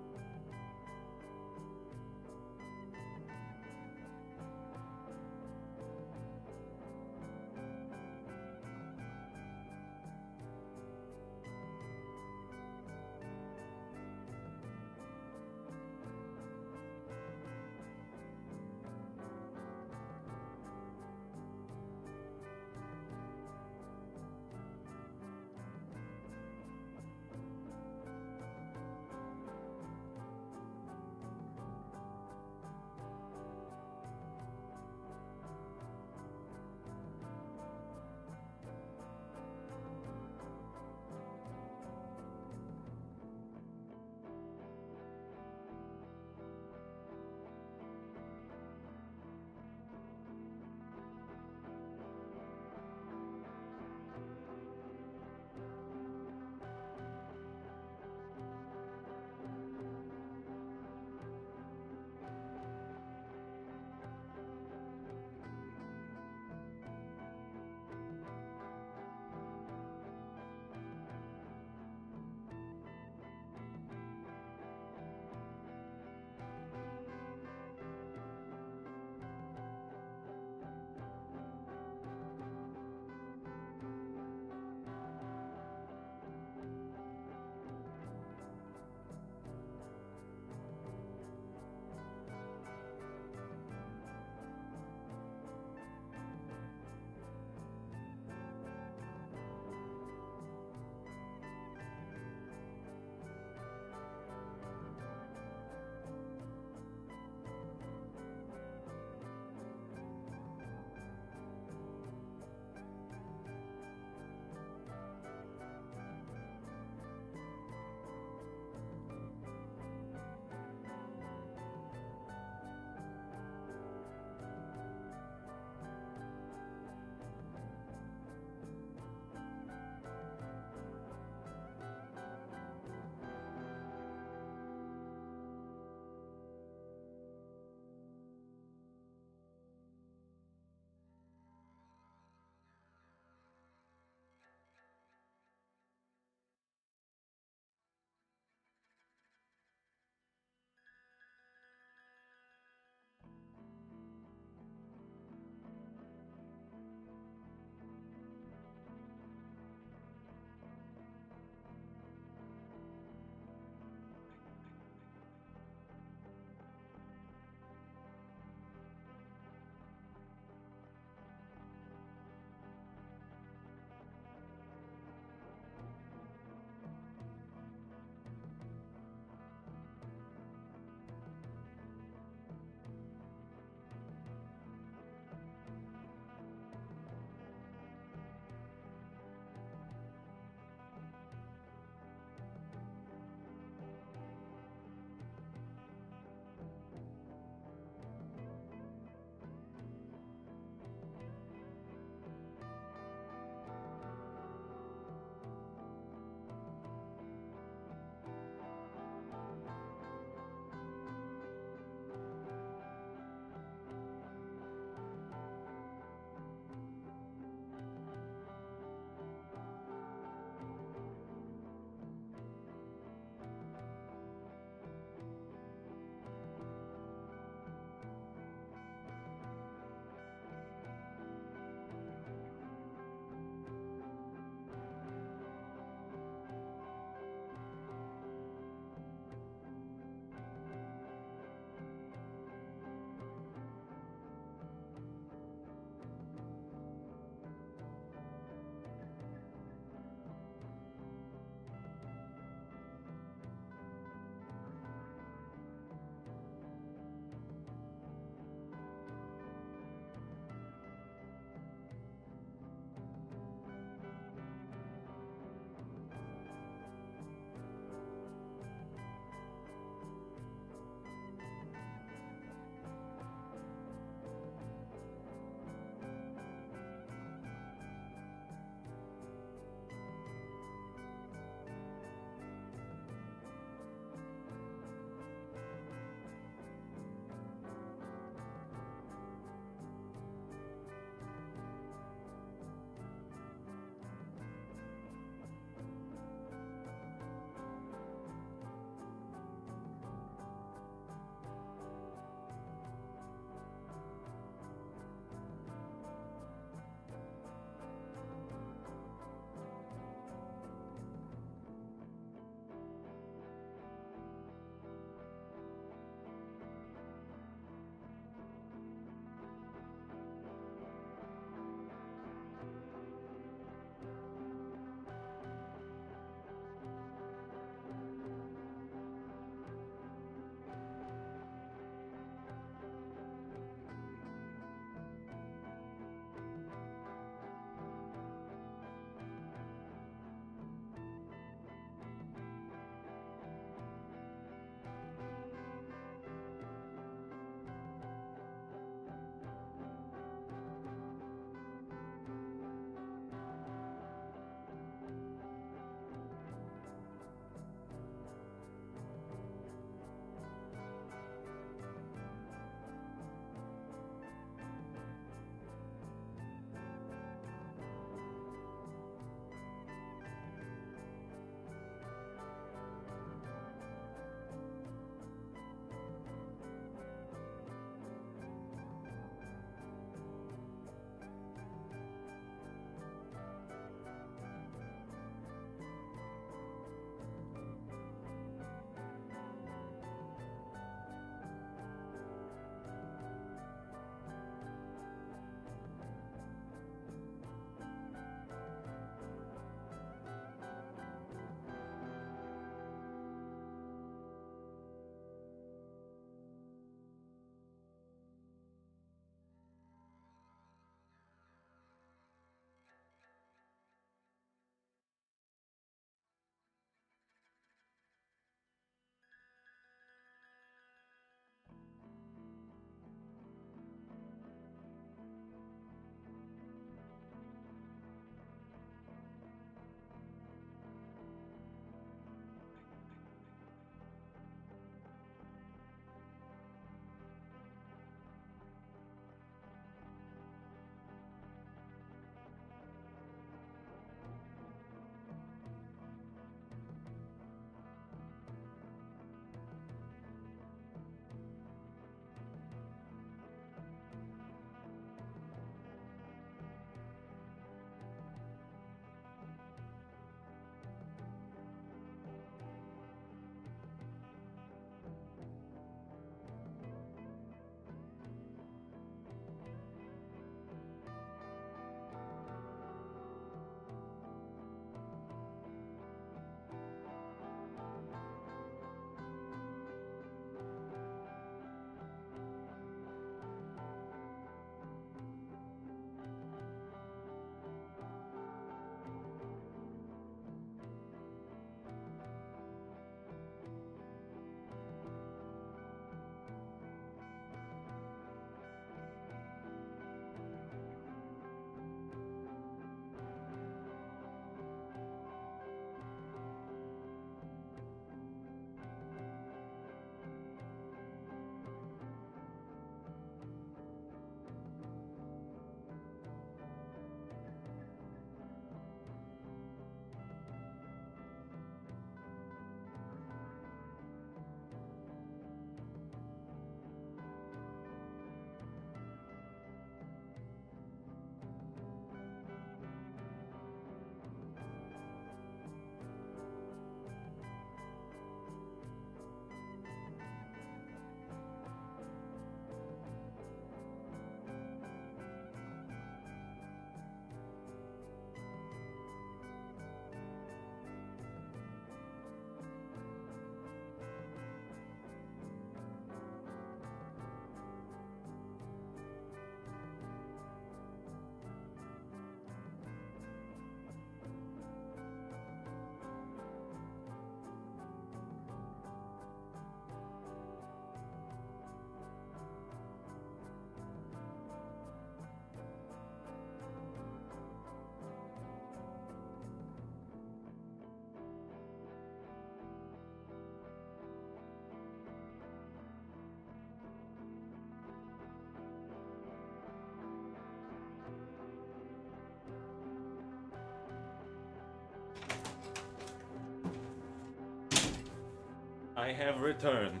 I have returned.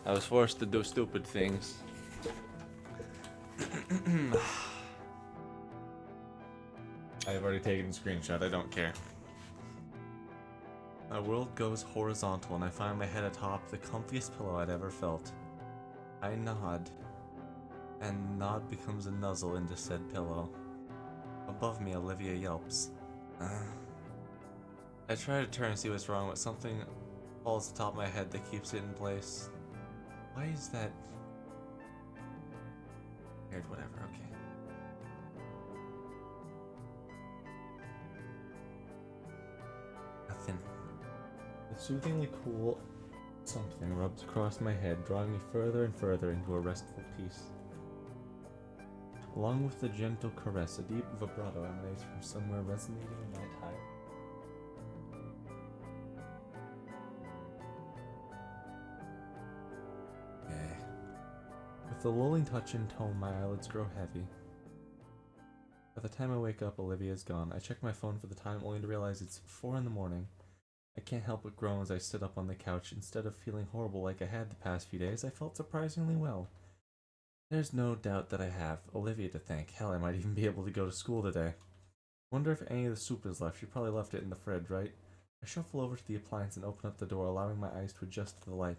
I was forced to do stupid things. I've already taken a screenshot, I don't care. My world goes horizontal and I find my head atop the comfiest pillow I'd ever felt. I nod, and nod becomes a nuzzle into said pillow. Above me, Olivia yelps. I try to turn and see what's wrong, but something falls atop my head that keeps it in place. Why is that? Weird, whatever, okay. Nothing. A soothingly cool something rubs across my head, drawing me further and further into a restful peace. Along with the gentle caress, a deep vibrato emanates from somewhere resonating in my tire. With the lulling touch and tone, my eyelids grow heavy. By the time I wake up, Olivia's gone. I check my phone for the time, only to realize it's 4 in the morning. I can't help but groan as I sit up on the couch. Instead of feeling horrible like I had the past few days, I felt surprisingly well. There's no doubt that I have Olivia to thank. Hell, I might even be able to go to school today. Wonder if any of the soup is left. She probably left it in the fridge, right? I shuffle over to the appliance and open up the door, allowing my eyes to adjust to the light.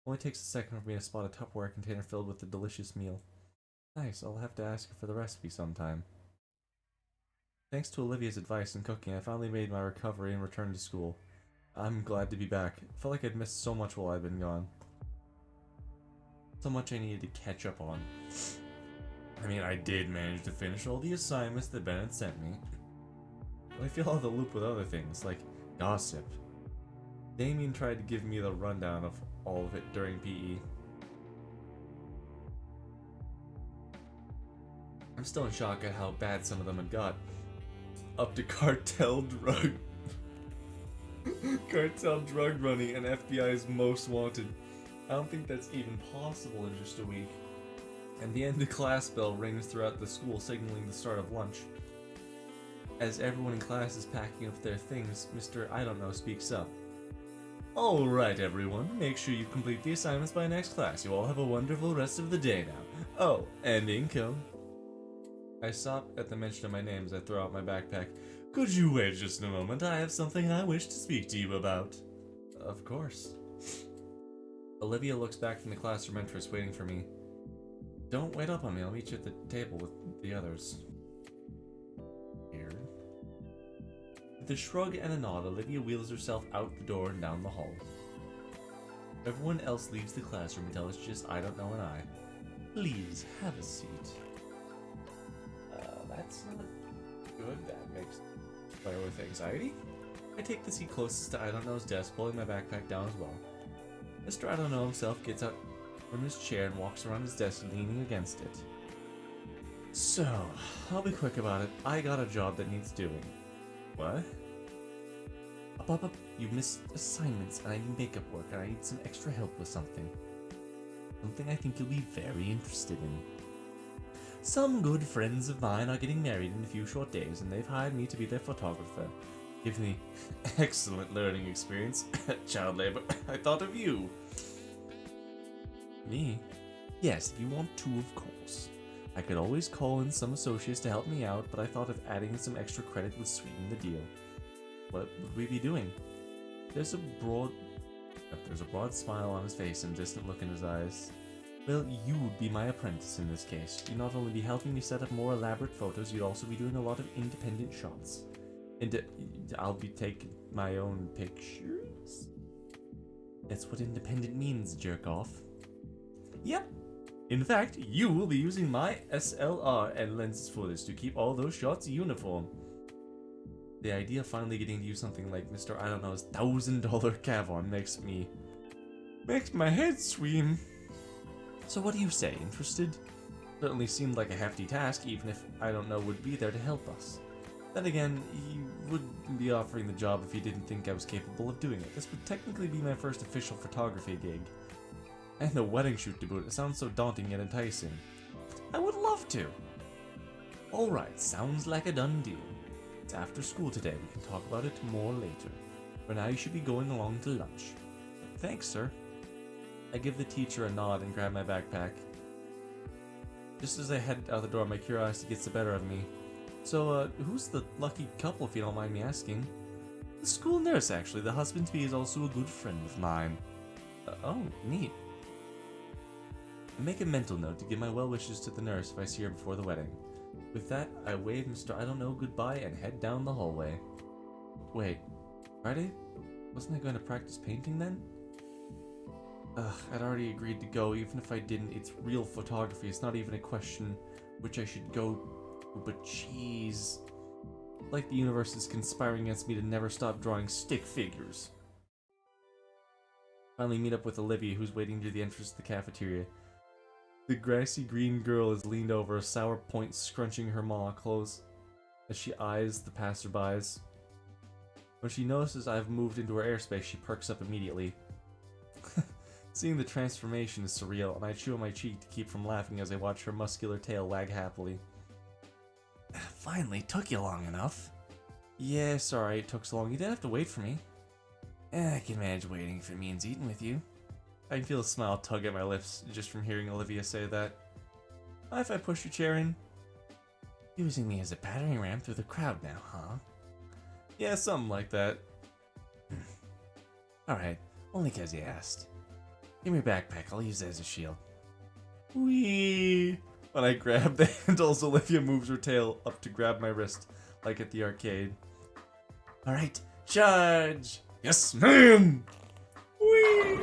Only takes a second for me to spot a Tupperware container filled with a delicious meal. Nice, I'll have to ask her for the recipe sometime. Thanks to Olivia's advice and cooking, I finally made my recovery and returned to school. I'm glad to be back. I felt like I'd missed so much while I'd been gone. So much I needed to catch up on. I mean, I did manage to finish all the assignments that Bennett sent me. But I feel out of the loop with other things, like gossip. Damien tried to give me the rundown of all of it during PE. I'm still in shock at how bad some of them had got. Up to cartel drug running and FBI's most wanted. I don't think that's even possible in just a week. And the end of class bell rings throughout the school, signaling the start of lunch. As everyone in class is packing up their things, Mr. I Don't Know speaks up. Alright everyone, make sure you complete the assignments by next class. You all have a wonderful rest of the day now. Oh, and income. I stop at the mention of my name as I throw out my backpack. Could you wait just a moment? I have something I wish to speak to you about. Of course. Olivia looks back from the classroom entrance, waiting for me. Don't wait up on me, I'll meet you at the table with the others. Weird. With a shrug and a nod, Olivia wheels herself out the door and down the hall. Everyone else leaves the classroom until it's just I Don't Know and I. Please, have a seat. That's not good. That makes player with anxiety. I take the seat closest to I Don't Know's desk, pulling my backpack down as well. Mr. I Don't Know himself gets out from his chair and walks around his desk, leaning against it. So, I'll be quick about it. I got a job that needs doing. What? Up. You missed assignments, and I need makeup work, and I need some extra help with something. Something I think you'll be very interested in. Some good friends of mine are getting married in a few short days, and they've hired me to be their photographer. Give me excellent learning experience. Child labor. I thought of you. Me? Yes, if you want to, of course. I could always call in some associates to help me out, but I thought of adding in some extra credit would sweeten the deal. What would we be doing? There's a broad smile on his face and a distant look in his eyes. Well, you would be my apprentice in this case. You'd not only be helping me set up more elaborate photos, you'd also be doing a lot of independent shots. And I'll be taking my own pictures? That's what independent means, jerk off. Yep. In fact, you will be using my SLR and lenses for this to keep all those shots uniform. The idea of finally getting to use something like Mr. I Don't Know's $1,000 Cavon makes my head swim. So what do you say, interested? Certainly seemed like a hefty task, even if I Don't Know would be there to help us. Then again, he wouldn't be offering the job if he didn't think I was capable of doing it. This would technically be my first official photography gig. And a wedding shoot to boot. It sounds so daunting yet enticing. I would love to. Alright, sounds like a done deal. It's after school today. We can talk about it more later. For now, you should be going along to lunch. Thanks, sir. I give the teacher a nod and grab my backpack. Just as I head out the door, my curiosity gets the better of me. So, who's the lucky couple, if you don't mind me asking? The school nurse, actually. The husband-to-be is also a good friend of mine. Oh, neat. I make a mental note to give my well wishes to the nurse if I see her before the wedding. With that, I wave Mr. I Don't Know goodbye and head down the hallway. Wait, Friday? Wasn't I going to practice painting then? Ugh, I'd already agreed to go. Even if I didn't, it's real photography. It's not even a question which I should go to, but jeez. Like the universe is conspiring against me to never stop drawing stick figures. Finally meet up with Olivia, who's waiting near the entrance to the cafeteria. The grassy green girl is leaned over, a sour point scrunching her maw close as she eyes the passerbys. When she notices I've moved into her airspace, she perks up immediately. Seeing the transformation is surreal, and I chew on my cheek to keep from laughing as I watch her muscular tail wag happily. Finally, took you long enough. Yeah, sorry it took so long. You didn't have to wait for me. I can manage waiting if it means eating with you. I can feel a smile tug at my lips just from hearing Olivia say that. Mind if I push your chair in? Using me as a battering ram through the crowd now, huh? Yeah, something like that. Alright, only 'cause you asked. Give me your backpack, I'll use it as a shield. Whee! When I grab the handles, Olivia moves her tail up to grab my wrist, like at the arcade. Alright, charge! Yes, ma'am! Whee!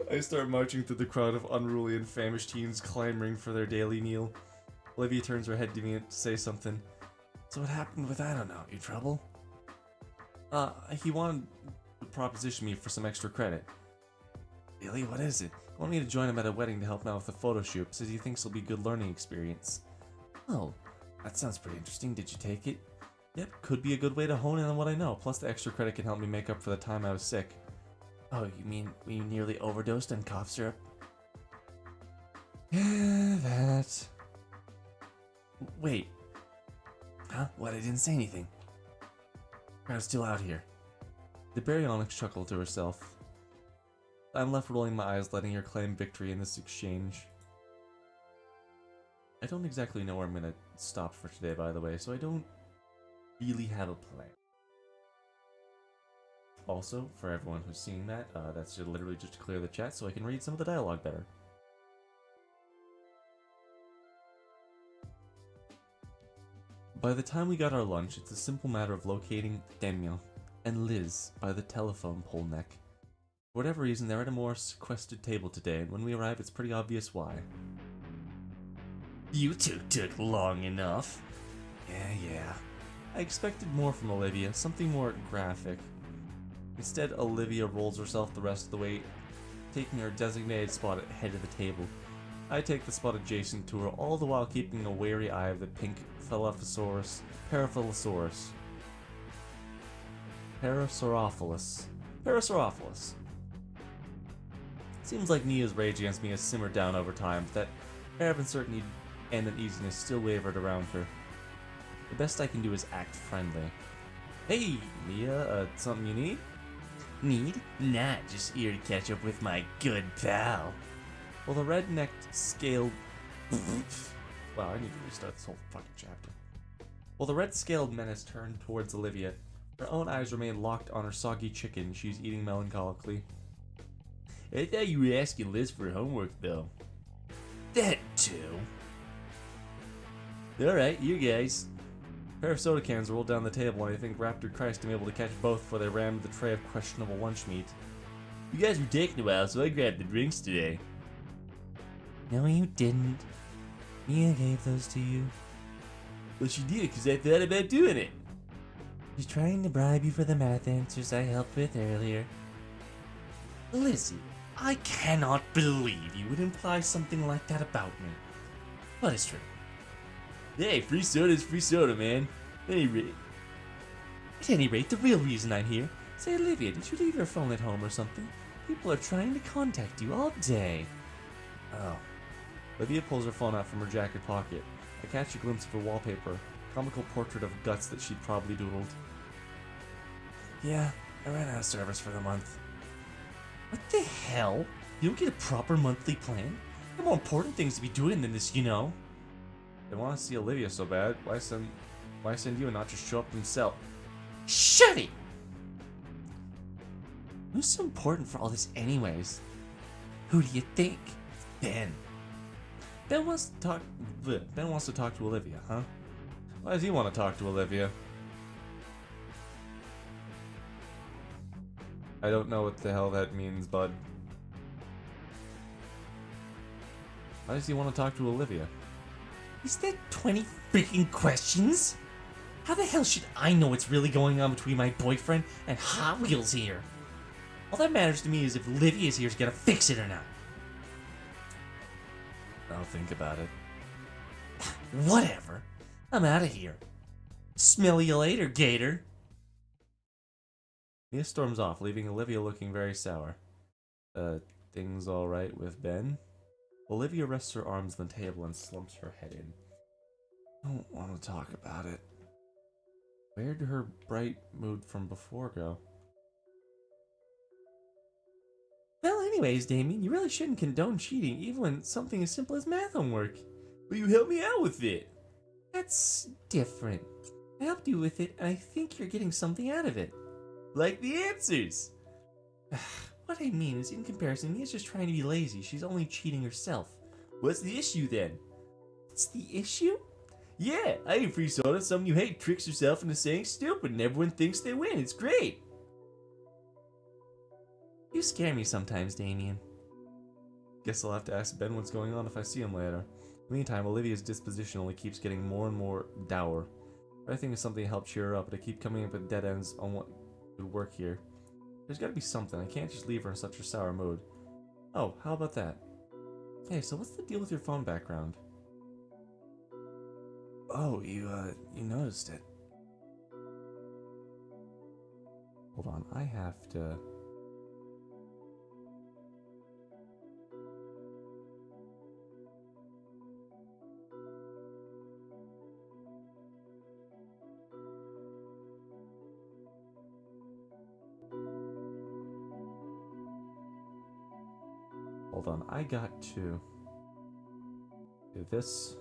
I start marching through the crowd of unruly and famished teens clamoring for their daily meal. Olivia turns her head to me to say something. So what happened with I don't know, you trouble? He wanted to proposition me for some extra credit. Really? What is it? He wanted me to join him at a wedding to help him out with the photo shoot. Says he thinks it'll be a good learning experience. Oh, that sounds pretty interesting. Did you take it? Yep, could be a good way to hone in on what I know. Plus the extra credit can help me make up for the time I was sick. Oh, you mean we nearly overdosed on cough syrup? Yeah, that. Wait. Huh? What? I didn't say anything. Crowd's still out here. The baryonyx chuckled to herself. I'm left rolling my eyes, letting her claim victory in this exchange. I don't exactly know where I'm gonna stop for today, by the way, so I don't really have a plan. Also, for everyone who's seeing that, that's literally just to clear the chat so I can read some of the dialogue better. By the time we got our lunch, it's a simple matter of locating Damien and Liz by the telephone pole neck. For whatever reason, they're at a more sequestered table today, and when we arrive, it's pretty obvious why. You two took long enough. Yeah. I expected more from Olivia, something more graphic. Instead, Olivia rolls herself the rest of the way, taking her designated spot at the head of the table. I take the spot adjacent to her, all the while keeping a wary eye of the pink Parasaurophilus. Seems like Nia's rage against me has simmered down over time, but that air of uncertainty and uneasiness still wavered around her. The best I can do is act friendly. Hey, Nia, something you need? Need? Nah, just here to catch up with my good pal. Well, the red-necked scaled... Wow, I need to restart this whole fucking chapter. Well, the red-scaled menace turned towards Olivia. Her own eyes remain locked on her soggy chicken she's eating melancholically. I thought you were asking Liz for homework, though. That too. Alright, you guys. A pair of soda cans rolled down the table, and I think Raptor Christ am able to catch both before they rammed the tray of questionable lunch meat. You guys were taking a while, so I grabbed the drinks today. No, you didn't. Mia gave those to you. Well, she did, because I thought about doing it. She's trying to bribe you for the math answers I helped with earlier. Lizzie, I cannot believe you would imply something like that about me. But it's true. Hey, free soda's free soda, man. At any rate, the real reason I'm here. Say, Olivia, did you leave your phone at home or something? People are trying to contact you all day. Oh. Olivia pulls her phone out from her jacket pocket. I catch a glimpse of her wallpaper, a comical portrait of guts that she'd probably doodled. Yeah, I ran out of service for the month. What the hell? You don't get a proper monthly plan? There are more important things to be doing than this, you know. They want to see Olivia so bad. Why send you and not just show up themselves? Shut it! Who's so important for all this anyways? Who do you think? Ben. Ben wants to talk to Olivia, huh? Why does he want to talk to Olivia? I don't know what the hell that means, bud. Why does he want to talk to Olivia? Is that 20 freaking questions? How the hell should I know what's really going on between my boyfriend and Hot Wheels here? All that matters to me is if Olivia's here is gonna fix it or not. I'll think about it. Whatever. I'm out of here. Smell you later, Gator. Mia storms off, leaving Olivia looking very sour. Things alright with Ben? Olivia rests her arms on the table and slumps her head in. I don't want to talk about it. Where'd her bright mood from before go? Well, anyways, Damien, you really shouldn't condone cheating, even when it's something as simple as math homework. Will you help me out with it? That's different. I helped you with it, and I think you're getting something out of it. Like the answers! What I mean is, in comparison, Mia's just trying to be lazy. She's only cheating herself. What's the issue then? What's the issue? Yeah, I eat free soda. Someone you hate tricks herself into saying stupid, and everyone thinks they win. It's great. You scare me sometimes, Damien. Guess I'll have to ask Ben what's going on if I see him later. Meantime, Olivia's disposition only keeps getting more and more dour. I think it's something to help cheer her up, but I keep coming up with dead ends on what would work here. There's gotta be something. I can't just leave her in such a sour mood. Oh, how about that? Hey, so what's the deal with your phone background? Oh, you noticed it. Hold on, I have to... Hold on, I got to do this.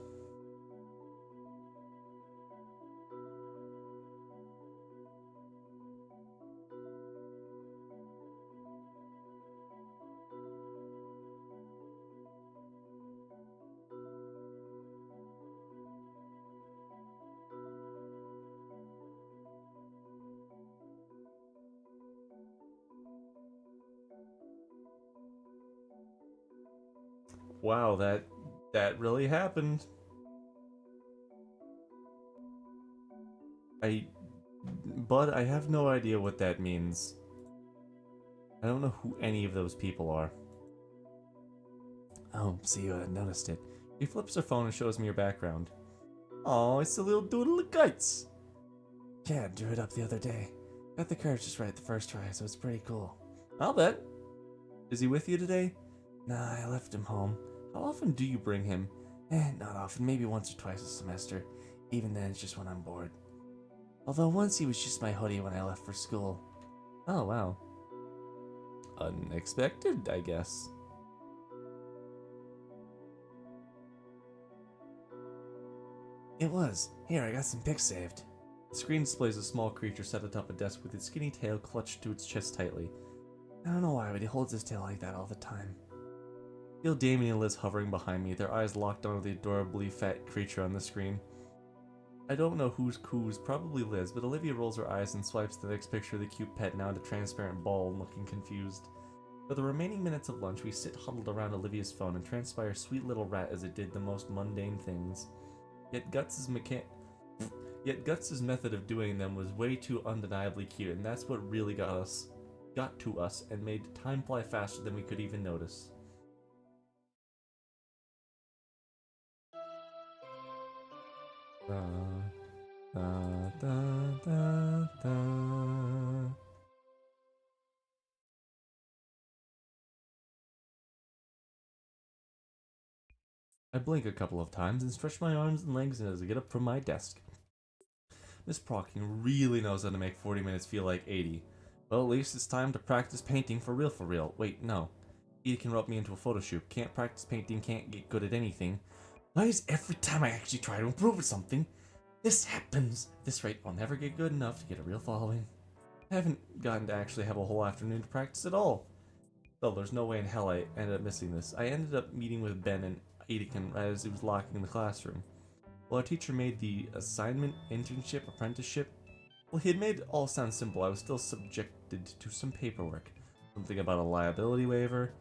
Wow, that really happened. Bud, I have no idea what that means. I don't know who any of those people are. Oh, so you noticed it. He flips her phone and shows me your background. Oh, it's a little doodle of guts. Yeah, drew it up the other day. Got the courage just right the first try, so it's pretty cool. I'll bet. Is he with you today? Nah, I left him home. How often do you bring him? Not often, maybe once or twice a semester. Even then, it's just when I'm bored. Although once he was just my hoodie when I left for school. Oh, wow. Unexpected, I guess. It was. Here, I got some pics saved. The screen displays a small creature set atop a desk with its skinny tail clutched to its chest tightly. I don't know why, but he holds his tail like that all the time. I feel Damien and Liz hovering behind me, their eyes locked onto the adorably fat creature on the screen. I don't know who's coos, probably Liz, but Olivia rolls her eyes and swipes the next picture of the cute pet, now into transparent ball and looking confused. For the remaining minutes of lunch, we sit huddled around Olivia's phone and transpire sweet little rat as it did the most mundane things. Yet Guts' method of doing them was way too undeniably cute, and that's what really got to us and made time fly faster than we could even notice. Da, da, da, da. I blink a couple of times and stretch my arms and legs as I get up from my desk. Miss Procking really knows how to make 40 minutes feel like 80, Well, at least it's time to practice painting for real for real. Wait, no. Edie can rope me into a photo shoot. Can't practice painting, can't get good at anything. Why is every time I actually try to improve at something, this happens? At this rate, I'll never get good enough to get a real following. I haven't gotten to actually have a whole afternoon to practice at all. Though there's no way in hell I ended up missing this. I ended up meeting with Ben and Edican as he was locking the classroom. While our teacher made the assignment, internship, apprenticeship, well, he had made it all sound simple. I was still subjected to some paperwork. Something about a liability waiver.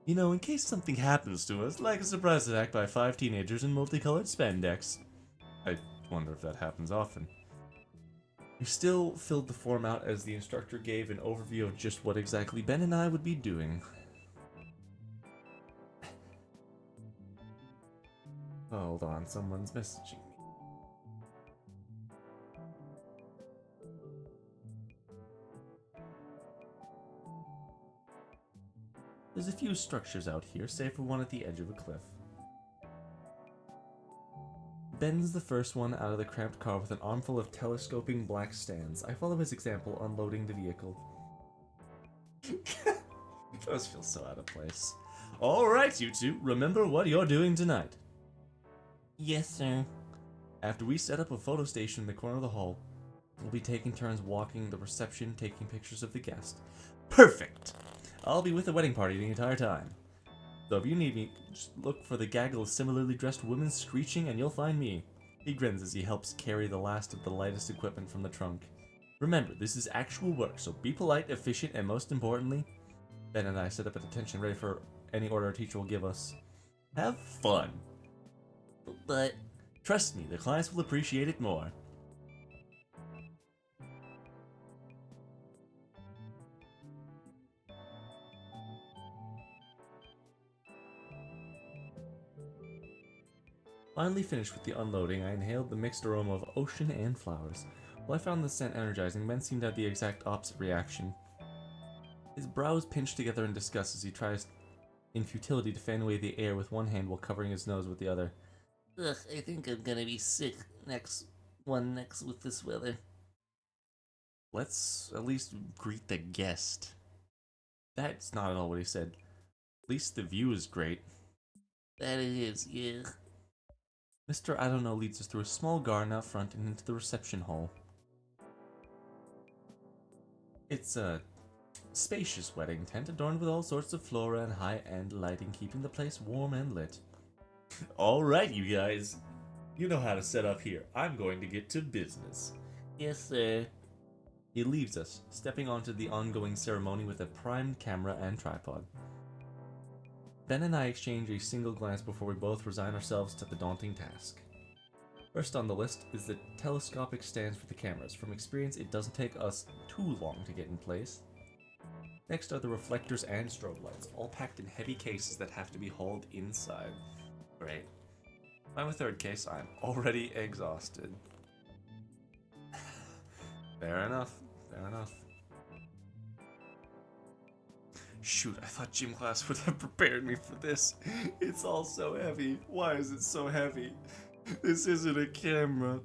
You know, in case something happens to us, like a surprise attack by 5 teenagers in multicolored spandex. I wonder if that happens often. We still filled the form out as the instructor gave an overview of just what exactly Ben and I would be doing. Hold on, someone's messaging me. There's a few structures out here, save for one at the edge of a cliff. Ben's the first one out of the cramped car with an armful of telescoping black stands. I follow his example, unloading the vehicle. Those feel so out of place. Alright, you two, remember what you're doing tonight. Yes, sir. After we set up a photo station in the corner of the hall, we'll be taking turns walking the reception, taking pictures of the guest. Perfect! I'll be with the wedding party the entire time. So if you need me, just look for the gaggle of similarly dressed women screeching and you'll find me. He grins as he helps carry the last of the lightest equipment from the trunk. Remember, this is actual work, so be polite, efficient, and most importantly, Ben and I set up a detention ready for any order our teacher will give us. Have fun! But trust me, the clients will appreciate it more. Finally finished with the unloading, I inhaled the mixed aroma of ocean and flowers. While I found the scent energizing, Ben seemed to have the exact opposite reaction. His brows pinched together in disgust as he tries in futility to fan away the air with one hand while covering his nose with the other. Ugh, I think I'm gonna be sick next with this weather. Let's at least greet the guest. That's not at all what he said. At least the view is great. That it is, yeah. Mr. I Don't Know leads us through a small garden out front and into the reception hall. It's a spacious wedding tent adorned with all sorts of flora and high-end lighting, keeping the place warm and lit. Alright, you guys. You know how to set up here. I'm going to get to business. Yes, sir. He leaves us, stepping onto the ongoing ceremony with a primed camera and tripod. Ben and I exchange a single glance before we both resign ourselves to the daunting task. First on the list is the telescopic stands for the cameras. From experience, it doesn't take us too long to get in place. Next are the reflectors and strobe lights, all packed in heavy cases that have to be hauled inside. Great. I'm a third case, I'm already exhausted. Fair enough, fair enough. Shoot, I thought gym class would have prepared me for this. It's all so heavy. Why is it so heavy? This isn't a camera.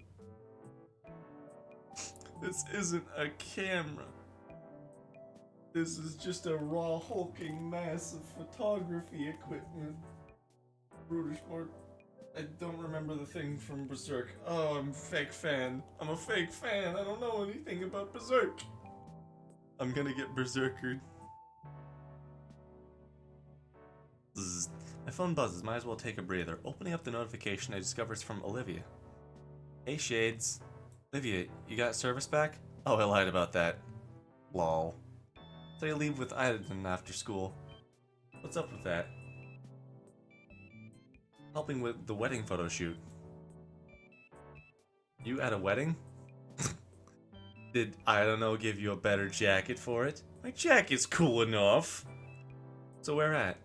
This isn't a camera. This is just a raw hulking mass of photography equipment. Brutish Mort. I don't remember the thing from Berserk. Oh, I'm a fake fan. I'm a fake fan. I don't know anything about Berserk. I'm gonna get berserkered. Zzz. My phone buzzes, might as well take a breather. Opening up the notification, I discover it's from Olivia. Hey Shades. Olivia, you got service back? Oh, I lied about that. Lol. So you leave with Iden after school. What's up with that? Helping with the wedding photo shoot. You at a wedding? Did I don't know give you a better jacket for it? My jacket's cool enough. So where at?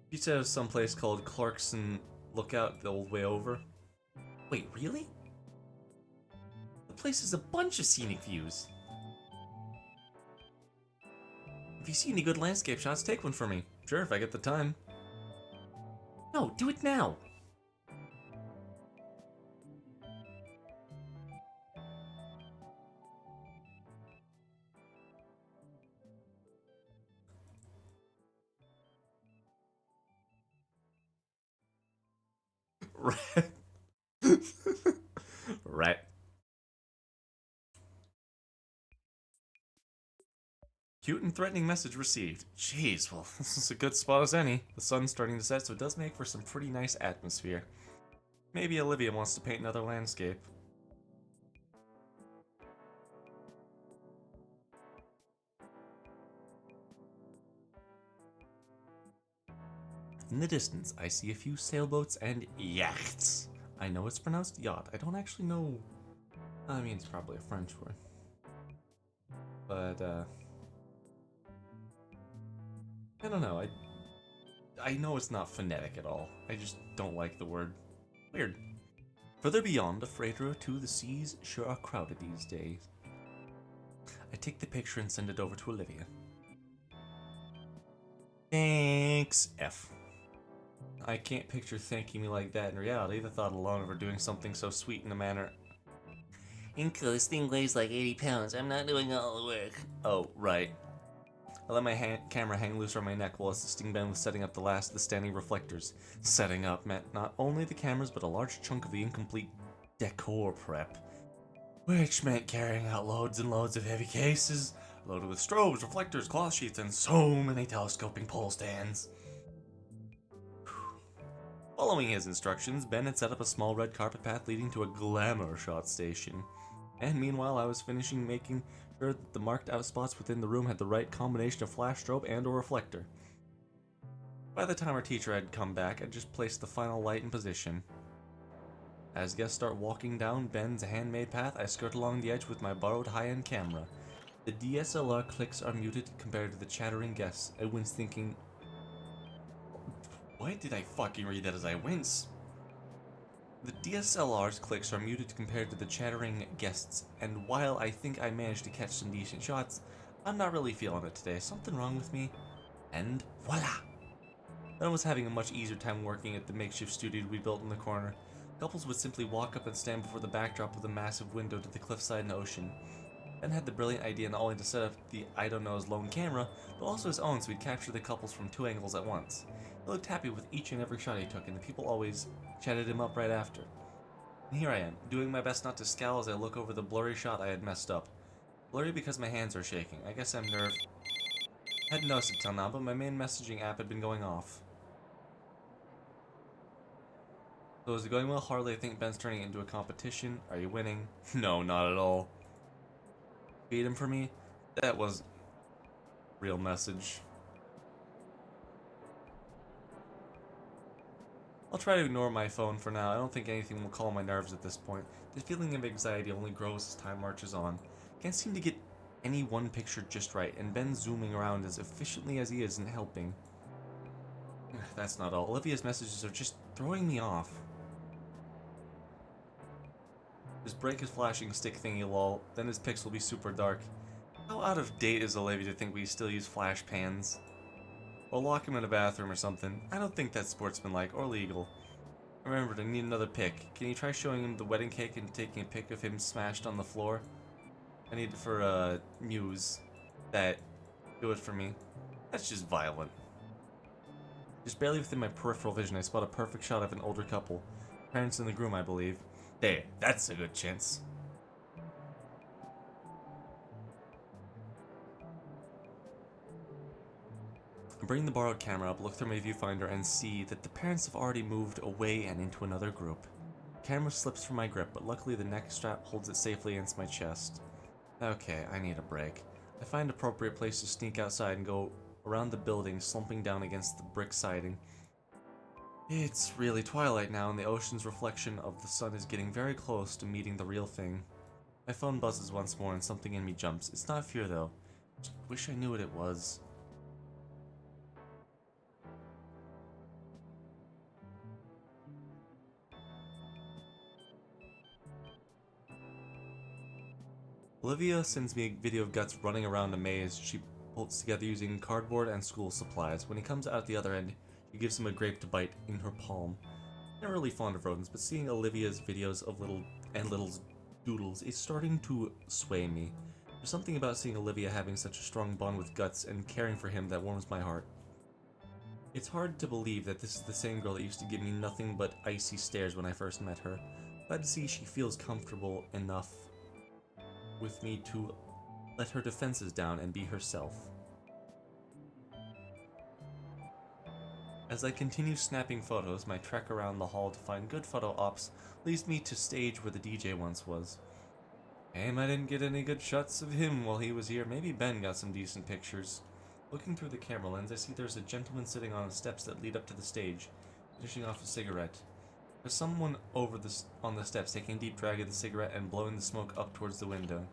You said it was someplace called Clarkson Lookout, the old way over. Wait, really? The place has a bunch of scenic views. If you see any good landscape shots, take one for me. Sure, if I get the time. No, do it now. Rat. Rat. Cute and threatening message received. Jeez, well, this is a good spot as any. The sun's starting to set, so it does make for some pretty nice atmosphere. Maybe Olivia wants to paint another landscape. In the distance, I see a few sailboats and yachts. I know it's pronounced yacht. I don't actually know. I mean, it's probably a French word. But, I don't know. I know it's not phonetic at all. I just don't like the word. Weird. Further beyond, a freighter or two, the seas sure are crowded these days. I take the picture and send it over to Olivia. Thanks, F. I can't picture thanking me like that in reality. The thought alone of her doing something so sweet in a manner. Inko, this thing weighs like 80 pounds. I'm not doing all the work. Oh, right. I let my camera hang loose around my neck while assisting Ben with setting up the last of the standing reflectors. Setting up meant not only the cameras, but a large chunk of the incomplete decor prep. Which meant carrying out loads and loads of heavy cases, loaded with strobes, reflectors, cloth sheets, and so many telescoping pole stands. Following his instructions, Ben had set up a small red carpet path leading to a glamour shot station. And meanwhile, I was finishing making sure that the marked out spots within the room had the right combination of flash strobe and or reflector. By the time our teacher had come back, I just placed the final light in position. As guests start walking down Ben's handmade path, I skirt along the edge with my borrowed high-end camera. The DSLR clicks are muted compared to the chattering guests. I wince thinking, why did I fucking read that as I wince? The DSLR's clicks are muted compared to the chattering guests, and while I think I managed to catch some decent shots, I'm not really feeling it today. Something wrong with me? And voila! Ben was having a much easier time working at the makeshift studio we built in the corner. Couples would simply walk up and stand before the backdrop of the massive window to the cliffside and ocean. Ben had the brilliant idea not only to set up the I don't know's lone camera, but also his own so he'd capture the couples from 2 angles at once. He looked happy with each and every shot he took, and the people always chatted him up right after. And here I am, doing my best not to scowl as I look over the blurry shot I had messed up. Blurry because my hands are shaking. I guess I'm nerved. Hadn't noticed it till now, but my main messaging app had been going off. So is it going well? Hardly. I think Ben's turning it into a competition. Are you winning? No, not at all. Beat him for me? That was real message. I'll try to ignore my phone for now. I don't think anything will calm my nerves at this point. The feeling of anxiety only grows as time marches on. Can't seem to get any one picture just right, and Ben zooming around as efficiently as he is isn't helping. That's not all. Olivia's messages are just throwing me off. Just break his flashing stick thingy lol, then his pics will be super dark. How out of date is Olivia to think we still use flash pans? Or lock him in a bathroom or something. I don't think that's sportsmanlike or legal. Remember, I need another pic. Can you try showing him the wedding cake and taking a pic of him smashed on the floor? I need it for, news. That. Do it for me. That's just violent. Just barely within my peripheral vision, I spot a perfect shot of an older couple. Parents and the groom, I believe. There, that's a good chance. I bring the borrowed camera up, look through my viewfinder, and see that the parents have already moved away and into another group. The camera slips from my grip, but luckily the neck strap holds it safely against my chest. Okay, I need a break. I find an appropriate place to sneak outside and go around the building, slumping down against the brick siding. It's really twilight now, and the ocean's reflection of the sun is getting very close to meeting the real thing. My phone buzzes once more, and something in me jumps. It's not fear, though. Just wish I knew what it was. Olivia sends me a video of Guts running around a maze she bolts together using cardboard and school supplies. When he comes out the other end, she gives him a grape to bite in her palm. I'm not really fond of rodents, but seeing Olivia's videos of Little's doodles is starting to sway me. There's something about seeing Olivia having such a strong bond with Guts and caring for him that warms my heart. It's hard to believe that this is the same girl that used to give me nothing but icy stares when I first met her. Glad to see she feels comfortable enough with me to let her defenses down and be herself. As I continue snapping photos, my trek around the hall to find good photo ops leads me to stage where the DJ once was. Damn, I didn't get any good shots of him while he was here. Maybe Ben got some decent pictures. Looking through the camera lens, I see there's a gentleman sitting on the steps that lead up to the stage, finishing off a cigarette. There's someone on the steps taking a deep drag of the cigarette and blowing the smoke up towards the window.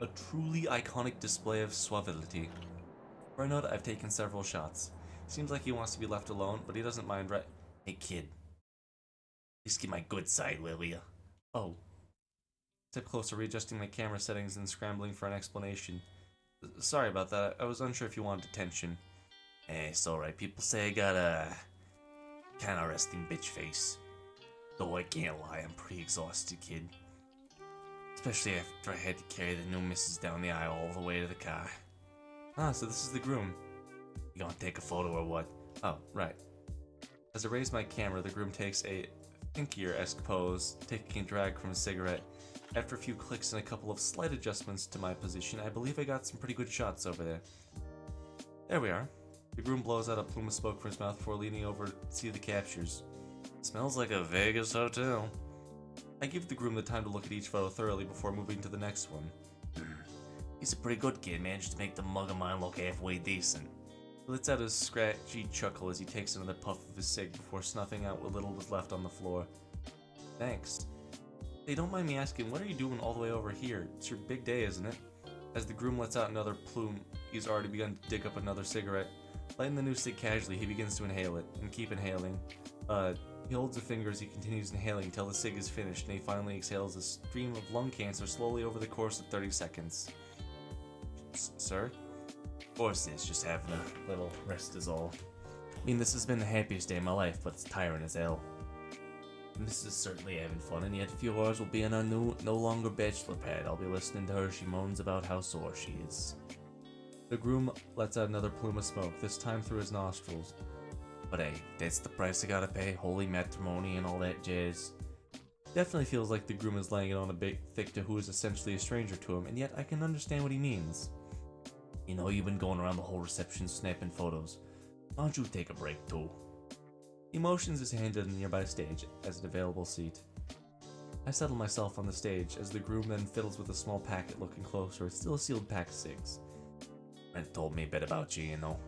A truly iconic display of suavility. For a note, I've taken several shots. Seems like he wants to be left alone, but he doesn't mind Hey kid, please get my good side, will ya? Oh. Step closer, readjusting my camera settings and scrambling for an explanation. Sorry about that. I was unsure if you wanted attention. It's alright. People say I got a kinda resting bitch face. Though I can't lie, I'm pretty exhausted, kid. Especially after I had to carry the new missus down the aisle all the way to the car. Ah, so this is the groom. You gonna take a photo or what? Oh, right. As I raise my camera, the groom takes a thinkier-esque pose, taking a drag from a cigarette. After a few clicks and a couple of slight adjustments to my position, I believe I got some pretty good shots over there. There we are. The groom blows out a plume of smoke from his mouth before leaning over to see the captures. Smells like a Vegas hotel. I give the groom the time to look at each photo thoroughly before moving to the next one. He's a pretty good kid, managed to make the mug of mine look halfway decent. He lets out a scratchy chuckle as he takes another puff of his cig before snuffing out what little was left on the floor. Thanks. Hey, don't mind me asking, what are you doing all the way over here? It's your big day, isn't it? As the groom lets out another plume, he's already begun to dig up another cigarette. Lighting the new cig casually, he begins to inhale it, and keep inhaling. He holds a finger as he continues inhaling until the cig is finished, and he finally exhales a stream of lung cancer slowly over the course of 30 seconds. Sir? Of course, it's just having a little rest is all. I mean, this has been the happiest day of my life, but it's tiring as hell. This is certainly having fun, and yet a few hours will be on our no longer bachelor pad. I'll be listening to her. She moans about how sore she is. The groom lets out another plume of smoke, this time through his nostrils. But hey, that's the price I gotta pay. Holy matrimony and all that jazz. Definitely feels like the groom is laying it on a bit thick to who is essentially a stranger to him, and yet I can understand what he means. You know, you've been going around the whole reception snapping photos. Why don't you take a break too? He motions his hand to the nearby stage as an available seat. I settle myself on the stage as the groom then fiddles with a small packet. Looking closer, it's still a sealed pack of cigs. Brent told me a bit about you, you know.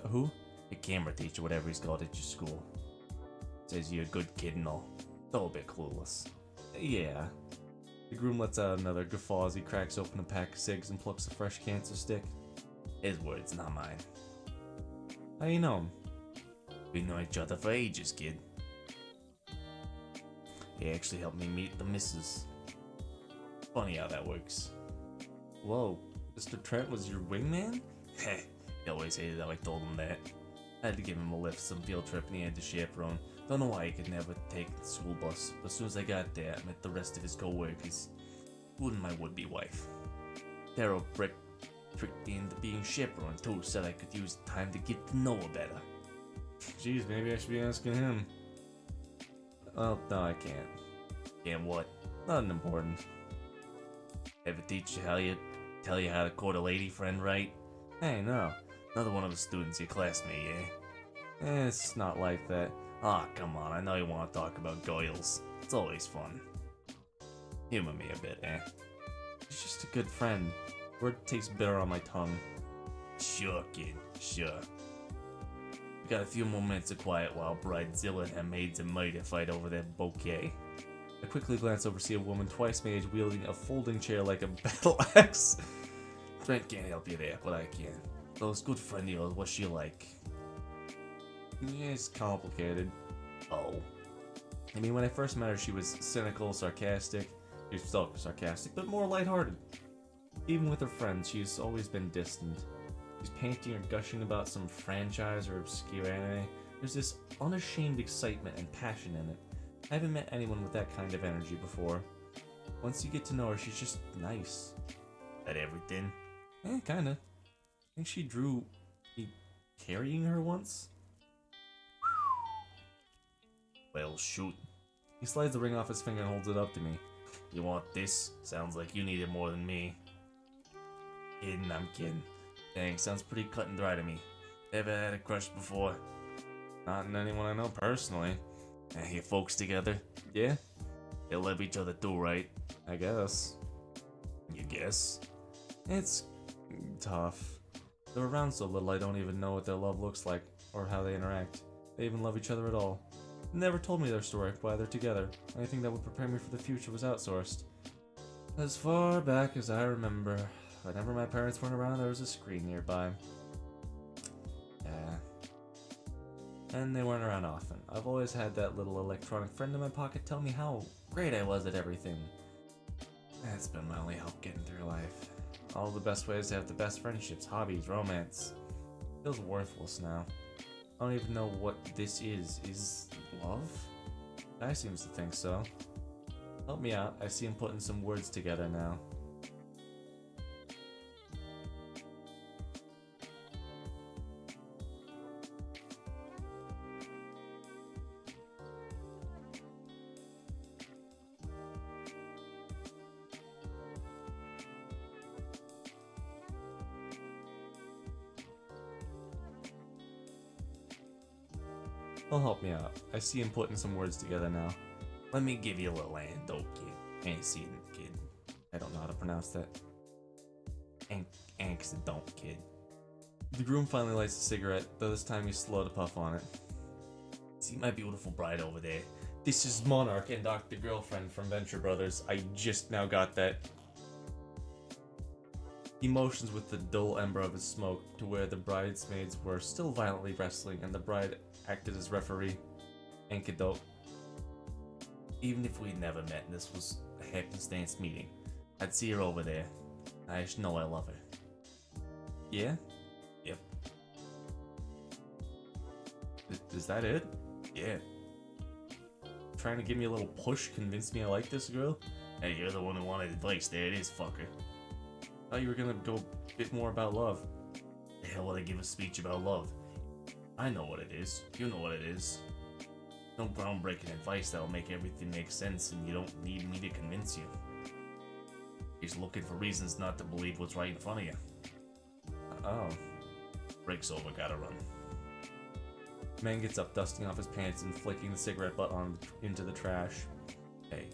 Who? Your camera teacher, whatever he's called at your school. Says you're a good kid and all. Though a bit clueless. Yeah. The groom lets out another guffaw as he cracks open a pack of cigs and plucks a fresh cancer stick. His words, not mine. How you know him? We know each other for ages, kid. He actually helped me meet the missus. Funny how that works. Whoa, Mr. Trent was your wingman? Heh, he always hated how I told him that. I had to give him a lift some field trip and he had to chaperone. Don't know why he could never take the school bus, but as soon as I got there, I met the rest of his co-workers, including my would-be wife. Daryl Brick tricked me into being chaperone too, said I could use the time to get to know her better. Jeez, maybe I should be asking him. Oh, no, I can't. Damn what? Nothing important. Ever teach you tell you how to court a lady friend right? Hey, no. Another one of the students, your classmate, yeah? It's not like that. Ah, come on, I know you want to talk about girls. It's always fun. Humor me a bit, eh? He's just a good friend. Word tastes bitter on my tongue. Sure, kid, sure. We got a few more minutes of quiet while Bridezilla and her maids of might fight over that bouquet. I quickly glance over to see a woman twice my age wielding a folding chair like a battle axe. Trent can't help you there, but I can. Those good friend of yours, what's she like? Yeah, it's complicated. Oh. I mean, when I first met her, she was cynical, sarcastic. She was still sarcastic, but more lighthearted. Even with her friends, she's always been distant. She's painting or gushing about some franchise or obscure anime. There's this unashamed excitement and passion in it. I haven't met anyone with that kind of energy before. Once you get to know her, she's just nice. At everything? Kinda. I think she drew me carrying her once. Well, shoot. He slides the ring off his finger and holds it up to me. You want this? Sounds like you need it more than me. Kidding, I'm kidding. Dang, sounds pretty cut and dry to me. Ever had a crush before? Not in anyone I know personally. You folks together? Yeah, They love each other too, right? I guess. You guess? It's tough. They're around so little I don't even know what their love looks like or how they interact. They even love each other at all. They never told me their story, why they're together. Anything that would prepare me for the future was outsourced. As far back as I remember, whenever my parents weren't around, there was a screen nearby. Yeah. And they weren't around often. I've always had that little electronic friend in my pocket tell me how great I was at everything. That's been my only help getting through life. All the best ways to have the best friendships, hobbies, romance. Feels worthless now. I don't even know what this is. Is love? Guy seems to think so. Help me out. I see him putting some words together now. He'll help me out. I see him putting some words together now. Let me give you a little anecdote, kid. Ain't seen it, kid. I don't know how to pronounce that. Accident, kid. The groom finally lights a cigarette, though this time he's slow to puff on it. See my beautiful bride over there? This is Monarch and Dr. Girlfriend from Venture Brothers. I just now got that. He motions with the dull ember of his smoke to where the bridesmaids were still violently wrestling and the bride acted as referee. Anecdote. Even if we'd never met and this was a happenstance meeting, I'd see her over there. I just know I love her. Yeah? Yep. Is that it? Yeah. Trying to give me a little push, convince me I like this girl? Hey, you're the one who wanted advice. There it is, fucker. Thought you were gonna go a bit more about love. The hell would I give a speech about love? I know what it is. You know what it is. No groundbreaking advice that'll make everything make sense, and you don't need me to convince you. You're just looking for reasons not to believe what's right in front of you. Oh. Break's over, gotta run. Man gets up, dusting off his pants and flicking the cigarette butt into the trash. Hey,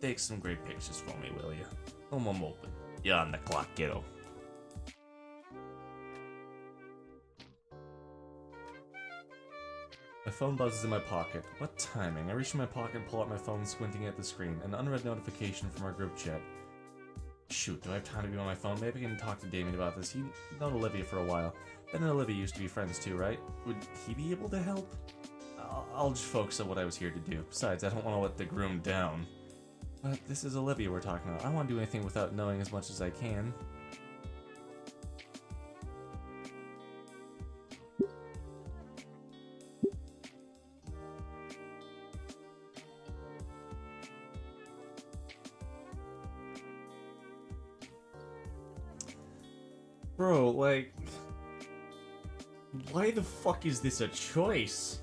take some great pictures for me, will you? I'm open. You're on the clock, kiddo. My phone buzzes in my pocket. What timing? I reach in my pocket and pull out my phone, squinting at the screen. An unread notification from our group chat. Shoot, do I have time to be on my phone? Maybe I can talk to Damien about this. He known Olivia for a while. Ben and Olivia used to be friends too, right? Would he be able to help? I'll just focus on what I was here to do. Besides, I don't want to let the groom down. But this is Olivia we're talking about. I don't want to do anything without knowing as much as I can. Bro, like... why the fuck is this a choice?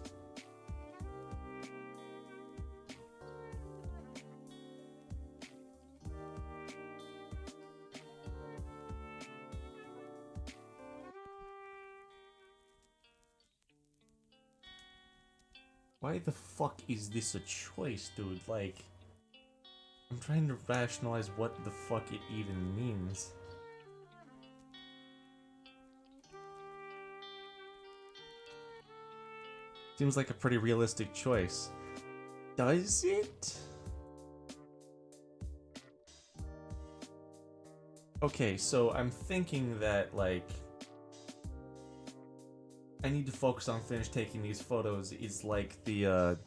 Why the fuck is this a choice, dude? Like... I'm trying to rationalize what the fuck it even means. Seems like a pretty realistic choice. Does it? Okay, so I'm thinking that, like... I need to focus on finish taking these photos is like the,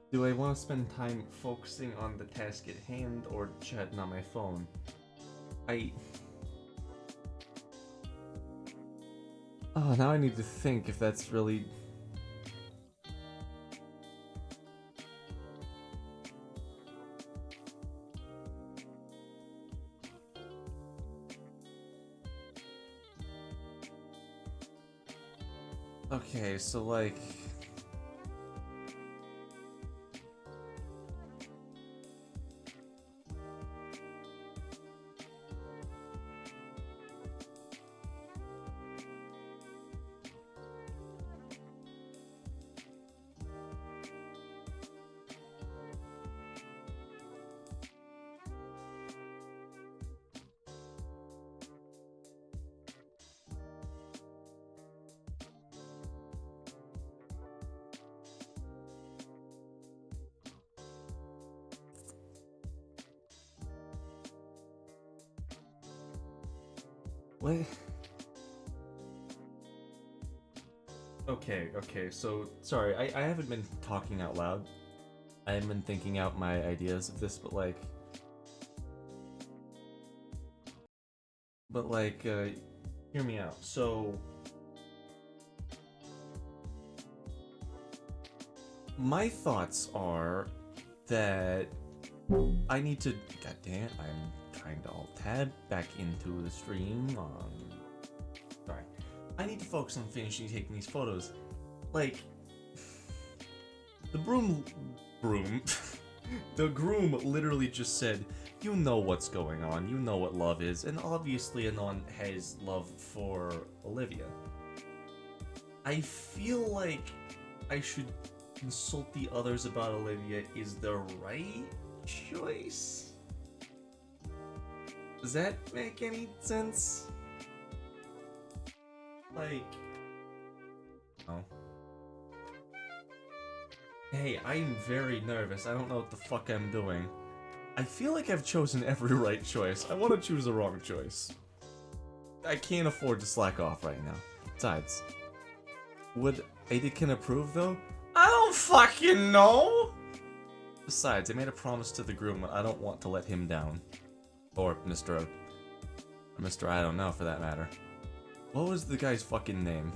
do I want to spend time focusing on the task at hand or chatting on my phone? Oh, now I need to think if that's really... Okay, so like... What? Okay, so, sorry, I haven't been talking out loud. I haven't been thinking out my ideas of this, but like... hear me out. So... my thoughts are that I need to... God damn it, I'm trying to alt-tab back into the stream. Sorry. I need to focus on finishing taking these photos. Like... the broom... the groom literally just said, you know what's going on, you know what love is, and obviously Anon has love for Olivia. I feel like I should consult the others about Olivia is the right choice? Does that make any sense? Like... oh. Hey, I'm very nervous. I don't know what the fuck I'm doing. I feel like I've chosen every right choice. I want to choose the wrong choice. I can't afford to slack off right now. Besides, would Adekin approve though? I don't fucking know! Besides, I made a promise to the groom and I don't want to let him down. Or Mr. I don't know for that matter. What was the guy's fucking name?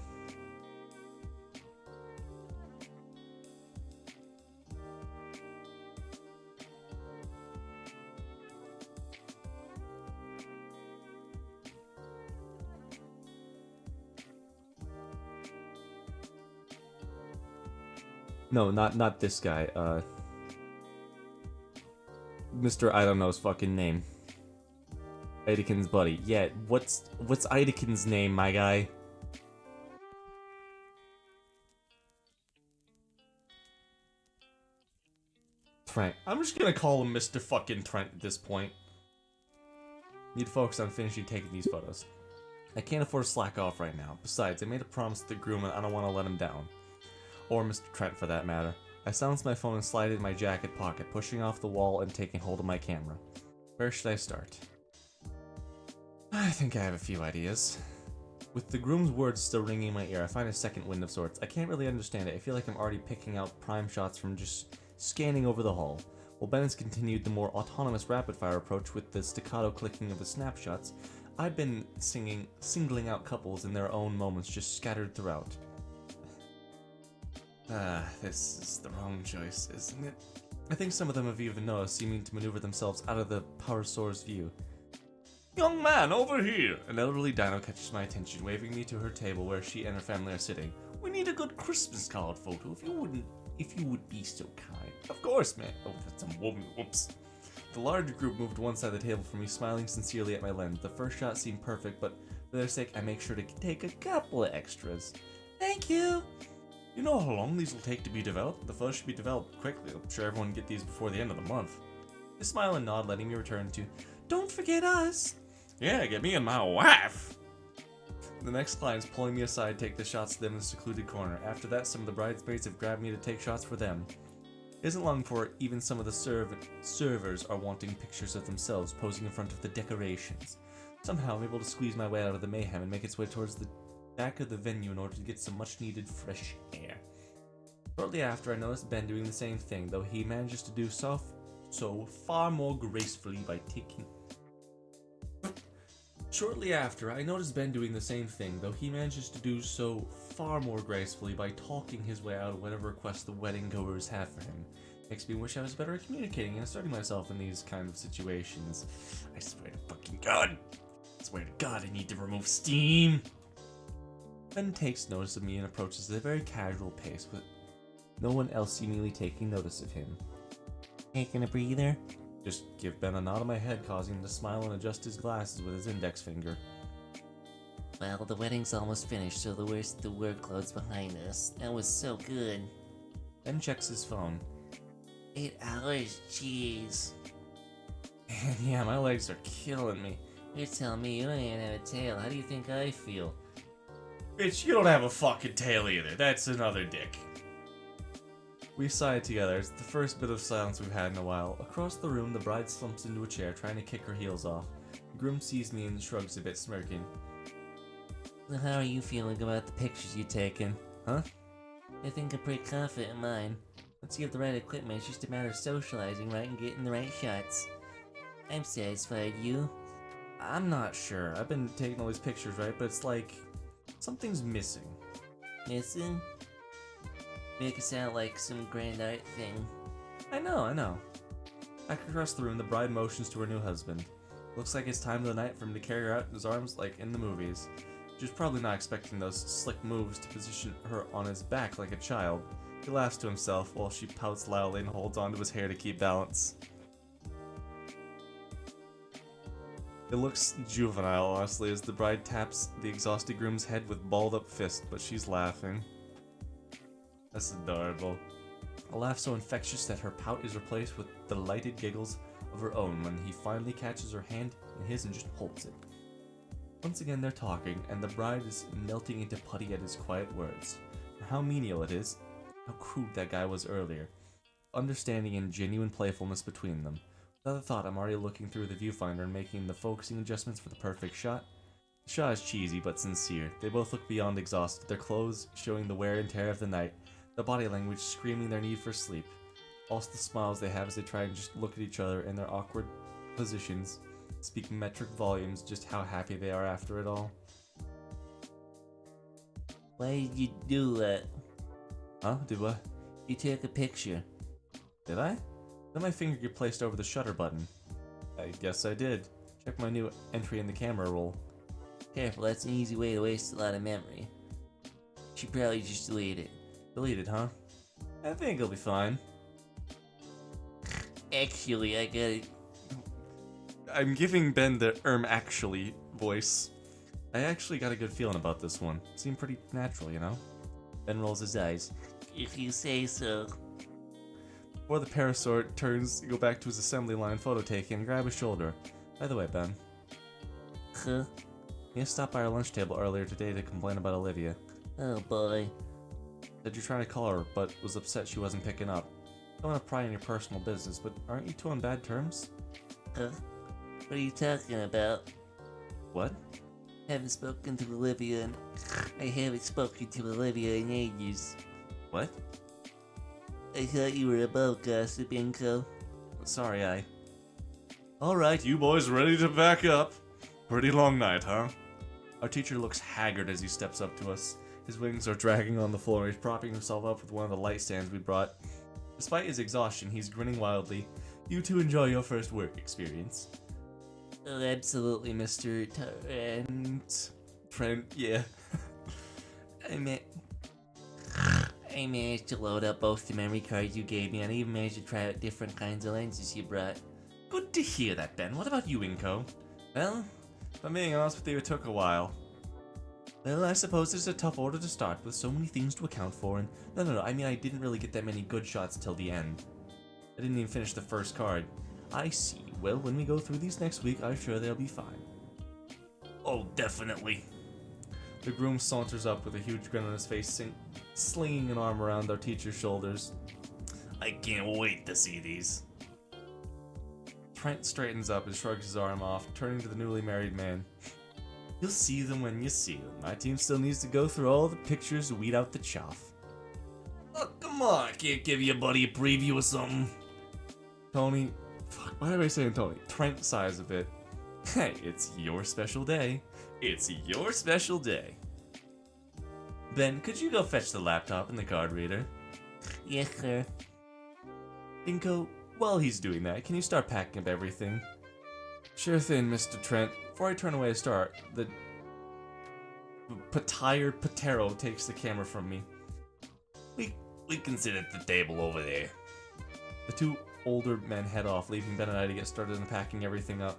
No, not this guy, Mr. I don't know's fucking name. Idekin's buddy. Yeah, what's Idekin's name, my guy? Trent. I'm just gonna call him Mr. fucking Trent at this point. Need to focus on finishing taking these photos. I can't afford to slack off right now. Besides, I made a promise to the groom and I don't want to let him down. Or Mr. Trent for that matter. I silenced my phone and slid it in my jacket pocket, pushing off the wall and taking hold of my camera. Where should I start? I think I have a few ideas. With the groom's words still ringing in my ear, I find a second wind of sorts. I can't really understand it. I feel like I'm already picking out prime shots from just scanning over the hall. While Bennett's continued the more autonomous rapid-fire approach with the staccato clicking of the snapshots, I've been singling out couples in their own moments just scattered throughout. This is the wrong choice, isn't it? I think some of them have even noticed, seeming to maneuver themselves out of the power source view. Young man, over here! An elderly dino catches my attention, waving me to her table where she and her family are sitting. We need a good Christmas card photo, if you would be so kind. Of course, man. Oh, that's a woman, whoops. The larger group moved to one side of the table from me, smiling sincerely at my lens. The first shot seemed perfect, but for their sake, I make sure to take a couple of extras. Thank you! You know how long these will take to be developed? The photos should be developed quickly. I'm sure everyone can get these before the end of the month. They smile and nod, letting me return to, don't forget us! Yeah, get me and my wife! The next clients pulling me aside take the shots of them in a secluded corner. After that, some of the bridesmaids have grabbed me to take shots for them. It isn't long before even some of the servers are wanting pictures of themselves posing in front of the decorations. Somehow I'm able to squeeze my way out of the mayhem and make its way towards the back of the venue in order to get some much needed fresh air. Shortly after, I noticed Ben doing the same thing, though he manages to do so far more gracefully by taking... Shortly after, I noticed Ben doing the same thing, though he manages to do so far more gracefully by talking his way out of whatever requests the wedding goers have for him. Makes me wish I was better at communicating and asserting myself in these kind of situations. I swear to fucking God! I swear to God, I need to remove Steam! Ben takes notice of me and approaches at a very casual pace, with no one else seemingly taking notice of him. Taking a breather? Just give Ben a nod of my head, causing him to smile and adjust his glasses with his index finger. Well, the wedding's almost finished, so the worst of the workload's behind us. That was so good. Ben checks his phone. 8 hours, jeez. Man, yeah, my legs are killing me. You're telling me you don't even have a tail. How do you think I feel? Bitch, you don't have a fucking tail either. That's another dick. We sigh together. It's the first bit of silence we've had in a while. Across the room, the bride slumps into a chair, trying to kick her heels off. The groom sees me and shrugs a bit, smirking. So how are you feeling about the pictures you've taken? Huh? I think I'm pretty confident in mine. Once you have the right equipment, it's just a matter of socializing right and getting the right shots. I'm satisfied. You? I'm not sure. I've been taking all these pictures, right? But it's like something's missing. Missing? Make it sound like some grand art thing. I know. Back across the room, the bride motions to her new husband. Looks like it's time of the night for him to carry her out in his arms like in the movies. She was probably not expecting those slick moves to position her on his back like a child. He laughs to himself while she pouts loudly and holds onto his hair to keep balance. It looks juvenile, honestly, as the bride taps the exhausted groom's head with balled up fist, but she's laughing. That's adorable. A laugh so infectious that her pout is replaced with delighted giggles of her own when he finally catches her hand in his and just holds it. Once again they're talking, and the bride is melting into putty at his quiet words. For how menial it is, how crude that guy was earlier. Understanding and genuine playfulness between them. Without a thought, I'm already looking through the viewfinder and making the focusing adjustments for the perfect shot. The shot is cheesy but sincere. They both look beyond exhausted, their clothes showing the wear and tear of the night, the body language screaming their need for sleep. Also the smiles they have as they try and just look at each other in their awkward positions, speaking metric volumes just how happy they are after it all. Why did you do that? Huh? Did what? You took a picture. Did I? Then my finger get placed over the shutter button. I guess I did. Check my new entry in the camera roll. Careful, that's an easy way to waste a lot of memory. Should probably just delete it. Deleted, huh? I think it'll be fine. Actually, I got it. I'm giving Ben the actually voice. I actually got a good feeling about this one. Seemed pretty natural, you know? Ben rolls his eyes. If you say so. Before the parasaur turns to go back to his assembly line photo taking and grab his shoulder. By the way, Ben. Huh? He stopped by our lunch table earlier today to complain about Olivia. Oh boy. Said you're trying to call her, but was upset she wasn't picking up. Don't want to pry in your personal business, but aren't you two on bad terms? Huh? What are you talking about? What? Haven't spoken to Olivia in... I haven't spoken to Olivia in ages. What? I thought you were above gossip, Inko. Sorry, I... Alright, you boys ready to back up? Pretty long night, huh? Our teacher looks haggard as he steps up to us. His wings are dragging on the floor. He's propping himself up with one of the light stands we brought. Despite his exhaustion, he's grinning wildly. You two enjoy your first work experience. Oh, absolutely, Mr. Trent, yeah. I managed to load up both the memory cards you gave me, and I even managed to try out different kinds of lenses you brought. Good to hear that, Ben. What about you, Inko? Well, if I'm being honest with you, it took a while. Well, I suppose it's a tough order to start with so many things to account for, and... No, I mean I didn't really get that many good shots till the end. I didn't even finish the first card. I see. Well, when we go through these next week, I'm sure they'll be fine. Oh, definitely. The groom saunters up with a huge grin on his face, slinging an arm around our teacher's shoulders. I can't wait to see these. Trent straightens up and shrugs his arm off, turning to the newly married man. You'll see them when you see them. My team still needs to go through all the pictures to weed out the chaff. Oh, come on. I can't give your buddy a preview or something. Tony... Fuck, why am I saying Tony? Trent sighs a bit. Hey, it's your special day. It's your special day. Ben, could you go fetch the laptop and the card reader? Yes, sir. Inko, while he's doing that, can you start packing up everything? Sure thing, Mr. Trent. Before I turn away to start, Patero takes the camera from me. We can sit at the table over there. The two older men head off, leaving Ben and I to get started on packing everything up.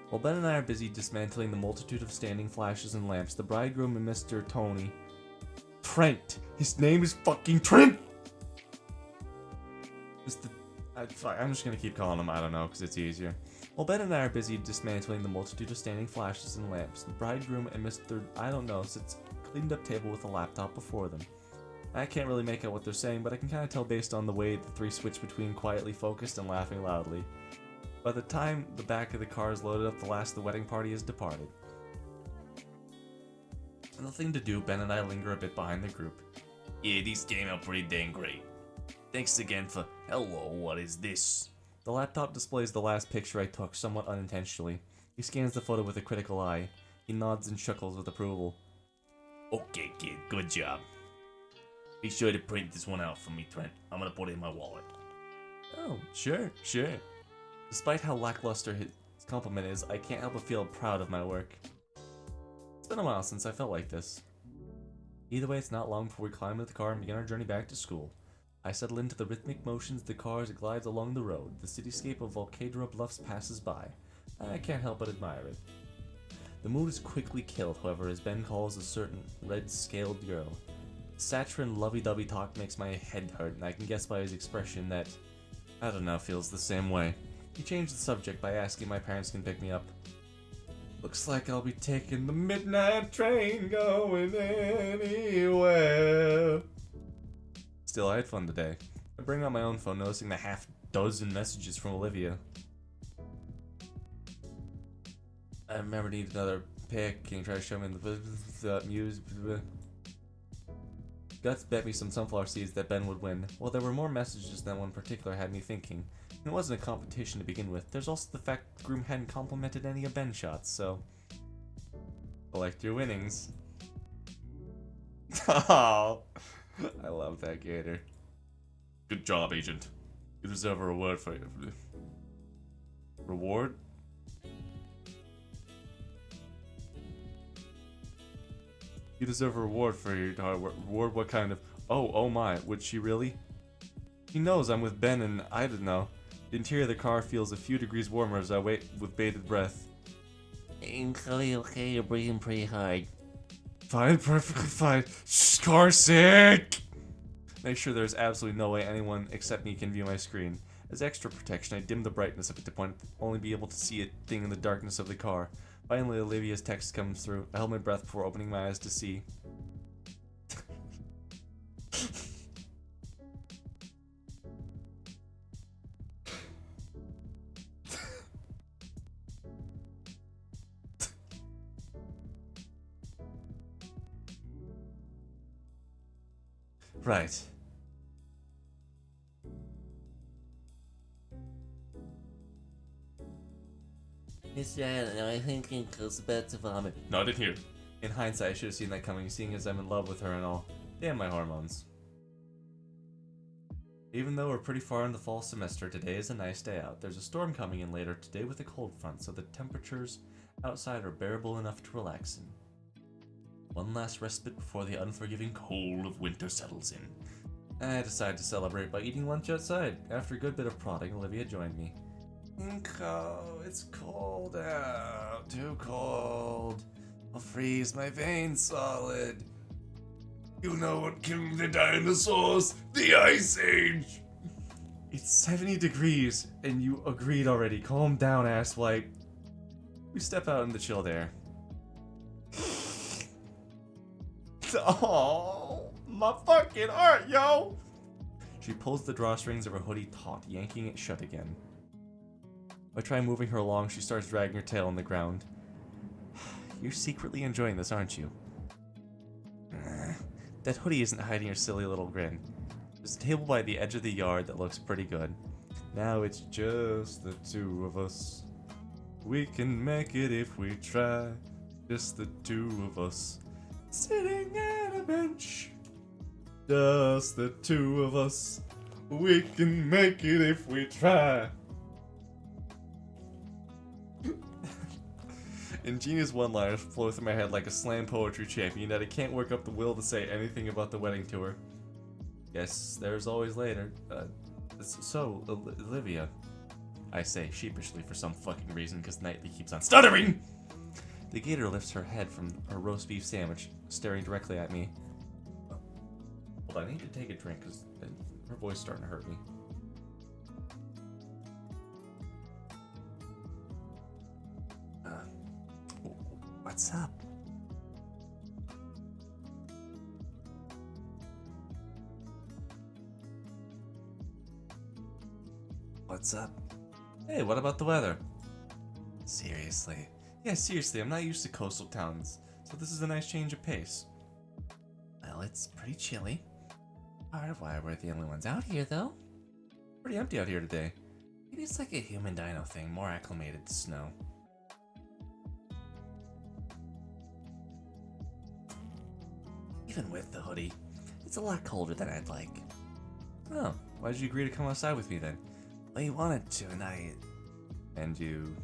While Ben and I are busy dismantling the multitude of standing flashes and lamps, the bridegroom and Mr. Tony... Trent! His name is fucking Trent! I'm just gonna keep calling him, I don't know, because it's easier. While Ben and I are busy dismantling the multitude of standing flashes and lamps, the bridegroom and Mr. I don't know sits at a cleaned up table with a laptop before them. I can't really make out what they're saying, but I can kind of tell based on the way the three switch between quietly focused and laughing loudly. By the time the back of the car is loaded up, the last of the wedding party has departed. Nothing to do, Ben and I linger a bit behind the group. Yeah, these came out pretty dang great. Thanks again for... Hello, what is this? The laptop displays the last picture I took, somewhat unintentionally. He scans the photo with a critical eye. He nods and chuckles with approval. Okay, kid, good job. Be sure to print this one out for me, Trent. I'm gonna put it in my wallet. Oh, sure. Despite how lackluster his compliment is, I can't help but feel proud of my work. It's been a while since I felt like this. Either way, it's not long before we climb into the car and begin our journey back to school. I settle into the rhythmic motions of the car as it glides along the road. The cityscape of Volcadra Bluffs passes by. I can't help but admire it. The mood is quickly killed, however, as Ben calls a certain red-scaled girl. Saturn lovey-dovey talk makes my head hurt, and I can guess by his expression that, I don't know, feels the same way. He changed the subject by asking if my parents can pick me up. Looks like I'll be taking the midnight train going anywhere. Still, I had fun today. I bring out my own phone, noticing the half-dozen messages from Olivia. I remember need another pic. Can you try to show me the muse? Guts bet me some sunflower seeds that Ben would win. Well, there were more messages than one particular had me thinking. And it wasn't a competition to begin with. There's also the fact the groom hadn't complimented any of Ben's shots, so... Collect your winnings. Oh, I love that gator. Good job, Agent. You deserve a reward for it. Reward? You deserve a reward for your hard work. Reward what kind of... Oh my, would she really? He knows I'm with Ben and I don't know. The interior of the car feels a few degrees warmer as I wait with bated breath. Okay, you're breathing pretty hard. Fine, perfectly fine. Car sick! Make sure there's absolutely no way anyone except me can view my screen. As extra protection, I dim the brightness of it to point only be able to see a thing in the darkness of the car. Finally, Olivia's text comes through. I held my breath before opening my eyes to see. Right. Mr. Allen, I think Inkle's about to vomit. Not in here. In hindsight, I should have seen that coming, seeing as I'm in love with her and all. Damn my hormones. Even though we're pretty far in the fall semester, today is a nice day out. There's a storm coming in later today with a cold front, so the temperatures outside are bearable enough to relax in. One last respite before the unforgiving cold of winter settles in. I decided to celebrate by eating lunch outside. After a good bit of prodding, Olivia joined me. It's cold out. Too cold. I'll freeze my veins solid. You know what killed the dinosaurs? The Ice Age! It's 70 degrees, and you agreed already. Calm down, asswipe. We step out in the chilled air. Oh, my fucking heart, yo! She pulls the drawstrings of her hoodie taut, yanking it shut again. I try moving her along, she starts dragging her tail on the ground. You're secretly enjoying this, aren't you? That hoodie isn't hiding your silly little grin. There's a table by the edge of the yard that looks pretty good. Now it's just the two of us. We can make it if we try. Just the two of us. Sitting at a bench. Just the two of us. We can make it if we try. Ingenious one-liners flow through my head like a slam poetry champion, yet I can't work up the will to say anything about the wedding tour. Yes, there's always later. Olivia, I say sheepishly for some fucking reason, because Knightley keeps on stuttering! The gator lifts her head from her roast beef sandwich, staring directly at me. Hold on, I need to take a drink, because her voice is starting to hurt me. What's up? What's up? Hey, what about the weather? Seriously? Yeah, seriously, I'm not used to coastal towns, so this is a nice change of pace. Well, it's pretty chilly. Part of why we're the only ones out here, though. Pretty empty out here today. Maybe it's like a human dino thing, more acclimated to snow. Even with the hoodie, it's a lot colder than I'd like. Oh, why did you agree to come outside with me then? Well, you wanted to, and you...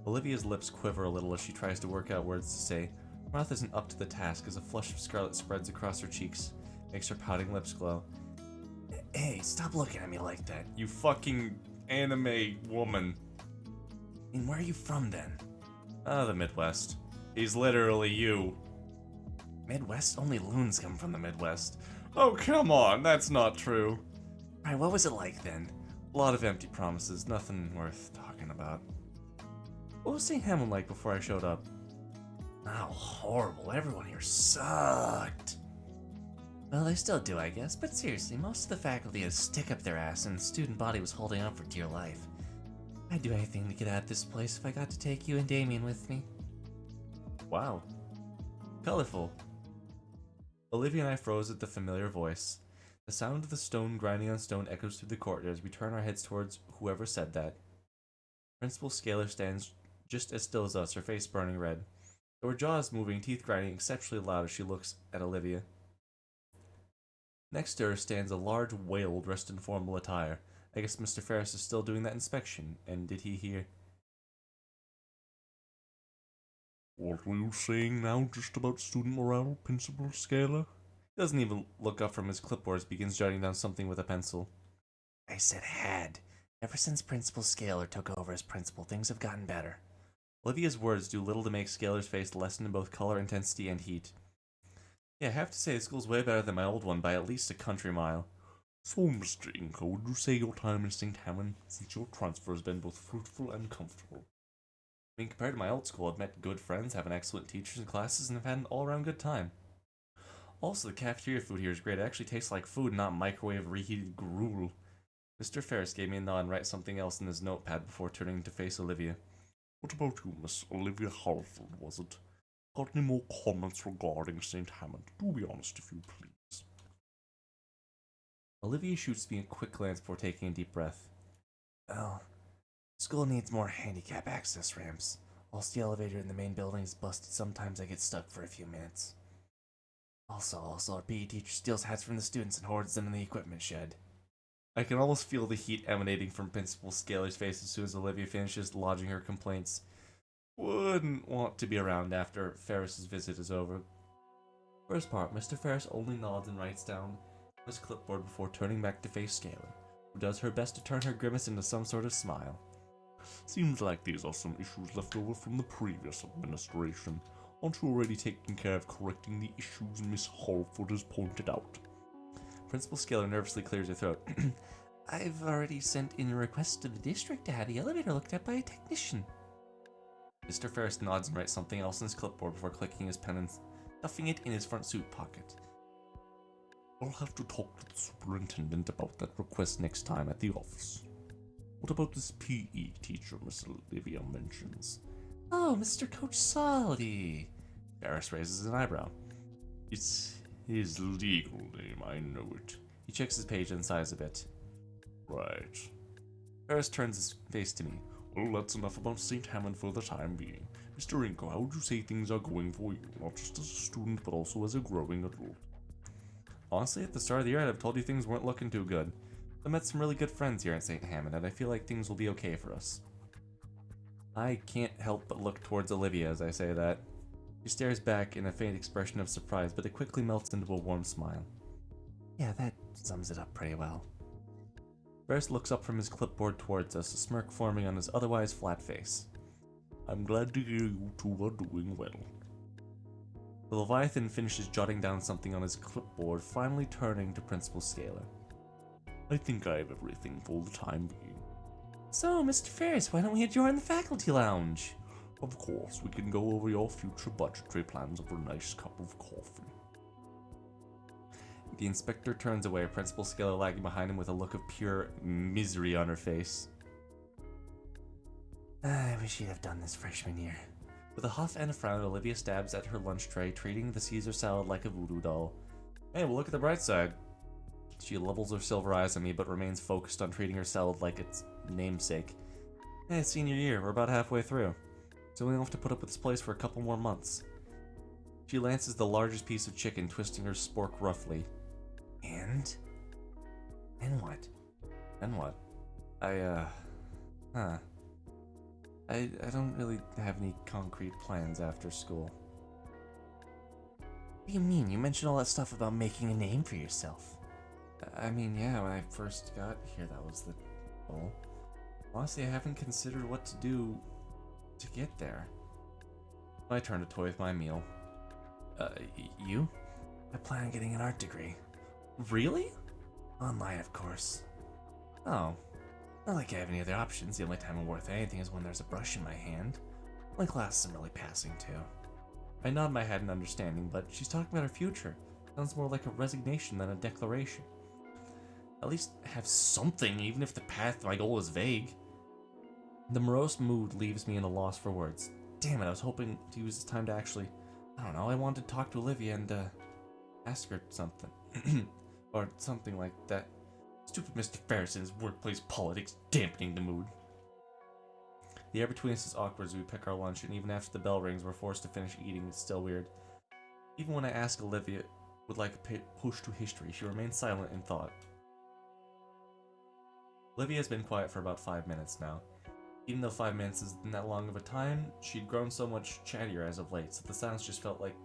Olivia's lips quiver a little as she tries to work out words to say. Her mouth isn't up to the task as a flush of scarlet spreads across her cheeks, makes her pouting lips glow. Hey, stop looking at me like that, you fucking anime woman. I mean, where are you from then? The Midwest. He's literally you. Midwest? Only loons come from the Midwest. Oh, come on, that's not true. Alright, what was it like then? A lot of empty promises, nothing worth talking about. What was St. Hammond like before I showed up? Oh, horrible. Everyone here sucked. Well, they still do, I guess, but seriously, most of the faculty had a stick up their ass and the student body was holding on for dear life. I'd do anything to get out of this place if I got to take you and Damien with me. Wow. Colorful. Olivia and I froze at the familiar voice. The sound of the stone grinding on stone echoes through the corridor as we turn our heads towards whoever said that. Principal Scalar stands just as still as us, her face burning red. Her jaws moving, teeth grinding exceptionally loud as she looks at Olivia. Next to her stands a large whale dressed in formal attire. I guess Mr. Ferris is still doing that inspection, and did he hear... What were you saying now just about student morale, Principal Scalar? He doesn't even look up from his clipboards, begins jotting down something with a pencil. I said had. Ever since Principal Scalar took over as principal, things have gotten better. Olivia's words do little to make Scalar's face lessen in both color, intensity, and heat. Yeah, I have to say the school's way better than my old one by at least a country mile. So, Mr. Inco, would you say your time in St. Hammond since your transfer has been both fruitful and comfortable? I mean, compared to my old school, I've met good friends, have excellent teachers and classes, and have had an all-around good time. Also, the cafeteria food here is great. It actually tastes like food, not microwave reheated gruel. Mr. Ferris gave me a nod and write something else in his notepad before turning to face Olivia. What about you, Miss Olivia Harford, was it? Got any more comments regarding St. Hammond? Do be honest, if you please. Olivia shoots me a quick glance before taking a deep breath. Well, school needs more handicap access ramps. Whilst the elevator in the main building is busted, sometimes I get stuck for a few minutes. Also, our PE teacher steals hats from the students and hoards them in the equipment shed. I can almost feel the heat emanating from Principal Scalar's face as soon as Olivia finishes lodging her complaints. Wouldn't want to be around after Ferris's visit is over. First part, Mr. Ferris only nods and writes down his clipboard before turning back to face Scalar, who does her best to turn her grimace into some sort of smile. Seems like these are some issues left over from the previous administration. Aren't you already taking care of correcting the issues Miss Harford has pointed out? Principal Scalar nervously clears her throat. I've already sent in a request to the district to have the elevator looked at by a technician. Mr. Ferris nods and writes something else on his clipboard before clicking his pen and stuffing it in his front suit pocket. I'll have to talk to the superintendent about that request next time at the office. What about this PE teacher Miss Olivia mentions? Oh, Mr. Coach Salty. Ferris raises an eyebrow. It's his legal name, I know it. He checks his page and sighs a bit. Right. Ferris turns his face to me. Well, that's enough about St. Hammond for the time being. Mr. Inco, how would you say things are going for you, not just as a student, but also as a growing adult? Honestly, at the start of the year, I'd have told you things weren't looking too good. I met some really good friends here at St. Hammond, and I feel like things will be okay for us. I can't help but look towards Olivia as I say that. She stares back in a faint expression of surprise, but it quickly melts into a warm smile. Yeah, that sums it up pretty well. Ferris looks up from his clipboard towards us, a smirk forming on his otherwise flat face. I'm glad to hear you two are doing well. The Leviathan finishes jotting down something on his clipboard, finally turning to Principal Scalar. I think I have everything for the time being. So, Mr. Ferris, why don't we adjourn the faculty lounge? Of course, we can go over your future budgetary plans over a nice cup of coffee. The inspector turns away, Principal Scalar lagging behind him with a look of pure misery on her face. I wish you'd have done this freshman year. With a huff and a frown, Olivia stabs at her lunch tray, treating the Caesar salad like a voodoo doll. Hey, well, look at the bright side. She levels her silver eyes at me, but remains focused on treating her salad like its namesake. Hey, it's senior year. We're about halfway through. So we only have to put up with this place for a couple more months. She lances the largest piece of chicken, twisting her spork roughly. And what? And what? I don't really have any concrete plans after school. What do you mean? You mentioned all that stuff about making a name for yourself. I mean, yeah, when I first got here, that was the goal. Honestly, I haven't considered what to do to get there. I turn to toy with my meal. You? I plan on getting an art degree. Really? Online, of course. Oh. Not like I have any other options. The only time I'm worth anything is when there's a brush in my hand. My class I'm really passing too. I nod my head in understanding, but she's talking about her future. Sounds more like a resignation than a declaration. At least have something, even if the path to my goal is vague. The morose mood leaves me in a loss for words. Damn it, I was hoping to use this time to actually, I don't know, I wanted to talk to Olivia and, ask her something. Or something like that. Stupid Mr. Ferris and his workplace politics dampening the mood. The air between us is awkward as we pick our lunch, and even after the bell rings, we're forced to finish eating. It's still weird. Even when I ask Olivia would like a push to history, she remains silent in thought. Olivia has been quiet for about 5 minutes now. Even though 5 minutes isn't that long of a time, she'd grown so much chattier as of late, so the silence just felt like...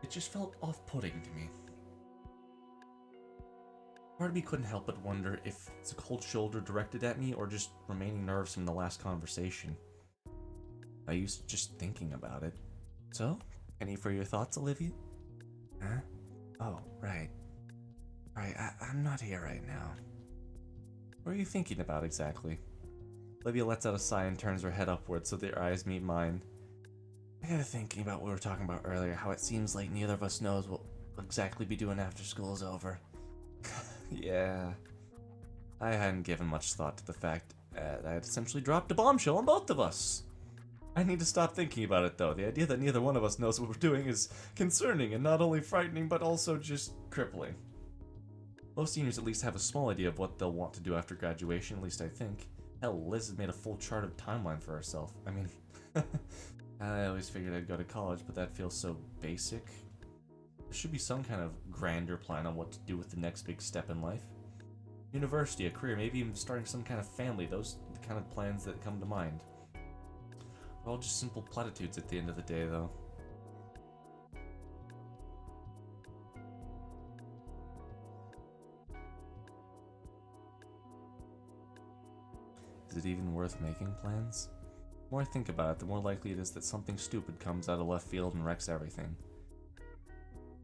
It just felt off-putting to me. Part of me couldn't help but wonder if it's a cold shoulder directed at me or just remaining nerves from the last conversation. I used just thinking about it. So, any further thoughts, Olivia? Huh? Oh, right. Right, I'm not here right now. What are you thinking about exactly? Olivia lets out a sigh and turns her head upward so their eyes meet mine. I got to thinking about what we were talking about earlier, how it seems like neither of us knows what we'll exactly be doing after school's over. Yeah. I hadn't given much thought to the fact that I had essentially dropped a bombshell on both of us. I need to stop thinking about it, though. The idea that neither one of us knows what we're doing is concerning and not only frightening, but also just crippling. Most seniors at least have a small idea of what they'll want to do after graduation, at least I think. Hell, Liz has made a full chart of timeline for herself. I mean, I always figured I'd go to college, but that feels so basic. There should be some kind of grander plan on what to do with the next big step in life. University, a career, maybe even starting some kind of family. Those are the kind of plans that come to mind. They're all just simple platitudes at the end of the day, though. Is it even worth making plans? The more I think about it, the more likely it is that something stupid comes out of left field and wrecks everything.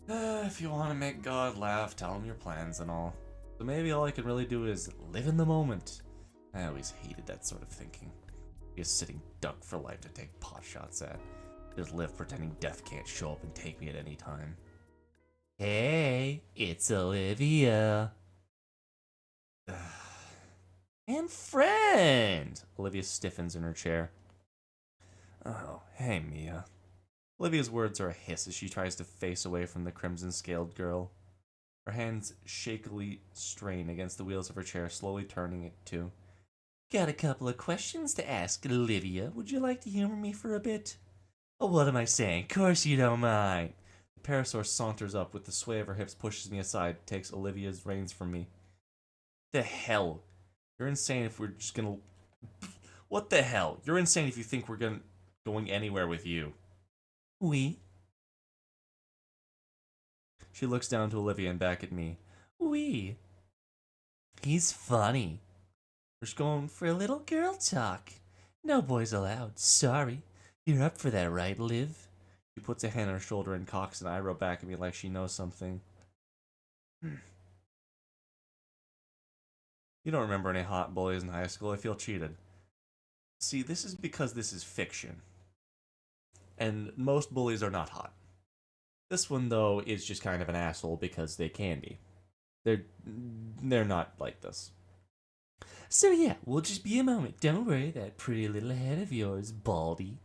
If you want to make God laugh, tell him your plans and all. So maybe all I can really do is live in the moment. I always hated that sort of thinking. Be a sitting duck for life to take pot shots at. Just live pretending death can't show up and take me at any time. Hey, it's Olivia. And friend! Olivia stiffens in her chair. Oh, hey, Mia. Olivia's words are a hiss as she tries to face away from the crimson-scaled girl. Her hands shakily strain against the wheels of her chair, slowly turning it to. Got a couple of questions to ask, Olivia. Would you like to humor me for a bit? Oh, what am I saying? Course you don't mind. The parasaur saunters up with the sway of her hips, pushes me aside, takes Olivia's reins from me. The hell? You're insane if we're just gonna... What the hell? You're insane if you think we're going anywhere with you. Oui. She looks down to Olivia and back at me. Oui. He's funny. We're just going for a little girl talk. No boys allowed. Sorry. You're up for that, right, Liv? She puts a hand on her shoulder and cocks an eyebrow back at me like she knows something. You don't remember any hot bullies in high school. I feel cheated. See, this is because this is fiction. And most bullies are not hot. This one, though, is just kind of an asshole because they can be. They're not like this. So yeah, we'll just be a moment. Don't worry, that pretty little head of yours, Baldy.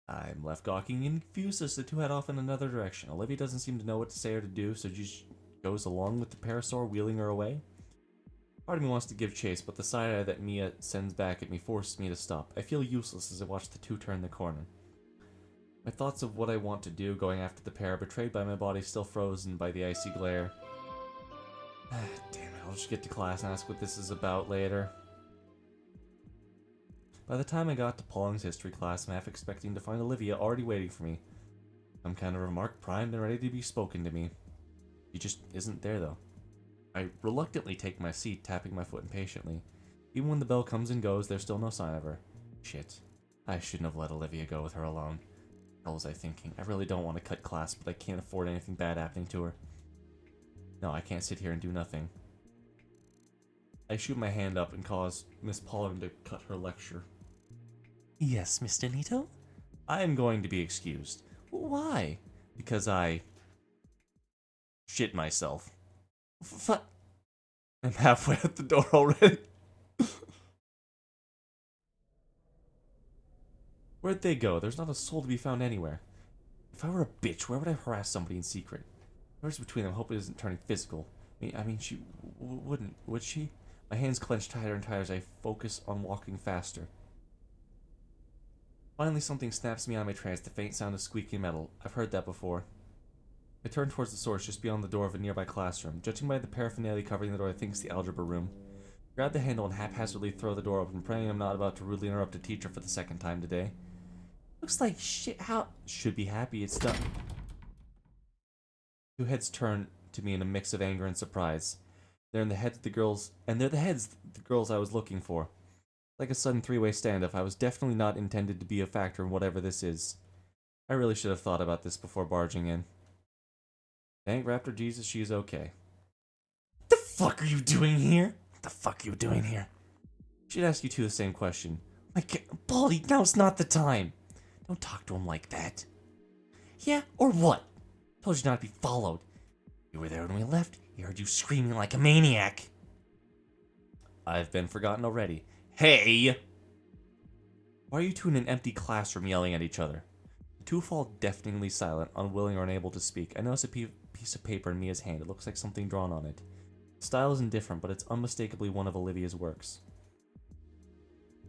I'm left gawking and confused as the two head off in another direction. Olivia doesn't seem to know what to say or to do, so just goes along with the parasaur, wheeling her away. Part of me wants to give chase, but the side eye that Mia sends back at me forces me to stop. I feel useless as I watch the two turn the corner. My thoughts of what I want to do going after the pair are betrayed by my body still frozen by the icy glare. Damn it, I'll just get to class and ask what this is about later. By the time I got to Pauling's history class, I'm half expecting to find Olivia already waiting for me. Some kind of remark primed and ready to be spoken to me. She just isn't there though. I reluctantly take my seat, tapping my foot impatiently. Even when the bell comes and goes, there's still no sign of her. Shit. I shouldn't have let Olivia go with her alone. What was I thinking? I really don't want to cut class, but I can't afford anything bad happening to her. No, I can't sit here and do nothing. I shoot my hand up and cause Miss Pauling to cut her lecture. Yes, Mr. Nito? I am going to be excused. Why? Because I shit myself. I'm halfway out the door already. Where'd they go? There's not a soul to be found anywhere. If I were a bitch, where would I harass somebody in secret? Where's between them? Hope it isn't turning physical. I mean, she wouldn't, would she? My hands clench tighter and tighter as I focus on walking faster. Finally, something snaps me out of my trance, the faint sound of squeaking metal. I've heard that before. I turn towards the source just beyond the door of a nearby classroom. Judging by the paraphernalia covering the door, I think it's the algebra room. Grab the handle and haphazardly throw the door open, praying I'm not about to rudely interrupt a teacher for the second time today. Looks like shit. How? Should be happy it's done. Two heads turn to me in a mix of anger and surprise. They're in the heads of the girls, and they're the heads of the girls I was looking for. Like a sudden three-way standoff, I was definitely not intended to be a factor in whatever this is. I really should have thought about this before barging in. Thank Raptor Jesus she's okay. The fuck are you doing here? What the fuck are you doing here? She'd ask you two the same question. Baldy, now's not the time. Don't talk to him like that. Yeah, or what? Told you not to be followed. You were there when we left. He heard you screaming like a maniac. I've been forgotten already. Hey! Why are you two in an empty classroom yelling at each other? The two fall deafeningly silent, unwilling or unable to speak. I notice a piece of paper in Mia's hand. It looks like something drawn on it. The style is indifferent, but it's unmistakably one of Olivia's works.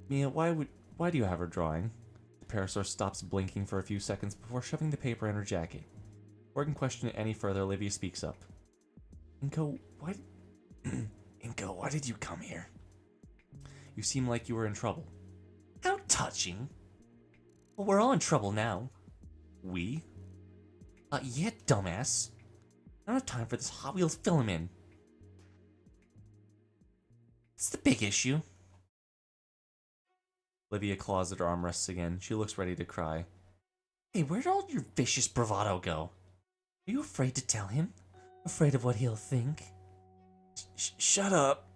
Mia, why do you have her drawing? The parasaur stops blinking for a few seconds before shoving the paper in her jacket. Before I can question it any further, Olivia speaks up. Inko, why did you come here? You seem like you were in trouble. How touching. Well, we're all in trouble now. We? Yeah, dumbass. I don't have time for this Hot Wheels filament. It's the big issue. Olivia claws at her armrests again. She looks ready to cry. Hey, where'd all your vicious bravado go? Are you afraid to tell him? Afraid of what he'll think? Shut up.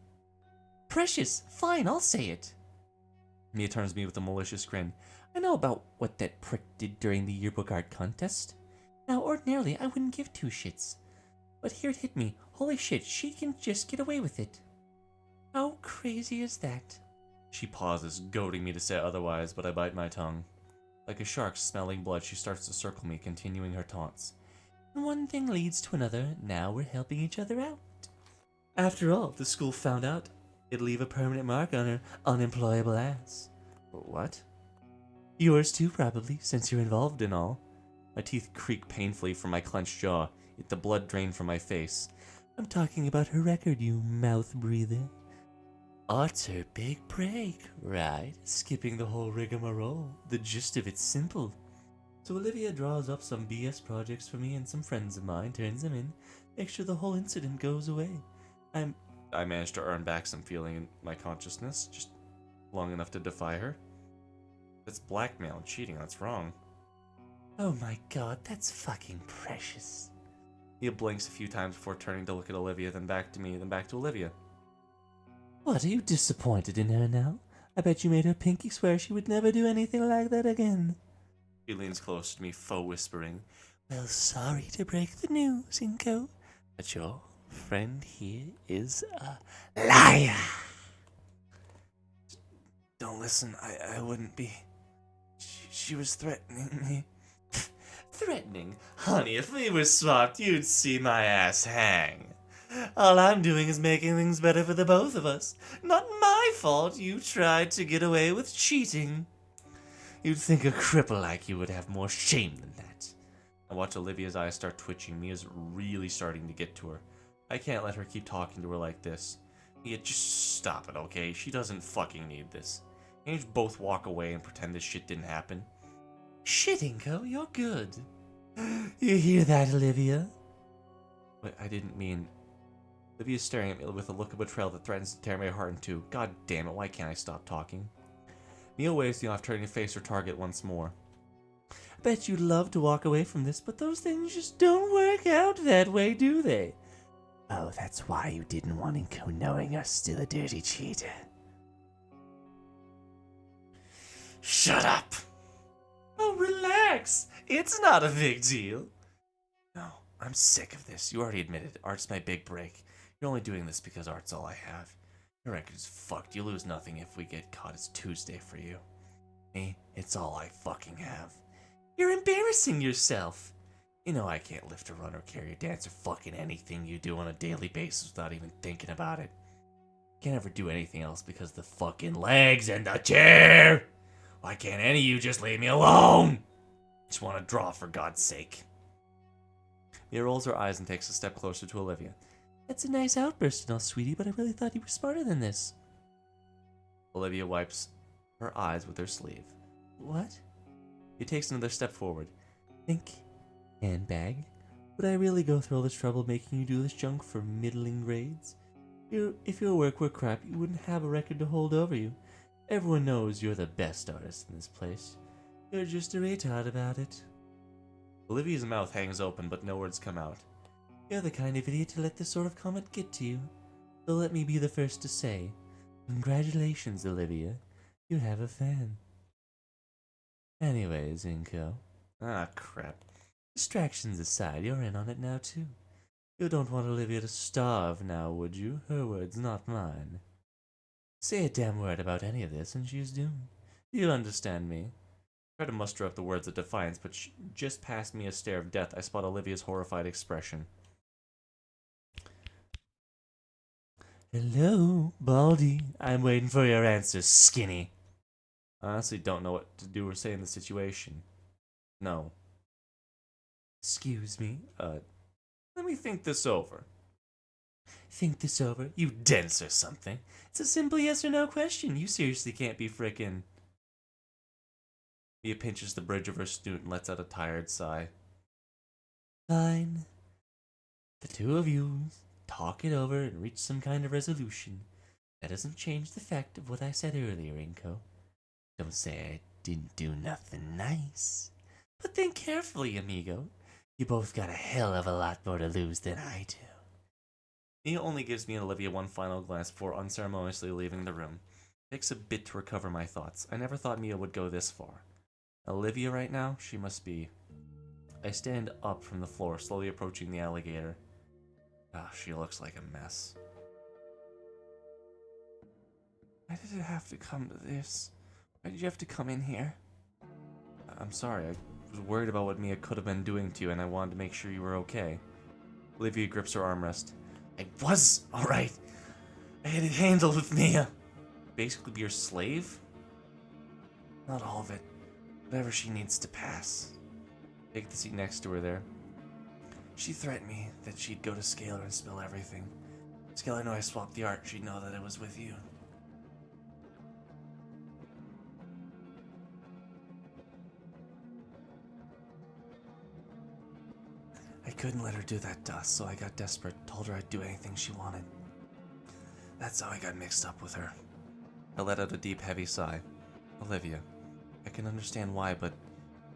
Precious, fine, I'll say it. Mia turns to me with a malicious grin. I know about what that prick did during the yearbook art contest. Now, ordinarily, I wouldn't give two shits. But here it hit me. Holy shit, she can just get away with it. How crazy is that? She pauses, goading me to say otherwise, but I bite my tongue. Like a shark smelling blood, she starts to circle me, continuing her taunts. One thing leads to another. Now we're helping each other out. After all, if the school found out, it'd leave a permanent mark on her unemployable ass. What? Yours too, probably, since you're involved in all. My teeth creak painfully from my clenched jaw, yet the blood drained from my face. I'm talking about her record, you mouth breather. Art's her big break, right? Skipping the whole rigmarole. The gist of it's simple. So Olivia draws up some BS projects for me and some friends of mine, turns them in, makes sure the whole incident goes away. I managed to earn back some feeling in my consciousness, just long enough to defy her. That's blackmail and cheating, that's wrong. Oh my god, that's fucking precious. Mia blinks a few times before turning to look at Olivia, then back to me, then back to Olivia. What, are you disappointed in her now? I bet you made her pinky swear she would never do anything like that again. She leans close to me, faux whispering. Well, sorry to break the news, Inko, but your friend here is a liar. Don't listen, I wouldn't be. She was threatening me. Threatening? Honey, if we were swapped, you'd see my ass hang. All I'm doing is making things better for the both of us. Not my fault you tried to get away with cheating. You'd think a cripple like you would have more shame than that. I watch Olivia's eyes start twitching. Mia's really starting to get to her. I can't let her keep talking to her like this. Mia, just stop it, okay? She doesn't fucking need this. Can't you just both walk away and pretend this shit didn't happen? Shit, Inko, you're good. You hear that, Olivia? But I didn't mean... Olivia's staring at me with a look of betrayal that threatens to tear my heart in two. God damn it, why can't I stop talking? Mia waves me off, turning to face her target once more. I bet you'd love to walk away from this, but those things just don't work out that way, do they? Oh, that's why you didn't want Inko knowing you're still a dirty cheater. Shut up! Oh, relax. It's not a big deal. No, I'm sick of this. You already admitted it. Art's my big break. You're only doing this because Art's all I have. Your record is fucked. You lose nothing if we get caught. It's Tuesday for you. Me, it's all I fucking have. You're embarrassing yourself. You know I can't lift or run or carry a dance or fucking anything you do on a daily basis without even thinking about it. Can't ever do anything else because the fucking legs and the chair. Why can't any of you just leave me alone? Just want to draw for God's sake. Mia rolls her eyes and takes a step closer to Olivia. That's a nice outburst and all, sweetie, but I really thought you were smarter than this. Olivia wipes her eyes with her sleeve. What? He takes another step forward. Think, handbag? Would I really go through all this trouble making you do this junk for middling grades? If your work were crap, you wouldn't have a record to hold over you. Everyone knows you're the best artist in this place. You're just a retard about it. Olivia's mouth hangs open, but no words come out. You're the kind of idiot to let this sort of comment get to you. So let me be the first to say, congratulations, Olivia. You have a fan. Anyways, Inko. Ah, crap. Distractions aside, you're in on it now, too. You don't want Olivia to starve now, would you? Her words, not mine. Say a damn word about any of this, and she's doomed. You'll understand me. I try to muster up the words of defiance, but just past me a stare of death, I spot Olivia's horrified expression. Hello, Baldy. I'm waiting for your answer, skinny. I honestly don't know what to do or say in this situation. No. Excuse me? Let me think this over. Think this over? You dense or something. It's a simple yes or no question. You seriously can't be frickin'. Mia pinches the bridge of her snoot and lets out a tired sigh. Fine. The two of you talk it over and reach some kind of resolution. That doesn't change the fact of what I said earlier, Inko. Don't say I didn't do nothing nice. But think carefully, amigo. You both got a hell of a lot more to lose than I do. Mia only gives me and Olivia one final glance before unceremoniously leaving the room. It takes a bit to recover my thoughts. I never thought Mia would go this far. Olivia right now, she must be... I stand up from the floor, slowly approaching the alligator. Ah, she looks like a mess. Why did it have to come to this? Why did you have to come in here? I'm sorry, I was worried about what Mia could have been doing to you, and I wanted to make sure you were okay. Olivia grips her armrest. I was alright. I had it handled with Mia. Basically be your slave? Not all of it. Whatever she needs to pass. Take the seat next to her there. She threatened me that she'd go to Scalar and spill everything. Scalar knew I swapped the art, she'd know that it was with you. I couldn't let her do that to us, so I got desperate, told her I'd do anything she wanted. That's how I got mixed up with her. I let out a deep, heavy sigh. Olivia, I can understand why, but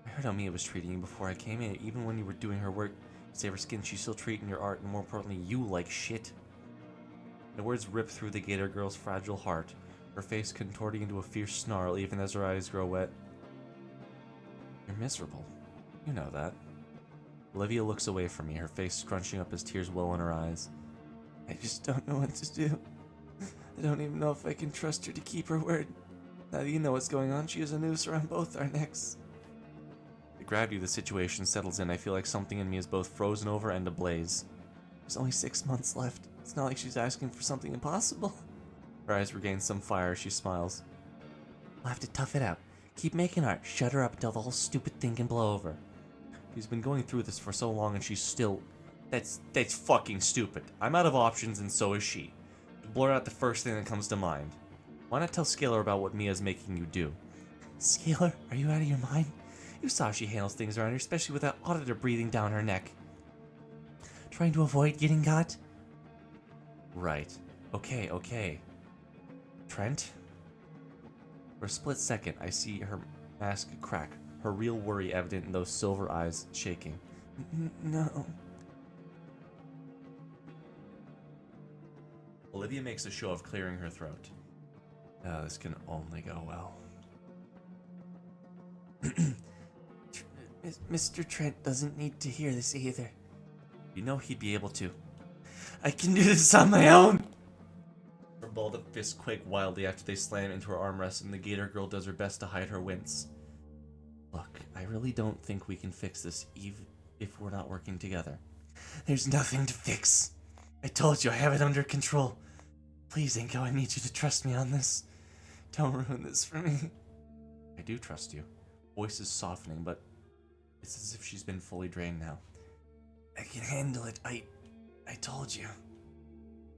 I heard how Mia was treating you before I came in. Even when you were doing her work to save her skin, she's still treating your art, and more importantly, you like shit. The words ripped through the Gator girl's fragile heart, her face contorting into a fierce snarl even as her eyes grow wet. You're miserable. You know that. Olivia looks away from me, her face scrunching up as tears well in her eyes. I just don't know what to do. I don't even know if I can trust her to keep her word. Now that you know what's going on, she has a noose around both our necks. The gravity of the situation settles in. I feel like something in me is both frozen over and ablaze. There's only 6 months left. It's not like she's asking for something impossible. Her eyes regain some fire as she smiles. We'll have to tough it out. Keep making art. Shut her up until the whole stupid thing can blow over. She's been going through this for so long and she's still... That's fucking stupid. I'm out of options and so is she. Blurt out the first thing that comes to mind. Why not tell Scalar about what Mia's making you do? Scalar, are you out of your mind? You saw how she handles things around here, especially with that auditor breathing down her neck. Trying to avoid getting got? Right. Okay. Trent? For a split second, I see her mask crack, her real worry evident in those silver eyes shaking. No. Olivia makes a show of clearing her throat. This can only go well. Mr. Trent doesn't need to hear this either. You know he'd be able to. I can do this on my own! Her balled up fists quake wildly after they slam into her armrest, and the Gator girl does her best to hide her wince. Look, I really don't think we can fix this, even if we're not working together. There's nothing to fix. I told you I have it under control. Please, Inko, I need you to trust me on this. Don't ruin this for me. I do trust you. Voice is softening, but it's as if she's been fully drained now. I can handle it. I told you.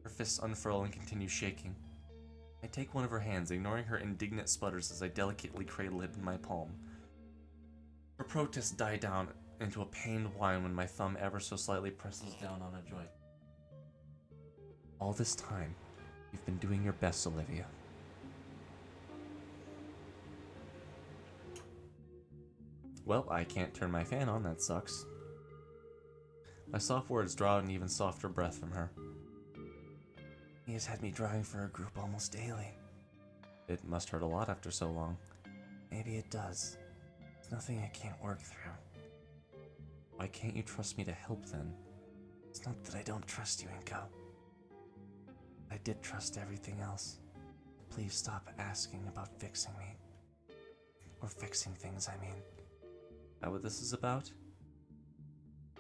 Her fists unfurl and continue shaking. I take one of her hands, ignoring her indignant sputters as I delicately cradle it in my palm. Her protests die down into a pained whine when my thumb ever so slightly presses down on a joint. All this time, you've been doing your best, Olivia. Well, I can't turn my fan on, that sucks. My soft words draw an even softer breath from her. He has had me drawing for her group almost daily. It must hurt a lot after so long. Maybe it does. It's nothing I can't work through. Why can't you trust me to help then? It's not that I don't trust you, Inko. I did trust everything else. Please stop asking about fixing me. Or fixing things, I mean. Is that what this is about?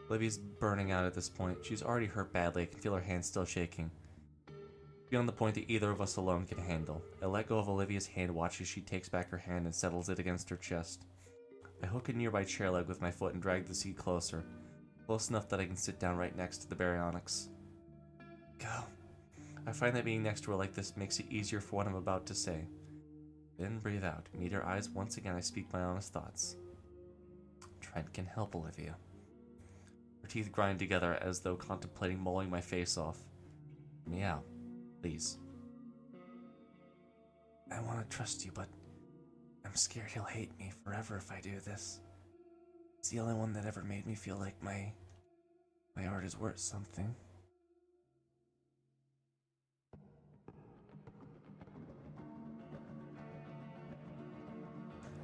Olivia's burning out at this point. She's already hurt badly. I can feel her hands still shaking. Beyond the point that either of us alone can handle. I let go of Olivia's hand, watch as she takes back her hand and settles it against her chest. I hook a nearby chair leg with my foot and drag the seat closer. Close enough that I can sit down right next to the baryonyx. Go. I find that being next to her like this makes it easier for what I'm about to say. Then breathe out. Meet her eyes once again. I speak my honest thoughts. Trent can help, Olivia. Her teeth grind together as though contemplating mauling my face off. Meow. Please. I want to trust you, but I'm scared he'll hate me forever if I do this. He's the only one that ever made me feel like my art is worth something.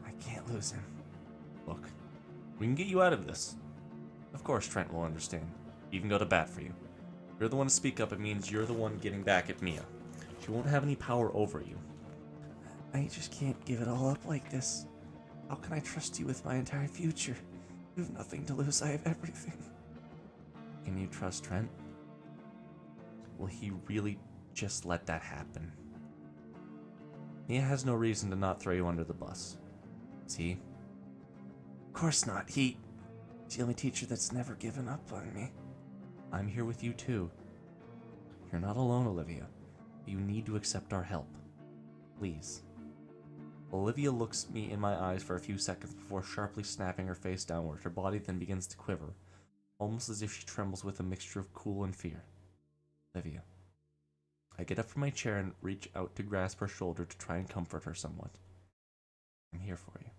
I can't lose him. Look, we can get you out of this. Of course Trent will understand. Even go to bat for you. You're the one to speak up, it means you're the one getting back at Mia. She won't have any power over you. I just can't give it all up like this. How can I trust you with my entire future? You have nothing to lose, I have everything. Can you trust Trent? Will he really just let that happen? Mia has no reason to not throw you under the bus. See? Of course not. He's the only teacher that's never given up on me. I'm here with you too. You're not alone, Olivia. You need to accept our help. Please. Olivia looks me in my eyes for a few seconds before sharply snapping her face downward. Her body then begins to quiver. almost as if she trembles with a mixture of cool and fear. Olivia. I get up from my chair and reach out to grasp her shoulder to try and comfort her somewhat. I'm here for you.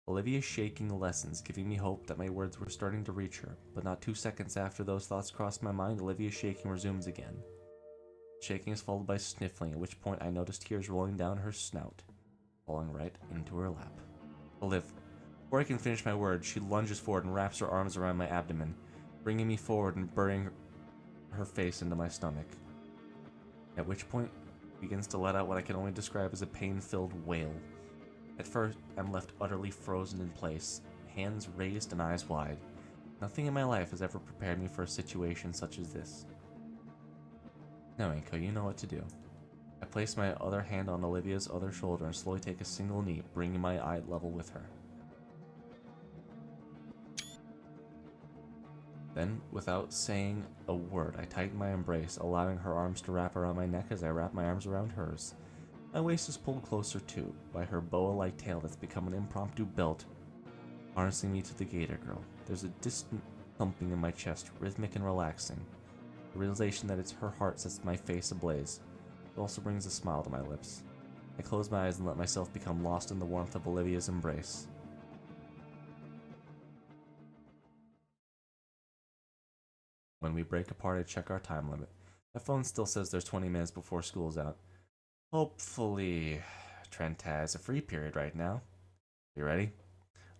Olivia's shaking lessens, giving me hope that my words were starting to reach her, but not 2 seconds after those thoughts crossed my mind, Olivia's shaking resumes again. Shaking is followed by sniffling, at which point I noticed tears rolling down her snout, falling right into her lap. Olive. Before I can finish my words, she lunges forward and wraps her arms around my abdomen, bringing me forward and burying her face into my stomach. At which point, she begins to let out what I can only describe as a pain-filled wail. At first, I'm left utterly frozen in place, hands raised and eyes wide. Nothing in my life has ever prepared me for a situation such as this. Now, Inko, you know what to do. I place my other hand on Olivia's other shoulder and slowly take a single knee, bringing my eye level with her. Then, without saying a word, I tighten my embrace, allowing her arms to wrap around my neck as I wrap my arms around hers. My waist is pulled closer too, by her boa-like tail that's become an impromptu belt, harnessing me to the gator girl. There's a distant thumping in my chest, rhythmic and relaxing. The realization that it's her heart sets my face ablaze. It also brings a smile to my lips. I close my eyes and let myself become lost in the warmth of Olivia's embrace. When we break apart, I check our time limit. My phone still says there's 20 minutes before school's out. Hopefully, Trent has a free period right now. You ready?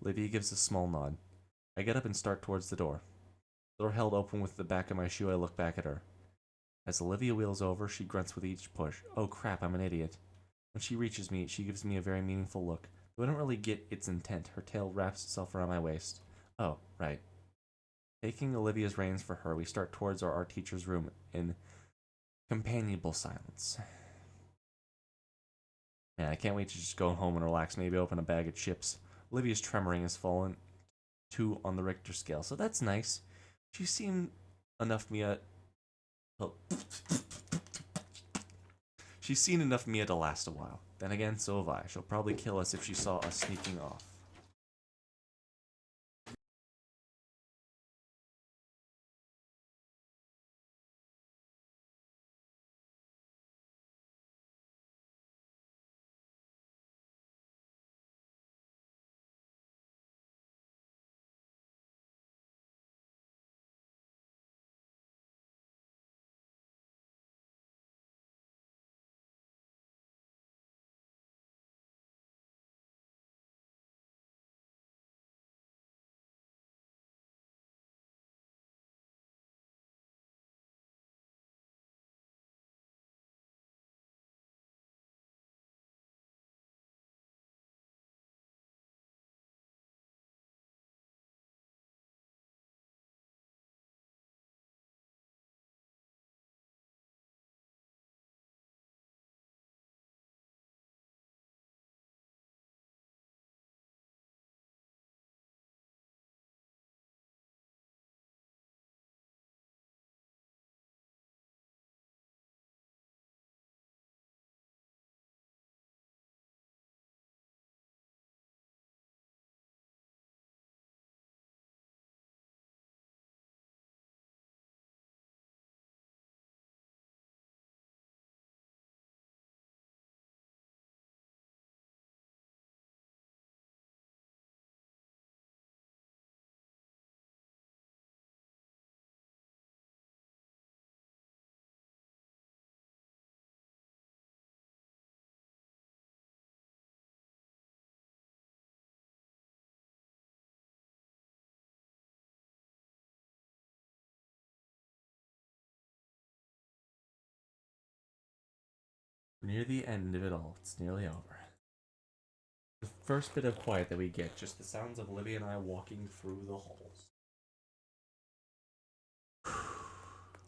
Olivia gives a small nod. I get up and start towards the door. The door held open with the back of my shoe, I look back at her. As Olivia wheels over, she grunts with each push. Oh crap, I'm an idiot. When she reaches me, she gives me a very meaningful look. Though I don't really get its intent, her tail wraps itself around my waist. Oh, right. Taking Olivia's reins for her, we start towards our art teacher's room in companionable silence. Man, I can't wait to just go home and relax, maybe open a bag of chips. Olivia's tremoring has fallen 2 on the Richter scale, so that's nice. She's seen enough of me She's seen enough of Mia to last a while. Then again, so have I. She'll probably kill us if she saw us sneaking off. We're near the end of it all. It's nearly over. The first bit of quiet that we get, just the sounds of Olivia and I walking through the halls.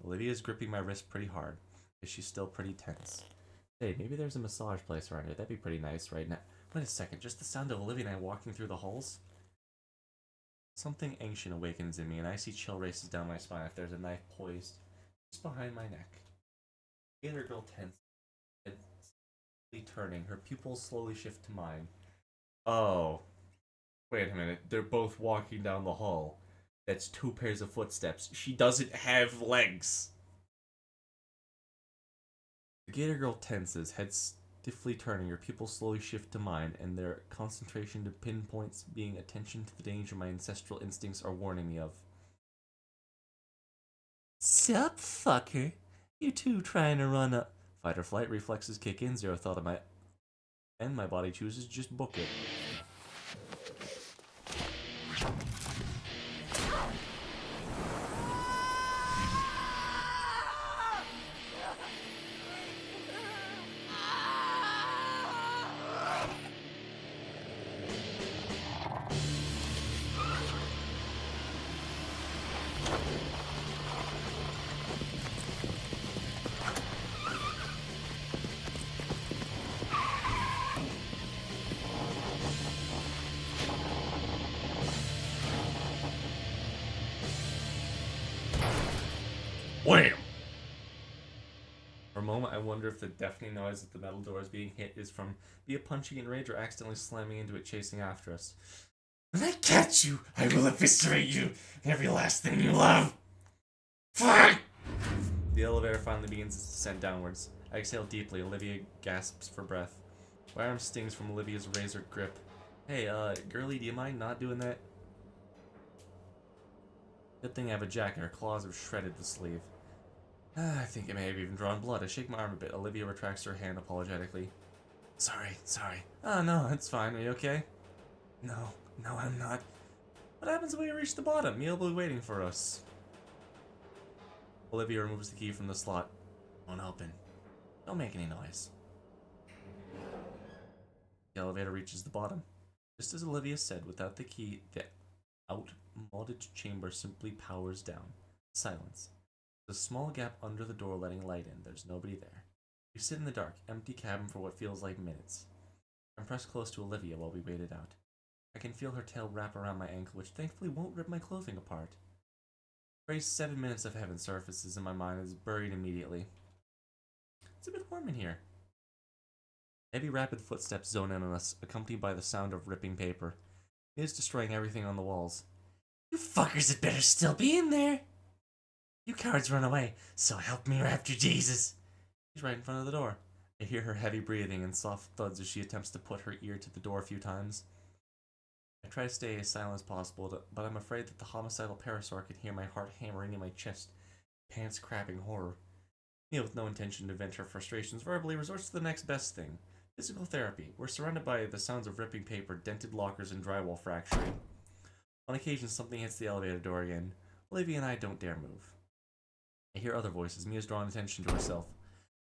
Olivia's gripping my wrist pretty hard, but she's still pretty tense. Hey, maybe there's a massage place around here. That'd be pretty nice right now. Wait a second, just the sound of Olivia and I walking through the halls? Something ancient awakens in me, and I see chill races down my spine if there's a knife poised just behind my neck. Gator girl tense, head slowly turning, her pupils slowly shift to mine. Oh, wait a minute, they're both walking down the hall. That's 2 pairs of footsteps. She doesn't have legs. The Gator Girl tenses, head stiffly turning. Her pupils slowly shift to mine, and their concentration to pinpoints being attention to the danger my ancestral instincts are warning me of. Sup, fucker? You two trying to run up? Fight or flight reflexes kick in, zero thought of my... And my body chooses to just book it. Wham! For a moment, I wonder if the deafening noise that the metal door is being hit is from via punching in rage or accidentally slamming into it, chasing after us. When I catch you, I will eviscerate you and every last thing you love. Fuck! The elevator finally begins its descent downwards. I exhale deeply. Olivia gasps for breath. My arm stings from Olivia's razor grip. Hey, girlie, do you mind not doing that? Good thing I have a jacket. Her claws have shredded the sleeve. I think it may have even drawn blood. I shake my arm a bit. Olivia retracts her hand apologetically. Sorry. Oh, no, it's fine. Are you okay? No, I'm not. What happens when we reach the bottom? Me'll be waiting for us. Olivia removes the key from the slot. Won't open. Don't make any noise. The elevator reaches the bottom. Just as Olivia said, without the key, the outmoded chamber simply powers down. Silence. There's a small gap under the door letting light in. There's nobody there. We sit in the dark, empty cabin for what feels like minutes. I'm pressed close to Olivia while we wait it out. I can feel her tail wrap around my ankle, which thankfully won't rip my clothing apart. The phrase 7 minutes of heaven surfaces in my mind and is buried immediately. It's a bit warm in here. Heavy rapid footsteps zone in on us, accompanied by the sound of ripping paper. It is destroying everything on the walls. You fuckers had better still be in there! You cowards run away, so help me after Jesus! She's right in front of the door. I hear her heavy breathing and soft thuds as she attempts to put her ear to the door a few times. I try to stay as silent as possible, but I'm afraid that the homicidal parasaur can hear my heart hammering in my chest, pants cramping horror. Neil, with no intention to vent her frustrations verbally, resorts to the next best thing. Physical therapy. We're surrounded by the sounds of ripping paper, dented lockers, and drywall fracturing. On occasion, something hits the elevator door again. Olivia and I don't dare move. I hear other voices. Mia's drawing attention to herself.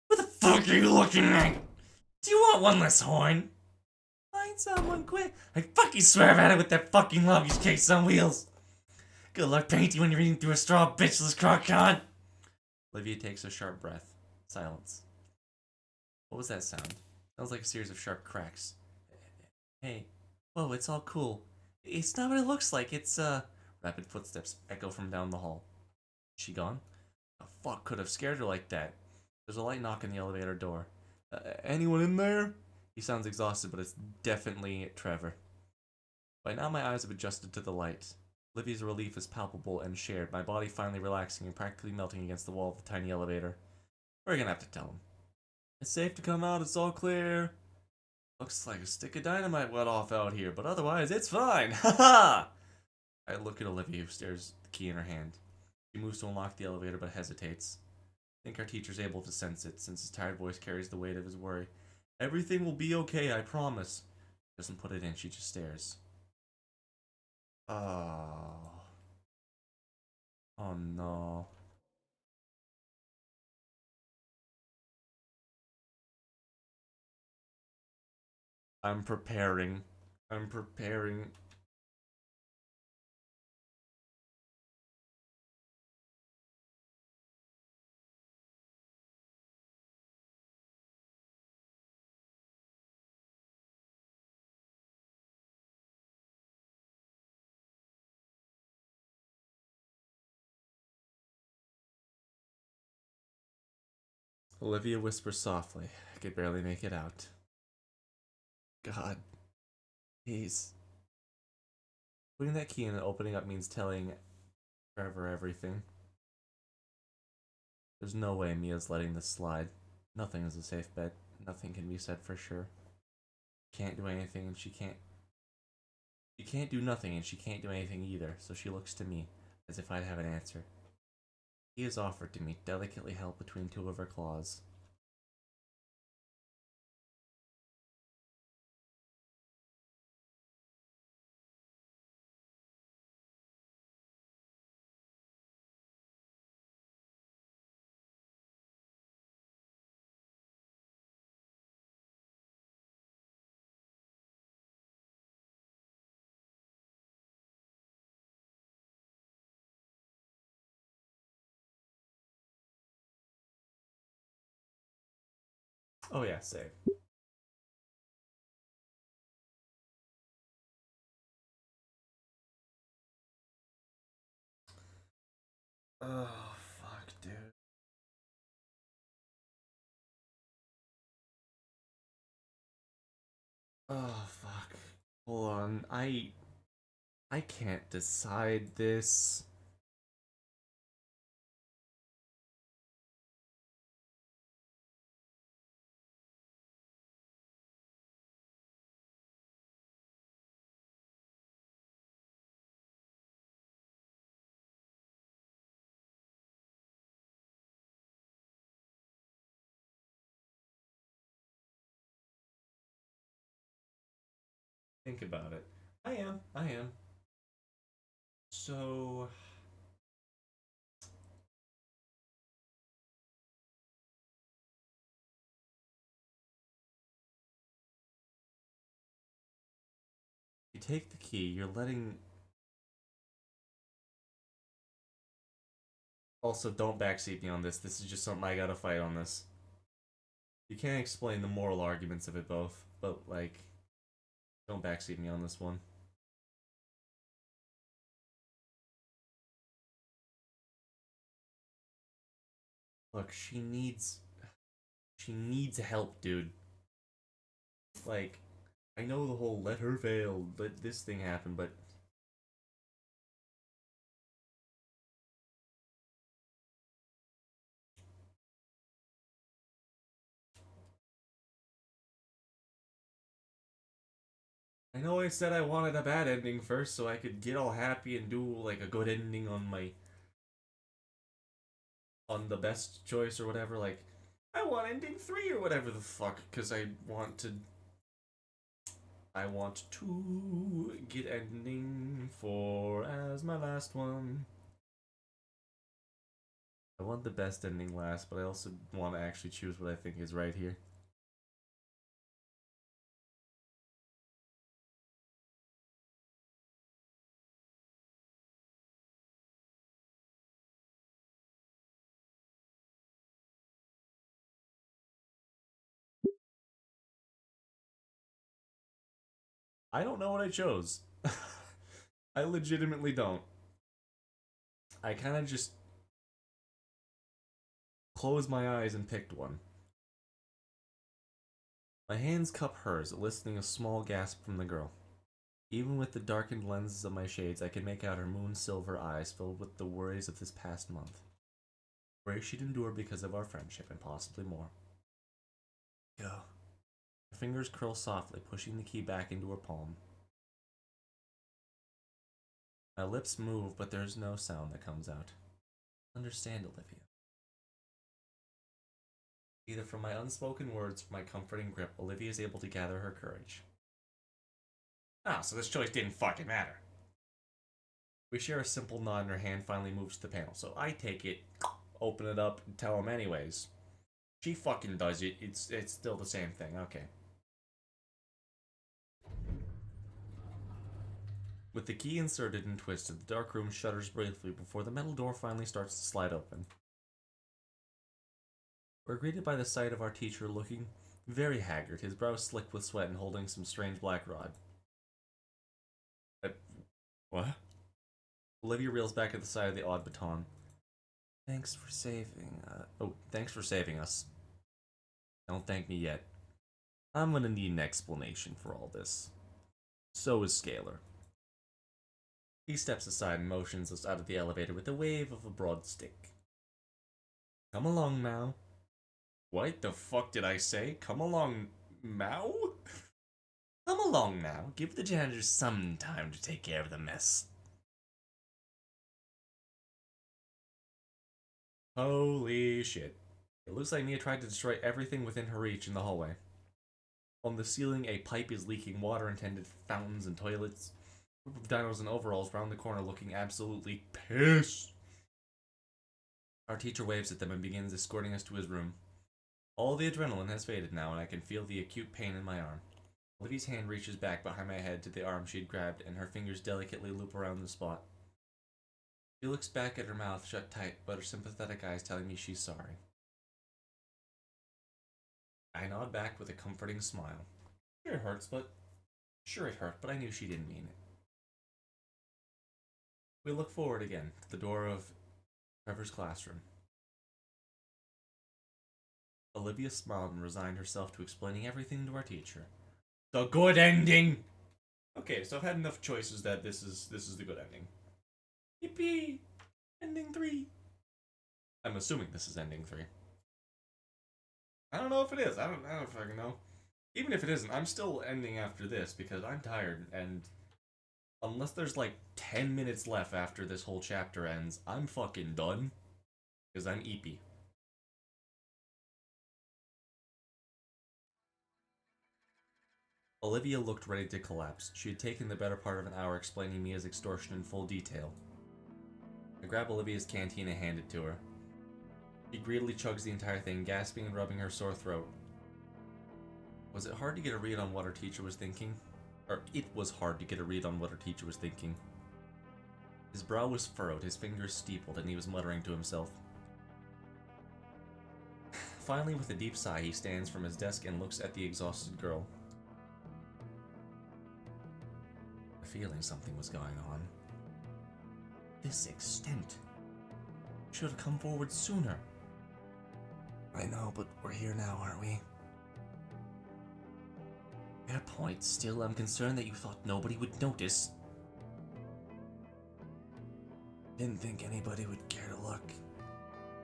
What the fuck are you looking at? Do you want one less horn? Find someone quick. I fucking swear I've had it with that fucking luggage case on wheels. Good luck painting when you're reading through a straw bitchless crock-con. Olivia takes a sharp breath. Silence. What was that sound? Sounds like a series of sharp cracks. Hey. Whoa, it's all cool. It's not what it looks like. It's, Rapid footsteps echo from down the hall. Is she gone? The fuck could have scared her like that? There's a light knock on the elevator door. Anyone in there? He sounds exhausted, but it's definitely Trevor. By now my eyes have adjusted to the light. Livy's relief is palpable and shared, my body finally relaxing and practically melting against the wall of the tiny elevator. We're gonna have to tell him. It's safe to come out, it's all clear. Looks like a stick of dynamite went off out here, but otherwise it's fine. Ha! I look at Olivia, who stares at the key in her hand. She moves to unlock the elevator but hesitates. I think our teacher's able to sense it, since his tired voice carries the weight of his worry. Everything will be okay, I promise. She doesn't put it in, she just stares. Oh. Oh no. I'm preparing. Olivia whispers softly. I could barely make it out. God. Please. Putting that key in and opening up means telling Forever everything. There's no way Mia's letting this slide. Nothing is a safe bet. Nothing can be said for sure. Can't do anything and she can't. She can't do nothing and she can't do anything either, so she looks to me, as if I'd have an answer. He is offered to me, delicately held between two of her claws. Oh yeah, save. Oh, fuck, dude. Oh, fuck. Hold on. I can't decide this. Think about it. I am. I am. So, you take the key, you're letting. Also, don't backseat me on this. This is just something I gotta fight on this. You can't explain the moral arguments of it both, but, like, don't backseat me on this one. Look, she needs. She needs help, dude. Like, I know the whole let her fail, let this thing happen, but. I know I said I wanted a bad ending first so I could get all happy and do like a good ending on my on the best choice or whatever, like I want ending 3 or whatever the fuck, cuz I want to get ending 4 as my last one. I want the best ending last, but I also want to actually choose what I think is right here. I don't know what I chose. I legitimately don't. I kind of just closed my eyes and picked one. My hands cup hers, eliciting a small gasp from the girl. Even with the darkened lenses of my shades, I can make out her moon-silver eyes filled with the worries of this past month. Worries she'd endure because of our friendship, and possibly more. Go. Her fingers curl softly, pushing the key back into her palm. My lips move, but there's no sound that comes out. Understand, Olivia. Either from my unspoken words or my comforting grip, Olivia is able to gather her courage. Ah, so this choice didn't fucking matter. We share a simple nod and her hand finally moves to the panel, so I take it, open it up, and tell him anyways. She fucking does it, it's still the same thing, okay. With the key inserted and twisted, the dark room shudders briefly before the metal door finally starts to slide open. We're greeted by the sight of our teacher looking very haggard, his brow slick with sweat and holding some strange black rod. What? Olivia reels back at the sight of the odd baton. Thanks for saving us. Don't thank me yet. I'm gonna need an explanation for all this. So is Scalar. He steps aside and motions us out of the elevator with a wave of a broad stick. Come along now. What the fuck did I say? Come along, Mao? Come along now. Give the janitors some time to take care of the mess. Holy shit. It looks like Mia tried to destroy everything within her reach in the hallway. On the ceiling, a pipe is leaking water intended for fountains and toilets. A group of dinos in overalls round the corner looking absolutely pissed. Our teacher waves at them and begins escorting us to his room. All the adrenaline has faded now, and I can feel the acute pain in my arm. Olivia's hand reaches back behind my head to the arm she'd grabbed, and her fingers delicately loop around the spot. She looks back at her mouth shut tight, but her sympathetic eyes telling me she's sorry. I nod back with a comforting smile. Sure it hurt, but I knew she didn't mean it. We look forward again to the door of Trevor's classroom. Olivia smiled and resigned herself to explaining everything to our teacher. The good ending! Okay, so I've had enough choices that this is the good ending. Yippee! Ending 3. I'm assuming this is ending 3. I don't know if it is. I don't fucking know. Even if it isn't, I'm still ending after this because I'm tired, and unless there's like 10 minutes left after this whole chapter ends, I'm fucking done. Because I'm eepy. Olivia looked ready to collapse. She had taken the better part of an hour explaining Mia's extortion in full detail. I grab Olivia's canteen and hand it to her. She greedily chugs the entire thing, gasping and rubbing her sore throat. Was it hard to get a read on what her teacher was thinking? Or it was hard to get a read on what her teacher was thinking. His brow was furrowed, his fingers steepled, and he was muttering to himself. Finally, with a deep sigh, he stands from his desk and looks at the exhausted girl. A feeling something was going on. This extent. Should have come forward sooner. I know, but we're here now, aren't we? Fair point. Still, I'm concerned that you thought nobody would notice. Didn't think anybody would care to look.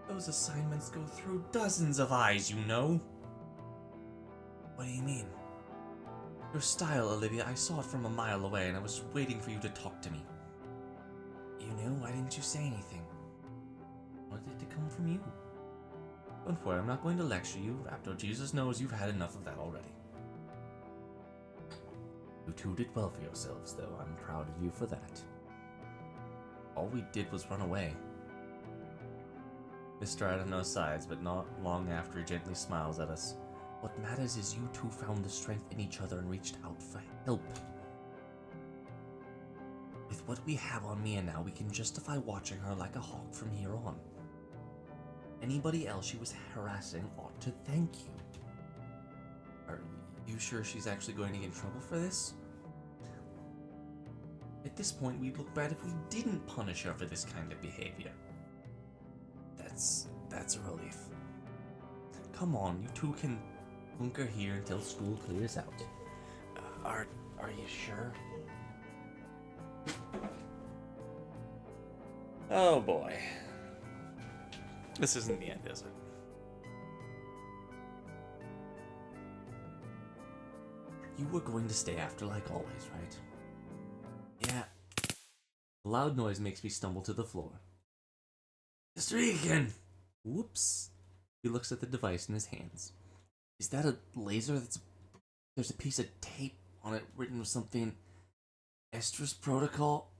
Those assignments go through dozens of eyes, you know. What do you mean? Your style, Olivia, I saw it from a mile away and I was waiting for you to talk to me. You knew? Why didn't you say anything? I wanted it to come from you. Don't worry, I'm not going to lecture you, Raptor. Jesus knows you've had enough of that already. You two did well for yourselves, though. I'm proud of you for that. All we did was run away. Mr. I don't know sighs, but not long after he gently smiles at us. What matters is you two found the strength in each other and reached out for help. With what we have on Mia now, we can justify watching her like a hawk from here on. Anybody else she was harassing ought to thank you. Are you sure she's actually going to get in trouble for this? At this point, we'd look bad if we didn't punish her for this kind of behavior. That's a relief. Come on, you two can bunker here until school clears out. Are you sure? Oh boy. This isn't the end, is it? You were going to stay after like always, right? Yeah. A loud noise makes me stumble to the floor. Mr. Egan! Whoops. He looks at the device in his hands. Is that a laser there's a piece of tape on it written with something... Estrus Protocol?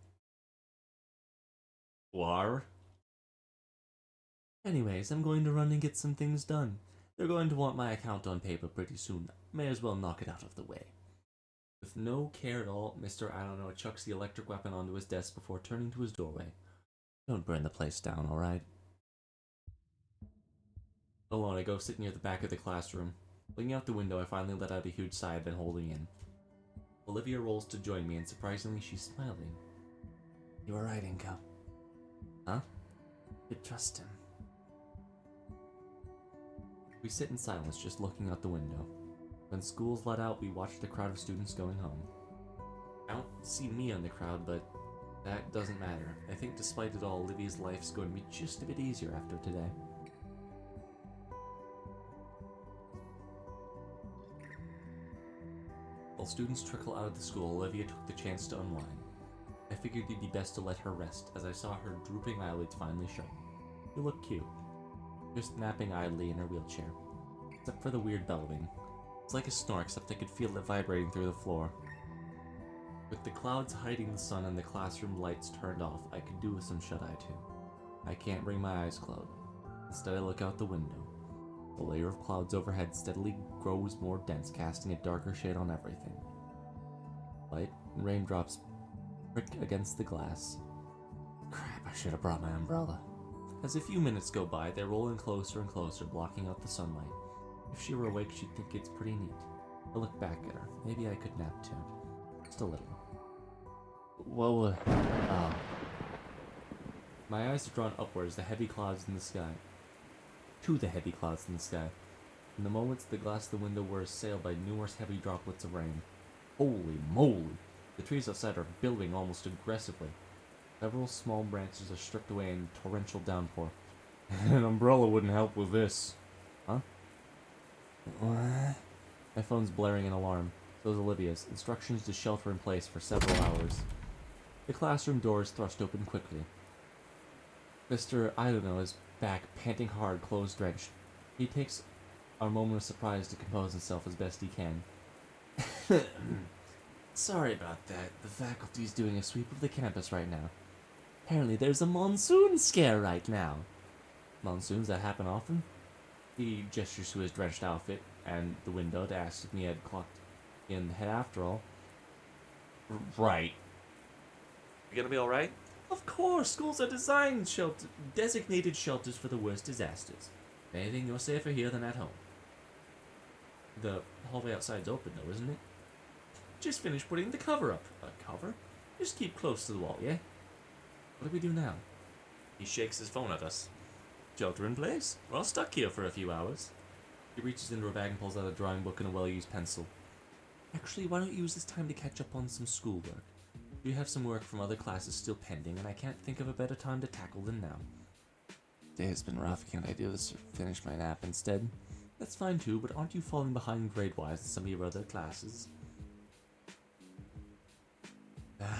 War? Anyways, I'm going to run and get some things done. They're going to want my account on paper pretty soon. May as well knock it out of the way. With no care at all, Mr. I don't know chucks the electric weapon onto his desk before turning to his doorway. Don't burn the place down, alright? Alone, I go sit near the back of the classroom. Looking out the window, I finally let out a huge sigh I've been holding in. Olivia rolls to join me, and surprisingly, she's smiling. You were right, Inka. Huh? You trust him. We sit in silence, just looking out the window. When school's let out, we watch the crowd of students going home. I don't see me in the crowd, but That doesn't matter. I think despite it all, Olivia's life's going to be just a bit easier after today. While students trickle out of the school, Olivia took the chance to unwind. I figured it'd be best to let her rest, as I saw her drooping eyelids finally show. You look cute. Just napping idly in her wheelchair. Except for the weird bellowing. It's like a snore, except I could feel it vibrating through the floor. With the clouds hiding the sun and the classroom lights turned off, I could do with some shut-eye too. I can't bring my eyes closed. Instead, I look out the window. The layer of clouds overhead steadily grows more dense, casting a darker shade on everything. Light and raindrops prick against the glass. Crap, I should have brought my umbrella. As a few minutes go by, they roll in closer and closer, blocking out the sunlight. If she were awake, she'd think it's pretty neat. I look back at her. Maybe I could nap too. Just a little. Whoa. Oh. My eyes are drawn upwards, the heavy clouds in the sky. To the heavy clouds in the sky. In the moments, the glass of the window were assailed by numerous heavy droplets of rain. Holy moly! The trees outside are billowing almost aggressively. Several small branches are stripped away in torrential downpour. An umbrella wouldn't help with this. Huh? What? My phone's blaring an alarm. So is Olivia's. Instructions to shelter in place for several hours. The classroom door is thrust open quickly. Mr. I don't know is back, panting hard, clothes drenched. He takes a moment of surprise to compose himself as best he can. Sorry about that. The faculty's doing a sweep of the campus right now. Apparently there's a monsoon scare right now. Monsoons that happen often? He gestures to his drenched outfit and the window to ask if he had clocked in the head after all. Right. You gonna be alright? Of course, schools are designated shelters for the worst disasters. If anything, you're safer here than at home. The hallway outside's open though, isn't it? Just finished putting the cover up. A cover? Just keep close to the wall, yeah? What do we do now? He shakes his phone at us. Shelter in place? We're all stuck here for a few hours. He reaches into her bag and pulls out a drawing book and a well-used pencil. Actually, why don't you use this time to catch up on some schoolwork? You have some work from other classes still pending, and I can't think of a better time to tackle than now. Day has been rough. Can't I do this or finish my nap instead? That's fine too, but aren't you falling behind grade-wise in some of your other classes?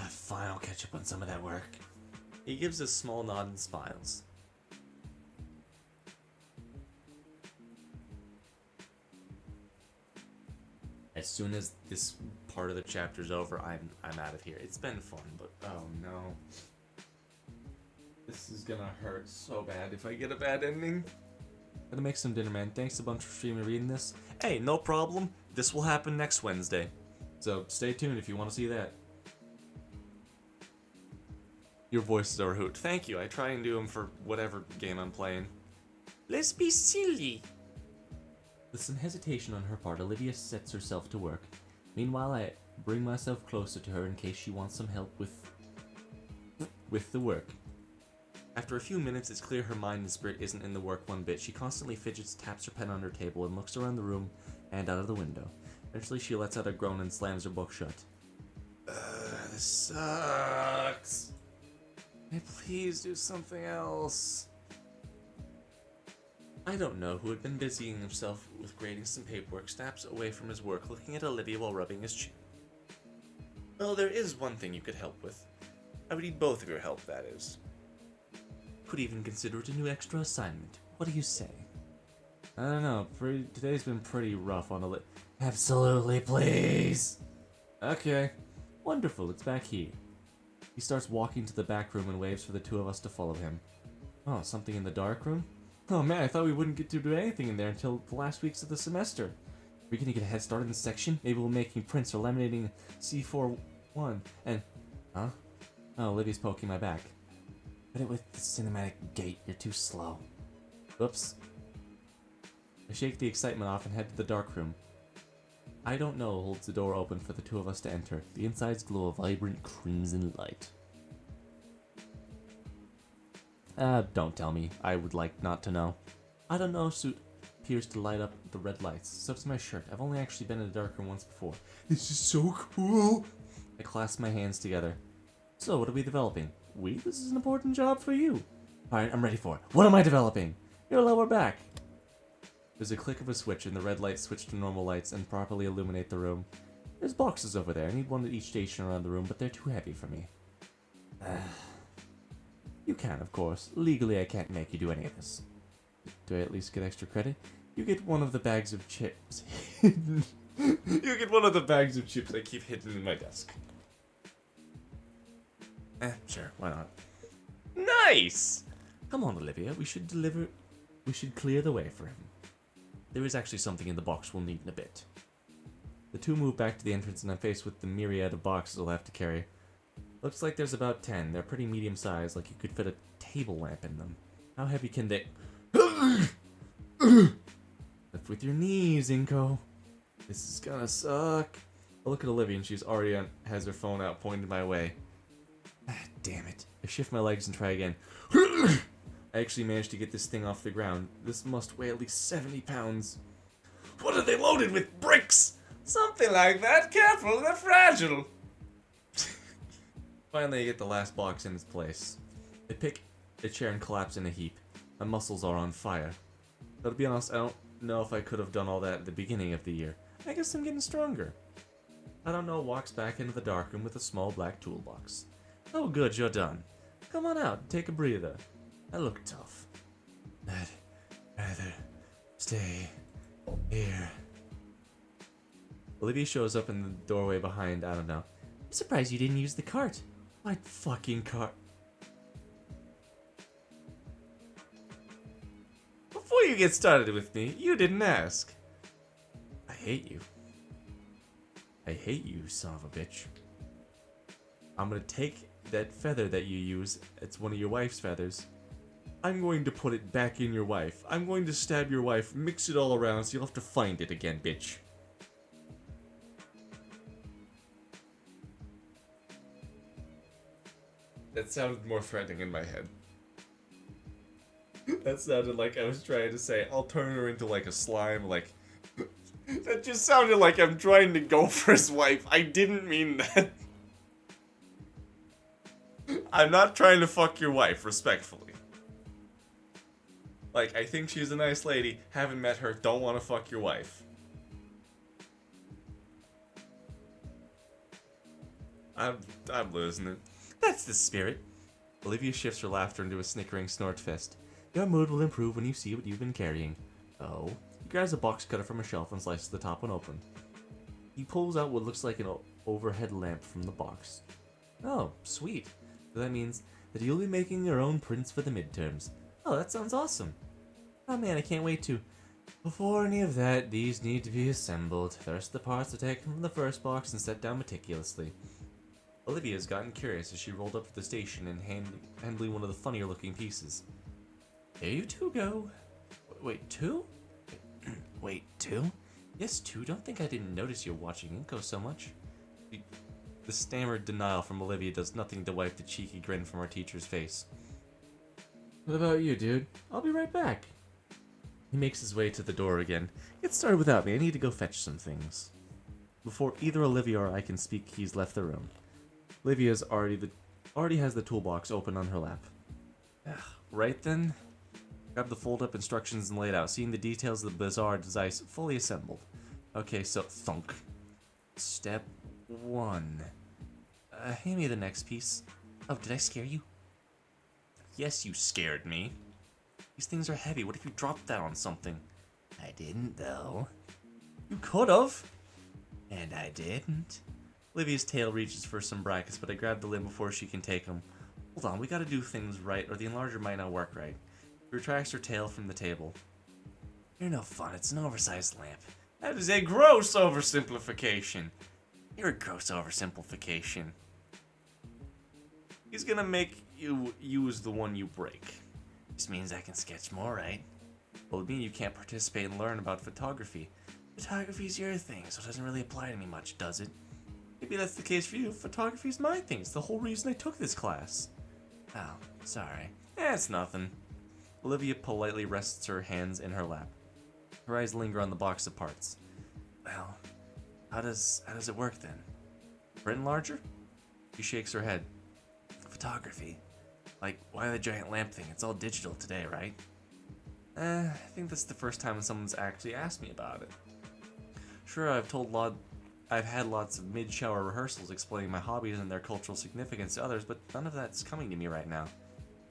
Fine, I'll catch up on some of that work. He gives a small nod and smiles. As soon as this part of the chapter's over, I'm out of here. It's been fun, but oh no. This is gonna hurt so bad if I get a bad ending. Gonna make some dinner, man. Thanks a bunch for streaming and reading this. Hey, no problem. This will happen next Wednesday. So stay tuned if you want to see that. Your voices are a hoot. Thank you. I try and do them for whatever game I'm playing. Let's be silly. With some hesitation on her part, Olivia sets herself to work. Meanwhile, I bring myself closer to her in case she wants some help with the work. After a few minutes, it's clear her mind and spirit isn't in the work one bit. She constantly fidgets, taps her pen on her table, and looks around the room and out of the window. Eventually, she lets out a groan and slams her book shut. This sucks. Can I please do something else? I don't know who had been busying himself with grading some paperwork, snaps away from his work, looking at Olivia while rubbing his chin. Well, there is one thing you could help with. I would need both of your help, that is. Could even consider it a new extra assignment. What do you say? I don't know. Today's been pretty rough on Absolutely, please! Okay. Wonderful, it's back here. He starts walking to the back room and waves for the two of us to follow him. Oh, something in the dark room? Oh man, I thought we wouldn't get to do anything in there until the last weeks of the semester. Are we gonna get a head start in this section? Maybe we're making prints or laminating C41 and... Huh? Oh, Olivia's poking my back. Hit it with the cinematic gate, you're too slow. Whoops. I shake the excitement off and head to the dark room. I don't know holds the door open for the two of us to enter. The insides glow a vibrant crimson light. Don't tell me. I would like not to know. I don't know, suit appears to light up the red lights. So does my shirt. I've only actually been in a dark room once before. This is so cool! I clasp my hands together. So, what are we developing? This is an important job for you. Alright, I'm ready for it. What am I developing? Here, lower back. There's a click of a switch, and the red lights switch to normal lights and properly illuminate the room. There's boxes over there. I need one at each station around the room, but they're too heavy for me. You can, of course. Legally, I can't make you do any of this. Do I at least get extra credit? You get one of the bags of chips hidden. You get one of the bags of chips I keep hidden in my desk. Sure, why not? Nice! Come on, Olivia, we should clear the way for him. There is actually something in the box we'll need in a bit. The two move back to the entrance and I'm faced with the myriad of boxes I'll have to carry. Looks like there's about 10. They're pretty medium sized, like you could fit a table lamp in them. How heavy can they... Lift with your knees, Inko. This is gonna suck. I look at Olivia and she's already has her phone out pointed my way. Damn it. I shift my legs and try again. I actually managed to get this thing off the ground. This must weigh at least 70 pounds. What are they loaded with? Bricks? Something like that. Careful, they're fragile. Finally, I get the last box in its place. I pick a chair and collapse in a heap. My muscles are on fire. But to be honest, I don't know if I could have done all that at the beginning of the year. I guess I'm getting stronger. I don't know, walks back into the darkroom with a small black toolbox. Oh good, you're done. Come on out, take a breather. I look tough. I'd rather stay here. Olivia shows up in the doorway behind, I don't know. I'm surprised you didn't use the cart. My fucking cart. Before you get started with me, you didn't ask. I hate you. I hate you, son of a bitch. I'm gonna take that feather that you use, it's one of your wife's feathers. I'm going to put it back in your wife. I'm going to stab your wife, mix it all around so you'll have to find it again, bitch. That sounded more threatening in my head. That sounded like I was trying to say, I'll turn her into like a slime, like... That just sounded like I'm trying to go for his wife. I didn't mean that. I'm not trying to fuck your wife, respectfully. Like, I think she's a nice lady, haven't met her, don't want to fuck your wife. I'm losing it. That's the spirit. Olivia shifts her laughter into a snickering snort fest. Your mood will improve when you see what you've been carrying. Oh. He grabs a box cutter from a shelf and slices the top one open. He pulls out what looks like an overhead lamp from the box. Oh, sweet. So that means that you'll be making your own prints for the midterms. Oh, that sounds awesome. Oh man, I can't wait to. Before any of that, these need to be assembled. The rest of the parts are taken from the first box and set down meticulously. Olivia's gotten curious as she rolled up to the station and handling one of the funnier looking pieces. There you two go. Wait, two? Wait, two? Yes, two. Don't think I didn't notice you watching Inko so much. The stammered denial from Olivia does nothing to wipe the cheeky grin from our teacher's face. What about you, dude? I'll be right back. He makes his way to the door again. Get started without me. I need to go fetch some things. Before either Olivia or I can speak, he's left the room. Olivia's already has the toolbox open on her lap. Right then. Grab the fold-up instructions and lay it out, seeing the details of the bizarre device fully assembled. Okay, so thunk. Step 1. Hand me the next piece. Oh, did I scare you? Yes, you scared me. These things are heavy. What if you dropped that on something? I didn't, though. You could've. And I didn't. Olivia's tail reaches for some brackets, but I grab the limb before she can take them. Hold on, we gotta do things right, or the enlarger might not work right. She retracts her tail from the table. You're no fun. It's an oversized lamp. That is a gross oversimplification. You're a gross oversimplification. He's gonna make you use the one you break. This means I can sketch more, right? Well, it means you can't participate and learn about photography. Photography's your thing, so it doesn't really apply to me much, does it? Maybe that's the case for you. Photography's my thing. It's the whole reason I took this class. Oh, sorry. It's nothing. Olivia politely rests her hands in her lap. Her eyes linger on the box of parts. Well, how does it work then? Print larger? She shakes her head. Photography. Like, why the giant lamp thing? It's all digital today, right? I think this is the first time someone's actually asked me about it. Sure, I've had lots of mid-shower rehearsals explaining my hobbies and their cultural significance to others, but none of that's coming to me right now.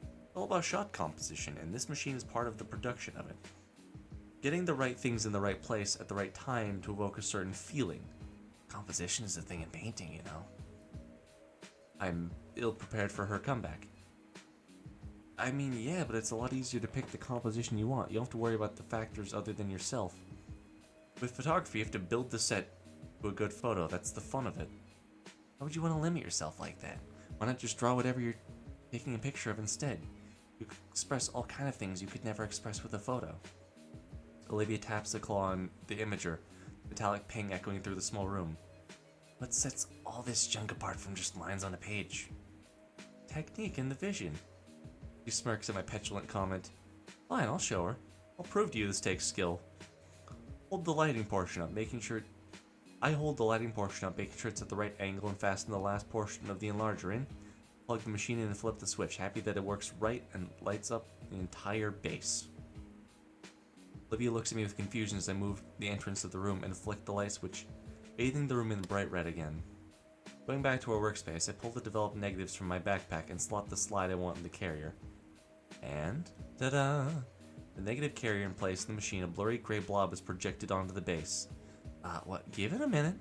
It's all about shot composition, and this machine is part of the production of it. Getting the right things in the right place at the right time to evoke a certain feeling. Composition is a thing in painting, you know. I'm ill-prepared for her comeback. I mean, yeah, but it's a lot easier to pick the composition you want. You don't have to worry about the factors other than yourself. With photography, you have to build the set to a good photo. That's the fun of it. Why would you want to limit yourself like that? Why not just draw whatever you're taking a picture of instead? You could express all kind of things you could never express with a photo. Olivia taps the claw on the imager, metallic ping echoing through the small room. What sets all this junk apart from just lines on a page? Technique and the vision. She smirks at my petulant comment. Fine, I'll show her. I'll prove to you this takes skill. Hold the lighting portion up, making sure... I hold the lighting portion up, making sure it's at the right angle and fasten the last portion of the enlarger in. Plug the machine in and flip the switch, happy that it works right and lights up the entire base. Olivia looks at me with confusion as I move the entrance of the room and flick the light switch, bathing the room in bright red again. Going back to our workspace, I pull the developed negatives from my backpack and slot the slide I want in the carrier. And, ta-da! The negative carrier in place in the machine, a blurry gray blob is projected onto the base. Give it a minute.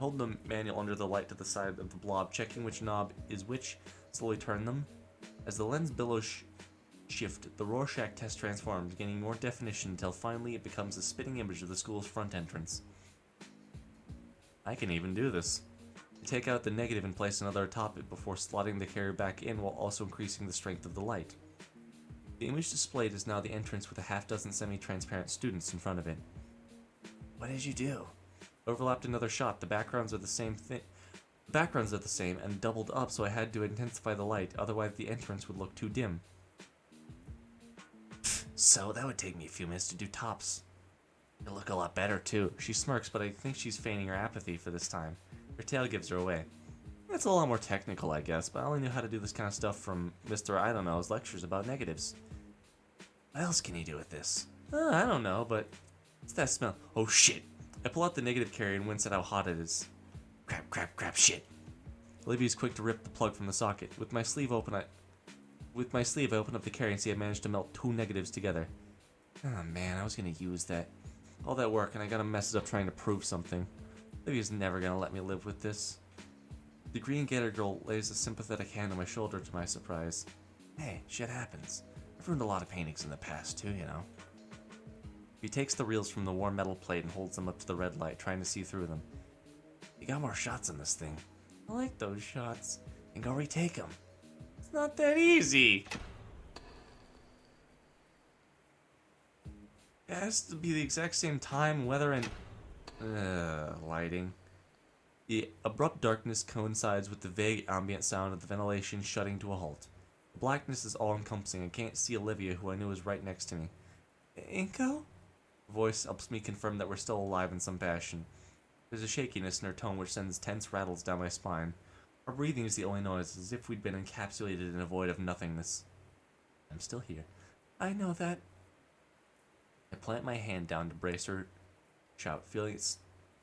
Hold the manual under the light to the side of the blob, checking which knob is which, slowly turn them. As the lens billows shift, the Rorschach test transforms, gaining more definition until finally it becomes a spitting image of the school's front entrance. I can even do this. I take out the negative and place another atop it before slotting the carrier back in while also increasing the strength of the light. The image displayed is now the entrance with a half-dozen semi-transparent students in front of it. What did you do? Overlapped another shot. The backgrounds are the same and doubled up, so I had to intensify the light, otherwise the entrance would look too dim. So that would take me a few minutes to do tops. It'll look a lot better too. She smirks, but I think she's feigning her apathy for this time. Her tail gives her away. It's a lot more technical, I guess, but I only knew how to do this kind of stuff from Mr. I don't know's lectures about negatives. What else can you do with this? I don't know, but what's that smell? Oh shit! I pull out the negative carrier and wince at how hot it is. Crap, shit. Olivia's quick to rip the plug from the socket. With my sleeve, I open up the carrier and see I managed to melt two negatives together. Oh man, I was gonna use that. All that work, and I gotta mess it up trying to prove something. Olivia's never gonna let me live with this. The green gator girl lays a sympathetic hand on my shoulder to my surprise. Hey, shit happens. I've ruined a lot of paintings in the past too, you know. He takes the reels from the warm metal plate and holds them up to the red light, trying to see through them. You got more shots in this thing. I like those shots. And go retake them. It's not that easy. It has to be the exact same time, weather, and lighting. The abrupt darkness coincides with the vague ambient sound of the ventilation shutting to a halt. The blackness is all-encompassing. I can't see Olivia, who I knew was right next to me. Inko? Her voice helps me confirm that we're still alive in some fashion. There's a shakiness in her tone which sends tense rattles down my spine. Our breathing is the only noise, as if we'd been encapsulated in a void of nothingness. I'm still here. I know that. I plant my hand down to brace her shout, feeling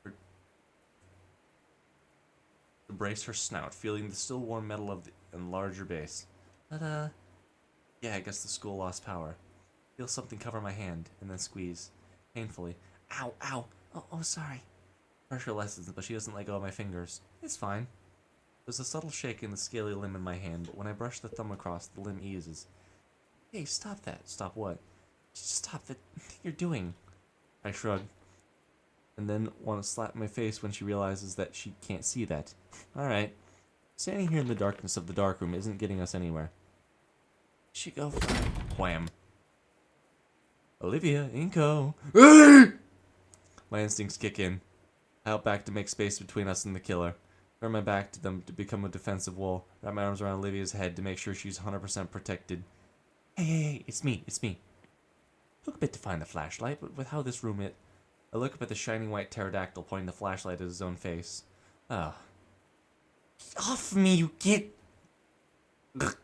to brace her snout, feeling the still warm metal of the enlarger base. But, yeah, I guess the school lost power. Feel something cover my hand, and then squeeze. Painfully. Ow. Oh, sorry. Pressure lessens, but she doesn't let go of my fingers. It's fine. There's a subtle shake in the scaly limb in my hand, but when I brush the thumb across, the limb eases. Hey, stop that. Stop what? Stop the thing you're doing. I shrug, and then want to slap my face when she realizes that she can't see that. Alright. Standing here in the darkness of the darkroom isn't getting us anywhere. She go for it. Wham. Olivia, Inko. My instincts kick in. I help back to make space between us and the killer. Turn my back to them to become a defensive wall. Wrap my arms around Olivia's head to make sure she's 100% protected. Hey, it's me. Took a bit to find the flashlight, but with how this room is... I look up at the shining white pterodactyl pointing the flashlight at his own face. Oh. Get off me, you get... Look,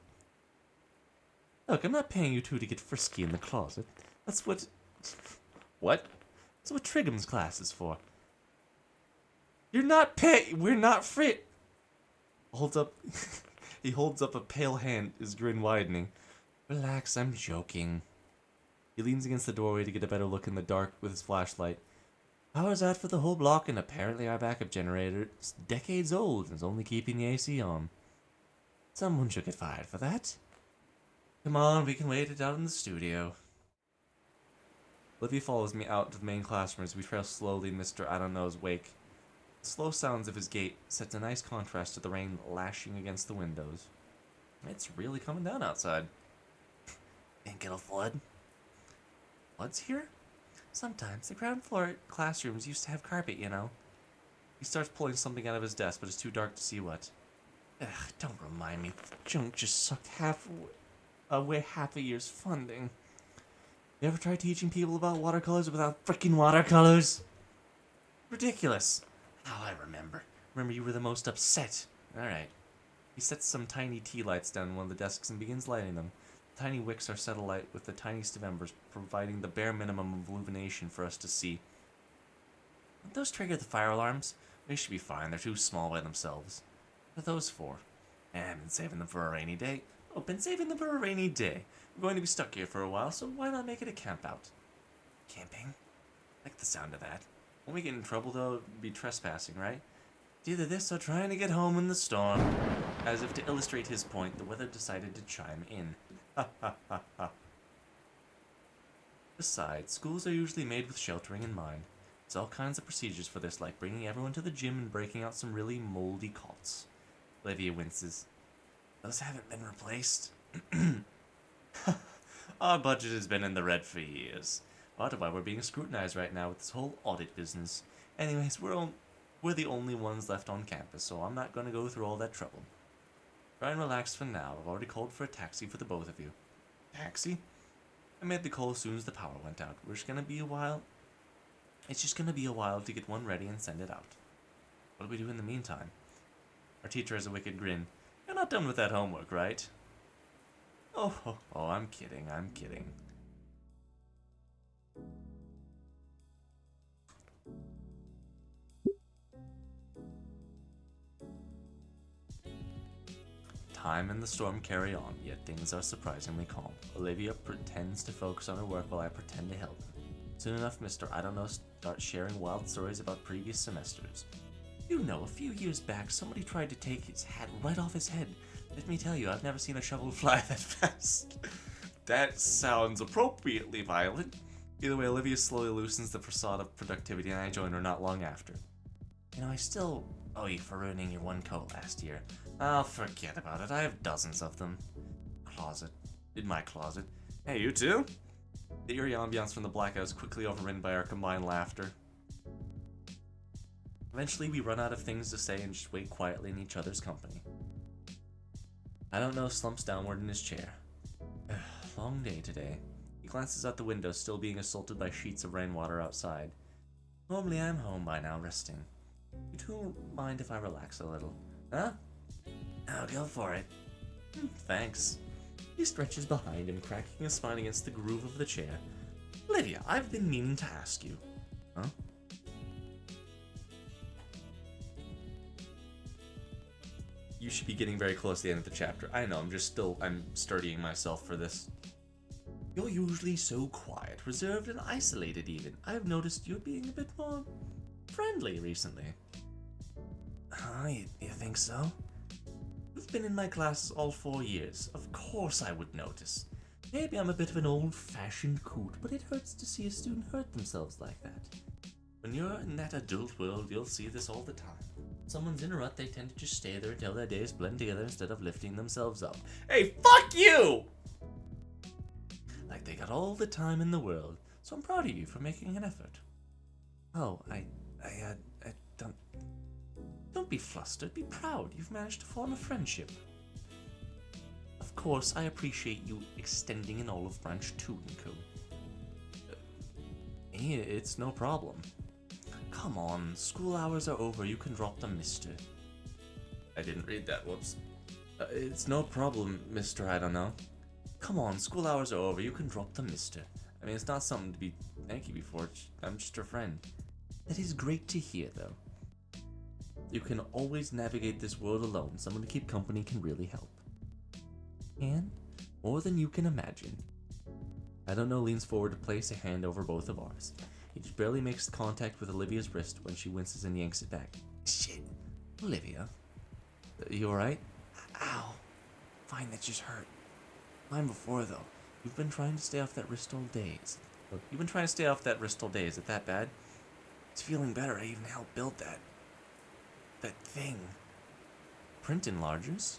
I'm not paying you two to get frisky in the closet. That's what... What? That's what Trigham's class is for. You're not We're not free... Holds up... He holds up a pale hand, his grin widening. Relax, I'm joking. He leans against the doorway to get a better look in the dark with his flashlight. Power's out for the whole block, and apparently our backup generator is decades old and is only keeping the AC on. Someone should get fired for that. Come on, we can wait it out in the studio. Olivia follows me out to the main classroom as we trail slowly in Mr. I Don't Know's wake. The slow sounds of his gait sets a nice contrast to the rain lashing against the windows. It's really coming down outside. Think it'll flood? Flood's here? Sometimes. The ground floor classrooms used to have carpet, you know. He starts pulling something out of his desk, but it's too dark to see what. Ugh, don't remind me. The junk just sucked away half a year's funding. You ever tried teaching people about watercolors without frickin' watercolors? Ridiculous. Oh, I remember. Remember you were the most upset. Alright. He sets some tiny tea lights down on one of the desks and begins lighting them. The tiny wicks are set alight with the tiniest of embers, providing the bare minimum of illumination for us to see. Don't those trigger the fire alarms? They should be fine. They're too small by themselves. What are those for? I've been saving them for a rainy day. Oh, been saving them for a rainy day. We're going to be stuck here for a while, so why not make it a camp out? Camping? I like the sound of that. Won't we get in trouble, though? It'd be trespassing, right? It's either this or trying to get home in the storm. As if to illustrate his point, the weather decided to chime in. Ha ha ha ha. Besides, schools are usually made with sheltering in mind. There's all kinds of procedures for this, like bringing everyone to the gym and breaking out some really moldy cots. Olivia winces. Those haven't been replaced. Our budget has been in the red for years. Part of why we're being scrutinized right now with this whole audit business. Anyways, we're the only ones left on campus, so I'm not going to go through all that trouble. Try and relax for now. I've already called for a taxi for the both of you. Taxi? I made the call as soon as the power went out. It's just gonna be a while to get one ready and send it out. What do we do in the meantime? Our teacher has a wicked grin. You're not done with that homework, right? Oh, I'm kidding. Time and the storm carry on, yet things are surprisingly calm. Olivia pretends to focus on her work while I pretend to help her. Soon enough, Mr. I Don't Know starts sharing wild stories about previous semesters. You know, a few years back, somebody tried to take his hat right off his head. Let me tell you, I've never seen a shovel fly that fast. That sounds appropriately violent. Either way, Olivia slowly loosens the facade of productivity and I join her not long after. You know, I still owe you for ruining your one coat last year. I'll forget about it. I have dozens of them. In my closet. Hey, you too? The eerie ambiance from the blackout is quickly overridden by our combined laughter. Eventually, we run out of things to say and just wait quietly in each other's company. I Don't Know slumps downward in his chair. Long day today. He glances out the window, still being assaulted by sheets of rainwater outside. Normally I'm home by now, resting. You two mind if I relax a little? Huh? I'll go for it. Thanks. He stretches behind him, cracking his spine against the groove of the chair. Olivia, I've been meaning to ask you. Huh? You should be getting very close to the end of the chapter. I know, I'm studying myself for this. You're usually so quiet, reserved, and isolated even. I've noticed you're being a bit more friendly recently. You think so? You've been in my classes all 4 years. Of course I would notice. Maybe I'm a bit of an old-fashioned coot, but it hurts to see a student hurt themselves like that. When you're in that adult world, you'll see this all the time. When someone's in a rut, they tend to just stay there until their days blend together instead of lifting themselves up. Hey, fuck you! Like they got all the time in the world, so I'm proud of you for making an effort. Oh, I don't... Don't be flustered, be proud. You've managed to form a friendship. Of course, I appreciate you extending an olive branch too, Nico. It's no problem. Come on, school hours are over, you can drop the mister. I didn't read that, whoops. It's no problem, Mr. I don't know. Come on, school hours are over. You can drop the mister. I mean, it's not something to be thank you for. I'm just your friend. That is great to hear, though. You can always navigate this world alone. Someone to keep company can really help. And more than you can imagine. I don't know leans forward to place a hand over both of ours. He just barely makes contact with Olivia's wrist when she winces and yanks it back. Shit. Olivia. You alright? Ow. Fine, that just hurt. Mine before, though. You've been trying to stay off that wrist all day. Is it that bad? It's feeling better. I even helped build that thing. Print enlargers?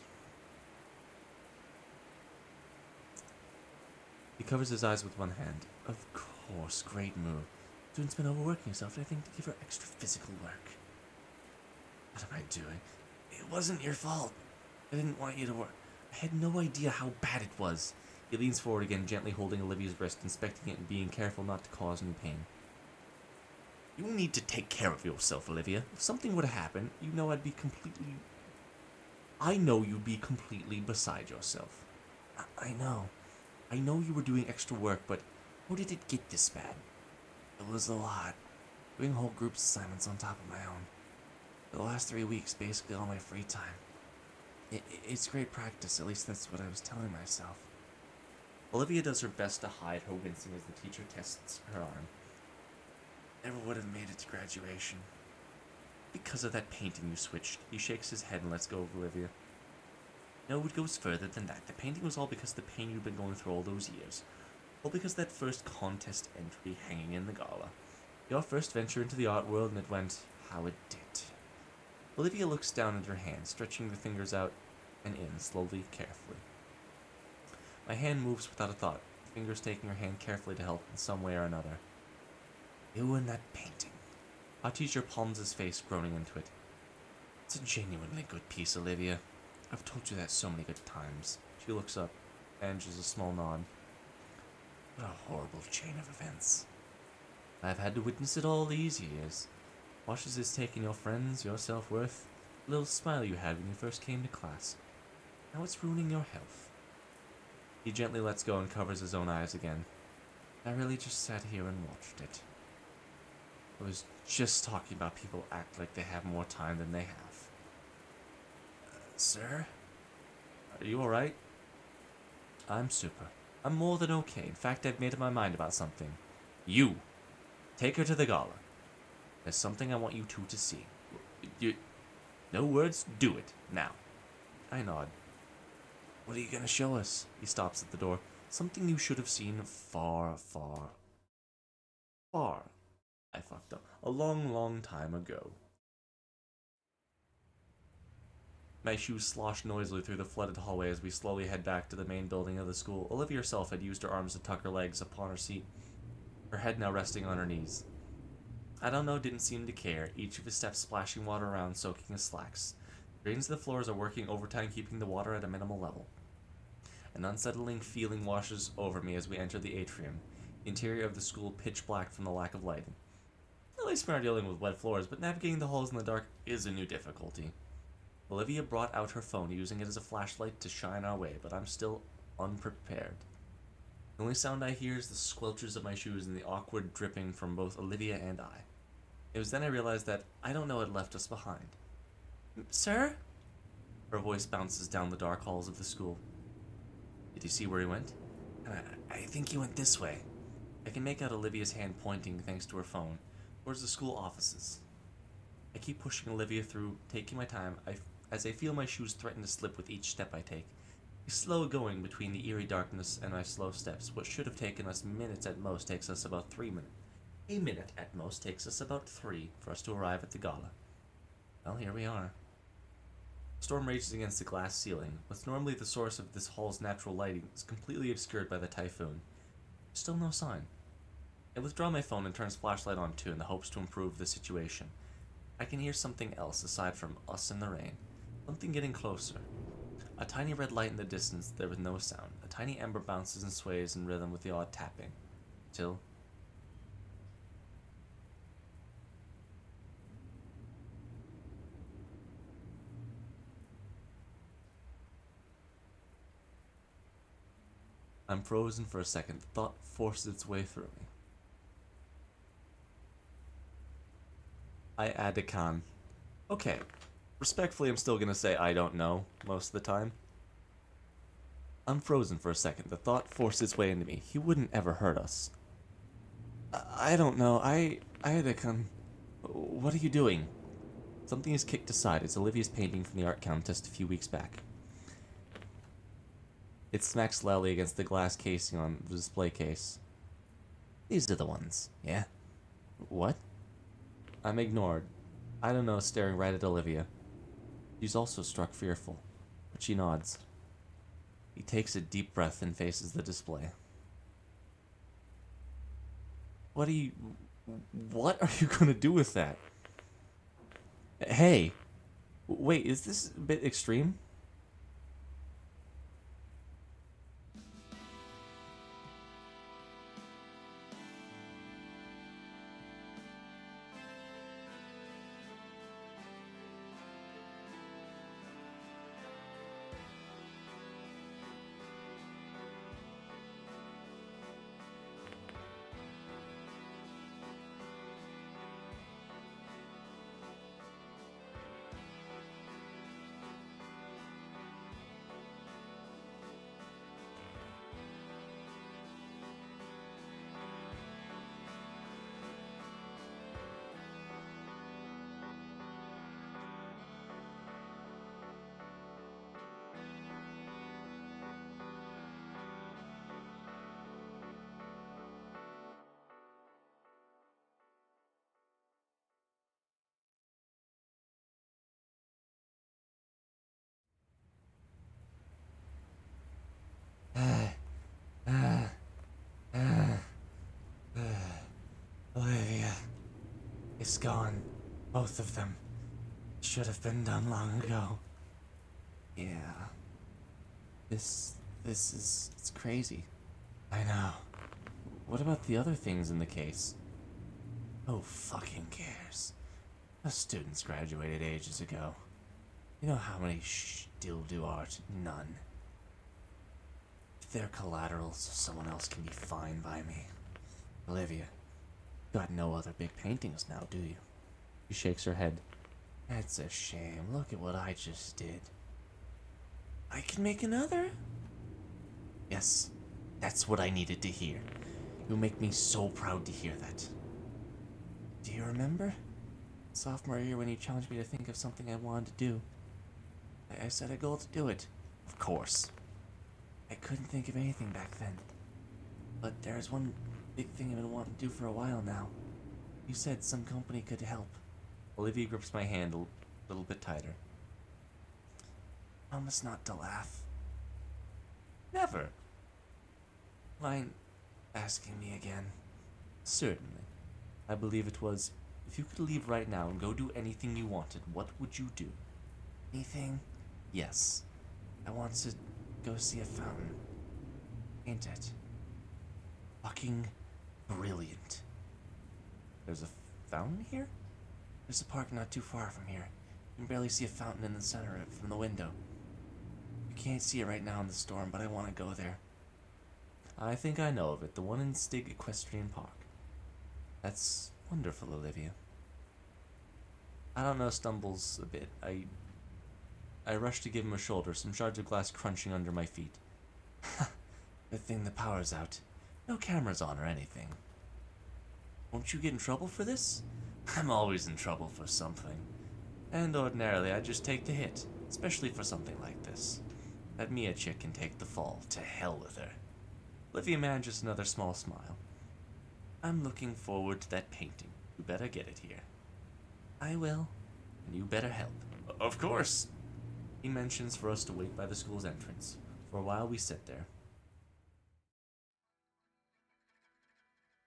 He covers his eyes with one hand. Of course, great move. Student's been overworking herself, and I think to give her extra physical work. What am I doing? It wasn't your fault. I didn't want you to work. I had no idea how bad it was. He leans forward again, gently holding Olivia's wrist, inspecting it and being careful not to cause any pain. You need to take care of yourself, Olivia. If something were to happen, you know I know you'd be completely beside yourself. I know. I know you were doing extra work, but how did it get this bad? It was a lot. Doing whole group assignments on top of my own. For the last 3 weeks, basically all my free time. It's great practice, at least that's what I was telling myself. Olivia does her best to hide her wincing as the teacher tests her arm. Never would have made it to graduation. Because of that painting you switched. He shakes his head and lets go of Olivia. No, it goes further than that. The painting was all because of the pain you've been going through all those years. All because of that first contest entry hanging in the gala. Your first venture into the art world, and it went how it did. Olivia looks down at her hand, stretching the fingers out and in, slowly, carefully. My hand moves without a thought, fingers taking her hand carefully to help in some way or another. You and that painting. Our teacher palms his face, groaning into it. It's a genuinely good piece, Olivia. I've told you that so many good times. She looks up, and gives a small nod. What a horrible chain of events. I've had to witness it all these years. Watch as it's taken your friends, your self-worth, the little smile you had when you first came to class. Now it's ruining your health. He gently lets go and covers his own eyes again. I really just sat here and watched it. I was just talking about people act like they have more time than they have. Sir? Are you alright? I'm super. I'm more than okay. In fact, I've made up my mind about something. You. Take her to the gala. There's something I want you two to see. No words, do it. Now. I nod. What are you gonna show us? He stops at the door. Something you should have seen far. I fucked up. A long time ago. My shoes slosh noisily through the flooded hallway as we slowly head back to the main building of the school. Olivia herself had used her arms to tuck her legs upon her seat, her head now resting on her knees. I don't know, didn't seem to care, each of his steps splashing water around, soaking his slacks. Drains of the floors are working overtime, keeping the water at a minimal level. An unsettling feeling washes over me as we enter the atrium, the interior of the school pitch black from the lack of lighting. At least we aren't dealing with wet floors, but navigating the halls in the dark is a new difficulty. Olivia brought out her phone, using it as a flashlight to shine our way, but I'm still unprepared. The only sound I hear is the squelches of my shoes and the awkward dripping from both Olivia and I. It was then I realized that I don't know had left us behind. Sir? Her voice bounces down the dark halls of the school. Did you see where he went? I think he went this way. I can make out Olivia's hand pointing, thanks to her phone, towards the school offices. I keep pushing Olivia through, taking my time, as I feel my shoes threaten to slip with each step I take. It's slow going between the eerie darkness and my slow steps. What should have taken us minutes at most takes us about 3 minutes. A minute at most takes us about 3 for us to arrive at the gala. Well, here we are. The storm rages against the glass ceiling. What's normally the source of this hall's natural lighting is completely obscured by the typhoon. Still no sign. I withdraw my phone and turn flashlight on too in the hopes to improve the situation. I can hear something else aside from us in the rain. Something getting closer. A tiny red light in the distance, there with no sound. A tiny ember bounces and sways in rhythm with the odd tapping. Till... I'm frozen for a second. The thought forces its way through me. I add a con. Okay. Respectfully, I'm still gonna say I don't know most of the time. I'm frozen for a second. The thought forced its way into me. He wouldn't ever hurt us. I don't know. I had to come. What are you doing? Something is kicked aside. It's Olivia's painting from the art contest a few weeks back. It smacks loudly against the glass casing on the display case. These are the ones, yeah? What? I'm ignored. I don't know, staring right at Olivia. She's also struck fearful, but she nods. He takes a deep breath and faces the display. What are you gonna do with that? Hey! Wait, is this a bit extreme? Olivia is gone. Both of them. Should have been done long ago. Yeah. It's crazy. I know. What about the other things in the case? Who fucking cares? The students graduated ages ago. You know how many still do art? None. If they're collateral, so someone else can be fine by me. Olivia, got no other big paintings now, do you? She shakes her head. That's a shame. Look at what I just did. I can make another? Yes, that's what I needed to hear. You make me so proud to hear that. Do you remember? Sophomore year when you challenged me to think of something I wanted to do. I set a goal to do it. Of course. I couldn't think of anything back then. But there's one big thing I've been wanting to do for a while now. You said some company could help. Olivia grips my hand a little bit tighter. Promise not to laugh. Never. Mind asking me again? Certainly. I believe it was, if you could leave right now and go do anything you wanted, what would you do? Anything? Yes. I want to go see a fountain. Ain't it? Fucking brilliant. There's a fountain here? There's a park not too far from here. You can barely see a fountain in the center of it from the window. You can't see it right now in the storm, but I want to go there. I think I know of it, the one in Stig Equestrian Park. That's wonderful, Olivia. I don't know, stumbles a bit. I rush to give him a shoulder, some shards of glass crunching under my feet. Good thing the power's out. No cameras on or anything. Won't you get in trouble for this? I'm always in trouble for something. And ordinarily I just take the hit, especially for something like this. That Mia chick can take the fall. To hell with her. Olivia manages another small smile. I'm looking forward to that painting. You better get it here. I will. And you better help. Of course. He mentions for us to wait by the school's entrance. For a while we sit there.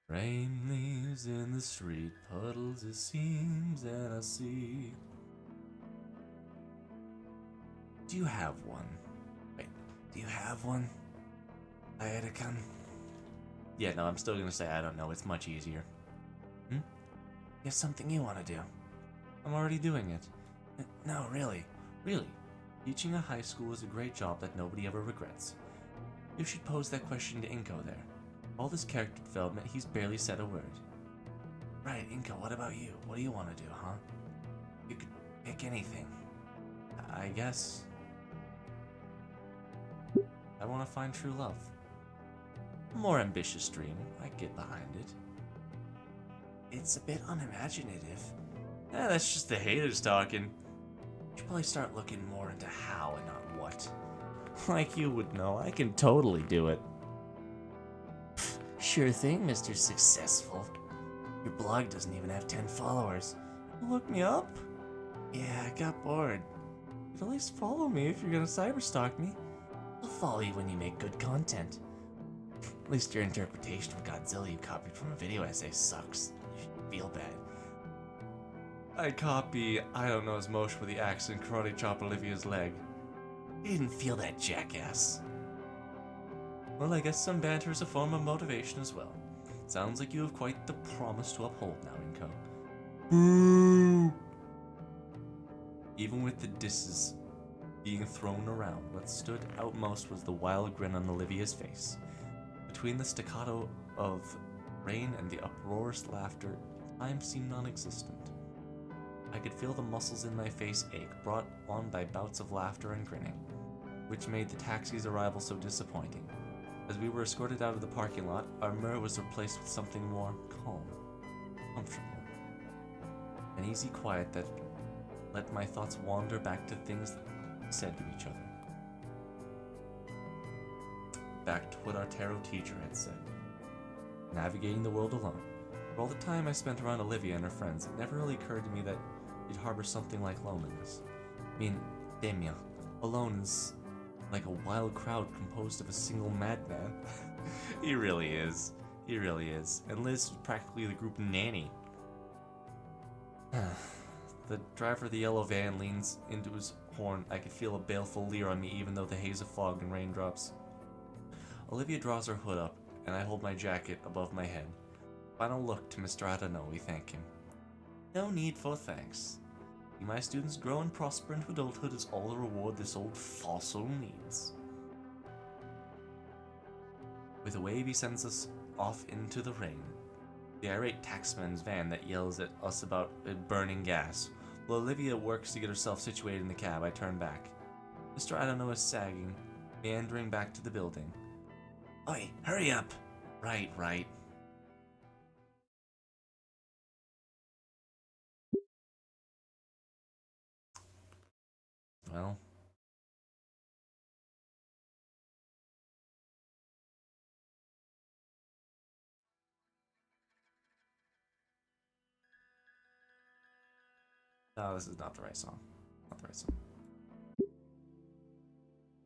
Rain leaves in the street, puddles it seems, and I see. Do you have one? Wait, do you have one? I had to come. Yeah, no, I'm still gonna say I don't know. It's much easier. You have something you want to do? I'm already doing it. No, really. Really. Teaching a high school is a great job that nobody ever regrets. You should pose that question to Inko there. All this character development, he's barely said a word. Right, Inko, what about you? What do you want to do, huh? You could pick anything. I guess. I want to find true love. A more ambitious dream. I get behind it. It's a bit unimaginative. That's just the haters talking. You should probably start looking more into how and not what. Like you would know, I can totally do it. Sure thing, Mr. Successful. Your blog doesn't even have 10 followers. Look me up? Yeah, I got bored. But at least follow me if you're gonna cyberstalk me. I'll follow you when you make good content. At least your interpretation of Godzilla you copied from a video essay sucks. You should feel bad. I copy I don't know's motion with the axe and karate chop Olivia's leg. You didn't feel that, jackass. Well, I guess some banter is a form of motivation as well. Sounds like you have quite the promise to uphold now, Inko. Boo! Even with the disses being thrown around, what stood out most was the wild grin on Olivia's face. Between the staccato of rain and the uproarious laughter, time seemed non-existent. I could feel the muscles in my face ache, brought on by bouts of laughter and grinning, which made the taxi's arrival so disappointing. As we were escorted out of the parking lot, our mirror was replaced with something more calm, comfortable, an easy quiet that let my thoughts wander back to things said to each other. Back to what our tarot teacher had said. Navigating the world alone. For all the time I spent around Olivia and her friends, it never really occurred to me that you'd harbor something like loneliness. I mean, Damien, alone is like a wild crowd composed of a single madman. He really is. He really is. And Liz is practically the group nanny. The driver of the yellow van leans into his horn. I could feel a baleful leer on me even though the haze of fog and raindrops. Olivia draws her hood up, and I hold my jacket above my head. Final look to Mr. Adano, we thank him. No need for thanks. See my students grow and prosper into adulthood is all the reward this old fossil needs. With a wave he sends us off into the rain. The irate taxman's van that yells at us about burning gas. While Olivia works to get herself situated in the cab, I turn back. Mr. Adano is sagging, meandering back to the building. Oi, hurry up! Right. Well. No, this is not the right song. Not the right song.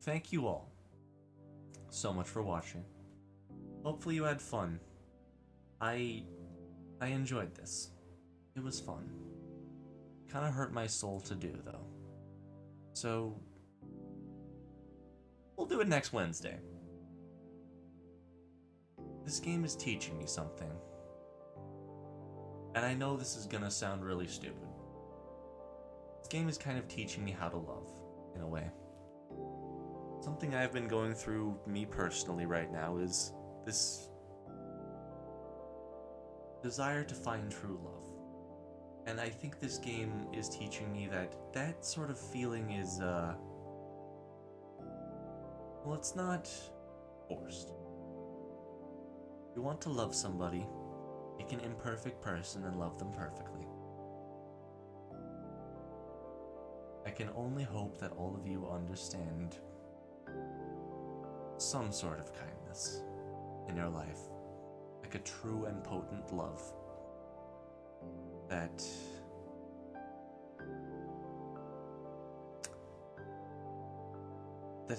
Thank you all so much for watching. Hopefully you had fun. I enjoyed this. It was fun. Kinda hurt my soul to do, though. So, we'll do it next Wednesday. This game is teaching me something. And I know this is gonna sound really stupid. This game is kind of teaching me how to love, in a way. Something I've been going through, me personally, right now is this desire to find true love. And I think this game is teaching me that that sort of feeling is, well, it's not forced. If you want to love somebody, pick an imperfect person and love them perfectly. I can only hope that all of you understand some sort of kindness in your life, like a true and potent love that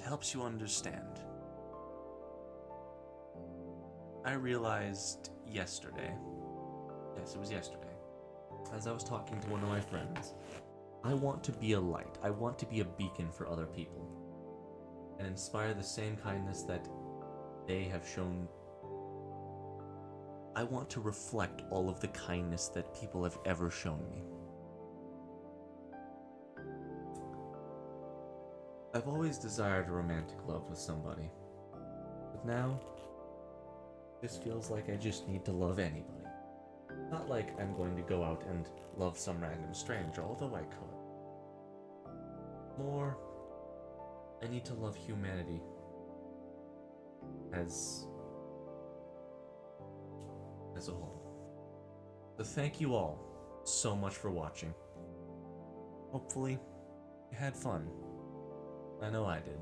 helps you understand. I realized yesterday, yes, it was yesterday, as I was talking to one of my friends, I want to be a light. I want to be a beacon for other people and inspire the same kindness that they have shown. I want to reflect all of the kindness that people have ever shown me. I've always desired a romantic love with somebody. But now, this feels like I just need to love anybody. Not like I'm going to go out and love some random stranger, although I could. More, I need to love humanity as a whole. So thank you all so much for watching. Hopefully, you had fun. I know I did.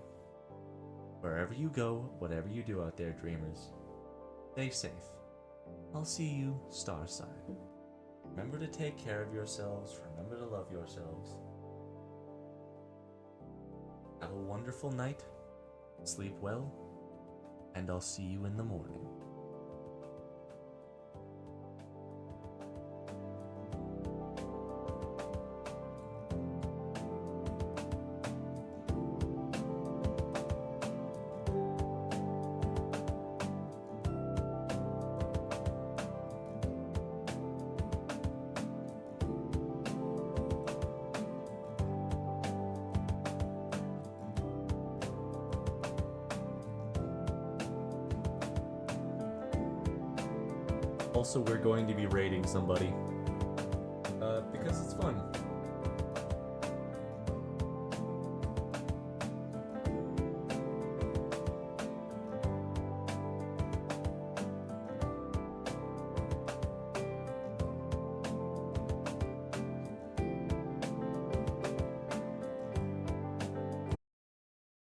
Wherever you go, whatever you do out there, dreamers, stay safe. I'll see you starside. Remember to take care of yourselves. Remember to love yourselves. Have a wonderful night. Sleep well. And I'll see you in the morning. Also, we're going to be raiding somebody. Because it's fun.